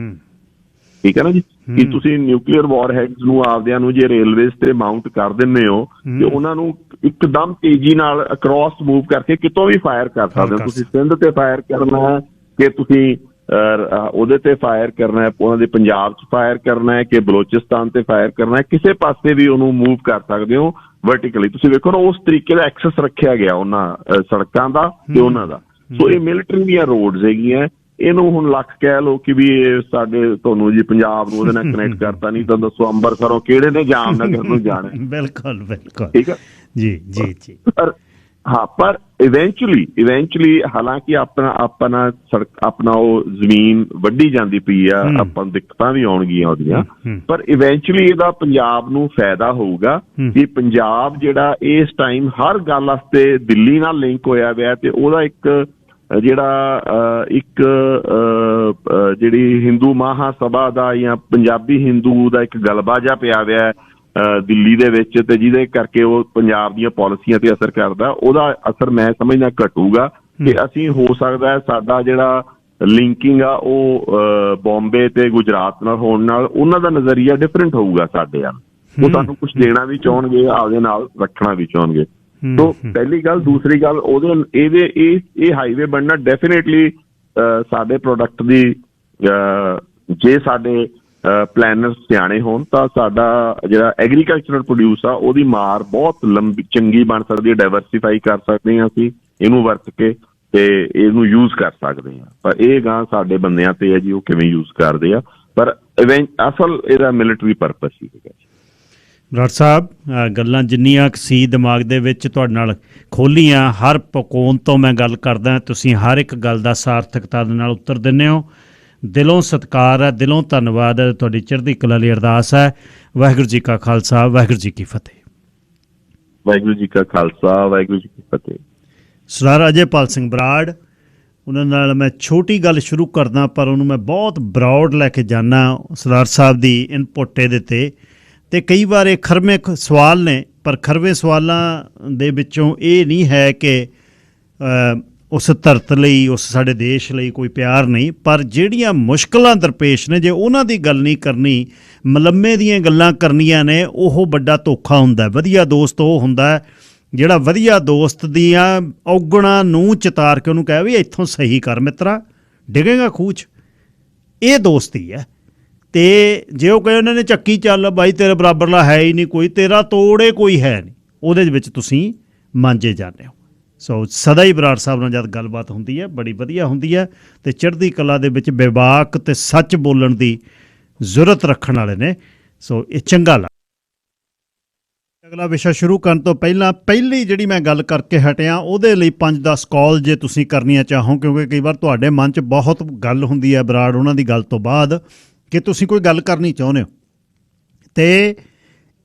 ਠੀਕ ਹੈ ਨਾ ਜੀ। ਕਿ ਤੁਸੀਂ ਨਿਊਕਲੀਅਰ ਵਾਰਹੈਡਸ ਨੂੰ ਆਪਦਿਆਂ ਨੂੰ ਜੇ ਰੇਲਵੇਜ਼ ਤੇ ਮਾਊਂਟ ਕਰ ਦਿੰਦੇ ਹੋ ਤੇ ਉਹਨਾਂ ਨੂੰ ਇੱਕਦਮ ਤੇਜ਼ੀ ਨਾਲ ਅਕ੍ਰੋਸ ਮੂਵ ਕਰਕੇ ਕਿਤੋਂ ਵੀ ਫਾਇਰ ਕਰ ਸਕਦੇ ਹੋ। ਤੁਸੀਂ ਸਿੰਧ ਤੇ ਫਾਇਰ ਕਰਨਾ ਹੈ ਕਿ ਤੁਸੀਂ ਉਹਦੇ ਤੇ ਫਾਇਰ ਕਰਨਾ ਹੈ, ਉਹਨਾਂ ਦੇ ਪੰਜਾਬ 'ਚ ਫਾਇਰ ਕਰਨਾ ਹੈ ਕਿ ਬਲੋਚਿਸਤਾਨ ਤੇ ਫਾਇਰ ਕਰਨਾ ਹੈ, ਕਿਸੇ ਪਾਸੇ ਵੀ ਉਹਨੂੰ ਮੂਵ ਕਰ ਸਕਦੇ ਹੋ ਵਰਟੀਕਲੀ। ਤੁਸੀਂ ਵੇਖੋ ਨਾ ਉਸ ਤਰੀਕੇ ਦਾ ਐਕਸੈਸ ਰੱਖਿਆ ਗਿਆ ਉਹਨਾਂ ਸੜਕਾਂ ਦਾ ਤੇ ਉਹਨਾਂ ਦਾ। ਸੋ ਇਹ ਮਿਲਟਰੀ ਦੀਆਂ ਰੋਡਸ ਹੈਗੀਆਂ। ਇਹਨੂੰ ਹੁਣ ਲੱਖ ਕਹਿ ਲਓ ਕਿ ਵੀ ਇਹ ਸਾਡੇ ਤੁਹਾਨੂੰ ਜੀ ਪੰਜਾਬ ਨੂੰ ਉਹਦੇ ਨਾਲ ਕਨੈਕਟ ਕਰਤਾ, ਨਹੀਂ ਤਾਂ ਦੱਸੋ ਅੰਮ੍ਰਿਤਸਰੋਂ ਕਿਹੜੇ ਨੇ ਜਾਮਨਗਰ ਨੂੰ ਜਾਣਾ। ਬਿਲਕੁਲ ਠੀਕ ਹੈ ਜੀ ਜੀ ਜੀ। ਪਰ ਇਵੈਂਚੁਅਲੀ ਹਾਲਾਂਕਿ ਆਪਣਾ ਉਹ ਜ਼ਮੀਨ ਵੱਢੀ ਜਾਂਦੀ ਪਈ ਆ, ਆਪਾਂ ਨੂੰ ਦਿੱਕਤਾਂ ਵੀ ਆਉਣਗੀਆਂ ਉਹਦੀਆਂ, ਪਰ ਇਵੈਂਚੁਅਲੀ ਇਹਦਾ ਪੰਜਾਬ ਨੂੰ ਫਾਇਦਾ ਹੋਊਗਾ ਕਿ ਪੰਜਾਬ ਜਿਹੜਾ ਇਸ ਟਾਈਮ ਹਰ ਗੱਲ ਵਾਸਤੇ ਦਿੱਲੀ ਨਾਲ ਲਿੰਕ ਹੋਇਆ ਹੋਇਆ ਤੇ ਉਹਦਾ ਜਿਹੜੀ ਹਿੰਦੂ ਮਹਾਸਭਾ ਦਾ ਜਾਂ ਪੰਜਾਬੀ ਹਿੰਦੂ ਦਾ ਇੱਕ ਗਲਬਾ ਜਿਹਾ ਪਿਆ ਹੋਇਆ ਦਿੱਲੀ ਦੇ ਵਿੱਚ, ਤੇ ਜਿਹਦੇ ਕਰਕੇ ਉਹ ਪੰਜਾਬ ਦੀਆਂ ਪਾਲਿਸੀਆਂ ਤੇ ਅਸਰ ਕਰਦਾ। ਉਹਦਾ ਅਸਰ ਮੈਂ ਸਮਝਦਾ ਘਟੂਗਾ ਕਿ ਅਸੀਂ ਹੋ ਸਕਦਾ ਹੈ ਸਾਡਾ ਜਿਹੜਾ ਲਿੰਕਿੰਗ ਆ ਉਹ ਬੰਬੇ ਤੇ ਗੁਜਰਾਤ ਨਾਲ ਹੋਣ ਨਾਲ ਉਹਨਾਂ ਦਾ ਨਜ਼ਰੀਆ ਡਿਫਰੈਂਟ ਹੋਊਗਾ ਸਾਡੇ ਵੱਲ। ਉਹ ਸਾਨੂੰ ਕੁਛ ਦੇਣਾ ਵੀ ਚਾਹੁਣਗੇ, ਆਪਦੇ ਨਾਲ ਰੱਖਣਾ ਵੀ ਚਾਹੁਣਗੇ। ਸੋ ਪਹਿਲੀ ਗੱਲ। ਦੂਸਰੀ ਗੱਲ, ਇਹ ਹਾਈਵੇ ਬਣਨਾ ਡੈਫੀਨੇਟਲੀ ਸਾਡੇ ਪ੍ਰੋਡਕਟ ਦੀ, ਜੇ ਸਾਡੇ ਪਲੈਨਰ ਸਿਆਣੇ ਹੋਣ ਤਾਂ ਸਾਡਾ ਜਿਹੜਾ ਐਗਰੀਕਲਚਰਲ ਪ੍ਰੋਡਿਊਸ ਆ ਉਹਦੀ ਮਾਰ ਬਹੁਤ ਚੰਗੀ ਬਣ ਸਕਦੀ ਹੈ। ਡਾਇਵਰਸੀਫਾਈ ਕਰ ਸਕਦੇ ਹਾਂ ਅਸੀਂ ਇਹਨੂੰ ਵਰਤ ਕੇ ਤੇ ਇਹਨੂੰ ਯੂਜ਼ ਕਰ ਸਕਦੇ ਹਾਂ। ਪਰ ਇਹ ਗਾਂ ਸਾਡੇ ਬੰਦਿਆਂ ਤੇ ਹੈ ਜੀ, ਉਹ ਕਿਵੇਂ ਯੂਜ਼ ਕਰਦੇ ਆ। ਪਰ ਅਸਲ ਇਹਦਾ ਮਿਲਟਰੀ ਪਰਪਸ ਹੀ ਹੈਗਾ। ਬਰਾੜ ਸਾਹਿਬ, ਗੱਲਾਂ ਜਿੰਨੀਆਂ ਕੁ ਸੀ ਦਿਮਾਗ ਦੇ ਵਿੱਚ ਤੁਹਾਡੇ ਨਾਲ ਖੋਲ੍ਹੀਆਂ, ਹਰ ਪਕੌਣ ਤੋਂ ਮੈਂ ਗੱਲ ਕਰਦਾ, ਤੁਸੀਂ ਹਰ ਇੱਕ ਗੱਲ ਦਾ ਸਾਰਥਕਤਾ ਦੇ ਨਾਲ ਉੱਤਰ ਦਿੰਦੇ ਹੋ। ਦਿਲੋਂ ਸਤਿਕਾਰ ਹੈ, ਦਿਲੋਂ ਧੰਨਵਾਦ ਹੈ। ਤੁਹਾਡੀ ਚੜ੍ਹਦੀ ਕਲਾ ਲਈ ਅਰਦਾਸ ਹੈ। ਵਾਹਿਗੁਰੂ ਜੀ ਕਾ ਖਾਲਸਾ, ਵਾਹਿਗੁਰੂ ਜੀ ਕੀ ਫਤਿਹ। ਵਾਹਿਗੁਰੂ ਜੀ ਕਾ ਖਾਲਸਾ, ਵਾਹਿਗੁਰੂ ਜੀ ਕੀ ਫਤਿਹ। ਸਰਦਾਰ ਅਜੇਪਾਲ ਸਿੰਘ ਬਰਾੜ, ਉਹਨਾਂ ਨਾਲ ਮੈਂ ਛੋਟੀ ਗੱਲ ਸ਼ੁਰੂ ਕਰਦਾ, ਪਰ ਉਹਨੂੰ ਮੈਂ ਬਹੁਤ ਬਰੌਡ ਲੈ ਕੇ ਜਾਂਦਾ। ਸਰਦਾਰ ਸਾਹਿਬ ਦੀ ਇਨਪੁੱਟ ਇਹਦੇ 'ਤੇ ਕਈ ਵਾਰ ਇਹ ਖਰਵੇਂ ਸਵਾਲ ਨੇ, ਪਰ ਖਰਵੇਂ ਸਵਾਲਾਂ ਦੇ ਵਿੱਚੋਂ ਇਹ ਨਹੀਂ ਹੈ ਕਿ ਉਸ ਧਰਤ ਲਈ, ਉਸ ਸਾਡੇ ਦੇਸ਼ ਲਈ ਕੋਈ ਪਿਆਰ ਨਹੀਂ, ਪਰ ਜਿਹੜੀਆਂ ਮੁਸ਼ਕਲਾਂ ਦਰਪੇਸ਼ ਨੇ, ਜੇ ਉਹਨਾਂ ਦੀ ਗੱਲ ਨਹੀਂ ਕਰਨੀ, ਮਲੰਮੇ ਦੀਆਂ ਗੱਲਾਂ ਕਰਨੀਆਂ ਨੇ, ਉਹ ਵੱਡਾ ਧੋਖਾ ਹੁੰਦਾ। ਵਧੀਆ ਦੋਸਤ ਉਹ ਹੁੰਦਾ ਜਿਹੜਾ ਵਧੀਆ ਦੋਸਤ ਦੀਆਂ ਔਗਣਾਂ ਨੂੰ ਚਿਤਾਰ ਕੇ ਉਹਨੂੰ ਕਹੇ ਵੀ ਇੱਥੋਂ ਸਹੀ ਕਰ ਮਿੱਤਰਾ, ਡਿੱਗੇਗਾ ਖੂਹ 'ਚ। ਇਹ ਦੋਸਤੀ ਹੈ। ਅਤੇ ਜੇ ਉਹ ਕਹੇ ਉਹਨਾਂ ਨੇ ਚੱਕੀ ਚੱਲ ਬਾਈ, ਤੇਰੇ ਬਰਾਬਰਲਾ ਹੈ ਹੀ ਨਹੀਂ ਕੋਈ, ਤੇਰਾ ਤੋੜੇ ਕੋਈ ਹੈ ਨਹੀਂ, ਉਹਦੇ ਵਿੱਚ ਤੁਸੀਂ ਮਾਂਜੇ ਜਾਂਦੇ ਹੋ। ਸੋ ਸਦਾ ਹੀ ਬਰਾੜ ਸਾਹਿਬ ਨਾਲ ਜਦ ਗੱਲਬਾਤ ਹੁੰਦੀ ਹੈ ਬੜੀ ਵਧੀਆ ਹੁੰਦੀ ਹੈ, ਅਤੇ ਚੜ੍ਹਦੀ ਕਲਾ ਦੇ ਵਿੱਚ ਬੇਬਾਕ ਅਤੇ ਸੱਚ ਬੋਲਣ ਦੀ ਜ਼ਰੂਰਤ ਰੱਖਣ ਵਾਲੇ ਨੇ। ਸੋ ਇਹ ਚੰਗਾ ਲੱਗ। ਅਗਲਾ ਵਿਸ਼ਾ ਸ਼ੁਰੂ ਕਰਨ ਤੋਂ ਪਹਿਲੀ ਜਿਹੜੀ ਮੈਂ ਗੱਲ ਕਰਕੇ ਹਟਿਆ, ਉਹਦੇ ਲਈ 5-10 ਕਾਲ ਜੇ ਤੁਸੀਂ ਕਰਨੀਆਂ ਚਾਹੋ, ਕਿਉਂਕਿ ਕਈ ਵਾਰ ਤੁਹਾਡੇ ਮਨ 'ਚ ਬਹੁਤ ਗੱਲ ਹੁੰਦੀ ਹੈ ਬਰਾੜ ਉਹਨਾਂ ਦੀ ਗੱਲ ਤੋਂ ਬਾਅਦ ਕਿ ਤੁਸੀਂ ਕੋਈ ਗੱਲ ਕਰਨੀ ਚਾਹੁੰਦੇ ਹੋ, ਅਤੇ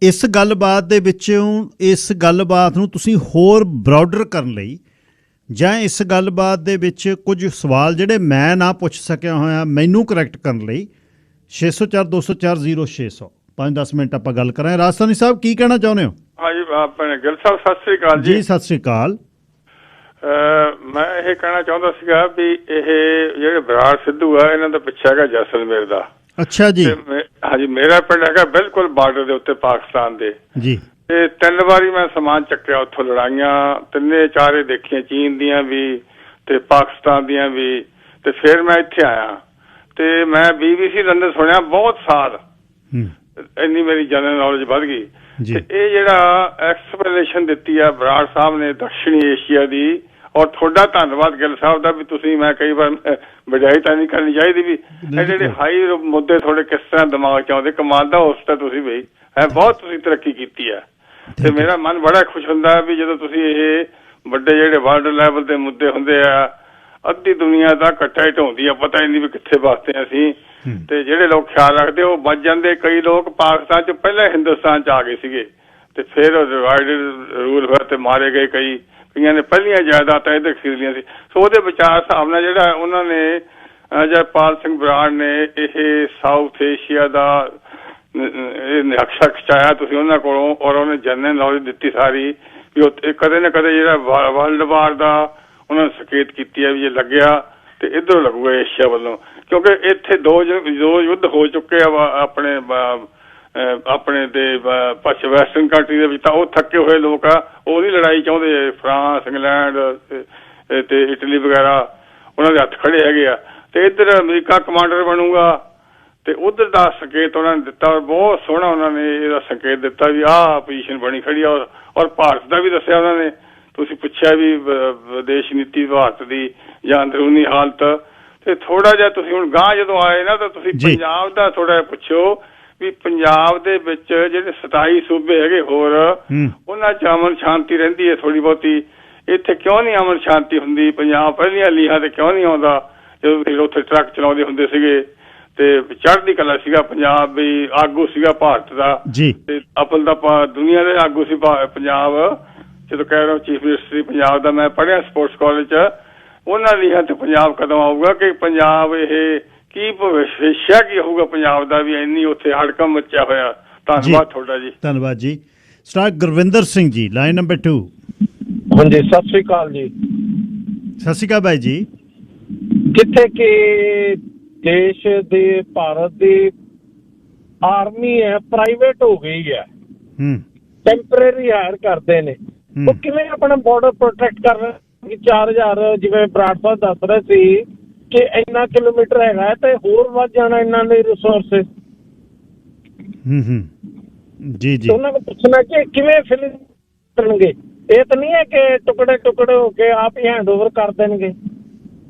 ਇਸ ਗੱਲਬਾਤ ਦੇ ਵਿੱਚੋਂ ਇਸ ਗੱਲਬਾਤ ਨੂੰ ਤੁਸੀਂ ਹੋਰ ਬਰੋਡਰ ਕਰਨ ਲਈ, ਜਾਂ ਇਸ ਗੱਲਬਾਤ ਦੇ ਵਿੱਚ ਕੁਝ ਸਵਾਲ ਜਿਹੜੇ ਮੈਂ ਨਾ ਪੁੱਛ ਸਕਿਆ ਹੋਇਆ ਮੈਨੂੰ ਕਰੈਕਟ ਕਰਨ ਲਈ 604-204-0600 5-10 ਮਿੰਟ ਆਪਾਂ ਗੱਲ ਕਰਾਂਗੇ। ਰਾਜਸਥਾਨੀ ਸਾਹਿਬ ਕੀ ਕਹਿਣਾ ਚਾਹੁੰਦੇ ਹੋ? ਹਾਂਜੀ ਆਪਣੇ ਗਿੱਲ ਸਾਹਿਬ ਸਤਿ ਸ੍ਰੀ ਅਕਾਲ ਜੀ। ਸਤਿ ਸ੍ਰੀ ਅਕਾਲ। ਮੈਂ ਇਹ ਕਹਿਣਾ ਚਾਹੁੰਦਾ ਸੀਗਾ ਵੀ ਇਹ ਜਿਹੜੇ ਬਰਾੜ ਸਿੱਧੂ ਆ, ਇਹਨਾਂ ਦਾ ਪਿੱਛੇ ਹੈਗਾ ਜੈਸਲਮੇਰ ਦਾ। ਅੱਛਾ ਜੀ। ਹਾਂਜੀ, ਮੇਰਾ ਪਿੰਡ ਹੈਗਾ ਬਿਲਕੁਲ ਬਾਰਡਰ ਦੇ ਉੱਤੇ ਪਾਕਿਸਤਾਨ ਦੇ ਜੀ। ਤੇ 3 ਵਾਰੀ ਮੈਂ ਸਮਾਨ ਚੱਕਿਆ ਉੱਥੋਂ, ਲੜਾਈਆਂ 3-4 ਦੇਖੀਆਂ, ਚੀਨ ਦੀਆਂ ਵੀ ਤੇ ਪਾਕਿਸਤਾਨ ਦੀਆਂ ਵੀ, ਤੇ ਫਿਰ ਮੈਂ ਇੱਥੇ ਆਇਆ ਤੇ ਮੈਂ BBC ਲੰਡਨ ਸੁਣਿਆ ਬਹੁਤ ਸਾਲ, ਇੰਨੀ ਮੇਰੀ ਜਨਰਲ ਨੌਲੇਜ ਵੱਧ ਗਈ। ਤੇ ਇਹ ਜਿਹੜਾ ਐਕਸਪਲੇਨੇਸ਼ਨ ਦਿੱਤੀ ਆ ਬਰਾੜ ਸਾਹਿਬ ਨੇ ਦਕਸ਼ਣੀ ਏਸ਼ੀਆ ਦੀ, ਔਰ ਤੁਹਾਡਾ ਧੰਨਵਾਦ ਗਿੱਲ ਸਾਹਿਬ ਦਾ ਵੀ ਤੁਸੀਂ, ਮੈਂ ਕਈ ਵਾਰ ਵਡਿਆਈ ਤਾਂ ਨਹੀਂ ਕਰਨੀ ਚਾਹੀਦੀ ਵੀ ਇਹ ਜਿਹੜੇ ਹਾਈ ਮੁੱਦੇ ਤੁਹਾਡੇ ਕਿਸ ਤਰ੍ਹਾਂ ਦਿਮਾਗ 'ਚ ਆਉਂਦੇ, ਕਮਾਲ ਦਾ ਉਸ ਤਾਂ ਤੁਸੀਂ ਬਈ ਹੈ, ਬਹੁਤ ਤੁਸੀਂ ਤਰੱਕੀ ਕੀਤੀ ਹੈ। ਤੇ ਮੇਰਾ ਮਨ ਬੜਾ ਖੁਸ਼ ਹੁੰਦਾ ਵੀ ਜਦੋਂ ਤੁਸੀਂ ਇਹ ਵੱਡੇ ਜਿਹੜੇ ਵਰਲਡ ਲੈਵਲ ਦੇ ਮੁੱਦੇ ਹੁੰਦੇ ਆ, ਅੱਧੀ ਦੁਨੀਆ ਦਾ ਇਕੱਠਾ ਹੀ ਢਾਉਂਦੀ ਆ, ਪਤਾ ਹੀ ਨਹੀਂ ਵੀ ਕਿੱਥੇ ਵਾਸਤੇ ਅਸੀਂ, ਤੇ ਜਿਹੜੇ ਲੋਕ ਖਿਆਲ ਰੱਖਦੇ ਉਹ ਬਚ ਜਾਂਦੇ। ਕਈ ਲੋਕ ਪਾਕਿਸਤਾਨ 'ਚ ਪਹਿਲਾਂ ਹਿੰਦੁਸਤਾਨ 'ਚ ਆ ਗਏ ਸੀਗੇ, ਤੇ ਫਿਰ ਡਿਵਾਈਡਡ ਰੂਲ ਹੋਇਆ ਤੇ ਮਾਰੇ ਗਏ। ਕਈਆਂ ਨੇ ਪਹਿਲੀਆਂ ਜਾਇਦਾਦਾਂ ਇੱਧਰ ਖਰੀਦ ਲਈਆਂ ਸੀ। ਸੋ ਉਹਦੇ ਵਿਚਾਰ ਹਿਸਾਬ ਨਾਲ ਜਿਹੜਾ ਉਹਨਾਂ ਨੇ ਜੈਪਾਲ ਸਿੰਘ ਬਰਾੜ ਨੇ ਇਹ ਸਾਊਥ ਏਸ਼ੀਆ ਦਾ ਇਹ ਨਕਸ਼ਾ ਖਿਚਾਇਆ ਤੁਸੀਂ ਉਹਨਾਂ ਕੋਲੋਂ, ਔਰ ਉਹਨੇ ਜਨਰਲ ਨੌਲੇਜ ਦਿੱਤੀ ਸਾਰੀ ਵੀ ਕਦੇ ਨਾ ਕਦੇ ਜਿਹੜਾ ਵਰਲਡ ਵਾਰ ਦਾ ਉਹਨਾਂ ਨੇ ਸੰਕੇਤ ਕੀਤੀ ਹੈ ਵੀ ਜੇ ਲੱਗਿਆ ਤੇ ਇੱਧਰੋਂ ਲੱਗੂਗਾ ਏਸ਼ੀਆ ਵੱਲੋਂ, ਕਿਉਂਕਿ ਇੱਥੇ ਦੋ ਯੁੱਧ ਹੋ ਚੁੱਕੇ ਆ ਆਪਣੇ ਤੇ ਵੈਸਟਰਨ ਕੰਟਰੀ ਦੇ ਵਿੱਚ, ਤਾਂ ਉਹ ਥੱਕੇ ਹੋਏ ਲੋਕ ਆ, ਉਹ ਨਹੀਂ ਲੜਾਈ ਚਾਹੁੰਦੇ। ਫਰਾਂਸ, ਇੰਗਲੈਂਡ ਤੇ ਇਟਲੀ ਵਗੈਰਾ ਉਹਨਾਂ ਦੇ ਹੱਥ ਖੜੇ ਹੈਗੇ ਆ, ਤੇ ਇੱਧਰ ਅਮਰੀਕਾ ਕਮਾਂਡਰ ਬਣੂਗਾ, ਤੇ ਉਧਰ ਦਾ ਸੰਕੇਤ ਉਹਨਾਂ ਨੇ ਦਿੱਤਾ। ਬਹੁਤ ਸੋਹਣਾ ਉਹਨਾਂ ਨੇ ਇਹਦਾ ਸੰਕੇਤ ਦਿੱਤਾ ਵੀ ਆਹ ਪੋਜੀਸ਼ਨ ਬਣੀ ਖੜੀ ਆ, ਔਰ ਭਾਰਤ ਦਾ ਵੀ ਦੱਸਿਆ ਉਹਨਾਂ ਨੇ। ਤੁਸੀਂ ਪੁੱਛਿਆ ਵੀ ਵਿਦੇਸ਼ ਨੀਤੀ ਭਾਰਤ ਦੀ ਜਾਂ ਅੰਦਰੂਨੀ ਹਾਲਤ, ਤੇ ਥੋੜਾ ਜਿਹਾ ਤੁਸੀਂ ਹੁਣ ਗਾਂਹ ਜਦੋਂ ਆਏ ਨਾ ਤਾਂ ਤੁਸੀਂ ਪੰਜਾਬ ਦਾ ਥੋੜਾ ਜਿਹਾ ਪੁੱਛੋ ਵੀ ਪੰਜਾਬ ਦੇ ਵਿੱਚ ਜਿਹੜੇ 27 ਸੂਬੇ ਹੈਗੇ ਹੋਰ, ਉਹਨਾਂ 'ਚ ਅਮਨ ਸ਼ਾਂਤੀ ਰਹਿੰਦੀ ਹੈ ਥੋੜੀ ਬਹੁਤੀ, ਇੱਥੇ ਕਿਉਂ ਨਹੀਂ ਅਮਨ ਸ਼ਾਂਤੀ ਹੁੰਦੀ? ਪੰਜਾਬ ਪਹਿਲੀਆਂ ਲੀਹਾਂ ਤੇ ਕਿਉਂ ਨਹੀਂ ਆਉਂਦਾ? ਜਦੋਂ ਤੁਸੀਂ ਉੱਥੇ ਟਰੱਕ ਚਲਾਉਂਦੇ ਹੁੰਦੇ ਸੀਗੇ ਤੇ ਚੜ੍ਹਦੀ ਕਲਾ ਸੀਗਾ ਪੰਜਾਬ, ਵੀ ਆਗੂ ਸੀਗਾ ਭਾਰਤ ਦਾ, ਤੇ ਅਪਲ ਦਾ ਦੁਨੀਆ ਦੇ ਆਗੂ ਸੀ ਪੰਜਾਬ। ਜਦੋਂ ਕਹਿ ਰਿਹਾ ਚੀਫ ਮਿਨਿਸਟਰ ਪੰਜਾਬ ਦਾ, ਮੈਂ ਪੜ੍ਹਿਆ ਸਪੋਰਟਸ ਕਾਲਜ 'ਚ, ਉਹਨਾਂ ਲੀਹਾਂ ਤੇ ਪੰਜਾਬ ਕਦੋਂ ਆਊਗਾ? ਕਿ ਪੰਜਾਬ ਇਹ ਕੀ ਭਵਿੱਖ ਕੀ ਹੋਊਗਾ ਪੰਜਾਬ ਦਾ ਵੀ ਇੰਨੀ ਉੱਥੇ ਹੜਕੰਪ ਮਚਿਆ ਹੋਇਆ। ਧੰਨਵਾਦ ਤੁਹਾਡਾ ਜੀ। ਧੰਨਵਾਦ ਜੀ। Star Gurvinder Singh ji, line number 2। ਹਾਂਜੀ, ਸਤਿ ਸ੍ਰੀ ਅਕਾਲ ਜੀ। ਸਤਿ ਸ੍ਰੀ ਅਕਾਲ ਬਾਈ ਜੀ। ਜਿੱਥੇ ਕਿ ਦੇਸ਼ ਦੇ ਭਾਰਤ ਦੀ ਆਰਮੀ ਹੈ ਪ੍ਰਾਈਵੇਟ ਹੋ ਗਈ ਹੈ, ਟੈਂਪਰੇਰੀ ਹਾਇਰ ਕਰਦੇ ਨੇ, ਉਹ ਕਿਵੇਂ ਆਪਣਾ ਬਾਰਡਰ ਪ੍ਰੋਟੈਕਟ ਕਰ ਰਹੇ? 4000 ਜਿਵੇਂ ਬਰਾੜ ਸਾਹਿਬ ਦੱਸ ਰਹੇ ਸੀ ਕਿ ਇੰਨਾ ਕਿਲੋਮੀਟਰ ਹੈਗਾ ਤੇ ਹੋਰ ਵੱਧ ਜਾਣਾ ਇਹਨਾਂ ਦੇ ਰਿਸੋਰਸਿਸ। ਜੀ ਜੀ, ਉਹਨਾਂ ਨੂੰ ਪੁੱਛਣਾ ਕਿ ਕਿਵੇਂ ਫਿਲ ਕਰਨਗੇ? ਇਹ ਤਾਂ ਨਹੀਂ ਹੈ ਕਿ ਟੁਕੜੇ ਹੋ ਕੇ ਆਪ ਹੀ ਹੈਂਡਓਵਰ ਕਰ ਦੇਣਗੇ।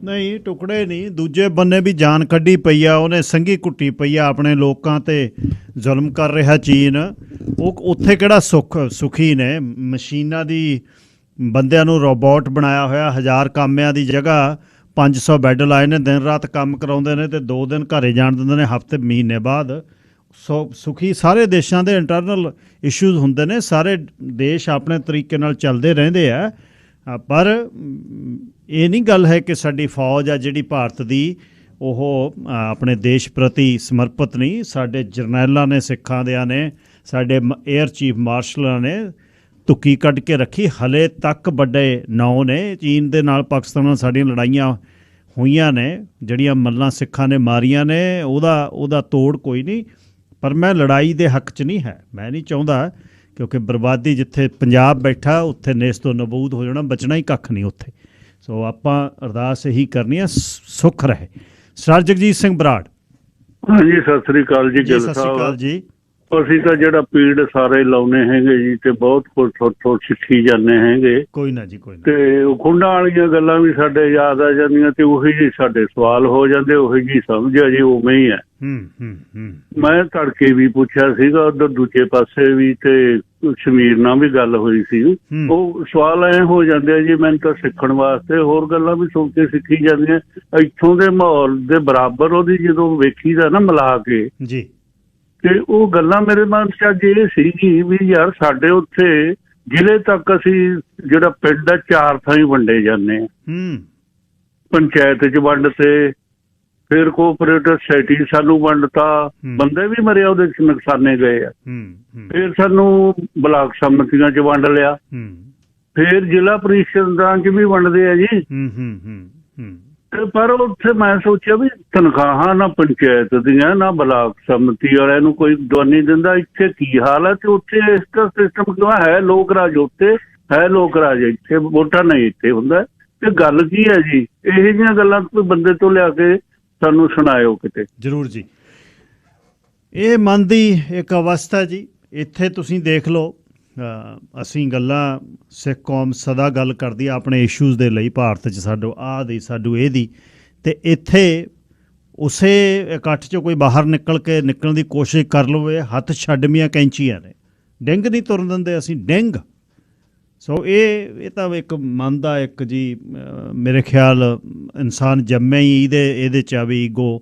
ਨਹੀਂ, ਟੁਕੜੇ ਨਹੀਂ, ਦੂਜੇ ਬੰਨੇ ਵੀ ਜਾਨ ਕੱਢੀ ਪਈ ਆ, ਉਹਨੇ ਸੰਘੀ ਕੁੱਟੀ ਪਈ ਆ, ਆਪਣੇ ਲੋਕਾਂ ਤੇ ਜ਼ੁਲਮ ਕਰ ਰਿਹਾ ਚੀਨ। ਉਹ ਉੱਥੇ ਕਿਹੜਾ ਸੁਖੀ ਨੇ, ਮਸ਼ੀਨਾਂ ਦੀ ਬੰਦਿਆਂ ਨੂੰ ਰੋਬੋਟ ਬਣਾਇਆ ਹੋਇਆ, 1000 ਕਾਮਿਆਂ ਦੀ ਜਗ੍ਹਾ 500 ਬੈੱਡ ਲਾਏ ਨੇ, ਦਿਨ ਰਾਤ ਕੰਮ ਕਰਾਉਂਦੇ ਨੇ ਤੇ 2 ਦਿਨ ਘਰੇ ਜਾਣ ਦਿੰਦੇ ਨੇ ਹਫ਼ਤੇ ਮਹੀਨੇ ਬਾਅਦ। ਸੁਖੀ ਸਾਰੇ ਦੇਸ਼ਾਂ ਦੇ ਇੰਟਰਨਲ ਇਸ਼ੂਜ਼ ਹੁੰਦੇ ਨੇ, ਸਾਰੇ ਦੇਸ਼ ਆਪਣੇ ਤਰੀਕੇ ਨਾਲ ਚੱਲਦੇ ਰਹਿੰਦੇ ਆ, ਪਰ ਇਹ ਨਹੀਂ ਗੱਲ ਹੈ ਕਿ ਸਾਡੀ ਫੌਜ ਆ ਜਿਹੜੀ ਭਾਰਤ ਦੀ ਉਹ ਆਪਣੇ ਦੇਸ਼ ਪ੍ਰਤੀ ਸਮਰਪਿਤ ਨਹੀਂ। ਸਾਡੇ ਜਰਨੈਲਾਂ ਨੇ, ਸਿੱਖਾਂ ਦਿਆਂ ਨੇ, ਸਾਡੇ ਏਅਰ ਚੀਫ ਮਾਰਸ਼ਲਾਂ ਨੇ ਤੁੱਕੀ ਕੱਢ ਕੇ ਰੱਖੀ। ਹਲੇ ਤੱਕ ਵੱਡੇ ਨਾਂ ਨੇ। ਚੀਨ ਦੇ ਨਾਲ, ਪਾਕਿਸਤਾਨ ਨਾਲ ਸਾਡੀਆਂ ਲੜਾਈਆਂ ਹੋਈਆਂ ਨੇ, ਜਿਹੜੀਆਂ ਮੱਲਾਂ ਸਿੱਖਾਂ ਨੇ ਮਾਰੀਆਂ ਨੇ, ਉਹਦਾ ਤੋੜ ਕੋਈ ਨਹੀਂ। ਪਰ ਮੈਂ ਲੜਾਈ ਦੇ ਹੱਕ 'ਚ ਨਹੀਂ ਹੈ, ਮੈਂ ਨਹੀਂ ਚਾਹੁੰਦਾ, ਕਿਉਂਕਿ ਬਰਬਾਦੀ ਜਿੱਥੇ ਪੰਜਾਬ ਬੈਠਾ ਉੱਥੇ ਨੇਸਤੋ ਨਬੂਦ ਹੋ ਜਾਣਾ, ਬਚਣਾ ਹੀ ਕੱਖ ਨਹੀਂ ਉੱਥੇ। ਸੋ ਆਪਾਂ ਅਰਦਾਸ ਇਹੀ ਕਰਨੀ ਆ ਸੁੱਖ ਰਹੇ। ਸਰਦਾਰ ਜਗਜੀਤ ਸਿੰਘ ਬਰਾੜ। ਹਾਂਜੀ, ਸਤਿ ਸ੍ਰੀ ਅਕਾਲ ਜੀ। ਸਤਿ ਸ੍ਰੀ ਅਕਾਲ ਜੀ। ਅਸੀਂ ਤਾਂ ਜਿਹੜਾ ਪੀੜ ਸਾਰੇ ਲਾਉਨੇ ਹੈਗੇ ਜੀ, ਤੇ ਬਹੁਤ ਕੁਝ ਥੋੜ੍ਹ ਸਿੱਖੀ ਜਾਂਦੇ ਹੈਗੇ। ਕੋਈ ਨਾ ਜੀ, ਕੋਈ ਨਾ। ਤੇ ਖੁੰਡਾਂ ਵਾਲੀਆਂ ਗੱਲਾਂ ਵੀ ਸਾਡੇ ਯਾਦ ਆ ਜਾਂਦੀਆਂ, ਤੇ ਉਹੀ ਜੀ ਸਾਡੇ ਸਵਾਲ ਹੋ ਜਾਂਦੇ, ਉਹੀ ਜੀ ਸਮਝ ਆ ਜੀ ਉਵੇਂ ਹੀ ਹੈ। ਮੈਂ ਤੜਕੇ ਵੀ ਪੁੱਛਿਆ ਸੀਗਾ ਉਧਰ ਦੂਜੇ ਪਾਸੇ ਵੀ, ਤੇ ਸ਼ਮੀਰ ਨਾਲ ਵੀ ਗੱਲ ਹੋਈ ਸੀ। ਉਹ ਸਵਾਲ ਐ ਹੋ ਜਾਂਦੇ ਆ ਜੀ, ਮੈਨੂੰ ਤਾਂ ਸਿੱਖਣ ਵਾਸਤੇ ਹੋਰ ਗੱਲਾਂ ਵੀ ਸੁਣ ਕੇ ਸਿੱਖੀ ਜਾਂਦੀਆਂ। ਇੱਥੋਂ ਦੇ ਮਾਹੌਲ ਦੇ ਬਰਾਬਰ ਉਹਦੀ ਜਦੋਂ ਵੇਖੀਦਾ ਨਾ ਮਿਲਾ ਕੇ ਜੀ, ਤੇ ਉਹ ਗੱਲਾਂ ਮੇਰੇ ਮਨ 'ਚ ਅੱਜ ਇਹ ਸੀਗੀ ਵੀ ਯਾਰ ਸਾਡੇ ਉੱਥੇ ਜ਼ਿਲ੍ਹੇ ਤੱਕ ਅਸੀਂ ਜਿਹੜਾ ਪਿੰਡ ਆ 4 ਥਾਈਂ ਵੰਡੇ ਜਾਂਦੇ ਆ। ਪੰਚਾਇਤ 'ਚ ਵੰਡ ਤੇ, ਫਿਰ ਕੋਆਪਰੇਟਿਵ ਸੋਸਾਇਟੀ ਸਾਨੂੰ ਵੰਡਤਾ, ਬੰਦੇ ਵੀ ਮਰੇ ਉਹਦੇ 'ਚ ਨੁਕਸਾਨੇ ਗਏ ਆ। ਫਿਰ ਸਾਨੂੰ ਬਲਾਕ ਸੰਮਤੀਆਂ 'ਚ ਵੰਡ ਲਿਆ, ਫਿਰ ਜ਼ਿਲ੍ਹਾ ਪ੍ਰੀਸ਼ਦਾਂ 'ਚ ਵੀ ਵੰਡਦੇ ਆ ਜੀ। ਪਰ ਉੱਥੇ ਮੈਂ ਸੋਚਿਆ ਵੀ ਤਨਖਾਹਾਂ ਨਾ ਪੰਚਾਇਤ ਦੀਆਂ ਨਾ ਬਲਾਕ ਸੰਮਤੀ ਵਾਲਿਆਂ ਨੂੰ ਕੋਈ ਦਵਾਨੀ ਦਿੰਦਾ। ਇੱਥੇ ਕੀ ਹਾਲ ਹੈ? ਤੇ ਉੱਥੇ ਇਸ ਦਾ ਸਿਸਟਮ ਕਿਉਂ ਹੈ? ਲੋਕ ਰਾਜ ਉੱਥੇ ਹੈ, ਲੋਕ ਰਾਜ ਇੱਥੇ, ਵੋਟਾਂ ਨਹੀਂ ਇੱਥੇ ਹੁੰਦਾ। ਤੇ ਗੱਲ ਕੀ ਹੈ ਜੀ? ਇਹੋ ਜਿਹੀਆਂ ਗੱਲਾਂ ਕੋਈ ਬੰਦੇ ਤੋਂ ਲਿਆ ਕੇ ਸਾਨੂੰ ਸੁਣਾਇਓ ਕਿਤੇ। ਜ਼ਰੂਰ ਜੀ। ਇਹ ਮਨ ਦੀ ਇੱਕ ਅਵਸਥਾ ਜੀ। ਇੱਥੇ ਤੁਸੀਂ ਦੇਖ ਲਓ, ਅਸੀਂ ਗੱਲਾਂ ਸਿੱਖ ਕੌਮ ਸਦਾ ਗੱਲ ਕਰਦੀ ਆ ਆਪਣੇ ਇਸ਼ੂਜ਼ ਦੇ ਲਈ, ਭਾਰਤ 'ਚ ਸਾਡੋ ਆਹ ਦੀ, ਸਾਡੂ ਇਹਦੀ, ਅਤੇ ਇੱਥੇ ਉਸੇ ਇਕੱਠ 'ਚੋਂ ਕੋਈ ਬਾਹਰ ਨਿਕਲਣ ਦੀ ਕੋਸ਼ਿਸ਼ ਕਰ ਲਵੇ, ਹੱਥ ਛੱਡਵੀਆਂ ਕੈਂਚੀਆਂ ਨੇ, ਡਿੰਗ ਨਹੀਂ ਤੁਰਨ ਦਿੰਦੇ ਅਸੀਂ, ਡਿੰਗ। ਸੋ ਇਹ ਤਾਂ ਇੱਕ ਮਨ ਦਾ ਇੱਕ ਜੀ, ਮੇਰੇ ਖਿਆਲ ਇਨਸਾਨ ਜੰਮੇ ਹੀ ਇਹਦੇ 'ਚ ਆ ਵੀ ਈਗੋ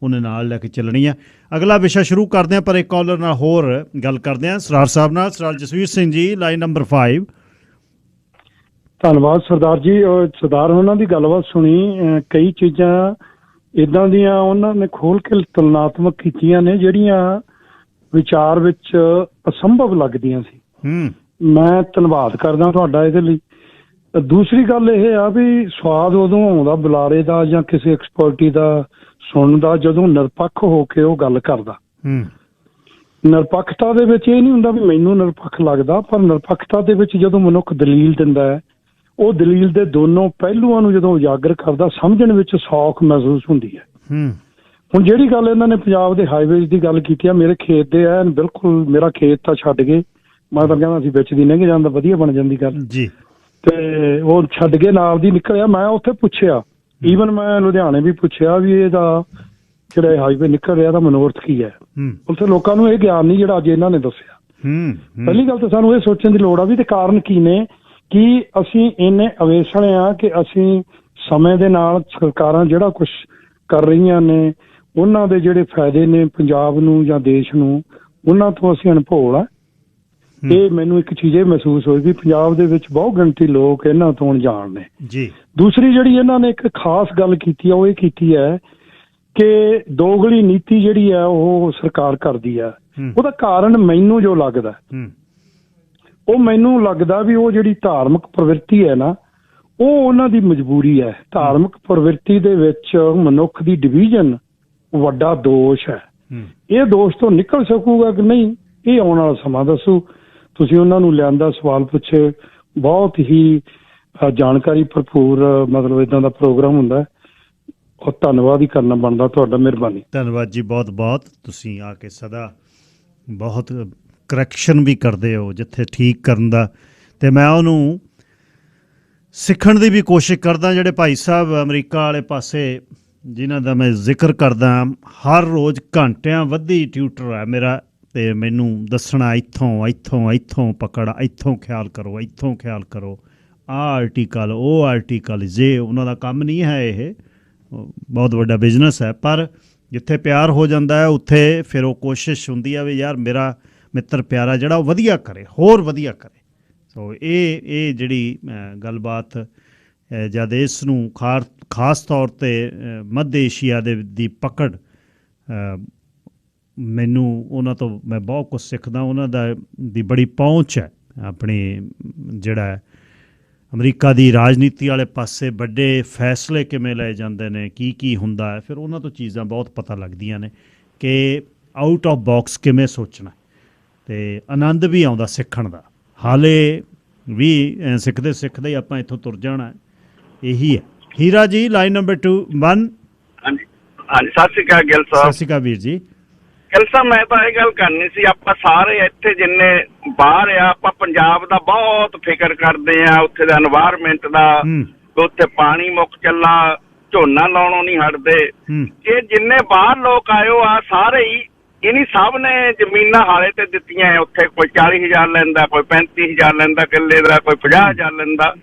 ਉਹਨੇ ਨਾਲ ਲੈ ਕੇ ਚੱਲਣੀ ਆ। ਅਗਲਾ ਵਿਸ਼ਾ ਸ਼ੁਰੂ ਕਰਦੇ ਹਾਂ, ਪਰ ਇੱਕ ਕਾਲਰ ਨਾਲ ਹੋਰ ਗੱਲ ਕਰਦੇ ਹਾਂ, ਸਰਦਾਰ ਸਾਹਿਬ ਨਾਲ। ਸਰਦਾਰ ਜਸਵੀਰ ਸਿੰਘ ਜੀ, ਲਾਈਨ ਨੰਬਰ 5। ਧੰਨਵਾਦ ਸਰਦਾਰ ਜੀ। ਸਰਦਾਰ ਉਹਨਾਂ ਦੀ ਗੱਲਬਾਤ ਸੁਣੀ, ਕਈ ਚੀਜ਼ਾਂ ਇੱਦਾਂ ਦੀਆਂ ਉਹਨਾਂ ਨੇ ਖੋਲ ਕੇ ਤੁਲਨਾਤਮਕ ਕੀਤੀਆਂ ਨੇ ਜਿਹੜੀਆਂ ਵਿਚਾਰ ਵਿੱਚ ਅਸੰਭਵ ਲੱਗਦੀਆਂ ਸੀ। ਮੈਂ ਧੰਨਵਾਦ ਕਰਦਾ ਤੁਹਾਡਾ ਇਹਦੇ ਲਈ। ਦੂਸਰੀ ਗੱਲ ਇਹ ਆ ਵੀ ਸਵਾਦ ਉਦੋਂ ਆਉਂਦਾ ਬੁਲਾਰੇ ਦਾ ਜਾਂ ਕਿਸੇ ਐਕਸਪਰਟੀ ਦਾ ਸੁਣਨ ਦਾ ਜਦੋਂ ਨਿਰਪੱਖ ਹੋ ਕੇ ਉਹ ਗੱਲ ਕਰਦਾ। ਨਿਰਪੱਖਤਾ ਦੇ ਵਿੱਚ ਇਹ ਨਹੀਂ ਹੁੰਦਾ ਵੀ ਮੈਨੂੰ ਨਿਰਪੱਖ ਲੱਗਦਾ, ਪਰ ਨਿਰਪੱਖਤਾ ਦੇ ਵਿੱਚ ਜਦੋਂ ਮਨੁੱਖ ਦਲੀਲ ਦਿੰਦਾ ਹੈ, ਉਹ ਦਲੀਲ ਦੇ ਦੋਨੋਂ ਪਹਿਲੂਆਂ ਨੂੰ ਜਦੋਂ ਉਜਾਗਰ ਕਰਦਾ, ਸਮਝਣ ਵਿੱਚ ਸੌਖ ਮਹਿਸੂਸ ਹੁੰਦੀ ਹੈ। ਹੁਣ ਜਿਹੜੀ ਗੱਲ ਇਹਨਾਂ ਨੇ ਪੰਜਾਬ ਦੇ ਹਾਈਵੇਜ਼ ਦੀ ਗੱਲ ਕੀਤੀ ਆ, ਮੇਰੇ ਖੇਤ ਦੇ ਐਨ ਬਿਲਕੁਲ, ਮੇਰਾ ਖੇਤ ਤਾਂ ਛੱਡ ਗਏ, ਮੈਂ ਤਾਂ ਕਹਿੰਦਾ ਸੀ ਵਿੱਚ ਦੀ ਲੰਘ ਜਾਂਦਾ, ਵਧੀਆ ਬਣ ਜਾਂਦੀ ਗੱਲ ਜੀ। ਤੇ ਉਹ ਛੱਡ ਕੇ ਨਾਲ ਦੀ ਨਿਕਲਿਆ। ਮੈਂ ਉੱਥੇ ਪੁੱਛਿਆ, ਈਵਨ ਮੈਂ ਲੁਧਿਆਣੇ ਵੀ ਪੁੱਛਿਆ ਵੀ ਇਹਦਾ ਜਿਹੜਾ ਹਾਈਵੇ ਨਿਕਲ ਰਿਹਾ ਦਾ ਮਨੋਰਥ ਕੀ ਹੈ। ਉੱਥੇ ਲੋਕਾਂ ਨੂੰ ਇਹ ਗਿਆਨ ਨਹੀਂ ਜਿਹੜਾ ਅੱਜ ਇਹਨਾਂ ਨੇ ਦੱਸਿਆ। ਪਹਿਲੀ ਗੱਲ ਤਾਂ ਸਾਨੂੰ ਇਹ ਸੋਚਣ ਦੀ ਲੋੜ ਆ ਵੀ ਤੇ ਕਾਰਨ ਕੀ ਨੇ, ਕਿ ਅਸੀਂ ਇੰਨੇ ਅਵੇਸਣ ਆ ਕਿ ਅਸੀਂ ਸਮੇਂ ਦੇ ਨਾਲ ਸਰਕਾਰਾਂ ਜਿਹੜਾ ਕੁਛ ਕਰ ਰਹੀਆਂ ਨੇ ਉਹਨਾਂ ਦੇ ਜਿਹੜੇ ਫਾਇਦੇ ਨੇ ਪੰਜਾਬ ਨੂੰ ਜਾਂ ਦੇਸ਼ ਨੂੰ, ਉਹਨਾਂ ਤੋਂ ਅਸੀਂ ਅਣਭੋਲ ਆ। ਇਹ ਮੈਨੂੰ ਇੱਕ ਚੀਜ਼ ਇਹ ਮਹਿਸੂਸ ਹੋਈ ਵੀ ਪੰਜਾਬ ਦੇ ਵਿੱਚ ਬਹੁਤ ਗਿਣਤੀ ਲੋਕ ਇਹਨਾਂ ਤੋਂ ਅਣਜਾਣ ਨੇ ਜੀ। ਦੂਸਰੀ ਜਿਹੜੀ ਇਹਨਾਂ ਨੇ ਇੱਕ ਖਾਸ ਗੱਲ ਕੀਤੀ ਆ, ਉਹ ਇਹ ਕੀਤੀ ਹੈ ਕਿ ਦੋਗਲੀ ਨੀਤੀ ਜਿਹੜੀ ਹੈ ਉਹ ਸਰਕਾਰ ਕਰਦੀ ਹੈ। ਉਹਦਾ ਕਾਰਨ ਮੈਨੂੰ ਜੋ ਲੱਗਦਾ, ਉਹ ਮੈਨੂੰ ਲੱਗਦਾ ਵੀ ਉਹ ਜਿਹੜੀ ਧਾਰਮਿਕ ਪ੍ਰਵਿਰਤੀ ਹੈ ਨਾ, ਉਹ ਉਹਨਾਂ ਦੀ ਮਜਬੂਰੀ ਹੈ। ਧਾਰਮਿਕ ਪ੍ਰਵਿਰਤੀ ਦੇ ਵਿੱਚ ਮਨੁੱਖ ਦੀ ਡਿਵੀਜ਼ਨ ਵੱਡਾ ਦੋਸ਼ ਹੈ। ਇਹ ਦੋਸ਼ ਤੋਂ ਨਿਕਲ ਸਕੂਗਾ ਕਿ ਨਹੀਂ, ਇਹ ਆਉਣ ਵਾਲਾ ਸਮਾਂ ਦੱਸੂ। ਤੁਸੀਂ ਉਹਨਾਂ ਨੂੰ ਲਿਆਂਦਾ, ਸਵਾਲ ਪੁੱਛੇ, ਬਹੁਤ ਹੀ ਜਾਣਕਾਰੀ ਭਰਪੂਰ ਮਤਲਬ ਇੱਦਾਂ ਦਾ ਪ੍ਰੋਗਰਾਮ ਹੁੰਦਾ, ਔਰ ਧੰਨਵਾਦ ਹੀ ਕਰਨਾ ਬਣਦਾ ਤੁਹਾਡਾ। ਮਿਹਰਬਾਨੀ। ਧੰਨਵਾਦ ਜੀ, ਬਹੁਤ ਬਹੁਤ। ਤੁਸੀਂ ਆ ਕੇ ਸਦਾ ਬਹੁਤ ਕਰੈਕਸ਼ਨ ਵੀ ਕਰਦੇ ਹੋ ਜਿੱਥੇ ਠੀਕ ਕਰਨ ਦਾ, ਅਤੇ ਮੈਂ ਉਹਨੂੰ ਸਿੱਖਣ ਦੀ ਵੀ ਕੋਸ਼ਿਸ਼ ਕਰਦਾ। ਜਿਹੜੇ ਭਾਈ ਸਾਹਿਬ ਅਮਰੀਕਾ ਵਾਲੇ ਪਾਸੇ ਜਿਨ੍ਹਾਂ ਦਾ ਮੈਂ ਜ਼ਿਕਰ ਕਰਦਾ, ਹਰ ਰੋਜ਼ ਘੰਟਿਆਂ ਵੱਧੀ ਟਿਊਟਰ ਹੈ ਮੇਰਾ, ਤੇ ਮੈਨੂੰ ਦੱਸਣਾ ਇੱਥੋਂ ਪਕੜ, ਇੱਥੋਂ ਖਿਆਲ ਕਰੋ, ਆਹ ਆਰਟੀਕਲ ਉਹ ਆਰਟੀਕਲ, ਜੇ ਉਹਨਾਂ ਦਾ ਕੰਮ ਨਹੀਂ ਹੈ, ਇਹ ਬਹੁਤ ਵੱਡਾ ਬਿਜ਼ਨਸ ਹੈ। ਪਰ ਜਿੱਥੇ ਪਿਆਰ ਹੋ ਜਾਂਦਾ ਹੈ ਉੱਥੇ ਫਿਰ ਉਹ ਕੋਸ਼ਿਸ਼ ਹੁੰਦੀ ਹੈ ਵੀ ਯਾਰ ਮੇਰਾ ਮਿੱਤਰ ਪਿਆਰਾ ਜਿਹੜਾ ਉਹ ਵਧੀਆ ਕਰੇ, ਹੋਰ ਵਧੀਆ ਕਰੇ। ਸੋ ਇਹ ਜਿਹੜੀ ਗੱਲਬਾਤ ਜਦ ਇਸ ਨੂੰ ਖਾਸ ਤੌਰ 'ਤੇ ਮੱਧ ਏਸ਼ੀਆ ਦੀ ਪਕੜ, ਮੈਨੂੰ ਉਹਨਾਂ ਤੋਂ ਮੈਂ ਬਹੁਤ ਕੁਛ ਸਿੱਖਦਾ। ਉਹਨਾਂ ਦੀ ਬੜੀ ਪਹੁੰਚ ਹੈ ਆਪਣੀ, ਜਿਹੜਾ ਅਮਰੀਕਾ ਦੀ ਰਾਜਨੀਤੀ ਵਾਲੇ ਪਾਸੇ ਵੱਡੇ ਫੈਸਲੇ ਕਿਵੇਂ ਲਏ ਜਾਂਦੇ ਨੇ, ਕੀ ਹੁੰਦਾ ਹੈ, ਫਿਰ ਉਹਨਾਂ ਤੋਂ ਚੀਜ਼ਾਂ ਬਹੁਤ ਪਤਾ ਲੱਗਦੀਆਂ ਨੇ ਕਿ ਆਊਟ ਆਫ ਬਾਕਸ ਕਿਵੇਂ ਸੋਚਣਾ, ਅਤੇ ਆਨੰਦ ਵੀ ਆਉਂਦਾ ਸਿੱਖਣ ਦਾ। ਹਾਲੇ ਵੀ ਸਿੱਖਦੇ ਹੀ ਆਪਾਂ ਇੱਥੋਂ ਤੁਰ ਜਾਣਾ, ਇਹੀ ਹੈ। ਹੀਰਾ ਜੀ, ਲਾਈਨ ਨੰਬਰ 1। ਹਾਂਜੀ, ਸਤਿ ਸ਼੍ਰੀ ਅਕਾਲ ਗਿੱਲ ਸਾਹਿਬ। ਸਤਿ ਸ਼੍ਰੀ ਅਕਾਲ ਵੀਰ ਜੀ। ਗਿੱਲ ਸਾਹਿਬ, ਮੈਂ ਤਾਂ ਇਹ ਗੱਲ ਕਰਨੀ ਸੀ, ਆਪਾਂ ਸਾਰੇ ਇੱਥੇ ਜਿੰਨੇ ਬਾਹਰ ਆ, ਆਪਾਂ ਪੰਜਾਬ ਦਾ ਬਹੁਤ ਫਿਕਰ ਕਰਦੇ ਆ, ਉੱਥੇ ਦਾ এনवायरमेंट ਦਾ, ਉੱਥੇ ਪਾਣੀ ਮੁੱਕ ਚੱਲਾ, ਝੋਨਾ ਲਾਉਣੋਂ ਨਹੀਂ ਹਟਦੇ। ਇਹ ਜਿੰਨੇ ਬਾਹਰ ਲੋਕ ਆਇਓ ਆ ਸਾਰੇ ਹੀ, ਇਹਨੀ ਸਭ ਨੇ ਜ਼ਮੀਨਾਂ ਹਾਲੇ ਤੇ ਦਿੱਤੀਆਂ। ਉੱਥੇ ਕੋਈ 40,000 ਲੈਂਦਾ, ਕੋਈ 35,000 ਲੈਂਦਾ ਕਿੱਲੇ ਦਾ, ਕੋਈ 50,000 ਲੈਂਦਾ।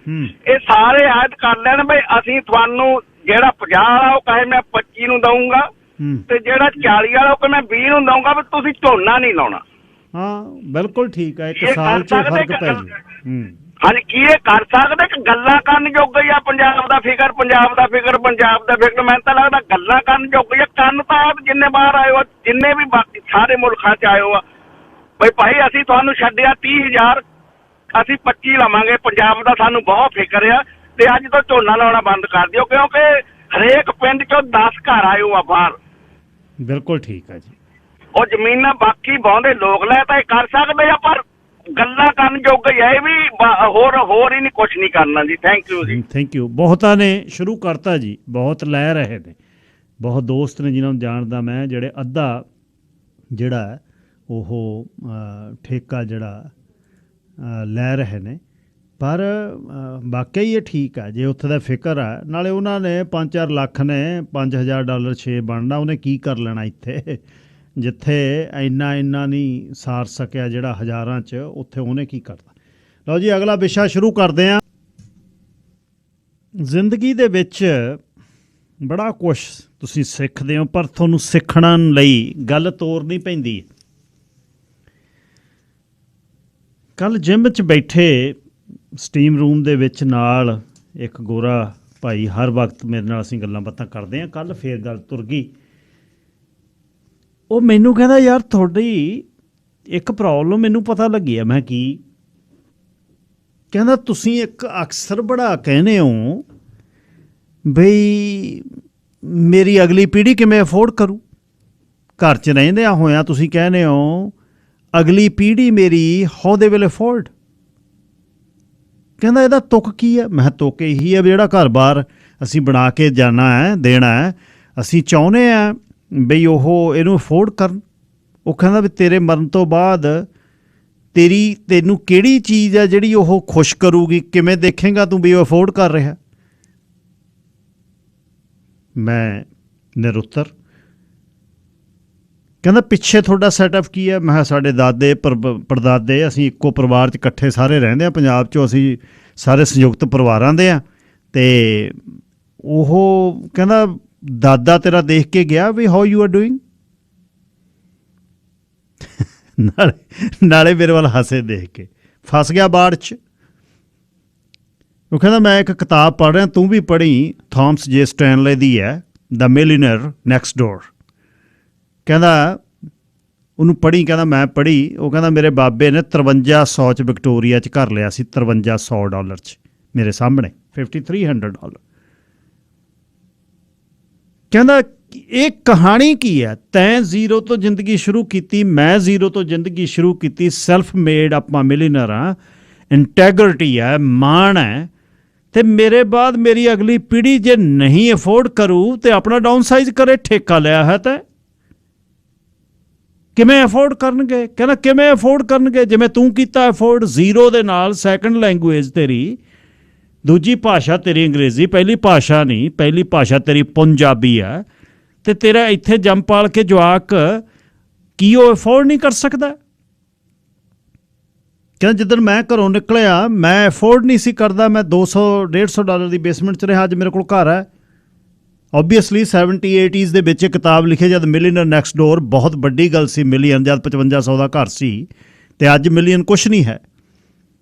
ਇਹ ਸਾਰੇ ਐਡ ਕਰ ਲੈਣ ਬਈ ਅਸੀਂ ਤੁਹਾਨੂੰ ਜਿਹੜਾ 50 ਵਾਲਾ ਉਹ ਕਹੇ ਮੈਂ 25 ਨੂੰ ਦਊਂਗਾ, ਤੇ ਜਿਹੜਾ 40 ਵਾਲਾ ਉਹ ਕਹੇ ਮੈਂ 20 ਨੂੰ ਦਊਂਗਾ, ਵੀ ਤੁਸੀਂ ਝੋਨਾ ਨਹੀਂ ਲਾਉਣਾ। ਹਾਂ, ਬਿਲਕੁਲ ਠੀਕ ਹੈ। ਇੱਕ ਸਾਲ 'ਚ ਫਰਕ ਪੈ ਜੂ। ਹਾਂਜੀ, ਕੀ ਇਹ ਕਰ ਸਕਦੇ ਕਿ ਗੱਲਾਂ ਕਰਨ ਜੋਗ ਹੀ ਆ? ਪੰਜਾਬ ਦਾ ਫਿਕਰ। ਮੈਨੂੰ ਤਾਂ ਲੱਗਦਾ ਗੱਲਾਂ ਕਰਨ ਜੋਗ ਹੀ ਆ। ਕੰਨ ਤਾਂ ਆਪ ਜਿੰਨੇ ਬਾਹਰ ਆਏ ਹੋ, ਜਿੰਨੇ ਵੀ ਬਾਕੀ ਸਾਰੇ ਮੁਲਕਾਂ 'ਚ ਆਏ ਹੋ ਆ, ਬਈ ਭਾਈ ਅਸੀਂ ਤੁਹਾਨੂੰ ਛੱਡਿਆ 30,000, ਅਸੀਂ 25 ਲਵਾਂਗੇ। ਪੰਜਾਬ ਦਾ ਸਾਨੂੰ ਬਹੁਤ ਫਿਕਰ ਆ, ਤੇ ਅੱਜ ਤੋਂ ਝੋਨਾ ਲਾਉਣਾ ਬੰਦ ਕਰ ਦਿਓ, ਕਿਉਂਕਿ ਹਰੇਕ ਪਿੰਡ 'ਚੋਂ 10 ਘਰ ਆਏ ਹੋ ਆ ਬਾਹਰ। ਬਿਲਕੁਲ ਠੀਕ ਹੈ ਜੀ। ਉਹ ਜ਼ਮੀਨਾਂ ਬਾਕੀ ਬਹੁਤੇ ਲੋਕ ਲੈ ਤਾਂ ਇਹ ਕਰ ਸਕਦੇ ਆ, ਪਰ ਗੱਲਾਂ ਕਰਨ ਜੋਗ ਹੀ ਹੈ ਵੀ, ਹੋਰ ਹੀ ਨਹੀਂ, ਕੁਛ ਨਹੀਂ ਕਰਨਾ ਜੀ। ਥੈਂਕ ਯੂ ਜੀ। Thank you. ਬਹੁਤਾਂ ਨੇ ਸ਼ੁਰੂ ਕਰਤਾ ਜੀ, ਬਹੁਤ ਲੈ ਰਹੇ ਨੇ, ਬਹੁਤ ਦੋਸਤ ਨੇ ਜਿਨ੍ਹਾਂ ਨੂੰ ਜਾਣਦਾ ਮੈਂ, ਜਿਹੜੇ ਅੱਧਾ ਜਿਹੜਾ ਉਹ ਠੇਕਾ ਜਿਹੜਾ ਲੈ ਰਹੇ ਨੇ। ਪਰ ਵਾਕਿਆ ਹੀ ਇਹ ਠੀਕ ਹੈ, ਜੇ ਉੱਥੇ ਦਾ ਫਿਕਰ ਹੈ। ਨਾਲੇ ਉਹਨਾਂ ਨੇ 5-4 ਲੱਖ ਨੇ, $5,000 6 ਬਣਨਾ, ਉਹਨੇ ਕੀ ਕਰ ਲੈਣਾ ਇੱਥੇ, ਜਿੱਥੇ ਇੰਨਾ ਨਹੀਂ ਸਾਰ ਸਕਿਆ ਜਿਹੜਾ ਹਜ਼ਾਰਾਂ 'ਚ, ਉੱਥੇ ਉਹਨੇ ਕੀ ਕਰਦਾ। ਲਓ ਜੀ, ਅਗਲਾ ਵਿਸ਼ਾ ਸ਼ੁਰੂ ਕਰਦੇ ਹਾਂ। ਜ਼ਿੰਦਗੀ ਦੇ ਵਿੱਚ ਬੜਾ ਕੁਛ ਤੁਸੀਂ ਸਿੱਖਦੇ ਹੋ, ਪਰ ਤੁਹਾਨੂੰ ਸਿੱਖਣ ਲਈ ਗੱਲ ਤੋਰਨੀ ਪੈਂਦੀ ਹੈ। ਕੱਲ੍ਹ ਜਿਮ 'ਚ ਬੈਠੇ ਸਟੀਮ ਰੂਮ ਦੇ ਵਿੱਚ ਨਾਲ ਇੱਕ ਗੋਰਾ ਭਾਈ, ਹਰ ਵਕਤ ਮੇਰੇ ਨਾਲ ਅਸੀਂ ਗੱਲਾਂ ਬਾਤਾਂ ਕਰਦੇ ਹਾਂ, ਕੱਲ੍ਹ ਫੇਰ ਗੱਲ ਤੁਰ ਗਈ। ਉਹ ਮੈਨੂੰ ਕਹਿੰਦਾ ਯਾਰ ਤੁਹਾਡੀ ਇੱਕ ਪ੍ਰੋਬਲਮ ਮੈਨੂੰ ਪਤਾ ਲੱਗੀ ਆ। ਮੈਂ ਕੀ? ਕਹਿੰਦਾ ਤੁਸੀਂ ਇੱਕ ਅਕਸਰ ਬੜਾ ਕਹਿੰਦੇ ਹੋ ਬਈ ਮੇਰੀ ਅਗਲੀ ਪੀੜ੍ਹੀ ਕਿਵੇਂ ਅਫੋਰਡ ਕਰੂ। ਘਰ 'ਚ ਰਹਿੰਦਿਆਂ ਹੋਇਆਂ ਤੁਸੀਂ ਕਹਿੰਦੇ ਹੋ ਅਗਲੀ ਪੀੜ੍ਹੀ ਮੇਰੀ ਹਾਊ ਦੇ ਵਿਲ ਅਫੋਰਡ। ਕਹਿੰਦਾ ਇਹਦਾ ਤੁੱਕ ਕੀ ਹੈ? ਮੈਂ ਤੁੱਕ ਇਹੀ ਹੈ ਵੀ ਜਿਹੜਾ ਘਰ-ਬਾਰ ਅਸੀਂ ਬਣਾ ਕੇ ਜਾਣਾ ਹੈ, ਦੇਣਾ ਹੈ, ਅਸੀਂ ਚਾਹੁੰਦੇ ਹਾਂ ਬਈ ਉਹ ਇਹਨੂੰ ਅਫੋਰਡ ਕਰਨ। ਉਹ ਕਹਿੰਦਾ ਵੀ ਤੇਰੇ ਮਰਨ ਤੋਂ ਬਾਅਦ ਤੈਨੂੰ ਕਿਹੜੀ ਚੀਜ਼ ਹੈ ਜਿਹੜੀ ਉਹ ਖੁਸ਼ ਕਰੂਗੀ, ਕਿਵੇਂ ਦੇਖੇਗਾ ਤੂੰ ਵੀ ਉਹ ਅਫੋਰਡ ਕਰ ਰਿਹਾ। ਮੈਂ ਨਿਰੁੱਤਰ। ਕਹਿੰਦਾ ਪਿੱਛੇ ਤੁਹਾਡਾ ਸੈਟਅਪ ਕੀ ਹੈ? ਮੈਂ ਕਿਹਾ ਸਾਡੇ ਦਾਦੇ ਪੜਦਾਦੇ, ਅਸੀਂ ਇੱਕੋ ਪਰਿਵਾਰ 'ਚ ਇਕੱਠੇ ਸਾਰੇ ਰਹਿੰਦੇ ਹਾਂ ਪੰਜਾਬ 'ਚੋਂ, ਅਸੀਂ ਸਾਰੇ ਸੰਯੁਕਤ ਪਰਿਵਾਰਾਂ ਦੇ ਹਾਂ। ਅਤੇ ਉਹ ਕਹਿੰਦਾ ਦਾਦਾ ਤੇਰਾ ਦੇਖ ਕੇ ਗਿਆ ਵੀ ਹਾਊ ਯੂ ਆਰ ਡੂਇੰਗ। ਨਾਲੇ ਮੇਰੇ ਵੱਲ ਹੱਸੇ ਦੇਖ ਕੇ, ਫਸ ਗਿਆ ਬਾੜ 'ਚ। ਉਹ ਕਹਿੰਦਾ ਮੈਂ ਇੱਕ ਕਿਤਾਬ ਪੜ੍ਹ ਰਿਹਾ, ਤੂੰ ਵੀ ਪੜ੍ਹੀ, ਥਾਮਸ ਜੇ ਸਟੈਨਲੇ ਦੀ ਹੈ, ਦ ਮਿਲੀਨਰ ਨੈਕਸਟ ਡੋਰ। ਕਹਿੰਦਾ ਉਹਨੂੰ ਪੜ੍ਹੀ, ਕਹਿੰਦਾ ਮੈਂ ਪੜ੍ਹੀ। ਉਹ ਕਹਿੰਦਾ ਮੇਰੇ ਬਾਬੇ ਨੇ 5300 'ਚ ਵਿਕਟੋਰੀਆ 'ਚ ਘਰ ਲਿਆ ਸੀ, $5300 'ਚ ਮੇਰੇ ਸਾਹਮਣੇ, $5,300। ਕਹਿੰਦਾ ਇਹ ਕਹਾਣੀ ਕੀ ਹੈ? ਤੈਂ ਜ਼ੀਰੋ ਤੋਂ ਜ਼ਿੰਦਗੀ ਸ਼ੁਰੂ ਕੀਤੀ, ਮੈਂ ਜ਼ੀਰੋ ਤੋਂ ਜ਼ਿੰਦਗੀ ਸ਼ੁਰੂ ਕੀਤੀ, ਸੈਲਫ ਮੇਡ ਆਪਾਂ ਮਿਲੀਨਰ ਹਾਂ, ਇੰਟੈਗਰਿਟੀ ਹੈ, ਮਾਣ ਹੈ, ਅਤੇ ਮੇਰੇ ਬਾਅਦ ਮੇਰੀ ਅਗਲੀ ਪੀੜ੍ਹੀ ਜੇ ਨਹੀਂ ਅਫੋਰਡ ਕਰੂ ਤਾਂ ਆਪਣਾ ਡਾਊਨ ਸਾਈਜ਼ ਕਰੇ। ਠੇਕਾ ਲਿਆ ਹੈ ਤਾਂ ਕਿਵੇਂ ਅਫੋਰਡ ਕਰਨਗੇ? ਕਹਿੰਦਾ ਕਿਵੇਂ ਅਫੋਰਡ ਕਰਨਗੇ? ਜਿਵੇਂ ਤੂੰ ਕੀਤਾ ਅਫੋਰਡ ਜ਼ੀਰੋ ਦੇ ਨਾਲ, ਸੈਕੰਡ ਲੈਂਗੁਏਜ ਤੇਰੀ, ਦੂਜੀ ਭਾਸ਼ਾ ਤੇਰੀ ਅੰਗਰੇਜ਼ੀ, ਪਹਿਲੀ ਭਾਸ਼ਾ ਨਹੀਂ, ਪਹਿਲੀ ਭਾਸ਼ਾ ਤੇਰੀ ਪੰਜਾਬੀ ਹੈ, ਅਤੇ ਤੇਰਾ ਇੱਥੇ ਜੰਮ ਪਾਲ ਕੇ ਜਵਾਕ ਕੀ ਉਹ ਅਫੋਰਡ ਨਹੀਂ ਕਰ ਸਕਦਾ? ਕਹਿੰਦਾ ਜਿੱਦਣ ਮੈਂ ਘਰੋਂ ਨਿਕਲਿਆ ਮੈਂ ਅਫੋਰਡ ਨਹੀਂ ਸੀ ਕਰਦਾ, ਮੈਂ $200-150 ਦੀ ਬੇਸਮੈਂਟ 'ਚ ਰਿਹਾ, ਅੱਜ ਮੇਰੇ ਕੋਲ ਘਰ ਹੈ। ਓਬਵੀਅਸਲੀ 70-80s ਦੇ ਵਿੱਚ ਇਹ ਕਿਤਾਬ ਲਿਖੀ ਜਦ ਮਿਲੀਅਨਰ ਨੈਕਸਟ ਡੋਰ ਬਹੁਤ ਵੱਡੀ ਗੱਲ ਸੀ, ਮਿਲੀਅਨ ਜਦ 5500 ਦਾ ਘਰ ਸੀ ਅਤੇ ਅੱਜ ਮਿਲੀਅਨ ਕੁਛ ਨਹੀਂ ਹੈ।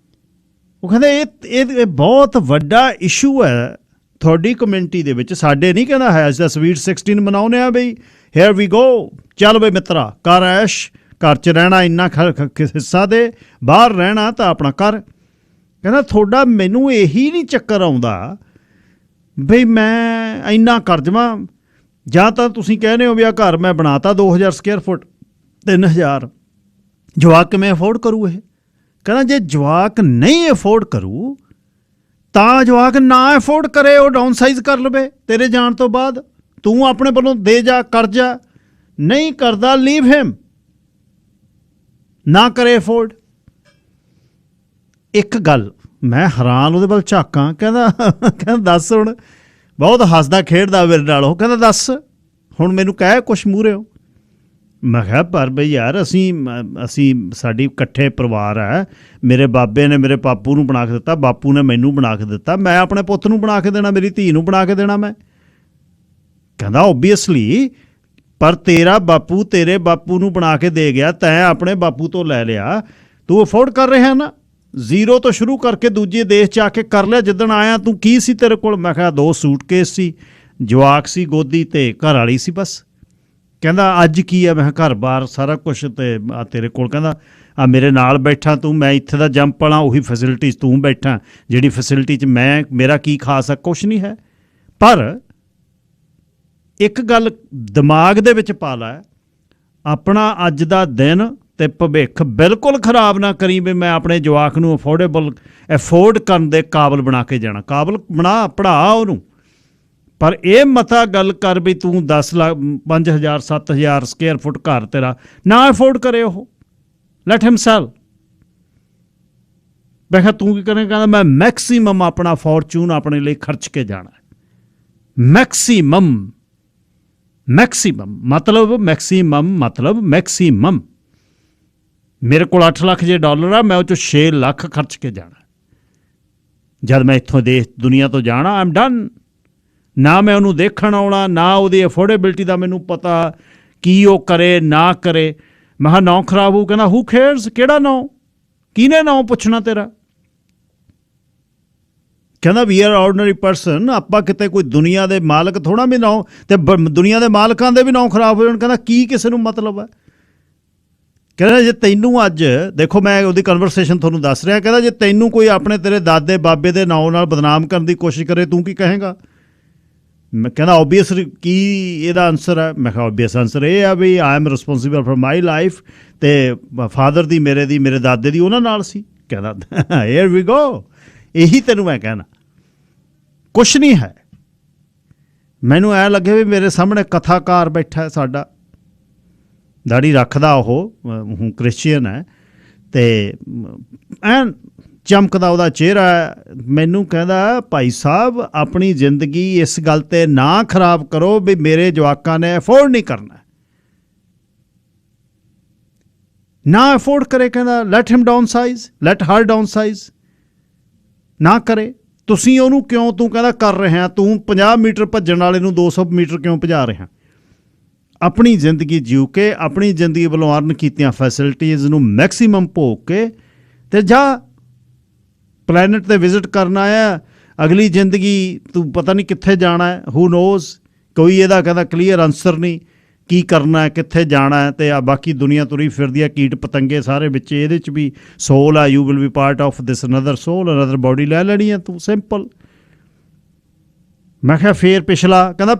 ਉਹ ਕਹਿੰਦੇ ਇਹ ਬਹੁਤ ਵੱਡਾ ਇਸ਼ੂ ਹੈ ਤੁਹਾਡੀ ਕਮਿਊਨਿਟੀ ਦੇ ਵਿੱਚ, ਸਾਡੇ ਨਹੀਂ ਕਹਿੰਦਾ ਹੈ। ਅਸੀਂ ਤਾਂ ਸਵੀਟ 16 ਮਨਾਉਂਦੇ ਹਾਂ ਬਈ, ਹੇਅਰ ਵੀ ਗੋ, ਚੱਲ ਬਈ ਮਿੱਤਰਾ ਕਰ ਐਸ਼, ਘਰ 'ਚ ਰਹਿਣਾ ਇੰਨਾ ਹਿੱਸਾ ਦੇ, ਬਾਹਰ ਰਹਿਣਾ ਤਾਂ ਆਪਣਾ ਕਰ। ਕਹਿੰਦਾ ਤੁਹਾਡਾ ਮੈਨੂੰ ਇਹੀ ਨਹੀਂ ਚੱਕਰ ਆਉਂਦਾ ਬਈ ਮੈਂ ਇੰਨਾ ਕਰ ਜਾਵਾਂ, ਜਾਂ ਤਾਂ ਤੁਸੀਂ ਕਹਿੰਦੇ ਹੋ ਵੀ ਆਹ ਘਰ ਮੈਂ ਬਣਾਤਾ 2000 ਸਕੁਅਰ ਫੁੱਟ 3000, ਜਵਾਕ ਕਿਵੇਂ ਅਫੋਰਡ ਕਰੂ ਇਹ? ਕਹਿੰਦਾ ਜੇ ਜਵਾਕ ਨਹੀਂ ਅਫੋਰਡ ਕਰੂ ਤਾਂ ਜਵਾਕ ਨਾ ਅਫੋਰਡ ਕਰੇ, ਉਹ ਡਾਊਨ ਸਾਈਜ਼ ਕਰ ਲਵੇ ਤੇਰੇ ਜਾਣ ਤੋਂ ਬਾਅਦ, ਤੂੰ ਆਪਣੇ ਵੱਲੋਂ ਦੇ ਜਾ, ਕਰ ਜਾ, ਨਹੀਂ ਕਰਦਾ ਲੀਵ ਹਿਮ, ਨਾ ਕਰੇ ਅਫੋਰਡ। ਇੱਕ ਗੱਲ ਮੈਂ ਹੈਰਾਨ ਉਹਦੇ ਵੱਲ ਝਾਕਾਂ, ਕਹਿੰਦਾ ਦੱਸ ਹੁਣ, ਬਹੁਤ ਹੱਸਦਾ ਖੇਡਦਾ ਮੇਰੇ ਨਾਲ ਉਹ, ਕਹਿੰਦਾ ਦੱਸ ਹੁਣ ਮੈਨੂੰ ਕਹਿ ਕੁਛ ਮੂਹਰੇ ਹੋ। ਮੈਂ ਕਿਹਾ ਪਰ ਬਈ ਯਾਰ ਅਸੀਂ ਸਾਡੀ ਇਕੱਠੇ ਪਰਿਵਾਰ ਹੈ, ਮੇਰੇ ਬਾਬੇ ਨੇ ਮੇਰੇ ਬਾਪੂ ਨੂੰ ਬਣਾ ਕੇ ਦਿੱਤਾ, ਬਾਪੂ ਨੇ ਮੈਨੂੰ ਬਣਾ ਕੇ ਦਿੱਤਾ, ਮੈਂ ਆਪਣੇ ਪੁੱਤ ਨੂੰ ਬਣਾ ਕੇ ਦੇਣਾ, ਮੇਰੀ ਧੀ ਨੂੰ ਬਣਾ ਕੇ ਦੇਣਾ ਮੈਂ? ਕਹਿੰਦਾ ਓਬਵੀਅਸਲੀ, ਪਰ ਤੇਰਾ ਬਾਪੂ ਤੇਰੇ ਬਾਪੂ ਨੂੰ ਬਣਾ ਕੇ ਦੇ ਗਿਆ, ਤੈਂ ਆਪਣੇ ਬਾਪੂ ਤੋਂ ਲੈ ਲਿਆ, ਤੂੰ ਅਫੋਰਡ ਕਰ ਰਿਹਾ ਨਾ, ਜ਼ੀਰੋ ਤੋਂ ਸ਼ੁਰੂ ਕਰਕੇ ਦੂਜੇ ਦੇਸ਼ 'ਚ ਆ ਕੇ ਕਰ ਲਿਆ। ਜਿੱਦਣ ਆਇਆ ਤੂੰ ਕੀ ਸੀ ਤੇਰੇ ਕੋਲ? ਮੈਂ ਕਿਹਾ 2 ਸੂਟਕੇਸ ਸੀ, ਜਵਾਕ ਸੀ ਗੋਦੀ ਤੇ ਘਰ ਵਾਲੀ ਸੀ ਬਸ। ਕਹਿੰਦਾ ਅੱਜ ਕੀ ਆ? ਮੈਂ ਕਿਹਾ ਘਰ ਬਾਰ ਸਾਰਾ ਕੁਛ ਤੇ ਆ ਤੇਰੇ ਕੋਲ। ਕਹਿੰਦਾ ਆ ਮੇਰੇ ਨਾਲ ਬੈਠਾ ਤੂੰ, ਮੈਂ ਇੱਥੇ ਦਾ ਜੰਪ ਵਾਲਾ, ਉਹੀ ਫੈਸਿਲਿਟੀ 'ਚ ਤੂੰ ਬੈਠਾ, ਜਿਹੜੀ ਫੈਸਿਲਿਟੀ 'ਚ ਮੇਰਾ ਕੀ ਖਾਸ ਆ? ਕੁਛ ਨਹੀਂ ਹੈ। ਪਰ ਇੱਕ ਗੱਲ ਦਿਮਾਗ ਦੇ ਵਿੱਚ ਪਾ ਲੈ, ਆਪਣਾ ਅੱਜ ਦਾ ਦਿਨ ਤੇ ਭਵਿੱਖ ਬਿਲਕੁਲ ਖਰਾਬ ਨਾ ਕਰੀ ਵੀ ਮੈਂ ਆਪਣੇ ਜਵਾਕ ਨੂੰ ਅਫੋਰਡ ਕਰਨ ਦੇ ਕਾਬਲ ਬਣਾ ਕੇ ਜਾਣਾ। ਕਾਬਲ ਬਣਾ, ਪੜ੍ਹਾ ਉਹਨੂੰ, ਪਰ ਇਹ ਮਤਾ ਗੱਲ ਕਰ ਵੀ ਤੂੰ 10 ਲੱਖ 5000 7000 ਸਕੁਅਰ ਫੁੱਟ ਘਰ ਤੇਰਾ ਨਾ ਅਫੋਰਡ ਕਰੇ, ਉਹ ਲੈਟ ਹਿਮ ਸੈਲ। ਮੈਂ ਕਿਹਾ ਤੂੰ ਕੀ ਕਰੇਂਗਾ? ਕਹਿੰਦਾ ਮੈਂ ਮੈਕਸੀਮਮ ਆਪਣਾ ਫੋਰਚੂਨ ਆਪਣੇ ਲਈ ਖਰਚ ਕੇ ਜਾਣਾ। ਮੈਕਸੀਮਮ ਮੈਕਸੀਮਮ ਮੇਰੇ ਕੋਲ 8 ਲੱਖ ਜੇ ਡਾਲਰ ਆ, ਮੈਂ ਉਹ 'ਚੋਂ 6 ਲੱਖ ਖਰਚ ਕੇ ਜਾਣਾ। ਜਦ ਮੈਂ ਇੱਥੋਂ ਦੁਨੀਆ ਤੋਂ ਜਾਣਾ, ਆਈ ਐਮ ਡਨ। ਨਾ ਮੈਂ ਉਹਨੂੰ ਦੇਖਣ ਆਉਣਾ, ਨਾ ਉਹਦੀ ਅਫੋਰਡੇਬਿਲਿਟੀ ਦਾ ਮੈਨੂੰ ਪਤਾ ਕੀ ਉਹ ਕਰੇ ਨਾ ਕਰੇ। ਮੈਂ ਕਿਹਾ ਨਾਂ ਖਰਾਬ ਹੋਊ। ਕਹਿੰਦਾ ਹੂ ਕੇਅਰਸ, ਕਿਹੜਾ ਨਾਂ, ਕਿਹਨੇ ਨਾਂ ਪੁੱਛਣਾ ਤੇਰਾ? ਕਹਿੰਦਾ ਵੀ ਆਰ ਆਰਡੀਨਰੀ ਪਰਸਨ, ਆਪਾਂ ਕਿਤੇ ਕੋਈ ਦੁਨੀਆ ਦੇ ਮਾਲਕ ਥੋੜ੍ਹਾ ਵੀ ਨਾਂ, ਅਤੇ ਦੁਨੀਆ ਦੇ ਮਾਲਕਾਂ ਦੇ ਵੀ ਨਾਂ ਖਰਾਬ ਹੋ ਜਾਣ। ਕਹਿੰਦਾ ਕੀ ਕਿਸੇ ਨੂੰ ਮਤਲਬ ਹੈ? ਕਹਿੰਦਾ ਜੇ ਤੈਨੂੰ ਅੱਜ ਦੇਖੋ, ਮੈਂ ਉਹਦੀ ਕਨਵਰਸੇਸ਼ਨ ਤੁਹਾਨੂੰ ਦੱਸ ਰਿਹਾ, ਕਹਿੰਦਾ ਜੇ ਤੈਨੂੰ ਕੋਈ ਆਪਣੇ ਤੇਰੇ ਦਾਦੇ ਬਾਬੇ ਦੇ ਨਾਂ ਨਾਲ ਬਦਨਾਮ ਕਰਨ ਦੀ ਕੋਸ਼ਿਸ਼ ਕਰੇ, ਤੂੰ ਕੀ ਕਹੇਂਗਾ? ਮੈਂ ਕਹਿੰਦਾ ਓਬਵੀਅਸ ਕੀ ਇਹਦਾ ਆਨਸਰ ਹੈ? ਮੈਂ ਕਿਹਾ ਓਬਵੀਅਸ ਆਨਸਰ ਇਹ ਆ ਵੀ I am responsible for my life, ਅਤੇ ਫਾਦਰ ਦੀ ਮੇਰੇ ਦਾਦੇ ਦੀ ਉਹਨਾਂ ਨਾਲ ਸੀ। ਕਹਿੰਦਾ ਹੇਅਰ ਵੀ ਗੋ, ਇਹੀ ਤੈਨੂੰ ਮੈਂ ਕਹਿਣਾ, ਕੁਛ ਨਹੀਂ ਹੈ। ਮੈਨੂੰ ਐਂ ਲੱਗੇ ਵੀ ਮੇਰੇ ਸਾਹਮਣੇ ਕਥਾਕਾਰ ਬੈਠਾ ਸਾਡਾ, ਦਾੜੀ ਰੱਖਦਾ, ਉਹ ਹੁਣ ਕ੍ਰਿਸਚੀਅਨ ਹੈ, ਅਤੇ ਐਨ ਚਮਕਦਾ ਉਹਦਾ ਚਿਹਰਾ। ਮੈਨੂੰ ਕਹਿੰਦਾ ਭਾਈ ਸਾਹਿਬ ਆਪਣੀ ਜ਼ਿੰਦਗੀ ਇਸ ਗੱਲ 'ਤੇ ਨਾ ਖਰਾਬ ਕਰੋ ਵੀ ਮੇਰੇ ਜਵਾਕਾਂ ਨੇ ਅਫੋਰਡ ਨਹੀਂ ਕਰਨਾ, ਨਾ ਅਫੋਰਡ ਕਰੇ। ਕਹਿੰਦਾ let him downsize, let her downsize, ਨਾ ਕਰੇ। ਤੁਸੀਂ ਉਹਨੂੰ ਕਿਉਂ, ਤੂੰ ਕਹਿੰਦਾ ਕਰ ਰਿਹਾ, ਤੂੰ 50 ਮੀਟਰ ਭੱਜਣ ਵਾਲੇ ਨੂੰ 200 ਮੀਟਰ ਕਿਉਂ ਭਜਾ ਰਿਹਾ? ਆਪਣੀ ਜ਼ਿੰਦਗੀ ਜਿਉ ਕੇ, ਆਪਣੀ ਜ਼ਿੰਦਗੀ ਵੱਲੋਂ ਅਰਨ ਕੀਤੀਆਂ ਫੈਸਿਲਿਟੀਜ਼ ਨੂੰ ਮੈਕਸੀਮਮ ਭੋਗ ਕੇ ਤੇ ਜਾ। ਪਲੈਨਟ 'ਤੇ ਵਿਜ਼ਿਟ ਕਰਨ ਆਇਆ, ਅਗਲੀ ਜ਼ਿੰਦਗੀ ਤੂੰ ਪਤਾ ਨਹੀਂ ਕਿੱਥੇ ਜਾਣਾ ਹੈ, ਹੂ ਨੋਜ਼। ਕੋਈ ਇਹਦਾ ਕਹਿੰਦਾ ਕਲੀਅਰ ਆਨਸਰ ਨਹੀਂ, ਕੀ ਕਰਨਾ ਹੈ, ਕਿੱਥੇ ਜਾਣਾ ਹੈ। ਅਤੇ ਆ ਬਾਕੀ ਦੁਨੀਆ ਤੁਰੀ ਫਿਰਦੀ ਹੈ, ਕੀਟ ਪਤੰਗੇ ਸਾਰੇ ਵਿੱਚ, ਇਹਦੇ 'ਚ ਵੀ ਸੋਲ ਆ, you will be part of this another soul, another body ਲੈ ਲੈਣੀ ਹੈ ਤੂੰ, ਸਿੰਪਲ। ਮੈਂ ਕਿਹਾ ਫੇਰ ਪਿਛਲਾ? ਕਹਿੰਦਾ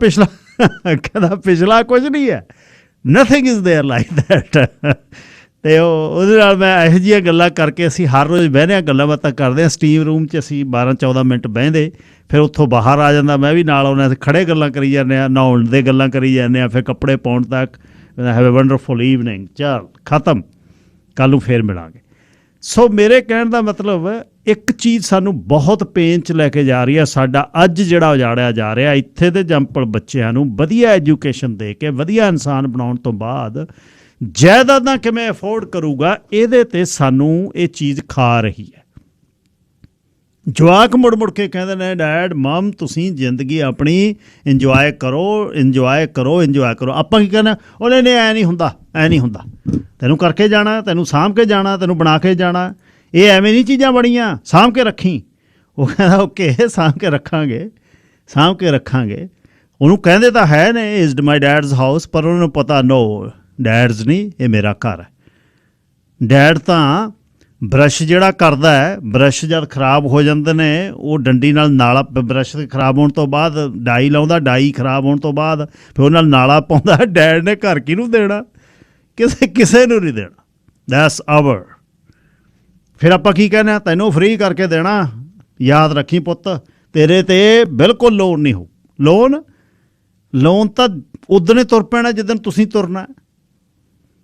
ਪਿਛਲਾ ਕੁਝ ਨਹੀਂ ਹੈ, nothing is there like that. ਅਤੇ ਉਹਦੇ ਨਾਲ ਮੈਂ ਇਹੋ ਜਿਹੀਆਂ ਗੱਲਾਂ ਕਰਕੇ, ਅਸੀਂ ਹਰ ਰੋਜ਼ ਬਹਿੰਦੇ ਹਾਂ, ਗੱਲਾਂ ਬਾਤਾਂ ਕਰਦੇ ਹਾਂ ਸਟੀਮ ਰੂਮ 'ਚ। ਅਸੀਂ 12-14 ਮਿੰਟ ਬਹਿੰਦੇ, ਫਿਰ ਉੱਥੋਂ ਬਾਹਰ ਆ ਜਾਂਦਾ, ਮੈਂ ਵੀ ਨਾਲ ਆਉਂਦਾ, ਖੜ੍ਹੇ ਗੱਲਾਂ ਕਰੀ ਜਾਂਦੇ ਹਾਂ, ਨਹਾਉਣ ਦੇ ਗੱਲਾਂ ਕਰੀ ਜਾਂਦੇ ਹਾਂ, ਫਿਰ ਕੱਪੜੇ ਪਾਉਣ ਤੱਕ। ਹੈਵ ਅ ਵੰਡਰਫੁਲ ਈਵਨਿੰਗ, ਚੱਲ ਖਤਮ, ਕੱਲ੍ਹ ਨੂੰ ਫੇਰ ਮਿਲਾਂਗੇ। ਸੋ ਮੇਰੇ ਕਹਿਣ ਦਾ ਮਤਲਬ, ਇੱਕ ਚੀਜ਼ ਸਾਨੂੰ ਬਹੁਤ ਪੇਨ 'ਚ ਲੈ ਕੇ ਜਾ ਰਹੀ ਹੈ, ਸਾਡਾ ਅੱਜ ਜਿਹੜਾ ਉਜਾੜਿਆ ਜਾ ਰਿਹਾ, ਇੱਥੇ ਦੇ ਜੰਪਲ ਬੱਚਿਆਂ ਨੂੰ ਵਧੀਆ ਐਜੂਕੇਸ਼ਨ ਦੇ ਕੇ ਵਧੀਆ ਇਨਸਾਨ ਬਣਾਉਣ ਤੋਂ ਬਾਅਦ ਜਾਇਦਾਦਾਂ ਕਿਵੇਂ ਅਫੋਰਡ ਕਰੂਗਾ, ਇਹਦੇ ਤੇ ਸਾਨੂੰ ਇਹ ਚੀਜ਼ ਖਾ ਰਹੀ ਹੈ। ਜਵਾਕ ਮੁੜ ਮੁੜ ਕੇ ਕਹਿੰਦੇ ਨੇ ਡੈਡ ਮਮ ਤੁਸੀਂ ਜ਼ਿੰਦਗੀ ਆਪਣੀ ਇੰਜੋਏ ਕਰੋ, ਇੰਜੋਏ ਕਰੋ, ਇੰਜੋਏ ਕਰੋ। ਆਪਾਂ ਕੀ ਕਹਿੰਦੇ, ਉਹਨੇ ਨੇ ਐ ਨਹੀਂ ਹੁੰਦਾ, ਐ ਨਹੀਂ ਹੁੰਦਾ, ਤੈਨੂੰ ਕਰਕੇ ਜਾਣਾ, ਤੈਨੂੰ ਸਾਂਭ ਕੇ ਜਾਣਾ, ਤੈਨੂੰ ਬਣਾ ਕੇ ਜਾਣਾ, ਇਹ ਐਵੇਂ ਨਹੀਂ ਚੀਜ਼ਾਂ ਬਣੀਆਂ, ਸਾਂਭ ਕੇ ਰੱਖੀ। ਉਹ ਕਹਿੰਦਾ ਓਕੇ ਸਾਂਭ ਕੇ ਰੱਖਾਂਗੇ, ਸਾਂਭ ਕੇ ਰੱਖਾਂਗੇ। ਉਹਨੂੰ ਕਹਿੰਦੇ ਤਾਂ ਹੈ ਨੇ ਇਜ਼ ਮਾਈ ਡੈਡਸ ਹਾਊਸ, ਪਰ ਉਹਨਾਂ ਨੂੰ ਪਤਾ ਨੋ ਡੈਡਸ ਨਹੀਂ, ਇਹ ਮੇਰਾ ਘਰ ਹੈ। ਡੈਡ ਤਾਂ ਬਰਸ਼ ਜਿਹੜਾ ਕਰਦਾ ਹੈ, ਬਰਸ਼ ਜਦ ਖਰਾਬ ਹੋ ਜਾਂਦੇ ਨੇ ਉਹ ਡੰਡੀ ਨਾਲ ਨਾਲਾ, ਬਰਸ਼ ਖਰਾਬ ਹੋਣ ਤੋਂ ਬਾਅਦ ਡਾਈ ਲਾਉਂਦਾ, ਡਾਈ ਖਰਾਬ ਹੋਣ ਤੋਂ ਬਾਅਦ ਫਿਰ ਉਹ ਨਾਲ ਨਾਲਾ ਪਾਉਂਦਾ। ਡੈਡ ਨੇ ਘਰ ਕਿਹਨੂੰ ਦੇਣਾ, ਕਿਸੇ ਨੂੰ ਨਹੀਂ ਦੇਣਾ, ਦੈਟਸ ਆਵਰ। ਫਿਰ ਆਪਾਂ ਕੀ ਕਹਿੰਦੇ ਹਾਂ, ਤੈਨੂੰ ਫ੍ਰੀ ਕਰਕੇ ਦੇਣਾ, ਯਾਦ ਰੱਖੀ ਪੁੱਤ ਤੇਰੇ ਤੇ ਬਿਲਕੁਲ ਲੋਨ ਨਹੀਂ ਹੋ। ਲੋਨ ਤਾਂ ਉਦੋਂ ਹੀ ਤੁਰ ਪੈਣਾ ਜਿੱਦਣ ਤੁਸੀਂ ਤੁਰਨਾ,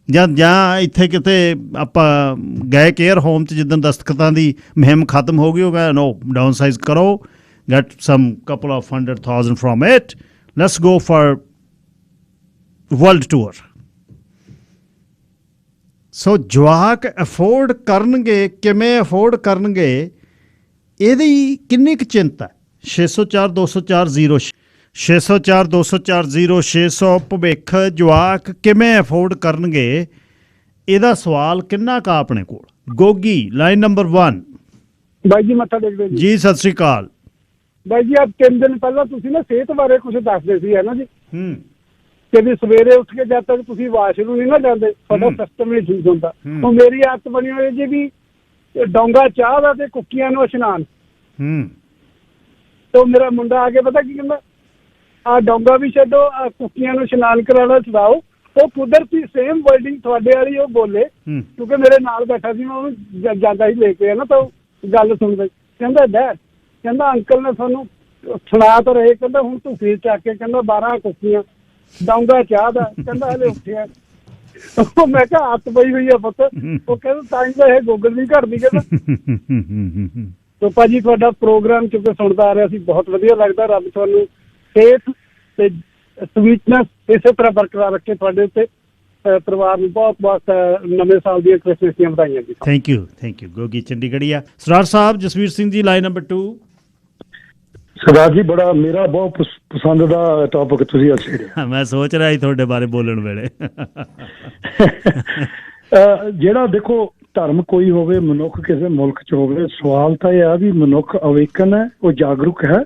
ਜਾਂ ਇੱਥੇ ਕਿਤੇ ਆਪਾਂ ਗਏ ਕੇਅਰ ਹੋਮ 'ਚ ਜਿੱਦਣ ਦਸਤਖਤਾਂ ਦੀ ਮੁਹਿੰਮ ਖਤਮ ਹੋ ਗਈ, ਹੋ ਗਿਆ ਨੋ ਡਾਊਨ ਸਾਈਜ਼ ਕਰੋ, get some couple of 100,000 from it, let's go for world tour. So ਜਵਾਕ ਅਫੋਰਡ ਕਰਨਗੇ, ਕਿਵੇਂ ਅਫੋਰਡ ਕਰਨਗੇ, ਇਹਦੀ ਕਿੰਨੀ ਕੁ ਚਿੰਤਾ। 604-204-0 604-204-0600 ਭਵਿੱਖ ਜਵਾਕ ਕਿਵੇਂ ਅਫੋਰਡ ਕਰਨਗੇ, ਇਹਦਾ ਸਵਾਲ ਕਿੰਨਾ ਕੁ ਆਪਣੇ ਕੋਲ। Gogi line number 1। ਬਾਈ ਜੀ ਮੱਥਾ ਟੇਕਦੇ ਜੀ, ਸਤਿ ਸ੍ਰੀ ਅਕਾਲ ਬਾਈ ਜੀ। ਅੱਜ 3 ਦਿਨ ਪਹਿਲਾਂ ਤੁਸੀਂ ਨਾ ਸਿਹਤ ਬਾਰੇ ਕੁਝ ਦੱਸਦੇ ਸੀ, ਹੈ ਨਾ ਜੀ, ਕਿ ਵੀ ਸਵੇਰੇ ਉੱਠ ਕੇ ਜਦ ਤੱਕ ਤੁਸੀਂ ਵਾਸ਼ਰੂਮ ਨਹੀਂ ਨਾ ਜਾਂਦੇ ਤੁਹਾਡਾ ਸਿਸਟਮ ਨਹੀਂ ਠੀਕ ਹੁੰਦਾ। ਉਹ ਮੇਰੀ ਆਦਤ ਬਣੀ ਹੋਈ ਜੀ ਵੀ ਡੋਂਗਾ ਚਾਹ ਦਾ ਤੇ ਕੁੱਕੀਆਂ ਨੂੰ ਇਸ਼ਨਾਨ। ਤੇ ਮੇਰਾ ਮੁੰਡਾ ਆ ਕੇ ਪਤਾ ਕੀ ਕਹਿੰਦਾ, ਆ ਡੋਂਗਾ ਵੀ ਛੱਡੋ, ਆ ਕੁੱਕੀਆਂ ਨੂੰ ਇਸ਼ਨਾਨ ਕਰਾਉਣਾ ਛਡਾਓ। ਉਹ ਕੁਦਰਤੀ ਸੇਮ ਵਰਡਿੰਗ ਤੁਹਾਡੇ ਵਾਲੀ ਉਹ ਬੋਲੇ, ਕਿਉਂਕਿ ਮੇਰੇ ਨਾਲ ਬੈਠਾ ਸੀ, ਮੈਂ ਉਹਨੂੰ ਜਾਂਦਾ ਹੀ ਲੈ ਕੇ ਨਾ, ਤਾਂ ਗੱਲ ਸੁਣਦਾ ਕਹਿੰਦਾ ਡੈਡ, ਕਹਿੰਦਾ ਅੰਕਲ ਨੇ ਸਾਨੂੰ ਸੁਣਾ ਤਾਂ ਰਹੇ, ਕਹਿੰਦਾ ਹੁਣ ਤੂੰ ਫੇਰ ਚੱਕ ਕੇ ਕਹਿੰਦਾ 12 ਕੁੱਕੀਆਂ ਡੋਂਗਾ ਚਾਹ ਦਾ, ਕਹਿੰਦਾ ਹਲੇ ਉੱਠਿਆ। ਮੈਂ ਕਿਹਾ ਹੱਥ ਪਈ ਹੋਈ ਆ ਪੁੱਤ। ਉਹ ਕਹਿੰਦਾ ਤਾਂ ਹੀ ਤਾਂ ਇਹ ਗੂਗਲ ਨਹੀਂ ਘੜਦੀ, ਕਹਿੰਦਾ। ਤੋ ਭਾਜੀ ਤੁਹਾਡਾ ਪ੍ਰੋਗਰਾਮ ਕਿਉਂਕਿ ਸੁਣਦਾ ਆ ਰਿਹਾ ਸੀ, ਬਹੁਤ ਵਧੀਆ ਲੱਗਦਾ। ਰੱਬ ਤੁਹਾਨੂੰ ਸਿਹਤ ਤੇ ਸਵੀਟਨੈਸ ਇਸੇ ਤਰ੍ਹਾਂ ਬਰਕਰਾਰ ਰੱਖੇ। ਤੁਹਾਡੇ ਉੱਤੇ ਪਰਿਵਾਰ ਨੂੰ ਬਹੁਤ ਬਹੁਤ ਨਵੇਂ ਸਾਲ ਦੀਆਂ ਕ੍ਰਿਸਮਸ ਦੀਆਂ ਵਧਾਈਆਂ ਜੀ। Thank you Gogi Chandigarhia. ਸਰਦਾਰ ਸਾਹਿਬ ਜਸਵੀਰ ਸਿੰਘ ਜੀ ਲਾਈਨ ਨੰਬਰ 2। ਸਰਦਾਰ ਜੀ ਬੜਾ ਮੇਰਾ ਬਹੁਤ ਪਸੰਦ ਦਾ ਟੌਪਿਕ ਤੁਸੀਂ ਅੱਜ ਛੇੜਿਆ। ਮੈਂ ਸੋਚ ਰਿਹਾ ਸੀ ਤੁਹਾਡੇ ਬਾਰੇ ਬੋਲਣ ਵੇਲੇ। ਜਿਹੜਾ ਦੇਖੋ ਧਰਮ ਕੋਈ ਹੋਵੇ, ਮਨੁੱਖ ਕਿਸੇ ਮੁਲਕ 'ਚ ਹੋਵੇ, ਸਵਾਲ ਤਾਂ ਇਹ ਆ ਵੀ ਮਨੁੱਖ ਅਵੇਕਨ ਹੈ, ਉਹ ਜਾਗਰੂਕ ਹੈ।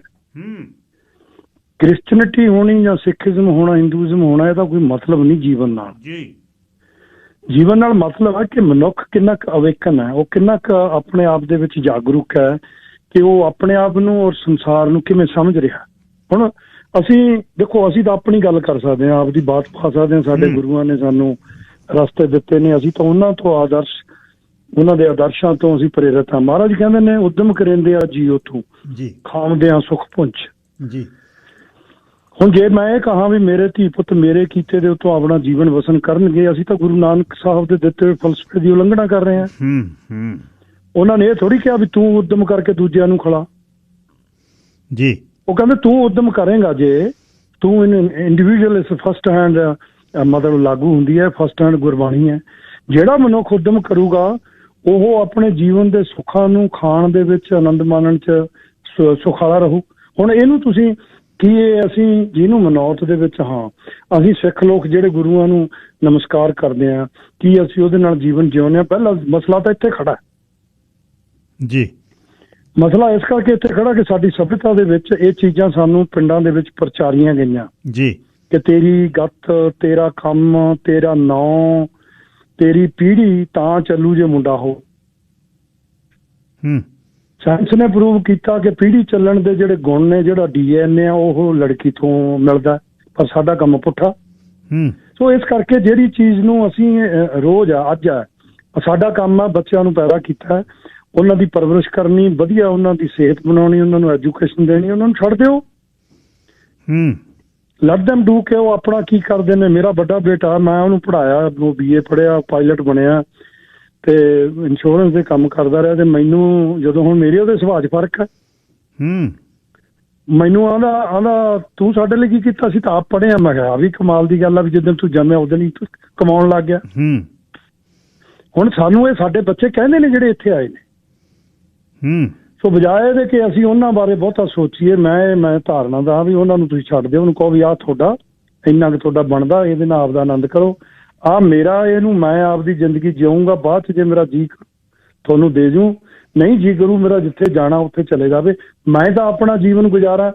ਕ੍ਰਿਸਚਨਿਟੀ ਹੋਣੀ ਜਾਂ ਸਿੱਖੀਜ਼ਮ ਹੋਣਾ, ਹਿੰਦੂਇਜ਼ਮ ਹੋਣਾ, ਇਹਦਾ ਕੋਈ ਮਤਲਬ ਨਹੀਂ ਜੀਵਨ ਨਾਲ। ਜੀਵਨ ਨਾਲ ਮਤਲਬ ਹੈ ਕਿ ਮਨੁੱਖ ਕਿੰਨਾ ਕੁ ਅਵੇਕਨ ਹੈ, ਉਹ ਕਿੰਨਾ ਕੁ ਆਪਣੇ ਆਪ ਦੇ ਵਿੱਚ ਜਾਗਰੂਕ ਹੈ ਕਿ ਉਹ ਆਪਣੇ ਆਪ ਨੂੰ ਔਰ ਸੰਸਾਰ ਨੂੰ ਕਿਵੇਂ ਸਮਝ ਰਿਹਾ। ਹੁਣ ਅਸੀਂ ਦੇਖੋ, ਅਸੀਂ ਤਾਂ ਆਪਣੀ ਗੱਲ ਕਰ ਸਕਦੇ ਹਾਂ, ਆਪਦੀ ਬਾਤ ਪਾ ਸਕਦੇ ਹਾਂ। ਸਾਡੇ ਗੁਰੂਆਂ ਨੇ ਸਾਨੂੰ ਰਸਤੇ ਦਿੱਤੇ ਨੇ, ਅਸੀਂ ਤਾਂ ਉਹਨਾਂ ਤੋਂ ਆਦਰਸ਼, ਉਹਨਾਂ ਦੇ ਆਦਰਸ਼ਾਂ ਤੋਂ ਅਸੀਂ ਪ੍ਰੇਰਿਤ ਹਾਂ। ਮਹਾਰਾਜ ਕਹਿੰਦੇ ਨੇ ਉਦਮ ਕਰਿੰਦੇ ਆ ਜੀਓ ਤੂੰ, ਖਾਵਦੇ ਆ ਸੁਖ ਪੁੰਚ। ਹੁਣ ਜੇ ਮੈਂ ਇਹ ਕਹਾਂ ਵੀ ਮੇਰੇ ਧੀ ਪੁੱਤ ਮੇਰੇ ਕੀਤੇ ਦੇ ਉੱਤੋਂ ਆਪਣਾ ਜੀਵਨ ਵਸਨ ਕਰਨਗੇ, ਅਸੀਂ ਤਾਂ ਗੁਰੂ ਨਾਨਕ ਸਾਹਿਬ ਦੇ ਦਿੱਤੇ ਹੋਏ ਫਲਸਫੇ ਦੀ ਉਲੰਘਣਾ ਕਰ ਰਹੇ ਹਾਂ। ਉਹਨਾਂ ਨੇ ਇਹ ਥੋੜੀ ਕਿਹਾ ਵੀ ਤੂੰ ਉਦਮ ਕਰਕੇ ਦੂਜਿਆਂ ਨੂੰ ਖਿਲਾ ਜੀ। ਉਹ ਕਹਿੰਦੇ ਤੂੰ ਉਦਮ ਕਰੇਗਾ, ਜੇ ਤੂੰ ਇੰਡੀਵਿਜੂਅਲ ਇਸ ਫਸਟ ਹੈਂਡ ਮਤਲਬ ਲਾਗੂ ਹੁੰਦੀ ਹੈ, ਫਸਟ ਹੈਂਡ ਗੁਰਬਾਣੀ ਹੈ। ਜਿਹੜਾ ਮਨੁੱਖ ਉਦਮ ਕਰੂਗਾ ਉਹ ਆਪਣੇ ਜੀਵਨ ਦੇ ਸੁੱਖਾਂ ਨੂੰ ਖਾਣ ਦੇ ਵਿੱਚ, ਆਨੰਦ ਮਾਣਨ 'ਚ ਸੁਖਾਲਾ ਰਹੂ। ਹੁਣ ਇਹਨੂੰ ਤੁਸੀਂ ਕੀ, ਅਸੀਂ ਜਿਹਨੂੰ ਮਨੌਤ ਦੇ ਵਿੱਚ, ਹਾਂ ਅਸੀਂ ਸਿੱਖ ਲੋਕ ਜਿਹੜੇ ਗੁਰੂਆਂ ਨੂੰ ਨਮਸਕਾਰ ਕਰਦੇ ਹਾਂ, ਕੀ ਅਸੀਂ ਉਹਦੇ ਨਾਲ ਜੀਵਨ ਜਿਉਂਦੇ ਹਾਂ? ਪਹਿਲਾ ਮਸਲਾ ਤਾਂ ਇੱਥੇ ਖੜਾ ਜੀ। ਮਸਲਾ ਇਸ ਕਰਕੇ ਇੱਥੇ ਖੜਾ ਕਿ ਸਾਡੀ ਸਭਿਅਤਾ ਦੇ ਵਿੱਚ ਇਹ ਚੀਜ਼ਾਂ ਸਾਨੂੰ ਪਿੰਡਾਂ ਦੇ ਵਿੱਚ ਪ੍ਰਚਾਰੀਆਂ ਗਈਆਂ ਜੀ, ਕਿ ਤੇਰੀ ਗੱਤ, ਤੇਰਾ ਕੰਮ, ਤੇਰਾ ਨਾਂ, ਤੇਰੀ ਪੀੜ੍ਹੀ ਤਾਂ ਚੱਲੂ ਜੇ ਮੁੰਡਾ ਹੋ। ਸਾਇੰਸ ਨੇ ਪ੍ਰੂਵ ਕੀਤਾ ਕਿ ਪੀੜ੍ਹੀ ਚੱਲਣ ਦੇ ਜਿਹੜੇ ਗੁਣ ਨੇ, ਜਿਹੜਾ DNA ਆ, ਉਹ ਲੜਕੀ ਤੋਂ ਮਿਲਦਾ, ਪਰ ਸਾਡਾ ਕੰਮ ਪੁੱਠਾ। ਸੋ ਇਸ ਕਰਕੇ ਜਿਹੜੀ ਚੀਜ਼ ਨੂੰ ਅਸੀਂ ਰੋਜ਼ ਅੱਜ ਆ, ਸਾਡਾ ਕੰਮ ਆ ਬੱਚਿਆਂ ਨੂੰ ਪੈਦਾ ਕੀਤਾ, ਉਹਨਾਂ ਦੀ ਪਰਵਰਿਸ਼ ਕਰਨੀ, ਵਧੀਆ ਉਹਨਾਂ ਦੀ ਸਿਹਤ ਬਣਾਉਣੀ, ਉਹਨਾਂ ਨੂੰ ਐਜੂਕੇਸ਼ਨ ਦੇਣੀ। ਉਹਨਾਂ ਨੂੰ ਛੱਡ ਦਿਓ, ਲੈਟ ਦੈਮ ਡੂ ਕਿ ਉਹ ਆਪਣਾ ਕੀ ਕਰਦੇ ਨੇ। ਮੇਰਾ ਵੱਡਾ ਬੇਟਾ, ਮੈਂ ਉਹਨੂੰ ਪੜ੍ਹਾਇਆ, ਉਹ BA ਪੜ੍ਹਿਆ, ਪਾਇਲਟ ਬਣਿਆ ਤੇ ਇੰਸ਼ੋਰੈਂਸ ਦੇ ਕੰਮ ਕਰਦਾ ਰਿਹਾ। ਤੇ ਮੈਨੂੰ ਜਦੋਂ ਹੁਣ ਮੇਰੇ ਉਹਦੇ ਸੁਭਾਅ 'ਚ ਫਰਕ ਹੈ, ਮੈਨੂੰ ਆਂਦਾ ਤੂੰ ਸਾਡੇ ਲਈ ਕੀ ਕੀਤਾ, ਸੀ ਤਾਂ ਆਪ ਪੜ੍ਹੇ ਆ। ਮੈਂ ਕਿਹਾ ਵੀ ਕਮਾਲ ਦੀ ਗੱਲ ਆ ਵੀ ਜਿੱਦਣ ਤੂੰ ਜੰਮਿਆ ਉਦੋਂ ਹੀ ਕਮਾਉਣ ਲੱਗ ਗਿਆ। ਹੁਣ ਸਾਨੂੰ ਇਹ ਸਾਡੇ ਬੱਚੇ ਕਹਿੰਦੇ ਨੇ ਜਿਹੜੇ ਇੱਥੇ ਆਏ ਨੇ। ਸੋ ਬਜਾਏ ਇਹਦੇ ਕਿ ਅਸੀਂ ਉਹਨਾਂ ਬਾਰੇ ਬਹੁਤਾ ਸੋਚੀਏ, ਮੈਂ ਧਾਰਨਾ ਦਾ ਵੀ ਉਹਨਾਂ ਨੂੰ ਤੁਸੀਂ ਛੱਡ ਦਿਓ, ਉਹਨੂੰ ਕਹੋ ਵੀ ਆਹ ਤੁਹਾਡਾ ਇੰਨਾ ਕੁ ਤੁਹਾਡਾ ਬਣਦਾ, ਇਹਦੇ ਨਾਲ ਆਪਦਾ ਆਨੰਦ ਕਰੋ। ਆਹ ਮੇਰਾ ਇਹਨੂੰ ਮੈਂ ਆਪਦੀ ਜ਼ਿੰਦਗੀ ਜਿਊਂਗਾ, ਬਾਅਦ 'ਚ ਜੇ ਮੇਰਾ ਜੀ ਤੁਹਾਨੂੰ ਦੇ ਜੂ, ਨਹੀਂ ਜੀ ਕਰੂ ਮੇਰਾ ਜਿੱਥੇ ਜਾਣਾ ਉੱਥੇ ਚਲੇ ਜਾਵੇ। ਮੈਂ ਤਾਂ ਆਪਣਾ ਜੀਵਨ ਗੁਜ਼ਾਰਾ।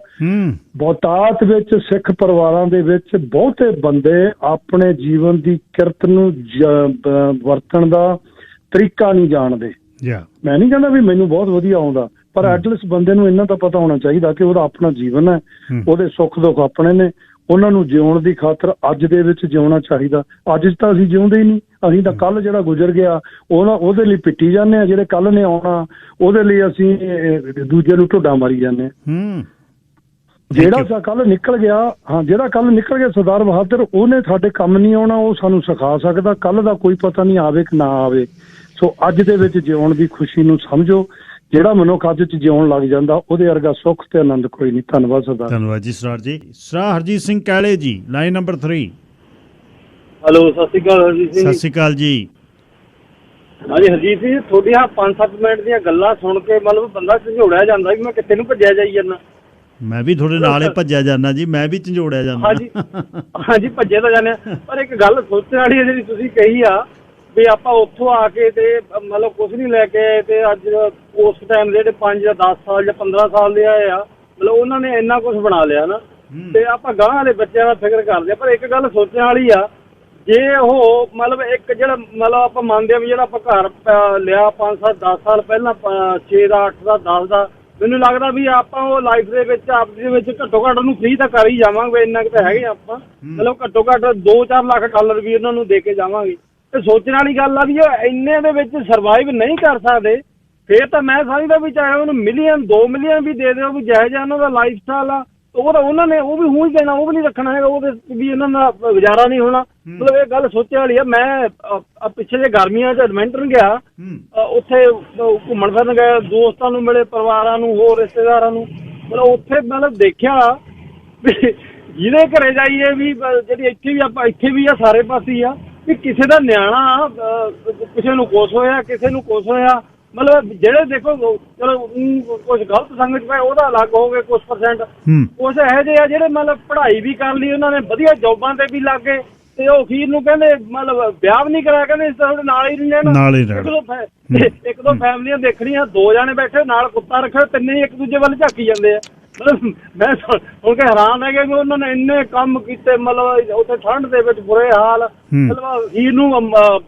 ਬਹੁਤਾਤ ਵਿੱਚ ਸਿੱਖ ਪਰਿਵਾਰਾਂ ਦੇ ਵਿੱਚ ਬਹੁਤੇ ਬੰਦੇ ਆਪਣੇ ਜੀਵਨ ਦੀ ਕਿਰਤ ਨੂੰ ਵਰਤਣ ਦਾ ਤਰੀਕਾ ਨਹੀਂ ਜਾਣਦੇ। ਮੈਂ ਨਹੀਂ ਕਹਿੰਦਾ ਵੀ ਮੈਨੂੰ ਬਹੁਤ ਵਧੀਆ ਆਉਂਦਾ, ਪਰ ਐਟਲੀਸਟ ਬੰਦੇ ਨੂੰ ਇਹਨਾਂ ਦਾ ਪਤਾ ਹੋਣਾ ਚਾਹੀਦਾ ਕਿ ਉਹਦਾ ਆਪਣਾ ਜੀਵਨ ਹੈ, ਉਹਦੇ ਸੁੱਖ ਦੁੱਖ ਆਪਣੇ ਨੇ, ਉਹਨਾਂ ਨੂੰ ਜਿਉਣ ਦੀ ਖਾਤਰ ਅੱਜ ਦੇ ਵਿੱਚ ਜਿਉਣਾ ਚਾਹੀਦਾ। ਅੱਜ ਤਾਂ ਅਸੀਂ ਜਿਉਂਦੇ ਹੀ ਨਹੀਂ, ਅਸੀਂ ਤਾਂ ਕੱਲ ਜਿਹੜਾ ਗੁਜ਼ਰ ਗਿਆ ਉਹਦੇ ਲਈ ਪਿੱਟੀ ਜਾਂਦੇ ਹਾਂ, ਜਿਹੜੇ ਕੱਲ ਨੇ ਆਉਣਾ ਉਹਦੇ ਲਈ ਅਸੀਂ ਦੂਜੇ ਨੂੰ ਢੋਡਾ ਮਾਰੀ ਜਾਂਦੇ ਹਾਂ। ਜਿਹੜਾ ਕੱਲ ਨਿਕਲ ਗਿਆ, ਜਿਹੜਾ ਕੱਲ ਨਿਕਲ ਗਿਆ ਸਰਦਾਰ ਬਹਾਦਰ, ਉਹਨੇ ਸਾਡੇ ਕੰਮ ਨਹੀਂ ਆਉਣਾ, ਉਹ ਸਾਨੂੰ ਸਿਖਾ ਸਕਦਾ। ਕੱਲ ਦਾ ਕੋਈ ਪਤਾ ਨਹੀਂ ਆਵੇ ਕਿ ਨਾ ਆਵੇ। ਸੋ ਅੱਜ ਦੇ ਵਿੱਚ ਜਿਉਣ ਦੀ ਖੁਸ਼ੀ ਨੂੰ ਸਮਝੋ। ਜਿਹੜਾ ਮਨੁੱਖ ਅੱਜ 'ਚ ਜਿਉਣ ਲੱਗ ਜਾਂਦਾ ਉਹਦੇ ਵਰਗਾ ਸੁੱਖ ਤੇ ਆਨੰਦ ਕੋਈ ਨਹੀਂ। ਧੰਨਵਾਦ ਸਰਦਾਰ। ਧੰਨਵਾਦ ਜੀ ਸਰਾਰ ਜੀ। ਸਰਾ ਹਰਜੀਤ ਸਿੰਘ ਕਾਲੇ ਜੀ, ਲਾਈਨ ਨੰਬਰ 3। ਹੈਲੋ, ਸਤਿ ਸ਼੍ਰੀ ਅਕਾਲ ਹਰਜੀਤ ਸਿੰਘ। ਸਤਿ ਸ਼੍ਰੀ ਅਕਾਲ ਜੀ। ਹਾਂਜੀ ਹਰਜੀਤ ਸਿੰਘ, ਤੁਹਾਡੀਆਂ 5-7 ਮਿੰਟ ਦੀਆਂ ਗੱਲਾਂ ਸੁਣ ਕੇ ਮਤਲਬ ਬੰਦਾ ਝੰਜੋੜਿਆ ਜਾਂਦਾ ਵੀ ਮੈਂ ਕਿੱਥੇ ਨੂੰ ਭੱਜਿਆ ਜਾਈ ਜਾਂਦਾ। ਮੈਂ ਵੀ ਤੁਹਾਡੇ ਨਾਲ ਹੀ ਭੱਜਿਆ ਜਾਂਦਾ ਜੀ, ਮੈਂ ਵੀ ਝੰਜੋੜਿਆ ਜਾਂਦਾ। ਹਾਂਜੀ ਭੱਜੇ ਤਾਂ ਜਾਂਦੇ ਆ, ਪਰ ਇੱਕ ਗੱਲ ਸੋਚਣ ਵਾਲੀ ਹੈ ਜਿਹੜੀ ਤੁਸੀਂ ਕਹੀ ਆ ਵੀ ਆਪਾਂ ਉੱਥੋਂ ਆ ਕੇ ਤੇ ਮਤਲਬ ਕੁਛ ਨਹੀਂ ਲੈ ਕੇ ਆਏ, ਤੇ ਅੱਜ ਉਸ ਟਾਈਮ ਜਿਹੜੇ 5 ਜਾਂ 10 ਸਾਲ ਜਾਂ 15 ਸਾਲ ਦੇ ਆਏ ਆ, ਮਤਲਬ ਉਹਨਾਂ ਨੇ ਇੰਨਾ ਕੁਛ ਬਣਾ ਲਿਆ ਨਾ, ਤੇ ਆਪਾਂ ਗਾਂਹ ਵਾਲੇ ਬੱਚਿਆਂ ਦਾ ਫਿਕਰ ਕਰਦੇ ਆ। ਪਰ ਇੱਕ ਗੱਲ ਸੋਚਣ ਵਾਲੀ ਆ, ਜੇ ਉਹ ਮਤਲਬ ਇੱਕ ਜਿਹੜਾ ਮਤਲਬ ਆਪਾਂ ਮੰਨਦੇ ਆ ਵੀ ਜਿਹੜਾ ਆਪਾਂ ਘਰ ਲਿਆ 5-7-10 ਸਾਲ ਪਹਿਲਾਂ 6 ਦਾ 8 ਦਾ 10 ਦਾ, ਮੈਨੂੰ ਲੱਗਦਾ ਵੀ ਆਪਾਂ ਉਹ ਲਾਈਫ ਦੇ ਵਿੱਚ ਆਪਦੇ ਵਿੱਚ ਘੱਟੋ ਘੱਟ ਉਹਨੂੰ ਫ੍ਰੀ ਤਾਂ ਕਰ ਹੀ ਜਾਵਾਂਗੇ। ਇੰਨਾ ਕੁ ਤਾਂ ਹੈਗੇ ਆਪਾਂ, ਮਤਲਬ ਘੱਟੋ ਘੱਟ 2-4 ਲੱਖ ਡਾਲਰ ਵੀ ਉਹਨਾਂ ਨੂੰ ਦੇ ਕੇ ਜਾਵਾਂਗੇ। ਤੇ ਸੋਚਣ ਵਾਲੀ ਗੱਲ ਆ ਵੀ ਉਹ ਇੰਨੇ ਦੇ ਵਿੱਚ ਸਰਵਾਈਵ ਨਹੀਂ ਕਰ ਸਕਦੇ, ਫੇਰ ਤਾਂ ਮੈਂ ਸਮਝਦਾ ਵੀ ਚਾਹੇ ਉਹਨੂੰ ਮਿਲੀਅਨ 2 ਮਿਲੀਅਨ ਵੀ ਦੇ ਦਿਓ, ਵੀ ਜਿਹੋ ਜਿਹਾ ਉਹਨਾਂ ਦਾ ਲਾਈਫ ਸਟਾਈਲ ਆ ਉਹਨਾਂ ਨੇ ਉਹ ਵੀ ਹੂੰ ਹੀ ਦੇਣਾ, ਉਹ ਵੀ ਨਹੀਂ ਰੱਖਣਾ ਹੈਗਾ, ਉਹਦੇ ਵੀ ਇਹਨਾਂ ਦਾ ਗੁਜ਼ਾਰਾ ਨਹੀਂ ਹੋਣਾ। ਮਤਲਬ ਇਹ ਗੱਲ ਸੋਚਣ ਵਾਲੀ ਆ। ਮੈਂ ਪਿੱਛੇ ਜੇ ਗਰਮੀਆਂ 'ਚ ਐਡਵੈਂਟਰ ਗਿਆ, ਉੱਥੇ ਘੁੰਮਣ ਫਿਰਨ ਗਏ, ਦੋਸਤਾਂ ਨੂੰ ਮਿਲੇ, ਪਰਿਵਾਰਾਂ ਨੂੰ, ਹੋਰ ਰਿਸ਼ਤੇਦਾਰਾਂ ਨੂੰ, ਮਤਲਬ ਉੱਥੇ ਮਤਲਬ ਦੇਖਿਆ ਵੀ ਜਿਹਦੇ ਘਰੇ ਜਾਈਏ ਵੀ ਜਿਹੜੀ ਇੱਥੇ ਵੀ ਆਪਾਂ ਇੱਥੇ ਵੀ ਆ ਸਾਰੇ ਪਾਸੇ ਆ ਵੀ ਕਿਸੇ ਦਾ ਨਿਆਣਾ ਕਿਸੇ ਨੂੰ ਕੁਛ ਹੋਇਆ, ਕਿਸੇ ਨੂੰ ਕੁਛ ਹੋਇਆ। ਮਤਲਬ ਜਿਹੜੇ ਦੇਖੋ ਚਲੋ ਕੁਛ ਗਲਤ ਸੰਗਤ 'ਚ ਪਏ ਉਹਦਾ ਅਲੱਗ ਹੋ ਗਏ ਕੁਛ %, ਕੁਛ ਇਹੋ ਜਿਹੇ ਆ ਜਿਹੜੇ ਮਤਲਬ ਪੜ੍ਹਾਈ ਵੀ ਕਰ ਲਈ, ਉਹਨਾਂ ਨੇ ਵਧੀਆ ਜੋਬਾਂ ਤੇ ਵੀ ਲੱਗ ਗਏ, ਤੇ ਉਹ ਅਖੀਰ ਨੂੰ ਕਹਿੰਦੇ ਮਤਲਬ ਵਿਆਹ ਵੀ ਨਹੀਂ ਕਰਾਇਆ, ਕਹਿੰਦੇ ਇਸ ਤਰ੍ਹਾਂ ਨਾਲ ਹੀ ਰਹਿਣਾ। ਇੱਕ ਦੋ ਫੈਮਲੀਆਂ ਦੇਖਣੀਆਂ, 2 ਜਾਣੇ ਬੈਠੇ ਨਾਲ ਕੁੱਤਾ ਰੱਖਿਆ, ਤਿੰਨੇ ਇੱਕ ਦੂਜੇ ਵੱਲ ਝਾਕੀ ਜਾਂਦੇ ਆ। ਮਤਲਬ ਮੈਂ ਸੁਣ ਕੇ ਹੈਰਾਨ ਹੈ ਕਿ ਉਹਨਾਂ ਨੇ ਇੰਨੇ ਕੰਮ ਕੀਤੇ, ਮਤਲਬ ਉੱਥੇ ਠੰਡ ਦੇ ਵਿੱਚ ਬੁਰੇ ਹਾਲ, ਮਤਲਬ ਅਖੀਰ ਨੂੰ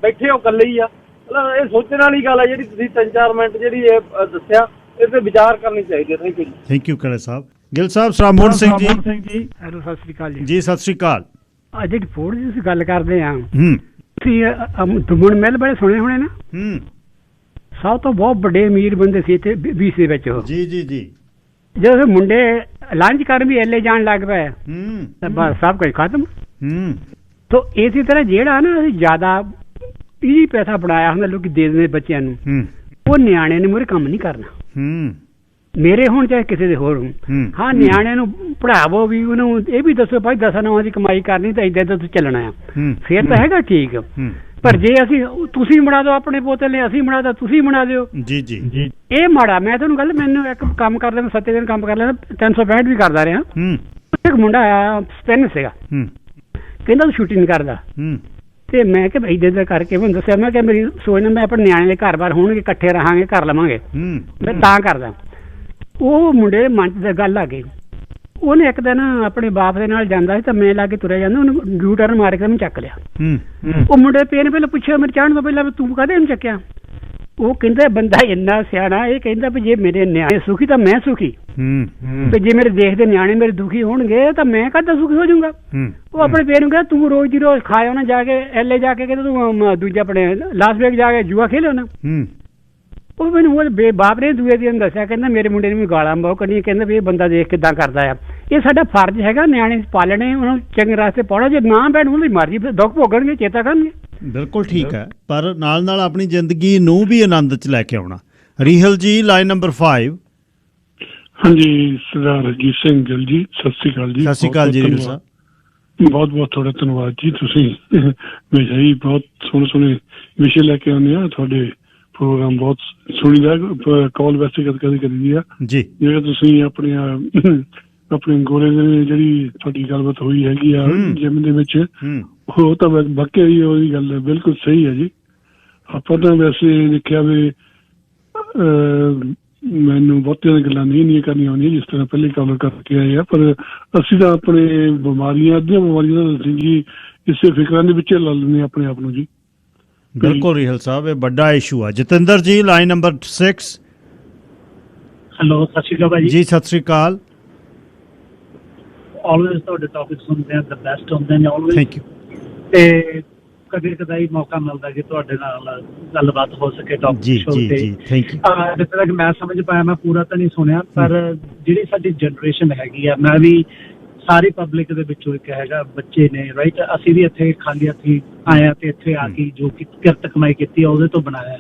ਬੈਠੇ ਉਹ ਇਕੱਲੇ ਹੀ ਆ। ਮਤਲਬ ਇਹ ਸੋਚਣ ਵਾਲੀ ਗੱਲ ਹੈ ਜਿਹੜੀ ਤੁਸੀਂ 3-4 ਮਿੰਟ ਜਿਹੜੀ ਇਹ ਦੱਸਿਆ, ਇਸ ਤੇ ਵਿਚਾਰ ਕਰਨੀ ਚਾਹੀਦੀ ਹੈ। ਥੈਂਕ ਯੂ ਜੀ। ਥੈਂਕ ਯੂ ਕਾਲੇ ਸਾਹਿਬ। ਗਿੱਲ ਸਾਹਿਬ, ਸਰਾਮੋਹਨ ਸਿੰਘ ਜੀ। ਹੈਲੋ, ਸਤਿ ਸ਼੍ਰੀ ਅਕਾਲ ਜੀ। ਜੀ ਸਤਿ ਸ਼੍ਰੀ ਅਕਾਲ। ਜਿਹੜੀ ਫੂਡ ਦੀ ਤੁਸੀਂ ਗੱਲ ਕਰਦੇ ਆ, ਤੁਸੀਂ ਦੁਮਣ ਮਿਲ ਬੜੇ ਸੁਣੇ ਹੋਣੇ ਨਾ। ਸਭ ਤੋਂ ਬਹੁਤ ਵੱਡੇ ਅਮੀਰ ਬੰਦੇ ਸੀ ਇੱਥੇ 20 ਦੇ ਵਿੱਚ ਉਹ। ਜੀ ਜੀ ਜੀ। ਜਦੋਂ ਮੁੰਡੇ ਲੰਚ ਕਰ ਵੀ ਐਲੇ ਜਾਣ ਲੱਗ ਪਏ ਤਾਂ ਬਸ ਸਭ ਕੁਝ ਖਤਮ। ਤੋ ਇਸੇ ਤਰ੍ਹਾਂ ਜਿਹੜਾ ਨਾ ਅਸੀਂ ਜ਼ਿਆਦਾ ਪੈਸਾ ਬਣਾਇਆ ਹੁੰਦਾ ਲੋਕੀ ਦੇ ਦਿੰਦੇ ਬੱਚਿਆਂ ਨੂੰ, ਉਹ ਨਿਆਣੇ ਨੇ ਮੂਹਰੇ ਕੰਮ ਨਹੀਂ ਕਰਨਾ। ਮੇਰੇ ਹੁਣ ਚਾਹੇ ਕਿਸੇ ਦੇ ਹੋਰ ਹੋਣ, ਹਾਂ ਨਿਆਣਿਆਂ ਨੂੰ ਪੜ੍ਹਾਵੋ ਵੀ, ਉਹਨੂੰ ਇਹ ਵੀ ਦੱਸੋ ਭਾਈ 10 ਦੀ ਕਮਾਈ ਕਰਨੀ ਤਾਂ ਏਦਾਂ ਏਦਾਂ ਚੱਲਣਾ ਆ, ਫੇਰ ਤਾਂ ਹੈਗਾ ਠੀਕ। ਪਰ ਜੇ ਅਸੀਂ ਤੁਸੀਂ ਬਣਾ ਦਿਓ ਆਪਣੇ ਪੋਤੇ ਲਈ, ਅਸੀਂ ਬਣਾ ਦਿਓ ਤੁਸੀਂ ਬਣਾ ਦਿਓ, ਜੀ ਜੀ ਜੀ, ਇਹ ਮਾੜਾ। ਮੈਂ ਤੁਹਾਨੂੰ ਗੱਲ, ਮੈਨੂੰ ਇੱਕ ਕੰਮ ਕਰਦੇ ਮੈਂ 7 ਦਿਨ ਕੰਮ ਕਰ ਲੈਣਾ, 365 ਵੀ ਕਰਦਾ ਰਿਹਾ। ਇੱਕ ਮੁੰਡਾ ਆਇਆ ਸਪੈਨਿਸ਼ ਸੀਗਾ, ਕਹਿੰਦਾ ਤੂੰ ਛੁੱਟੀ ਨਹੀਂ ਕਰਦਾ, ਤੇ ਮੈਂ ਕਿਹਾ ਇੱਦਾਂ ਇੱਦਾਂ ਕਰਕੇ ਮੈਨੂੰ ਦੱਸਿਆ, ਮੈਂ ਕਿਹਾ ਮੇਰੀ ਸੋਚ ਨਾ ਮੈਂ ਆਪਣੇ ਨਿਆਣੇ ਦੇ ਘਰ-ਬਾਰ ਹੋਣਗੇ, ਇਕੱਠੇ ਰਹਾਂਗੇ, ਕਰ ਲਵਾਂਗੇ, ਮੈਂ ਤਾਂ ਕਰਦਾ। ਉਹ ਮੁੰਡੇ ਦੇ ਮਨ 'ਚ ਗੱਲ ਆ ਗਈ। ਉਹਨੇ ਇੱਕ ਦਿਨ ਆਪਣੇ ਬਾਪ ਦੇ ਨਾਲ ਜਾਂਦਾ ਸੀ ਤਾਂ ਮੈਂ ਲਾ ਕੇ ਤੁਰਿਆ ਜਾਂਦਾ, ਉਹਨੂੰ ਯੂ ਟਰਨ ਮਾਰ ਕੇ ਉਹਨੂੰ ਚੱਕ ਲਿਆ। ਉਹ ਮੁੰਡੇ ਪੇ ਨੇ ਪਹਿਲਾਂ ਪੁੱਛਿਆ ਮੇਰੇ ਚਾਹਣ ਤੋਂ ਪਹਿਲਾਂ ਤੂੰ ਕਾਹਦੇ ਇਹਨੂੰ ਚੱਕਿਆ? ਉਹ ਕਹਿੰਦਾ ਬੰਦਾ ਇੰਨਾ ਸਿਆਣਾ, ਇਹ ਕਹਿੰਦਾ ਵੀ ਜੇ ਮੇਰੇ ਨਿਆਣੇ ਸੁਖੀ ਤਾਂ ਮੈਂ ਸੁਖੀ, ਤੇ ਜੇ ਮੇਰੇ ਦੇਖਦੇ ਨਿਆਣੇ ਮੇਰੇ ਦੁਖੀ ਹੋਣਗੇ ਤਾਂ ਮੈਂ ਕਾਹਦਾ ਸੁਖੀ ਹੋ ਜਾਊਂਗਾ। ਉਹ ਆਪਣੇ ਪੇ ਨੂੰ ਕਹਿੰਦਾ ਤੂੰ ਰੋਜ਼ ਦੀ ਰੋਜ਼ ਖਾਇਆ ਨਾ ਜਾ ਕੇ ਐਲੇ ਜਾ ਕੇ, ਕਹਿੰਦਾ ਤੂੰ ਦੂਜਾ ਆਪਣੇ ਲਾਸ ਵੇਗ ਜਾ ਕੇ ਜੂਆ ਖੇਲਿਓ ਨਾ। ਉਹ ਮੈਨੂੰ ਉਹ ਬਾਪ ਨੇ ਦੂਏ ਦਿਨ ਦੱਸਿਆ, ਕਹਿੰਦਾ ਮੇਰੇ ਮੁੰਡੇ ਨੂੰ ਵੀ ਗਾਲਾਂ ਬਹੁਤ ਕੱਢੀਆਂ, ਕਹਿੰਦਾ ਵੀ ਇਹ ਬੰਦਾ ਦੇਖ ਕਿੱਦਾਂ ਕਰਦਾ ਆ। ਇਹ ਸਾਡਾ ਫਰਜ਼ ਹੈਗਾ ਨਿਆਣੇ ਪਾਲਣੇ, ਉਹਨੂੰ ਚੰਗੇ ਰਾਸਤੇ ਪਾਉਣਾ। ਜੇ ਨਾ ਬੈਠ ਉਹਦੀ ਮਰਜ਼ੀ, ਦੁੱਖ ਭੋਗਣਗੇ, ਚੇਤਾ ਕਰਨਗੇ। ਬਿਲਕੁਲ ਠੀਕ ਹੈ, ਪਰ ਨਾਲ ਨਾਲ ਆਪਣੀ ਜ਼ਿੰਦਗੀ ਨੂੰ ਵੀ ਆਨੰਦ 'ਚ ਲੈ ਕੇ ਆਉਣਾ। ਰੀਹਲ ਜੀ, ਲਾਈਨ ਨੰਬਰ 5। ਹਾਂਜੀ, ਸਰਦਾਰ ਰਣਜੀਤ ਸਿੰਘ ਗਿੱਲ ਜੀ, ਸਤਿ ਸ਼੍ਰੀ ਅਕਾਲ ਜੀ। ਸਤਿ ਸ਼੍ਰੀ ਅਕਾਲ ਜੀ ਸਾਹਿਬ। ਬਹੁਤ ਬਹੁਤ ਤੁਹਾਡਾ ਧੰਨਵਾਦ ਜੀ। ਤੁਸੀਂ ਹਮੇਸ਼ਾ ਹੀ ਬਹੁਤ ਸੋਹਣੇ ਵਿਸ਼ੇ ਲੈ ਕੇ ਆਉਂਦੇ ਆ। ਤੁਹਾਡੇ ਪ੍ਰੋਗਰਾਮ ਬਹੁਤ ਸੁਣੀਦਾ, ਕਾਲ ਵੈਸੇ ਕਦੀ ਕਰੀ ਆ ਜੀ। ਜਿਹੜਾ ਤੁਸੀਂ ਆਪਣੇ ਗੋਲੇ ਦੇ ਜਿਹੜੀ ਤੁਹਾਡੀ ਗੱਲਬਾਤ ਹੋਈ ਹੈਗੀ ਆ ਜਿਮ ਦੇ ਵਿੱਚ, ਉਹ ਤਾਂ ਵਾਕਿਆ ਹੀ ਉਹਦੀ ਗੱਲ ਬਿਲਕੁਲ ਸਹੀ ਹੈ ਜੀ। ਆਪਾਂ ਤਾਂ ਵੈਸੇ ਦੇਖਿਆ ਵੀ ਮੈਨੂੰ ਬਹੁਤੀਆਂ ਗੱਲਾਂ ਨਹੀਂ ਕਰਨੀਆਂ ਆਉਂਦੀਆਂ, ਜਿਸ ਤਰ੍ਹਾਂ ਪਹਿਲੇ ਕਵਰ ਕਰਕੇ ਆਏ ਆ, ਪਰ ਅਸੀਂ ਤਾਂ ਆਪਣੇ ਅੱਧੀਆਂ ਬਿਮਾਰੀਆਂ ਦਾ ਜੀ ਇਸੇ ਫਿਕਰਾਂ ਦੇ ਵਿੱਚ ਲਾ ਲੈਂਦੇ ਆਪਣੇ ਆਪ ਨੂੰ ਜੀ। ਬਿਲਕੁਲ ਰਿਹਲ ਸਾਹਿਬ, ਇਹ ਵੱਡਾ ਇਸ਼ੂ ਆ। ਜਤਿੰਦਰ ਜੀ, ਲਾਈਨ ਨੰਬਰ 6। ਹੈਲੋ, ਸਤਿ ਸ਼੍ਰੀ ਅਕਾਲ ਭਾਜੀ। ਜੀ ਸਤਿ ਸ਼੍ਰੀ ਅਕਾਲ। ਆਲਵੇਜ਼ ਤੁਹਾਡੇ ਟੌਪਿਕ ਸੁਣਦੇ ਆ, ਦ ਬੈਸਟ ਹੁੰਦੇ ਨੇ ਆਲਵੇਜ਼। Thank you. ਤੇ ਕਦੇ ਕਦਾਈ ਮੌਕਾ ਮਿਲਦਾ ਕਿ ਤੁਹਾਡੇ ਨਾਲ ਗੱਲਬਾਤ ਹੋ ਸਕੇ ਟੌਪਿਕ ਸ਼ੋ ਤੇ। Thank you. ਜਿੱਥੇ ਤੱਕ ਮੈਂ ਸਮਝ ਪਾਇਆ, ਮੈਂ ਪੂਰਾ ਤਾਂ ਨਹੀਂ ਸੁਣਿਆ, ਪਰ ਜਿਹੜੀ ਸਾਡੀ ਜਨਰੇਸ਼ਨ ਹੈਗੀ ਆ, ਮੈਂ ਵੀ ਸਾਰੀ ਪਬਲਿਕ ਦੇ ਵਿੱਚੋਂ ਇੱਕ ਹੈਗਾ, ਬੱਚੇ ਨੇ ਰਾਈਟ। ਅਸੀਂ ਵੀ ਇੱਥੇ ਖਾਲੀ ਹੱਥੀਂ ਆਏ ਆ ਤੇ ਇੱਥੇ ਆ ਕੇ ਜੋ ਕਿਰਤ ਕਮਾਈ ਕੀਤੀ ਆ ਉਹਦੇ ਤੋਂ ਬਣਾਇਆ।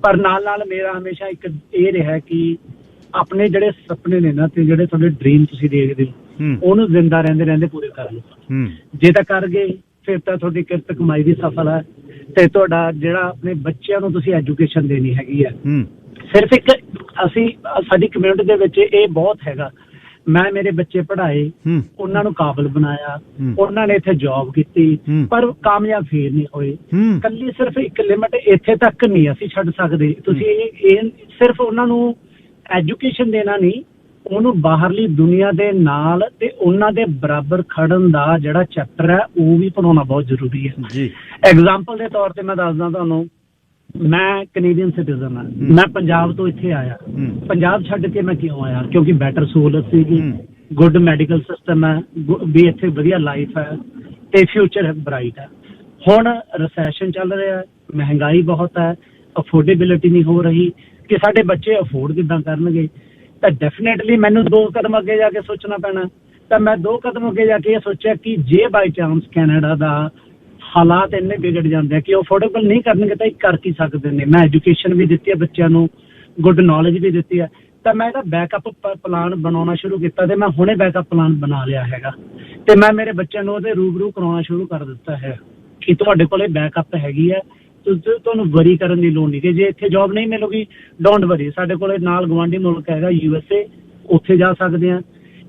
ਪਰ ਨਾਲ ਮੇਰਾ ਹਮੇਸ਼ਾ ਇੱਕ ਇਹ ਰਿਹਾ ਕਿ ਆਪਣੇ ਜਿਹੜੇ ਸੁਪਨੇ ਨੇ ਨਾ, ਤੇ ਜਿਹੜੇ ਤੁਹਾਡੇ ਡ੍ਰੀਮ ਤੁਸੀਂ ਦੇਖਦੇ ਹੋ, ਉਹਨੂੰ ਜ਼ਿੰਦਾ ਰਹਿੰਦੇ ਪੂਰੇ ਕਰ ਲਓ। ਜੇ ਤਾਂ ਕਰ ਗਏ ਫਿਰ ਤਾਂ ਤੁਹਾਡੀ ਕਿਰਤ ਕਮਾਈ ਵੀ ਸਫਲ ਹੈ, ਤੇ ਤੁਹਾਡਾ ਜਿਹੜਾ ਆਪਣੇ ਬੱਚਿਆਂ ਨੂੰ ਤੁਸੀਂ ਐਜੂਕੇਸ਼ਨ ਦੇਣੀ ਹੈਗੀ ਹੈ। ਸਿਰਫ ਇੱਕ ਸਾਡੀ ਕਮਿਊਨਿਟੀ ਦੇ ਵਿੱਚ ਇਹ ਬਹੁਤ ਹੈਗਾ। ਮੈਂ ਮੇਰੇ ਬੱਚੇ ਪੜ੍ਹਾਏ, ਉਹਨਾਂ ਨੂੰ ਕਾਬਲ ਬਣਾਇਆ, ਉਹਨਾਂ ਨੇ ਇੱਥੇ ਜੌਬ ਕੀਤੀ, ਪਰ ਕਾਮਯਾਬ ਫੇਰ ਨਹੀਂ ਹੋਏ। ਕੱਲੀ ਸਿਰਫ ਇੱਕ ਲਿਮਟ ਇੱਥੇ ਤੱਕ ਨਹੀਂ ਅਸੀਂ ਛੱਡ ਸਕਦੇ। ਤੁਸੀਂ ਇਹ ਸਿਰਫ ਉਹਨਾਂ ਨੂੰ ਐਜੂਕੇਸ਼ਨ ਦੇਣਾ ਨਹੀਂ, ਉਹਨੂੰ ਬਾਹਰਲੀ ਦੁਨੀਆ ਦੇ ਨਾਲ ਤੇ ਉਹਨਾਂ ਦੇ ਬਰਾਬਰ ਖੜਨ ਦਾ ਜਿਹੜਾ ਚੈਪਟਰ ਹੈ ਉਹ ਵੀ ਪੜਾਉਣਾ ਬਹੁਤ ਜ਼ਰੂਰੀ ਹੈ ਜੀ। ਐਗਜ਼ਾਮਪਲ ਦੇ ਤੌਰ ਤੇ ਮੈਂ ਦੱਸਦਾ ਤੁਹਾਨੂੰ, ਮੈਂ ਕੈਨੇਡੀਅਨ ਸਿਟੀਜ਼ਨ ਹਾਂ। ਮੈਂ ਪੰਜਾਬ ਤੋਂ ਇੱਥੇ ਆਇਆ। ਪੰਜਾਬ ਛੱਡ ਕੇ ਮੈਂ ਕਿਉਂ ਆਇਆ? ਕਿਉਂਕਿ ਬੈਟਰ ਸਹੂਲਤ ਸੀਗੀ, ਗੁੱਡ ਮੈਡੀਕਲ ਸਿਸਟਮ ਹੈ, ਵੀ ਇੱਥੇ ਵਧੀਆ ਲਾਈਫ ਹੈ ਤੇ ਫਿਊਚਰ ਬਰਾਈਟ ਹੈ। ਹੁਣ ਰਿਸੈਸ਼ਨ ਚੱਲ ਰਿਹਾ, ਮਹਿੰਗਾਈ ਬਹੁਤ ਹੈ, ਅਫੋਰਡੇਬਿਲਿਟੀ ਨਹੀਂ ਹੋ ਰਹੀ ਕਿ ਸਾਡੇ ਬੱਚੇ ਅਫੋਰਡ ਕਿੱਦਾਂ ਕਰਨਗੇ। ਤਾਂ ਡੈਫੀਨੇਟਲੀ ਮੈਨੂੰ 2 ਕਦਮ ਅੱਗੇ ਜਾ ਕੇ ਸੋਚਣਾ ਪੈਣਾ। ਤਾਂ ਮੈਂ 2 ਕਦਮ ਅੱਗੇ ਜਾ ਕੇ ਇਹ ਸੋਚਿਆ ਕਿ ਜੇ ਬਾਈ ਚਾਂਸ ਕੈਨੇਡਾ ਦਾ ਹਾਲਾਤ ਇੰਨੇ ਵਿਗੜ ਜਾਂਦੇ ਆ ਕਿ ਉਹ ਅਫੋਰਡੇਬਲ ਨਹੀਂ ਕਰਨਗੇ ਤਾਂ ਇਹ ਕਰ ਕੀ ਸਕਦੇ ਨੇ। ਮੈਂ ਐਜੂਕੇਸ਼ਨ ਵੀ ਦਿੱਤੀ ਹੈ ਬੱਚਿਆਂ ਨੂੰ, ਗੁੱਡ ਨੌਲੇਜ ਵੀ ਦਿੱਤੀ ਹੈ, ਤਾਂ ਮੈਂ ਇਹਦਾ ਬੈਕਅਪ ਪਲਾਨ ਬਣਾਉਣਾ ਸ਼ੁਰੂ ਕੀਤਾ ਤੇ ਮੈਂ ਹੁਣੇ ਬੈਕਅਪ ਪਲਾਨ ਬਣਾ ਲਿਆ ਹੈਗਾ। ਤੇ ਮੈਂ ਮੇਰੇ ਬੱਚਿਆਂ ਨੂੰ ਉਹਦੇ ਰੂਬਰੂ ਕਰਾਉਣਾ ਸ਼ੁਰੂ ਕਰ ਦਿੱਤਾ ਹੈ ਕਿ ਤੁਹਾਡੇ ਕੋਲੇ ਬੈਕਅਪ ਹੈਗੀ ਹੈ, ਤੁਹਾਨੂੰ ਵਰੀ ਕਰਨ ਦੀ ਲੋੜ ਨਹੀਂ ਕਿ ਜੇ ਇੱਥੇ ਜੌਬ ਨਹੀਂ ਮਿਲੂਗੀ, ਡੋਂਟ ਵਰੀ। ਸਾਡੇ ਕੋਲੇ ਨਾਲ ਗਵਾਂਢੀ ਮੁਲਕ ਹੈਗਾ USA, ਉੱਥੇ ਜਾ ਸਕਦੇ ਹਾਂ।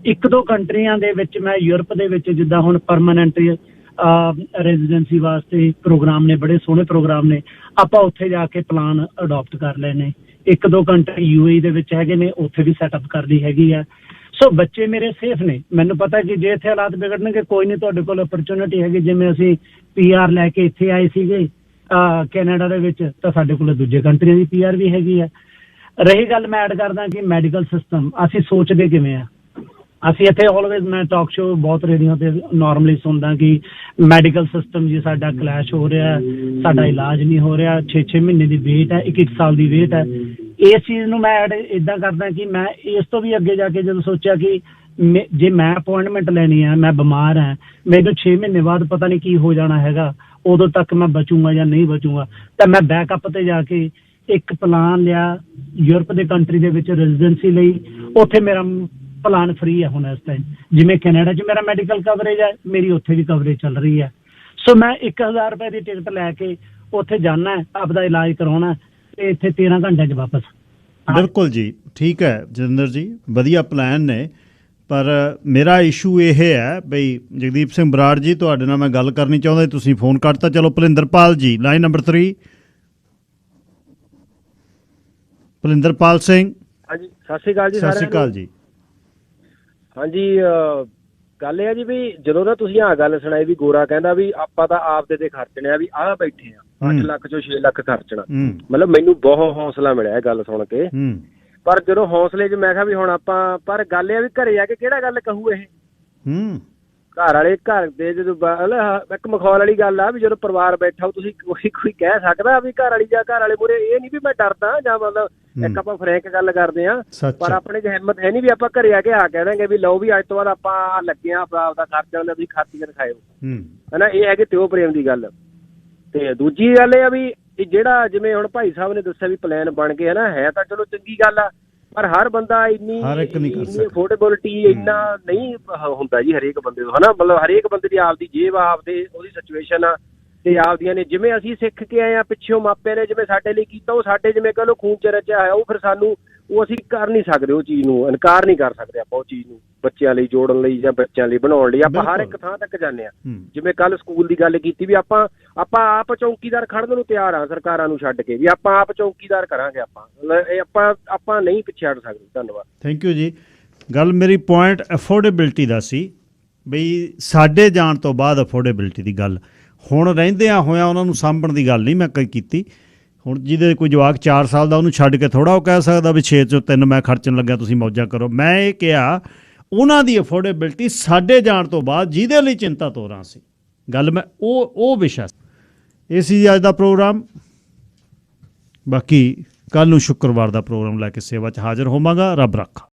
1-2 ਕੰਟਰੀਆਂ ਦੇ ਵਿੱਚ ਮੈਂ ਯੂਰਪ ਦੇ ਵਿੱਚ, ਜਿੱਦਾਂ ਹੁਣ ਪਰਮਾਨੈਂਟ ਰੈਜ਼ੀਡੈਂਸੀ ਵਾਸਤੇ ਪ੍ਰੋਗਰਾਮ ਨੇ, ਬੜੇ ਸੋਹਣੇ ਪ੍ਰੋਗਰਾਮ ਨੇ, ਆਪਾਂ ਉੱਥੇ ਜਾ ਕੇ ਪਲਾਨ ਅਡੋਪਟ ਕਰ ਲਏ ਨੇ। 1-2 ਕੰਟਰੀ UAE ਦੇ ਵਿੱਚ ਹੈਗੇ ਨੇ, ਉੱਥੇ ਵੀ ਸੈਟਅਪ ਕਰਨੀ ਹੈਗੀ ਆ। ਸੋ ਬੱਚੇ ਮੇਰੇ ਸੇਫ ਨੇ। ਮੈਨੂੰ ਪਤਾ ਕਿ ਜੇ ਇੱਥੇ ਹਾਲਾਤ ਵਿਗੜਨਗੇ ਕੋਈ ਨਹੀਂ, ਤੁਹਾਡੇ ਕੋਲ ਅਪਰਚੁਨਿਟੀ ਹੈਗੀ। ਜਿਵੇਂ ਅਸੀਂ PR ਲੈ ਕੇ ਇੱਥੇ ਆਏ ਸੀਗੇ ਕੈਨੇਡਾ ਦੇ ਵਿੱਚ, ਤਾਂ ਸਾਡੇ ਕੋਲ ਦੂਜੇ ਕੰਟਰੀਆਂ ਦੀ PR ਵੀ ਹੈਗੀ ਆ। ਰਹੀ ਗੱਲ, ਮੈਂ ਐਡ ਕਰਦਾ ਕਿ ਮੈਡੀਕਲ ਸਿਸਟਮ ਅਸੀਂ ਸੋਚਦੇ ਕਿਵੇਂ ਆ। ਅਸੀਂ ਇੱਥੇ ਆਲਵੇਜ਼, ਮੈਂ ਟਾਕ ਸ਼ੋ ਬਹੁਤ ਰੇਡੀਓ ਤੇ ਨਾਰਮਲੀ ਸੁਣਦਾ ਕਿ ਮੈਡੀਕਲ ਸਿਸਟਮ ਜੀ ਸਾਡਾ ਕਲੈਸ਼ ਹੋ ਰਿਹਾ, ਸਾਡਾ ਇਲਾਜ ਨਹੀਂ ਹੋ ਰਿਹਾ, 6-6 ਮਹੀਨੇ ਦੀ ਵੇਟ ਹੈ, 1 ਸਾਲ ਦੀ ਵੇਟ ਹੈ। ਇਸ ਚੀਜ਼ ਨੂੰ ਮੈਂ ਐਡ ਇੱਦਾਂ ਕਰਦਾ ਕਿ ਮੈਂ ਇਸ ਤੋਂ ਵੀ ਅੱਗੇ ਜਾ ਕੇ ਜਦੋਂ ਸੋਚਿਆ ਕਿ ਜੇ ਮੈਂ ਅਪੁਆਇੰਟਮੈਂਟ ਲੈਣੀ ਹੈ, ਮੈਂ ਬਿਮਾਰ ਹਾਂ, ਮੈਨੂੰ 6 ਮਹੀਨੇ ਬਾਅਦ ਪਤਾ ਨਹੀਂ ਕੀ ਹੋ ਜਾਣਾ ਹੈਗਾ, ਉਦੋਂ ਤੱਕ ਮੈਂ ਬਚੂੰਗਾ ਜਾਂ ਨਹੀਂ ਬਚੂੰਗਾ, ਤਾਂ ਮੈਂ ਬੈਕਅਪ ਤੇ ਜਾ ਕੇ ਇੱਕ ਪਲਾਨ ਲਿਆ ਯੂਰਪ ਦੇ ਕੰਟਰੀ ਦੇ ਵਿੱਚ ਰੈਜ਼ੀਡੈਂਸੀ ਲਈ। ਉੱਥੇ ਮੇਰਾ ਪਲਾਨ ਫ੍ਰੀ ਹੈ ਹੁਣ ਇਸ ਟਾਈਮ। ਜਿਵੇਂ ਕੈਨੇਡਾ 'ਚ ਮੇਰਾ ਮੈਡੀਕਲ ਕਵਰੇਜ ਹੈ, ਮੇਰੀ ਉੱਥੇ ਵੀ ਕਵਰੇਜ ਚੱਲ ਰਹੀ ਹੈ। ਸੋ ਮੈਂ 1000 ਰੁਪਏ ਦੀ ਟਿਕਟ ਲੈ ਕੇ ਉੱਥੇ ਜਾਣਾ, ਆਪਦਾ ਇਲਾਜ ਕਰਾਉਣਾ ਤੇ ਇੱਥੇ 13 ਘੰਟਿਆਂ 'ਚ ਵਾਪਸ। ਬਿਲਕੁਲ ਜੀ, ਠੀਕ ਹੈ ਜਤਿੰਦਰ ਜੀ, ਵਧੀਆ ਪਲਾਨ ਨੇ। ਪਰ ਮੇਰਾ ਇਸ਼ੂ ਇਹ ਹੈ ਬਈ ਜਗਦੀਪ ਸਿੰਘ ਬਰਾੜ ਜੀ, ਤੁਹਾਡੇ ਨਾਲ ਮੈਂ ਗੱਲ ਕਰਨੀ ਚਾਹੁੰਦਾ, ਤੁਸੀਂ ਫੋਨ ਕੱਟਤਾ। ਚਲੋ ਭਲਿੰਦਰਪਾਲ ਜੀ, ਲਾਈਨ ਨੰਬਰ 3। ਭਲਿੰਦਰਪਾਲ ਸਿੰਘ। ਹਾਂਜੀ, ਸਤਿ ਸ਼੍ਰੀ ਅਕਾਲ ਜੀ। ਸਤਿ ਸ਼੍ਰੀ ਅਕਾਲ ਜੀ। ਹਾਂਜੀ, ਗੱਲ ਇਹ ਆ ਜੀ ਵੀ ਜਦੋਂ ਨਾ ਤੁਸੀਂ ਆਹ ਗੱਲ ਸੁਣਾਈ ਵੀ ਗੋਰਾ ਕਹਿੰਦਾ ਵੀ ਆਪਾਂ ਤਾਂ ਆਪ ਦੇ ਖਰਚਣੇ ਆ, ਵੀ ਆਹ ਬੈਠੇ ਆ 8 ਲੱਖ ਚੋਂ 6 ਲੱਖ ਖਰਚਣਾ, ਮਤਲਬ ਮੈਨੂੰ ਬਹੁਤ ਹੌਸਲਾ ਮਿਲਿਆ ਇਹ ਗੱਲ ਸੁਣ ਕੇ। ਪਰ ਜਦੋਂ ਹੌਸਲੇ 'ਚ ਮੈਂ ਕਿਹਾ ਵੀ ਹੁਣ ਆਪਾਂ, ਪਰ ਗੱਲ ਇਹ ਆ ਵੀ ਘਰੇ ਆ ਕੇ ਕਿਹੜਾ ਗੱਲ ਕਹੂ ਇਹ, ਘਰ ਵਾਲੇ ਘਰ ਦੇ ਜਦੋਂ ਇੱਕ ਮਖੌਲ ਵਾਲੀ ਗੱਲ ਆ ਵੀ ਜਦੋਂ ਪਰਿਵਾਰ ਬੈਠਾ ਤੁਸੀਂ ਕੋਈ ਕਹਿ ਸਕਦਾ ਵੀ ਘਰ ਵਾਲੀ ਜਾਂ ਘਰ ਵਾਲੇ ਮੂਹਰੇ। ਇਹ ਨਹੀਂ ਵੀ ਮੈਂ ਡਰਦਾ ਜਾਂ ਮਤਲਬ ਇੱਕ ਆਪਾਂ ਫਰੈਂਕ ਗੱਲ ਕਰਦੇ ਆ, ਪਰ ਆਪਣੇ 'ਚ ਹਿੰਮਤ ਹੈ ਨਹੀਂ ਵੀ ਆਪਾਂ ਘਰੇ ਆ ਕੇ ਕਹਿ ਦਾਂਗੇ ਵੀ ਲਓ ਵੀ ਅੱਜ ਤੋਂ ਬਾਅਦ ਆਪਾਂ ਲੱਗੇ ਆ ਆਪਦਾ ਖਰਚਾ ਹੁੰਦਾ, ਤੁਸੀਂ ਖਰਚ ਕੇ ਦਿਖਾਇਓ, ਹਨਾ। ਇਹ ਹੈਗੀ ਤਿਓ ਪ੍ਰੇਮ ਦੀ ਗੱਲ। ਤੇ ਦੂਜੀ ਗੱਲ ਇਹ ਆ ਵੀ ਜਿਹੜਾ ਜਿਵੇਂ ਹੁਣ ਭਾਈ ਸਾਹਿਬ ਨੇ ਦੱਸਿਆ ਵੀ ਪਲਾਨ ਬਣ ਗਏ, ਹਨਾ, ਹੈ ਤਾਂ ਚਲੋ ਚੰਗੀ ਗੱਲ ਆ, ਪਰ ਹਰ ਬੰਦਾ ਇੰਨੀ ਅਫੋਰਡੇਬਿਲਿਟੀ ਇੰਨਾ ਨਹੀਂ ਹੁੰਦਾ ਜੀ ਹਰੇਕ ਬੰਦੇ ਤੋਂ, ਹਨਾ। ਮਤਲਬ ਹਰੇਕ ਬੰਦੇ ਦੀ ਆਪਦੀ ਜੇਬ ਆਪਦੇ ਉਹਦੀ ਸਿਚੁਏਸ਼ਨ ਆ ਤੇ ਆਪਦੀਆਂ ਨੇ। ਜਿਵੇਂ ਅਸੀਂ ਸਿੱਖ ਕੇ ਆਏ ਆ ਪਿੱਛੋਂ ਮਾਪਿਆਂ ਨੇ ਜਿਵੇਂ ਸਾਡੇ ਲਈ ਕੀਤਾ, ਉਹ ਸਾਡੇ ਜਿਵੇਂ ਕਹ ਲਓ ਖੂਨ ਚ ਰਚਿਆ ਹੋਇਆ, ਉਹ ਫਿਰ ਸਾਨੂੰ ਉਹ ਅਸੀਂ ਕਰ ਨਹੀਂ ਸਕਦੇ, ਉਹ ਚੀਜ਼ ਨੂੰ ਇਨਕਾਰ ਨਹੀਂ ਕਰ ਸਕਦੇ ਆਪਾਂ ਉਹ ਚੀਜ਼ ਨੂੰ ਬੱਚਿਆਂ ਲਈ ਜੋੜਨ ਲਈ ਜਾਂ ਬੱਚਿਆਂ ਲਈ ਬਣਾਉਣ ਲਈ। ਆਪਾਂ ਹਰ ਇੱਕ ਥਾਂ ਤੱਕ ਜਾਂਦੇ ਆ। ਜਿਵੇਂ ਕੱਲ ਸਕੂਲ ਦੀ ਗੱਲ ਕੀਤੀ ਵੀ ਆਪਾਂ ਆਪ ਚੌਕੀਦਾਰ ਖੜਨ ਨੂੰ ਤਿਆਰ ਆ, ਸਰਕਾਰਾਂ ਨੂੰ ਛੱਡ ਕੇ ਵੀ ਆਪਾਂ ਆਪ ਚੌਕੀਦਾਰ ਕਰਾਂਗੇ। ਆਪਾਂ ਨਹੀਂ ਪਿੱਛੇ ਹਟ ਸਕਦੇ। ਧੰਨਵਾਦ। ਥੈਂਕ ਯੂ ਜੀ। ਗੱਲ ਮੇਰੀ ਪੁਆਇੰਟ ਅਫੋਰਡੇਬਿਲਟੀ ਦਾ ਸੀ, ਬਈ ਸਾਡੇ ਜਾਣ ਤੋਂ ਬਾਅਦ ਅਫੋਰਡੇਬਿਲਟੀ ਦੀ ਗੱਲ। ਹੁਣ ਰਹਿੰਦਿਆਂ ਹੋਇਆਂ ਉਹਨਾਂ ਨੂੰ ਸਾਂਭਣ ਦੀ ਗੱਲ ਨਹੀਂ ਮੈਂ ਕੀਤੀ। ਹੁਣ ਜਿਹਦੇ ਕੋਈ ਜਵਾਕ 4 ਸਾਲ ਦਾ, ਉਹਨੂੰ ਛੱਡ ਕੇ ਥੋੜ੍ਹਾ ਉਹ ਕਹਿ ਸਕਦਾ ਵੀ 6 ਚੋਂ 3 ਮੈਂ ਖਰਚਣ ਲੱਗਿਆ, ਤੁਸੀਂ ਮੌਜਾਂ ਕਰੋ। ਮੈਂ ਇਹ ਕਿਹਾ ਉਹਨਾਂ ਦੀ ਅਫੋਰਡੇਬਿਲਟੀ ਸਾਡੇ ਜਾਣ ਤੋਂ ਬਾਅਦ ਜਿਹਦੇ ਲਈ ਚਿੰਤਾ ਤੋਰਾਂ ਸੀ, ਗੱਲ ਮੈਂ ਉਹ ਵਿਸ਼ਾ ਇਹ ਸੀ ਅੱਜ ਦਾ ਪ੍ਰੋਗਰਾਮ। ਬਾਕੀ ਕੱਲ੍ਹ ਨੂੰ ਸ਼ੁੱਕਰਵਾਰ ਦਾ ਪ੍ਰੋਗਰਾਮ ਲੈ ਕੇ ਸੇਵਾ 'ਚ ਹਾਜ਼ਰ ਹੋਵਾਂਗਾ। ਰੱਬ ਰੱਖਾ।